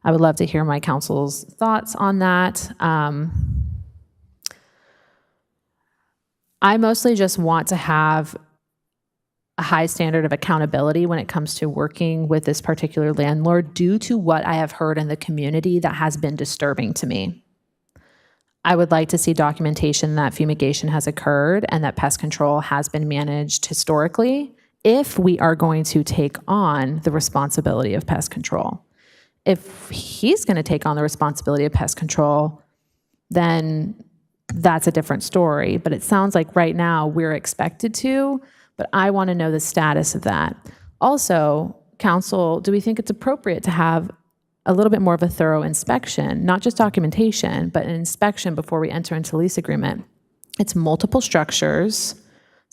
I would love to hear my council's thoughts on that. I mostly just want to have a high standard of accountability when it comes to working with this particular landlord due to what I have heard in the community that has been disturbing to me. I would like to see documentation that fumigation has occurred and that pest control has been managed historically if we are going to take on the responsibility of pest control. If he's going to take on the responsibility of pest control, then that's a different story. But it sounds like right now we're expected to, but I want to know the status of that. Also, council, do we think it's appropriate to have a little bit more of a thorough inspection, not just documentation, but an inspection before we enter into lease agreement? It's multiple structures.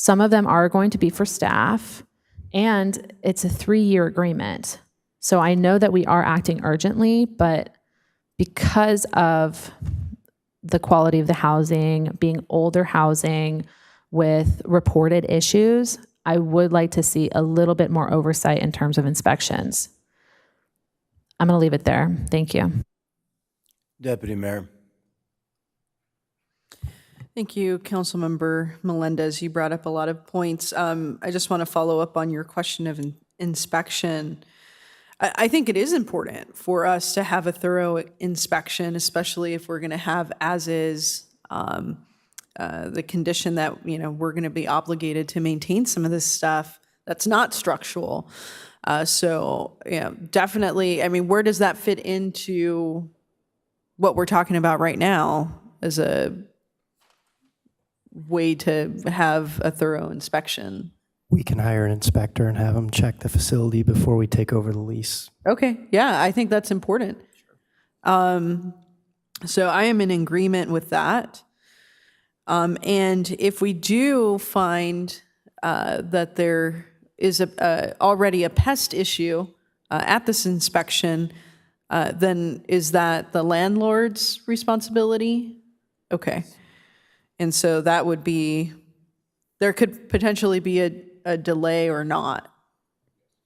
Some of them are going to be for staff, and it's a 3-year agreement. So I know that we are acting urgently, but because of the quality of the housing, being older housing with reported issues, I would like to see a little bit more oversight in terms of inspections. I'm going to leave it there. Thank you. Deputy Mayor. Thank you, Councilmember Melendez. You brought up a lot of points. I just want to follow up on your question of inspection. I think it is important for us to have a thorough inspection, especially if we're going to have as is the condition that we're going to be obligated to maintain some of this stuff that's not structural. So definitely. I mean, where does that fit into what we're talking about right now as a way to have a thorough inspection? We can hire an inspector and have them check the facility before we take over the lease. Okay, yeah, I think that's important. So I am in agreement with that. And if we do find that there is already a pest issue at this inspection, then is that the landlord's responsibility? Okay. And so that would be, there could potentially be a delay or not.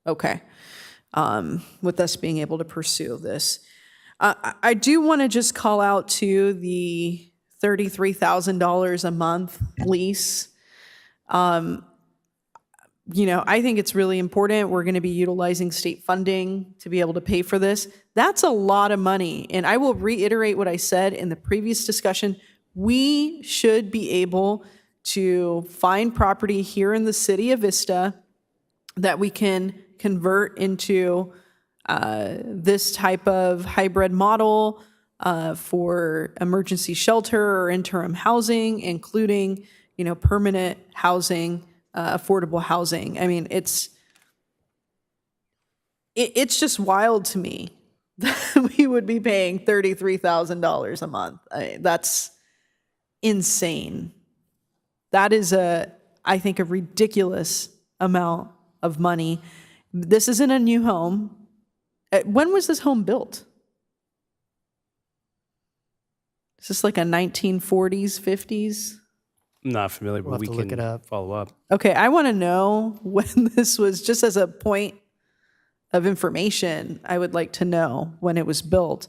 Okay. With us being able to pursue this. I do want to just call out to the $33,000 a month lease. I think it's really important. We're going to be utilizing state funding to be able to pay for this. That's a lot of money. And I will reiterate what I said in the previous discussion. We should be able to find property here in the city of Vista that we can convert into this type of hybrid model for emergency shelter or interim housing, including, permanent housing, affordable housing. I mean, it's just wild to me that we would be paying $33,000 a month. That's insane. That is I think, a ridiculous amount of money. This isn't a new home. When was this home built? Is this like a 1940s, 50s? I'm not familiar, but we can follow up. Okay, I want to know when this was, just as a point of information, I would like to know when it was built.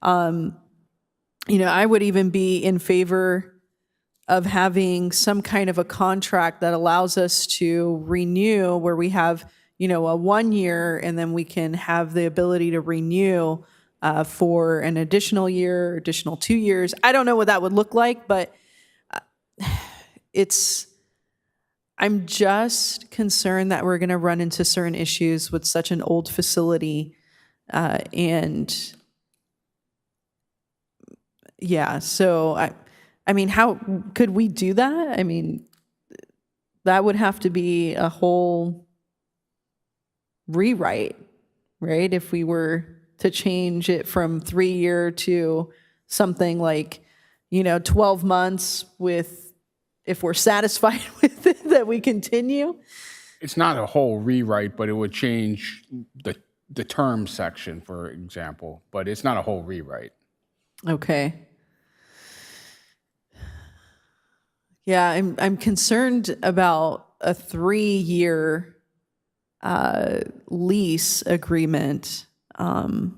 I would even be in favor of having some kind of a contract that allows us to renew, where we have, a 1 year, and then we can have the ability to renew for an additional year, additional 2 years. I don't know what that would look like, but I'm just concerned that we're going to run into certain issues with such an old facility. And yeah, so I mean, how could we do that? I mean, that would have to be a whole rewrite, right? If we were to change it from 3-year to something like, 12 months with, if we're satisfied with it, that we continue. It's not a whole rewrite, but it would change the term section, for example, but it's not a whole rewrite. Okay. Yeah, I'm concerned about a 3-year lease agreement. I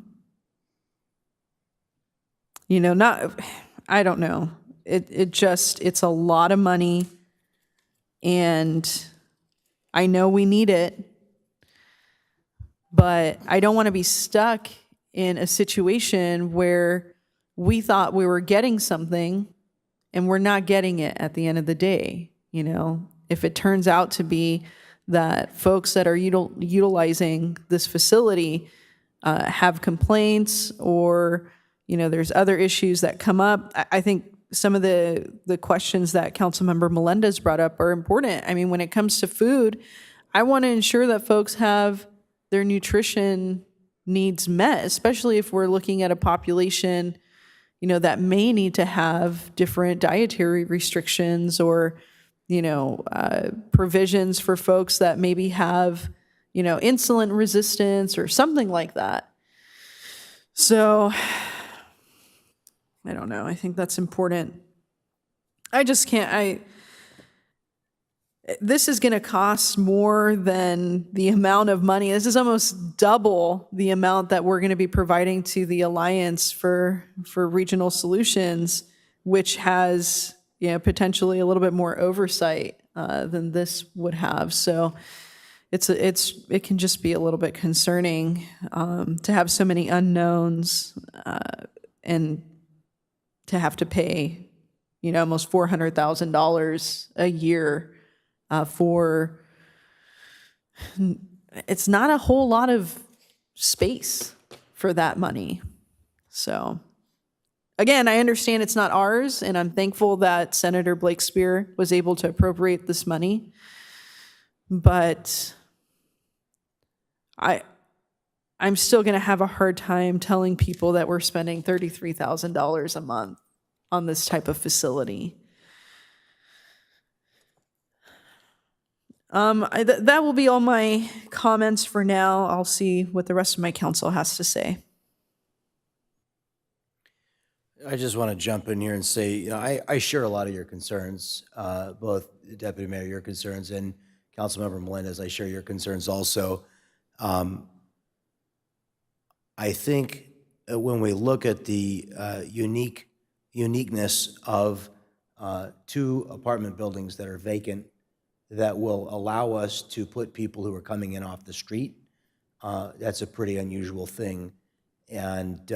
don't know. It's a lot of money, and I know we need it, but I don't want to be stuck in a situation where we thought we were getting something and we're not getting it at the end of the day. If it turns out to be that folks that are utilizing this facility have complaints, or there's other issues that come up. I think some of the questions that Councilmember Melendez brought up are important. I mean, when it comes to food, I want to ensure that folks have their nutrition needs met, especially if we're looking at a population that may need to have different dietary restrictions, or provisions for folks that maybe have, insulin resistance or something like that. So I don't know. I think that's important. I just can't, this is going to cost more than the amount of money. This is almost double the amount that we're going to be providing to the Alliance for Regional Solutions, which has, potentially a little bit more oversight than this would have. So it can just be a little bit concerning to have so many unknowns and to have to pay, almost $400,000 a year for, it's not a whole lot of space for that money. So again, I understand it's not ours, and I'm thankful that Senator Blake Spear was able to appropriate this money. But I'm still going to have a hard time telling people that we're spending $33,000 a month on this type of facility. That will be all my comments for now. I'll see what the rest of my council has to say. I just want to jump in here and say, I share a lot of your concerns, both Deputy Mayor, your concerns, and Councilmember Melendez, I share your concerns also. I think when we look at the uniqueness of 2 apartment buildings that are vacant, that will allow us to put people who are coming in off the street, that's a pretty unusual thing. And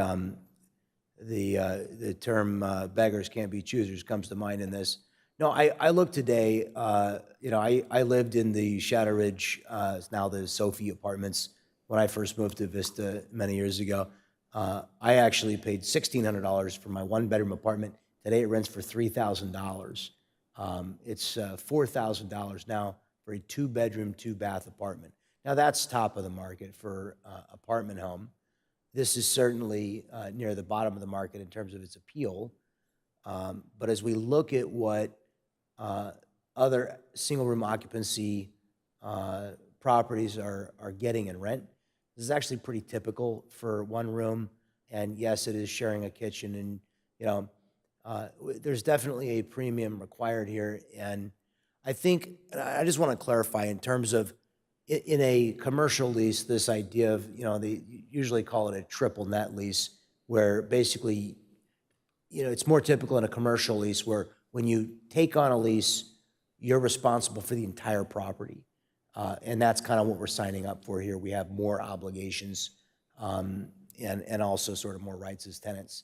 the term beggars can't be choosers comes to mind in this. No, I look today, I lived in the Shadow Ridge, it's now the Sophie Apartments, when I first moved to Vista many years ago. I actually paid $1,600 for my 1-bedroom apartment. Today it rents for $3,000. It's $4,000 now for a 2-bedroom, 2-bath apartment. Now that's top of the market for apartment home. This is certainly near the bottom of the market in terms of its appeal. But as we look at what other single-room occupancy properties are getting in rent, this is actually pretty typical for 1 room. And yes, it is sharing a kitchen, and there's definitely a premium required here. And I think, I just want to clarify in terms of in a commercial lease, this idea of, they usually call it a triple net lease, where basically, it's more typical in a commercial lease where when you take on a lease, you're responsible for the entire property. And that's kind of what we're signing up for here. We have more obligations and also sort of more rights as tenants.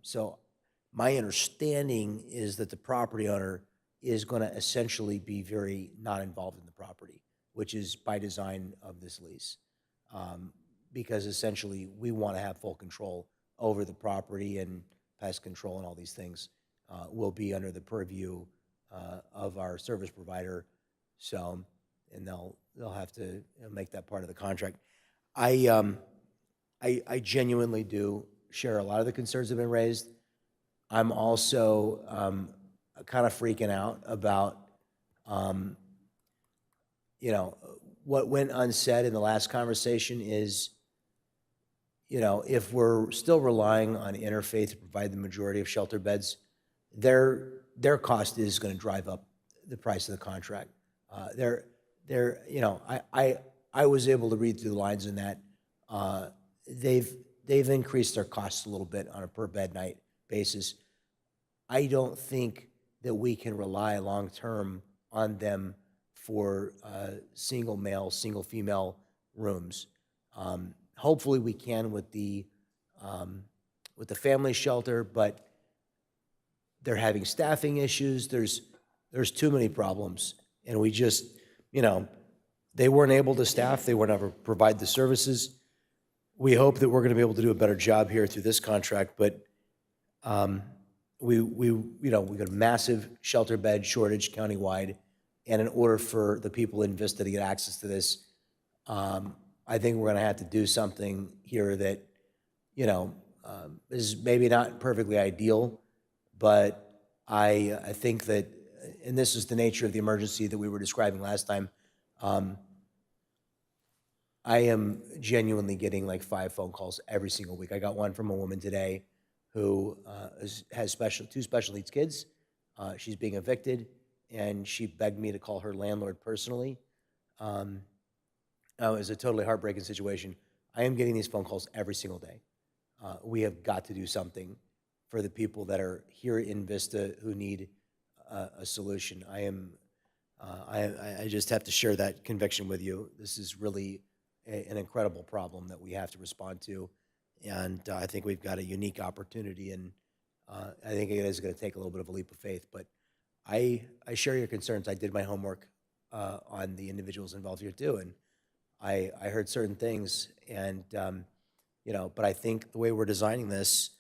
So my understanding is that the property owner is going to essentially be very not involved in the property, which is by design of this lease. Because essentially we want to have full control over the property, and pest control and all these things will be under the purview of our service provider. So, and they'll have to make that part of the contract. I genuinely do share a lot of the concerns that have been raised. I'm also kind of freaking out about, what went unsaid in the last conversation is, if we're still relying on Interfaith to provide the majority of shelter beds, their cost is going to drive up the price of the contract. I was able to read through the lines in that they've increased their costs a little bit on a per bed night basis. I don't think that we can rely long term on them for single male, single female rooms. Hopefully we can with the family shelter, but they're having staffing issues. There's too many problems, and we just, they weren't able to staff. They weren't able to provide the services. We hope that we're going to be able to do a better job here through this contract, but we got a massive shelter bed shortage countywide, and in order for the people in Vista to get access to this, I think we're going to have to do something here that, is maybe not perfectly ideal, but I think that and this is the nature of the emergency that we were describing last time, I am genuinely getting like 5 phone calls every single week. I got one from a woman today who has two special needs kids. She's being evicted, and she begged me to call her landlord personally. It was a totally heartbreaking situation. I am getting these phone calls every single day. We have got to do something for the people that are here in Vista who need a solution. I just have to share that conviction with you. This is really an incredible problem that we have to respond to, and I think we've got a unique opportunity, and I think it is going to take a little bit of a leap of faith, but I share your concerns. I did my homework on the individuals involved here too, and I heard certain things, and but I think the way we're designing this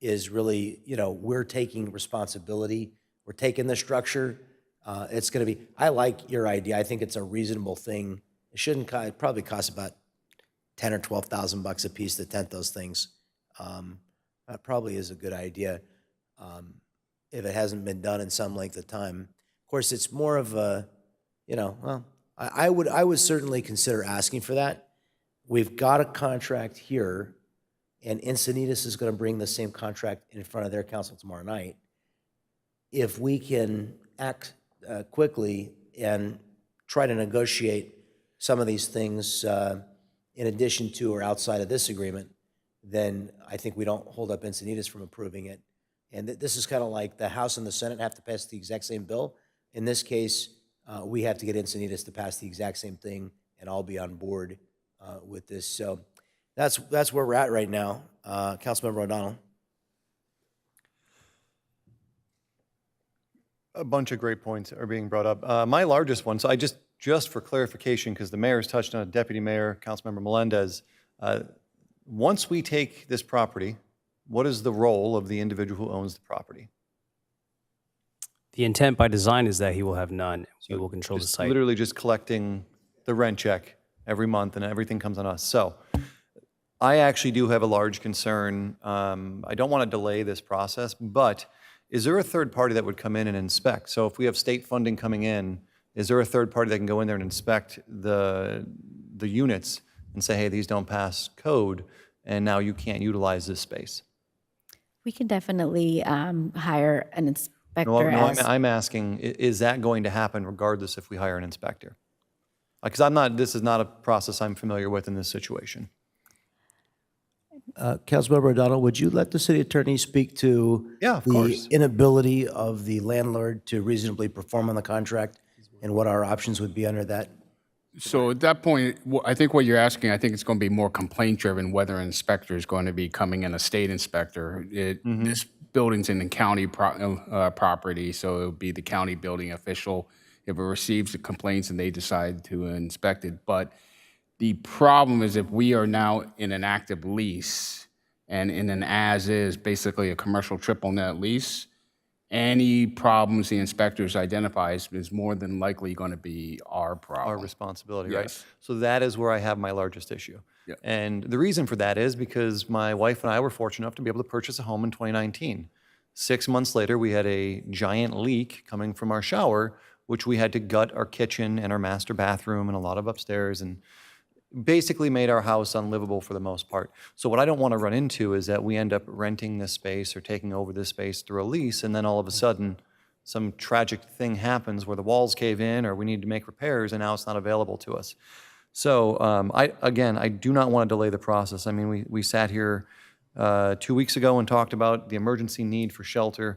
is really, we're taking responsibility. We're taking the structure. It's going to be, I like your idea. I think it's a reasonable thing. It shouldn't it probably costs about 10 or 12,000 bucks a piece to tent those things. That probably is a good idea if it hasn't been done in some length of time. Of course, it's more of a, well, I would certainly consider asking for that. We've got a contract here, and Encinitas is going to bring the same contract in front of their council tomorrow night. If we can act quickly and try to negotiate some of these things in addition to or outside of this agreement, then I think we don't hold up Encinitas from approving it. And this is kind of like the House and the Senate have to pass the exact same bill. In this case, we have to get Encinitas to pass the exact same thing, and I'll be on board with this. So that's where we're at right now. Councilmember O'Donnell. A bunch of great points are being brought up. My largest one, so I just for clarification, because the mayor's touched on it, Deputy Mayor, Councilmember Melendez, once we take this property, what is the role of the individual who owns the property? The intent by design is that he will have none. We will control the site. Literally just collecting the rent check every month, and everything comes on us. So I actually do have a large concern. I don't want to delay this process, but is there a third party that would come in and inspect? So if we have state funding coming in, is there a third party that can go in there and inspect the units and say, hey, these don't pass code, and now you can't utilize this space? We can definitely hire an inspector. I'm asking, is that going to happen regardless if we hire an inspector? Because this is not a process I'm familiar with in this situation. Councilmember O'Donnell, would you let the city attorney speak to the inability of the landlord to reasonably perform on the contract and what our options would be under that? So at that point, I think what you're asking, I think it's going to be more complaint-driven, whether an inspector is going to be coming in, a state inspector. This building's in the county property, so it would be the county building official if it receives the complaints and they decide to inspect it. But the problem is if we are now in an active lease and in an as-is, basically a commercial triple net lease, any problems the inspectors identifies is more than likely going to be our problem. Our responsibility, Yes. right? So that is where I have my largest issue. Yeah. And the reason for that is because my wife and I were fortunate enough to be able to purchase a home in 2019. 6 months later, we had a giant leak coming from our shower, which we had to gut our kitchen and our master bathroom and a lot of upstairs, and basically made our house unlivable for the most part. So what I don't want to run into is that we end up renting this space or taking over this space through a lease, and then all of a sudden some tragic thing happens where the walls cave in or we need to make repairs and now it's not available to us. So I do not want to delay the process. I mean, we sat here 2 weeks ago and talked about the emergency need for shelter.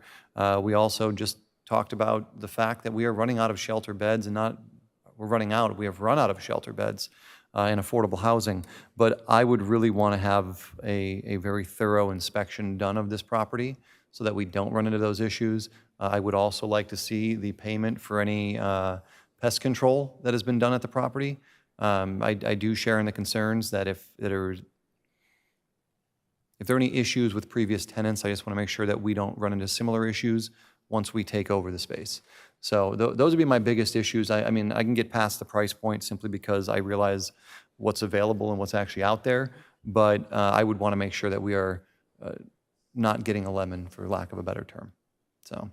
We also just talked about the fact that we are running out of shelter beds, and we have run out of shelter beds in affordable housing. But I would really want to have a very thorough inspection done of this property so that we don't run into those issues. I would also like to see the payment for any pest control that has been done at the property. I do share in the concerns that if there are any issues with previous tenants, I just want to make sure that we don't run into similar issues once we take over the space. So those would be my biggest issues. I mean, I can get past the price point simply because I realize what's available and what's actually out there, but I would want to make sure that we are not getting a lemon, for lack of a better term. So.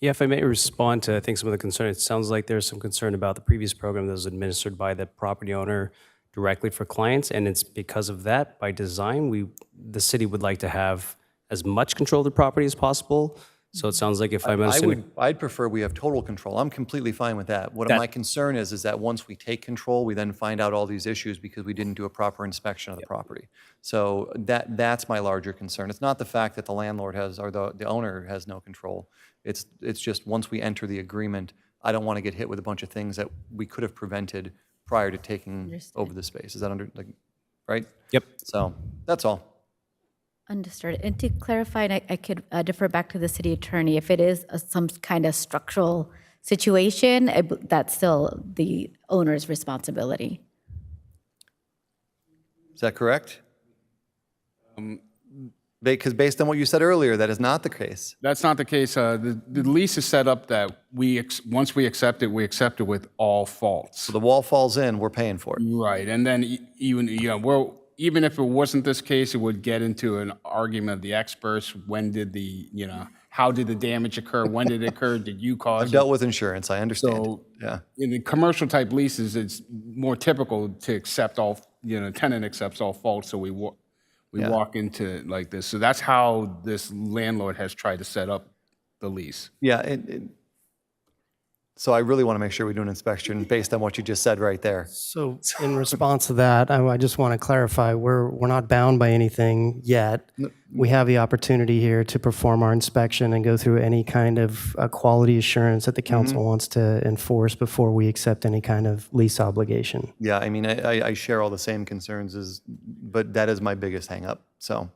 Yeah, if I may respond to, I think, some of the concern, it sounds like there's some concern about the previous program that was administered by the property owner directly for clients, and it's because of that, by design, the city would like to have as much control of the property as possible. So it sounds like if I'm understanding. I'd prefer we have total control. I'm completely fine with that. What my concern is that once we take control, we then find out all these issues because we didn't do a proper inspection of the property. So that's my larger concern. It's not the fact that the landlord has, or the owner has no control. It's just once we enter the agreement, I don't want to get hit with a bunch of things that we could have prevented prior to taking over the space. Is that right? Yep. So that's all. Understood. And to clarify, and I could defer back to the city attorney, if it is some kind of structural situation, that's still the owner's responsibility. Is that correct? Because based on what you said earlier, that is not the case. That's not the case. The lease is set up that once we accept it with all faults. So the wall falls in, we're paying for it. Right, and then even if it wasn't this case, it would get into an argument of the experts. When did how did the damage occur? When did it occur? Did you cause it? I've dealt with insurance, I understand. So yeah. In the commercial type leases, it's more typical to accept all, tenant accepts all faults, so we walk into it like this. So that's how this landlord has tried to set up the lease. Yeah, so I really want to make sure we do an inspection based on what you just said right there. So in response to that, I just want to clarify, we're not bound by anything yet. We have the opportunity here to perform our inspection and go through any kind of quality assurance that the council wants to enforce before we accept any kind of lease obligation. Yeah, I mean, I share all the same concerns, but that is my biggest hang up, so.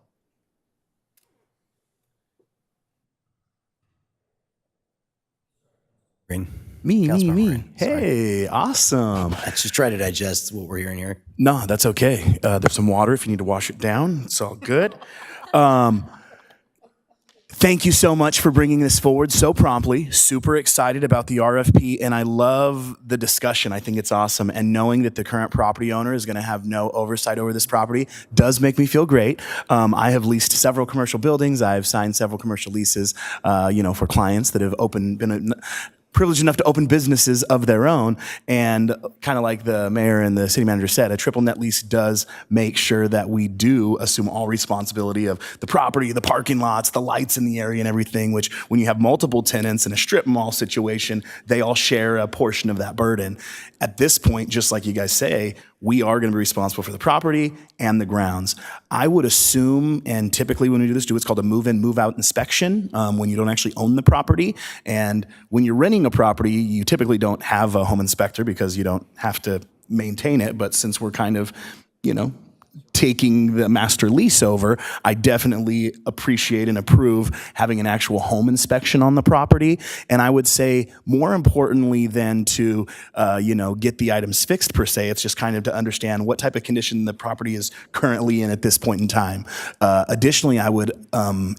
Me. Hey, awesome. Let's just try to digest what we're hearing here. No, that's okay. There's some water if you need to wash it down. It's all good. Thank you so much for bringing this forward so promptly. Super excited about the RFP, and I love the discussion. I think it's awesome. And knowing that the current property owner is going to have no oversight over this property does make me feel great. I have leased several commercial buildings. I have signed several commercial leases, for clients that have been privileged enough to open businesses of their own. And kind of like the mayor and the city manager said, a triple net lease does make sure that we do assume all responsibility of the property, the parking lots, the lights in the area and everything, which when you have multiple tenants in a strip mall situation, they all share a portion of that burden. At this point, just like you guys say, we are going to be responsible for the property and the grounds. I would assume, and typically when we do this, what's called a move-in, move-out inspection when you don't actually own the property. And when you're renting a property, you typically don't have a home inspector because you don't have to maintain it. But since we're kind of, taking the master lease over, I definitely appreciate and approve having an actual home inspection on the property. And I would say more importantly than to, get the items fixed per se, it's just kind of to understand what type of condition the property is currently in at this point in time. Additionally, I would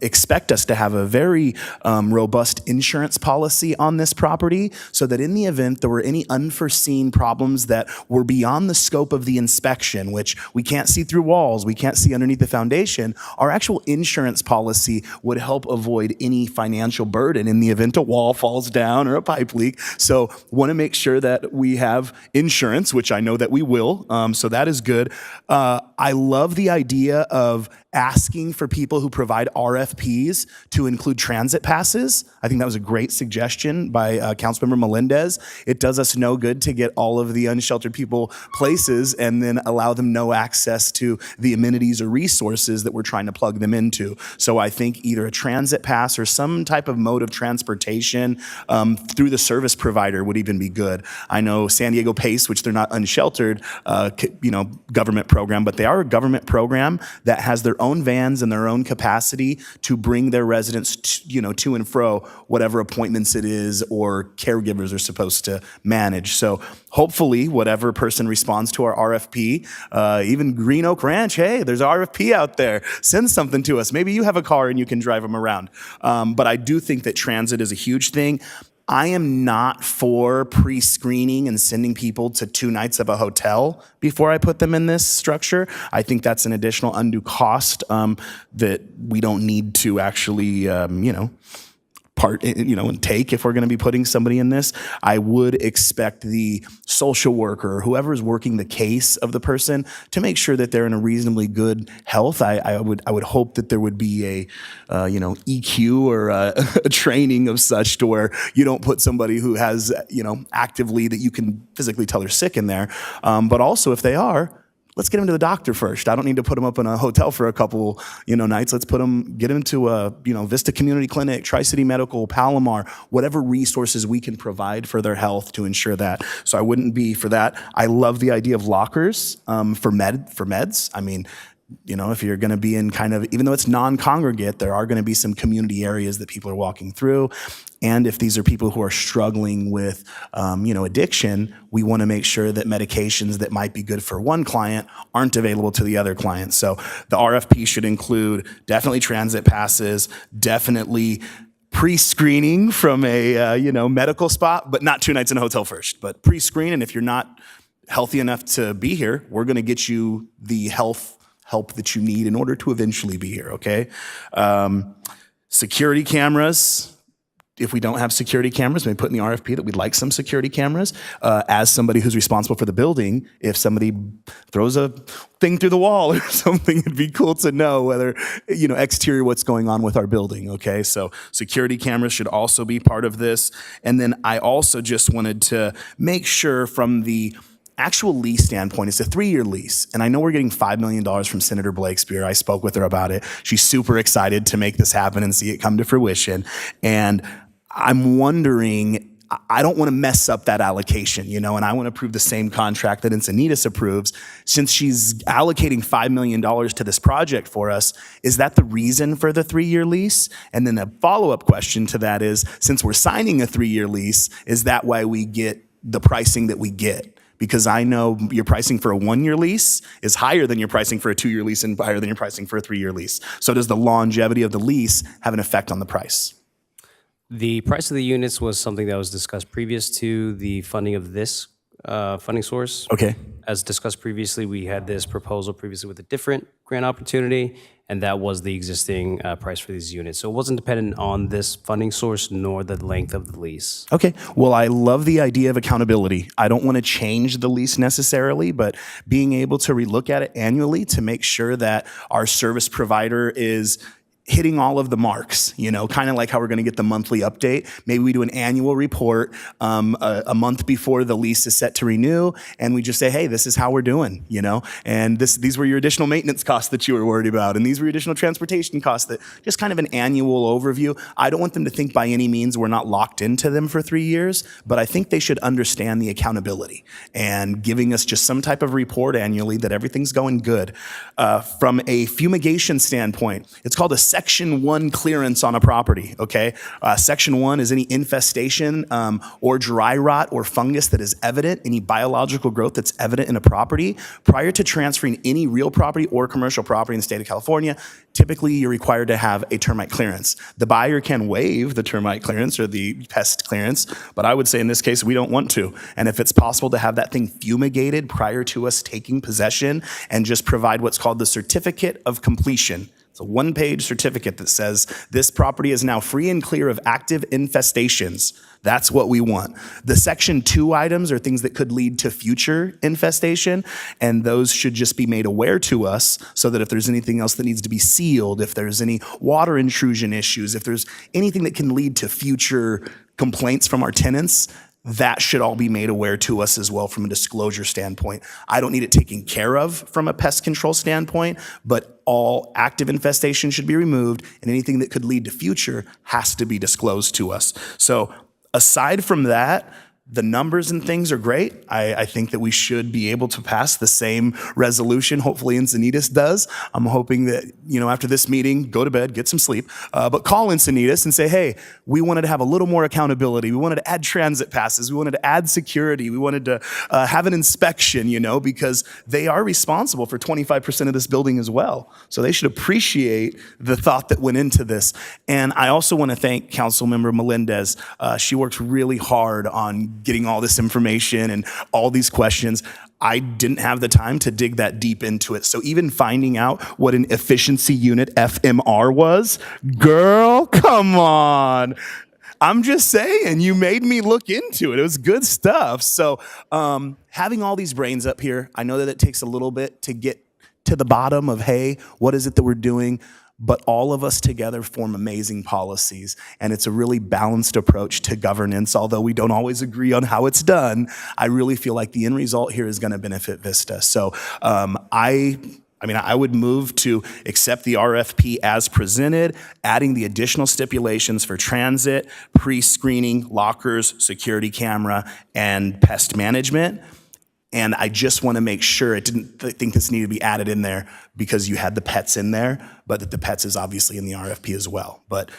expect us to have a very robust insurance policy on this property so that in the event there were any unforeseen problems that were beyond the scope of the inspection, which we can't see through walls, we can't see underneath the foundation, our actual insurance policy would help avoid any financial burden in the event a wall falls down or a pipe leak. So want to make sure that we have insurance, which I know that we will. So that is good. I love the idea of asking for people who provide RFPs to include transit passes. I think that was a great suggestion by Councilmember Melendez. It does us no good to get all of the unsheltered people places and then allow them no access to the amenities or resources that we're trying to plug them into. So I think either a transit pass or some type of mode of transportation through the service provider would even be good. I know San Diego PACE, which they're not unsheltered, government program, but they are a government program that has their own vans and their own capacity to bring their residents to and fro whatever appointments it is or caregivers are supposed to manage. So hopefully whatever person responds to our RFP, even Green Oak Ranch, hey, there's an RFP out there. Send something to us. Maybe you have a car and you can drive them around. But I do think that transit is a huge thing. I am not for pre-screening and sending people to 2 nights of a hotel before I put them in this structure. I think that's an additional undue cost that we don't need to actually, part, and take if we're going to be putting somebody in this. I would expect the social worker or whoever is working the case of the person to make sure that they're in a reasonably good health. I would hope that there would be a EQ or a training of such to where you don't put somebody who has actively that you can physically tell they're sick in there. But also if they are, let's get them to the doctor first. I don't need to put them up in a hotel for a couple, nights. Let's get them to a, Vista Community Clinic, Tri-City Medical, Palomar, whatever resources we can provide for their health to ensure that. So I wouldn't be for that. I love the idea of lockers for meds. I mean, if you're going to be in kind of, even though it's non-congregate, there are going to be some community areas that people are walking through. And if these are people who are struggling with, addiction, we want to make sure that medications that might be good for one client aren't available to the other client. So the RFP should include definitely transit passes, definitely pre-screening from a, medical spot, but not 2 nights in a hotel first, but pre-screen. And if you're not healthy enough to be here, we're going to get you the help that you need in order to eventually be here, okay? Security cameras. If we don't have security cameras, maybe put in the RFP that we'd like some security cameras. As somebody who's responsible for the building, if somebody throws a thing through the wall or something, it'd be cool to know whether, exterior what's going on with our building, okay? So security cameras should also be part of this. And then I also just wanted to make sure from the actual lease standpoint, it's a 3-year lease. And I know we're getting $5 million from Senator Blakespeare. I spoke with her about it. She's super excited to make this happen and see it come to fruition. And I'm wondering, I don't want to mess up that allocation, and I want to approve the same contract that Encinitas approves. Since she's allocating $5 million to this project for us, is that the reason for the 3-year lease? And then a follow-up question to that is, since we're signing a 3-year lease, is that why we get the pricing that we get? Because I know your pricing for a 1-year lease is higher than your pricing for a 2-year lease and higher than your pricing for a 3-year lease. So does the longevity of the lease have an effect on the price? The price of the units was something that was discussed previous to the funding of this funding source. Okay. As discussed previously, we had this proposal previously with a different grant opportunity, and that was the existing price for these units. So it wasn't dependent on this funding source nor the length of the lease. Okay. Well, I love the idea of accountability. I don't want to change the lease necessarily, but being able to relook at it annually to make sure that our service provider is hitting all of the marks, kind of like how we're going to get the monthly update. Maybe we do an annual report a month before the lease is set to renew, and we just say, hey, this is how we're doing, and these were your additional maintenance costs that you were worried about, and these were your additional transportation costs, that just kind of an annual overview. I don't want them to think by any means we're not locked into them for 3 years, but I think they should understand the accountability and giving us just some type of report annually that everything's going good. From a fumigation standpoint, it's called a Section 1 clearance on a property, okay? Section 1 is any infestation or dry rot or fungus that is evident, any biological growth that's evident in a property. Prior to transferring any real property or commercial property in the state of California, typically you're required to have a termite clearance. The buyer can waive the termite clearance or the pest clearance, but I would say in this case, we don't want to. And if it's possible to have that thing fumigated prior to us taking possession and just provide what's called the certificate of completion. It's a 1-page certificate that says this property is now free and clear of active infestations. That's what we want. The Section 2 items are things that could lead to future infestation, and those should just be made aware to us so that if there's anything else that needs to be sealed, if there's any water intrusion issues, if there's anything that can lead to future complaints from our tenants, that should all be made aware to us as well from a disclosure standpoint. I don't need it taken care of from a pest control standpoint, but all active infestation should be removed, and anything that could lead to future has to be disclosed to us. So aside from that, the numbers and things are great. I think that we should be able to pass the same resolution. Hopefully Encinitas does. I'm hoping that, after this meeting, go to bed, get some sleep, but call Encinitas and say, hey, we wanted to have a little more accountability. We wanted to add transit passes. We wanted to add security. We wanted to have an inspection, because they are responsible for 25% of this building as well. So they should appreciate the thought that went into this. And I also want to thank Councilmember Melendez. She worked really hard on getting all this information and all these questions. I didn't have the time to dig that deep into it. So even finding out what an efficiency unit FMR was, girl, come on. I'm just saying, you made me look into it. It was good stuff. So having all these brains up here, I know that it takes a little bit to get to the bottom of, hey, what is it that we're doing? But all of us together form amazing policies. And it's a really balanced approach to governance. Although we don't always agree on how it's done, I really feel like the end result here is going to benefit Vista. So I would move to accept the RFP as presented, adding the additional stipulations for transit, pre-screening, lockers, security camera, and pest management. And I just want to make sure, I didn't think this needed to be added in there because you had the pets in there, but that the pets is obviously in the RFP as well. But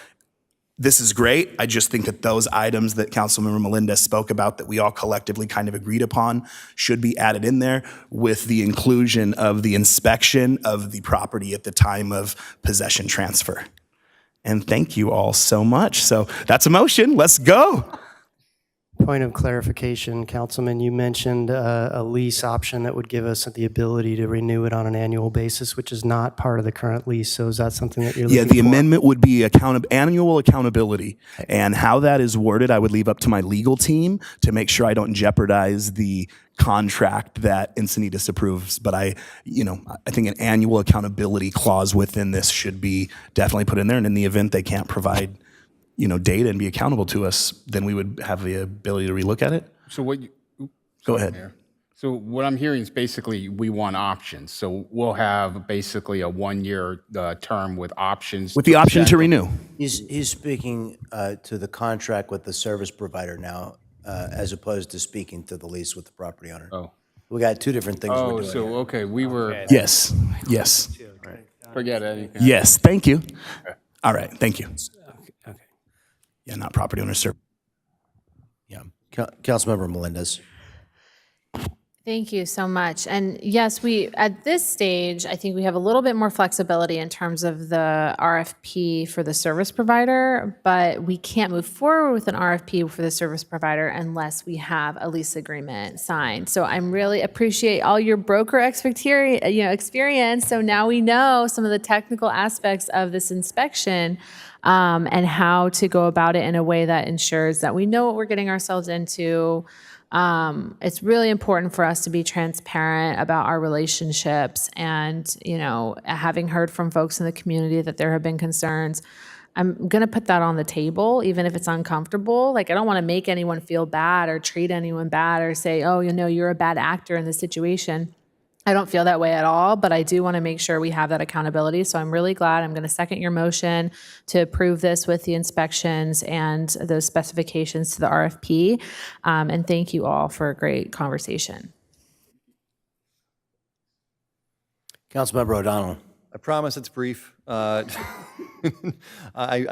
this is great. I just think that those items that Councilmember Melendez spoke about that we all collectively kind of agreed upon should be added in there with the inclusion of the inspection of the property at the time of possession transfer. And thank you all so much. So that's a motion. Let's go. Point of clarification, Councilman, you mentioned a lease option that would give us the ability to renew it on an annual basis, which is not part of the current lease. So is that something that you're looking for? Yeah, the amendment would be annual accountability. And how that is worded, I would leave up to my legal team to make sure I don't jeopardize the contract that Encinitas approves. But I think an annual accountability clause within this should be definitely put in there. And in the event they can't provide data and be accountable to us, then we would have the ability to relook at it. So what? Go ahead. Mayor. So what I'm hearing is basically we want options. So we'll have basically a 1-year term with options. With the option to renew. He's speaking to the contract with the service provider now, as opposed to speaking to the lease with the property owner. Oh. We got two different things we're doing. So here. okay, we were. Yes. Forget anything. Yes. Thank you. All right. Thank you. Yeah, not property owner service. Yeah. Councilmember Melendez. Thank you so much. And yes, at this stage, I think we have a little bit more flexibility in terms of the RFP for the service provider, but we can't move forward with an RFP for the service provider unless we have a lease agreement signed. So I'm really appreciate all your broker experience. So now we know some of the technical aspects of this inspection and how to go about it in a way that ensures that we know what we're getting ourselves into. It's really important for us to be transparent about our relationships and, having heard from folks in the community that there have been concerns, I'm going to put that on the table, even if it's uncomfortable. Like, I don't want to make anyone feel bad or treat anyone bad or say, oh, you're a bad actor in this situation. I don't feel that way at all, but I do want to make sure we have that accountability. So I'm really glad. I'm going to second your motion to approve this with the inspections and those specifications to the RFP. And thank you all for a great conversation. Councilmember O'Donnell. I promise it's brief. I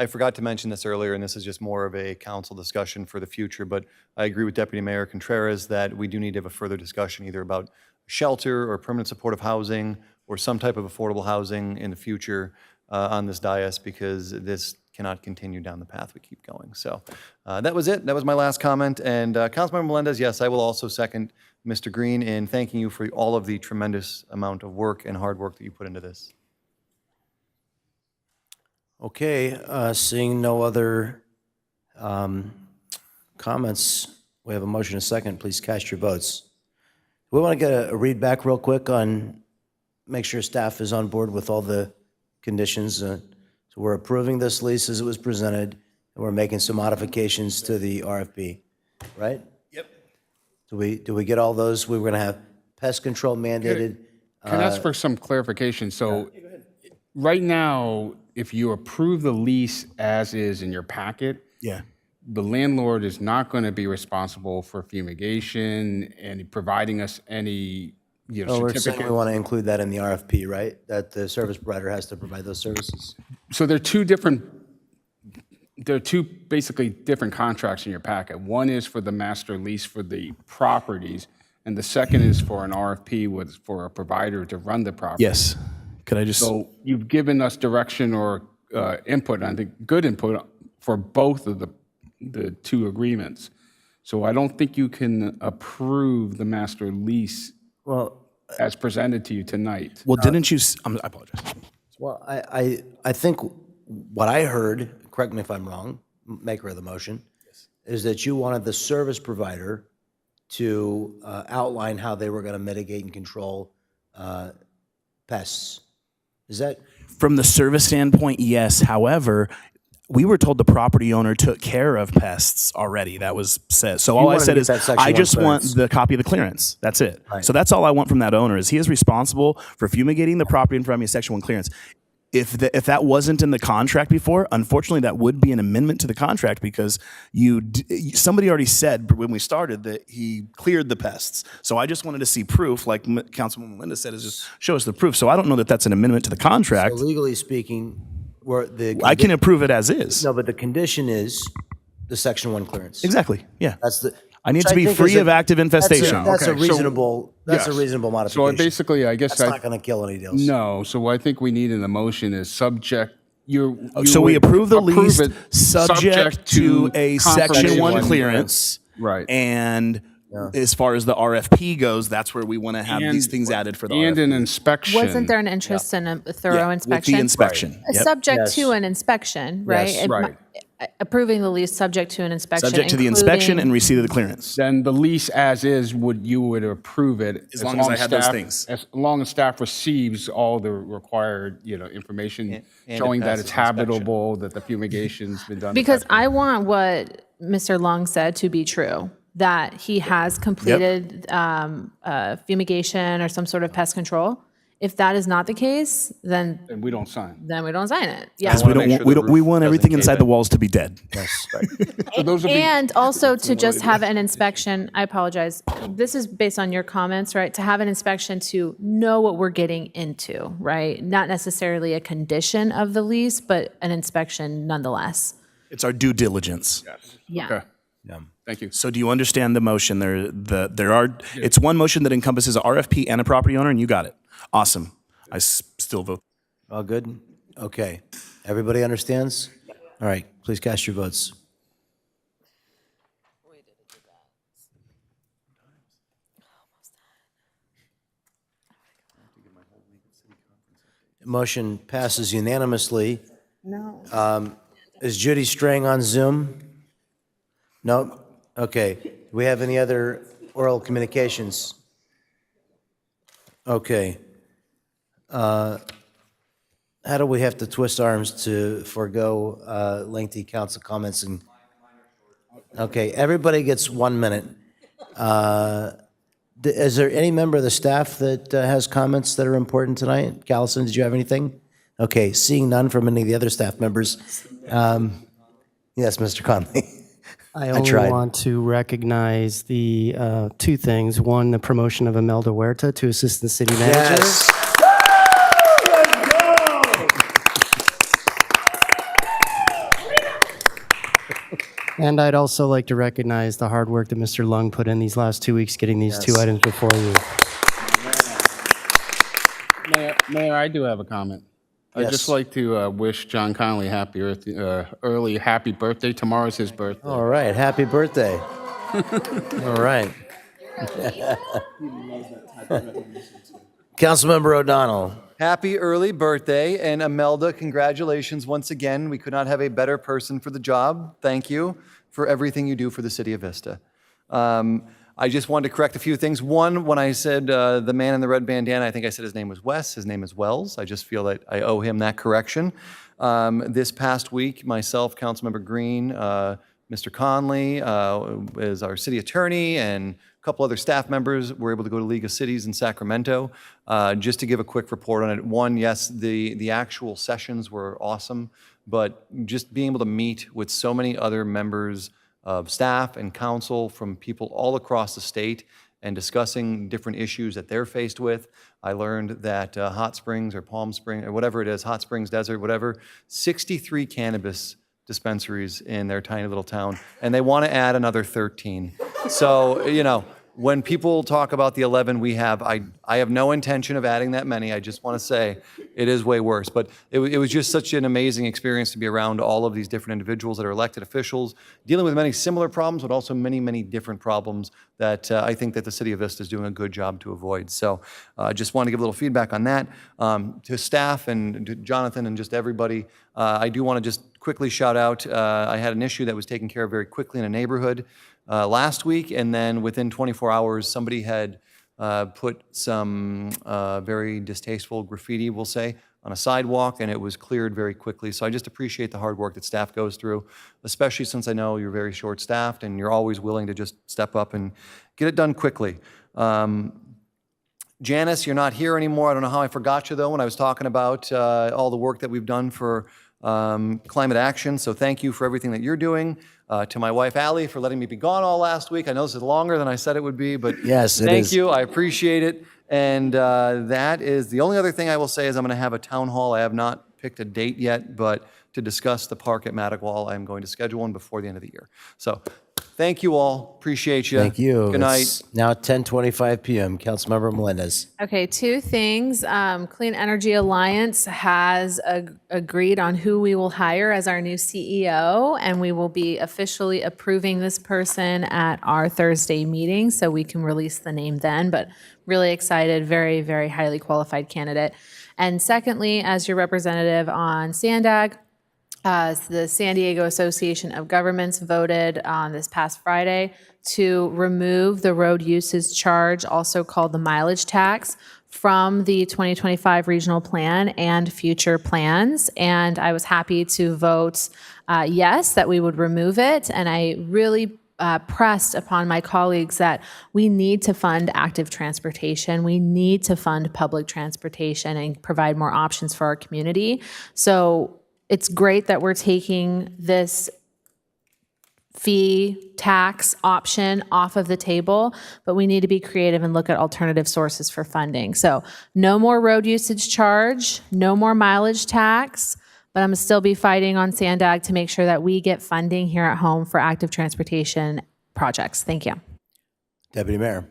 forgot to mention this earlier, and this is just more of a council discussion for the future, but I agree with Deputy Mayor Contreras that we do need to have a further discussion either about shelter or permanent supportive housing or some type of affordable housing in the future on this dais, because this cannot continue down the path we keep going. So that was it. That was my last comment. And Councilmember Melendez, yes, I will also second Mr. Green in thanking you for all of the tremendous amount of work and hard work that you put into this. Okay, seeing no other comments, we have a motion and a second. Please cast your votes. We want to get a read back real quick on, make sure staff is on board with all the conditions. So we're approving this lease as it was presented, and we're making some modifications to the RFP, right? Yep. Do we get all those? We were going to have pest control mandated. Can I ask for some clarification? So right now, if you approve the lease as is in your packet, the landlord is not going to be responsible for fumigation and providing us any We're certificate. saying we want to include that in the RFP, right? That the service provider has to provide those services. So there are two basically different contracts in your packet. One is for the master lease for the properties, and the second is for an RFP for a provider to run the property. Yes. Could I just? So you've given us direction or input, I think good input for both of the two agreements. So I don't think you can approve the master lease as presented to you tonight. Well, didn't you? I apologize. Well, I think what I heard, correct me if I'm wrong, maker of the motion, is that you wanted the service provider to outline how they were going to mitigate and control pests. Is that? From the service standpoint, yes. However, we were told the property owner took care of pests already. That was said. So all I said is, I just want the copy of the clearance. That's it. Right. So that's all I want from that owner is he is responsible for fumigating the property in front of me, a Section 1 clearance. If that wasn't in the contract before, unfortunately, that would be an amendment to the contract because somebody already said when we started that he cleared the pests. So I just wanted to see proof, like Councilwoman Linda said, is just show us the proof. So I don't know that that's an amendment to the contract. So legally speaking, I can approve it as is. No, but the condition is the Section 1 clearance. Exactly. Yeah. That's the. I need to be free of active infestation. That's a Okay, reasonable. That's a yes. reasonable modification. So basically, I guess that's not going to kill any deals. No. So what I think we need in the motion is subject. So we approve the lease it subject to a Section 1 confirmation. clearance. Right. And as far as the RFP goes, that's where we want to have these things added for the and RFP. an inspection. Wasn't there an interest in a thorough inspection? With the inspection. Yep. Subject to an inspection, right? Yes, right. Approving the lease subject to an inspection. Subject to the inspection and receipt of the clearance. Then the lease as is, you would approve it as long as I had those things. As long as staff receives all the required, information and showing it that it's passes inspection. habitable, that the fumigation's been done. Because I want what Mr. Long said to be true, that he has completed fumigation or some sort of pest control. If that is not the case, then we don't sign. Then we don't sign it. Yeah. Because we want everything inside the walls to be dead. Yes. So those would be, And also to just have an inspection, I apologize, this is based on your comments, right? To have an inspection to know what we're getting into, right? Not necessarily a condition of the lease, but an inspection nonetheless. It's our due diligence. Yes. Yeah. Okay. Yeah. Thank you. So do you understand the motion? It's one motion that encompasses a RFP and a property owner, and you got it. Awesome. I still vote. All good? Okay. Everybody understands? All right. Please cast your votes. Motion passes unanimously. No. Is Judy Strang on Zoom? No? Okay. Do we have any other oral communications? Okay. How do we have to twist arms to forego lengthy council comments? Okay, everybody gets 1 minute. Is there any member of the staff that has comments that are important tonight? Callison, did you have anything? Okay, seeing none from any of the other staff members. Yes, Mr. Conley. I only want to recognize the two things. One, the promotion of Imelda Huerta to Assistant City Manager. Yes. And I'd also like to recognize the hard work that Mr. Lung put in these last 2 weeks getting these two items before you. Mayor, I do have a comment. I'd just like to wish John Connolly early happy birthday. Tomorrow's his birthday. All right, happy birthday. All right. Councilmember O'Donnell. Happy early birthday, and Imelda, congratulations once again. We could not have a better person for the job. Thank you for everything you do for the city of Vista. I just wanted to correct a few things. One, when I said the man in the red bandana, I think I said his name was Wes. His name is Wells. I just feel that I owe him that correction. This past week, myself, Councilmember Green, Mr. Conley is our city attorney, and a couple other staff members were able to go to League of Cities in Sacramento. Just to give a quick report on it. One, yes, the actual sessions were awesome, but just being able to meet with so many other members of staff and council from people all across the state and discussing different issues that they're faced with. I learned that Hot Springs or Palm Springs, or whatever it is, Hot Springs Desert, whatever, 63 cannabis dispensaries in their tiny little town, and they want to add another 13. So, when people talk about the 11 we have, I have no intention of adding that many. I just want to say it is way worse. But it was just such an amazing experience to be around all of these different individuals that are elected officials, dealing with many similar problems, but also many, many different problems that I think that the city of Vista is doing a good job to avoid. So I just want to give a little feedback on that. To staff and to Jonathan and just everybody, I do want to just quickly shout out, I had an issue that was taken care of very quickly in a neighborhood last week, and then within 24 hours, somebody had put some very distasteful graffiti, we'll say, on a sidewalk, and it was cleared very quickly. So I just appreciate the hard work that staff goes through, especially since I know you're very short-staffed and you're always willing to just step up and get it done quickly. Janice, you're not here anymore. I don't know how I forgot you, though, when I was talking about all the work that we've done for climate action. So thank you for everything that you're doing. To my wife, Allie, for letting me be gone all last week. I know this is longer than I said it would be, but Yes, it thank is. you. I appreciate it. And that is the only other thing I will say is I'm going to have a town hall. I have not picked a date yet, but to discuss the park at Maddoxwall, I'm going to schedule one before the end of the year. So thank you all. Appreciate you. Thank you. Good night. It's now 10:25 p.m. Councilmember Melendez. Okay, two things. Clean Energy Alliance has agreed on who we will hire as our new CEO, and we will be officially approving this person at our Thursday meeting, so we can release the name then, but really excited, very, very highly qualified candidate. And secondly, as your representative on SANDAG, the San Diego Association of Governments voted on this past Friday to remove the road usage charge, also called the mileage tax, from the 2025 regional plan and future plans. And I was happy to vote yes, that we would remove it. And I really pressed upon my colleagues that we need to fund active transportation. We need to fund public transportation and provide more options for our community. So it's great that we're taking this fee tax option off of the table, but we need to be creative and look at alternative sources for funding. So no more road usage charge, no more mileage tax, but I'm gonna still be fighting on SANDAG to make sure that we get funding here at home for active transportation projects. Thank you. Deputy Mayor.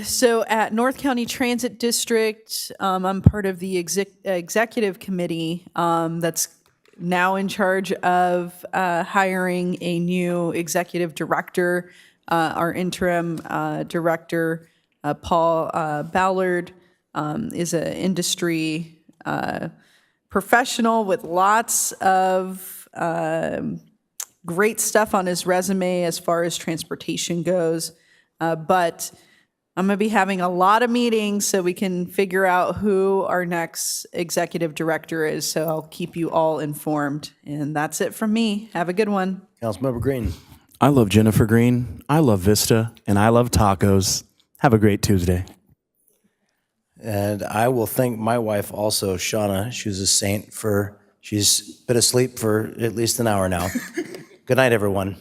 So at North County Transit District, I'm part of the executive committee that's now in charge of hiring a new executive director. Our interim director, Paul Ballard, is an industry professional with lots of great stuff on his resume as far as transportation goes. But I'm going to be having a lot of meetings so we can figure out who our next executive director is. So I'll keep you all informed. And that's it from me. Have a good one. Councilmember Green. I love Jennifer Green. I love Vista. And I love tacos. Have a great Tuesday. And I will thank my wife also, Shauna. She was a saint she's been asleep for at least an hour now. Good night, everyone.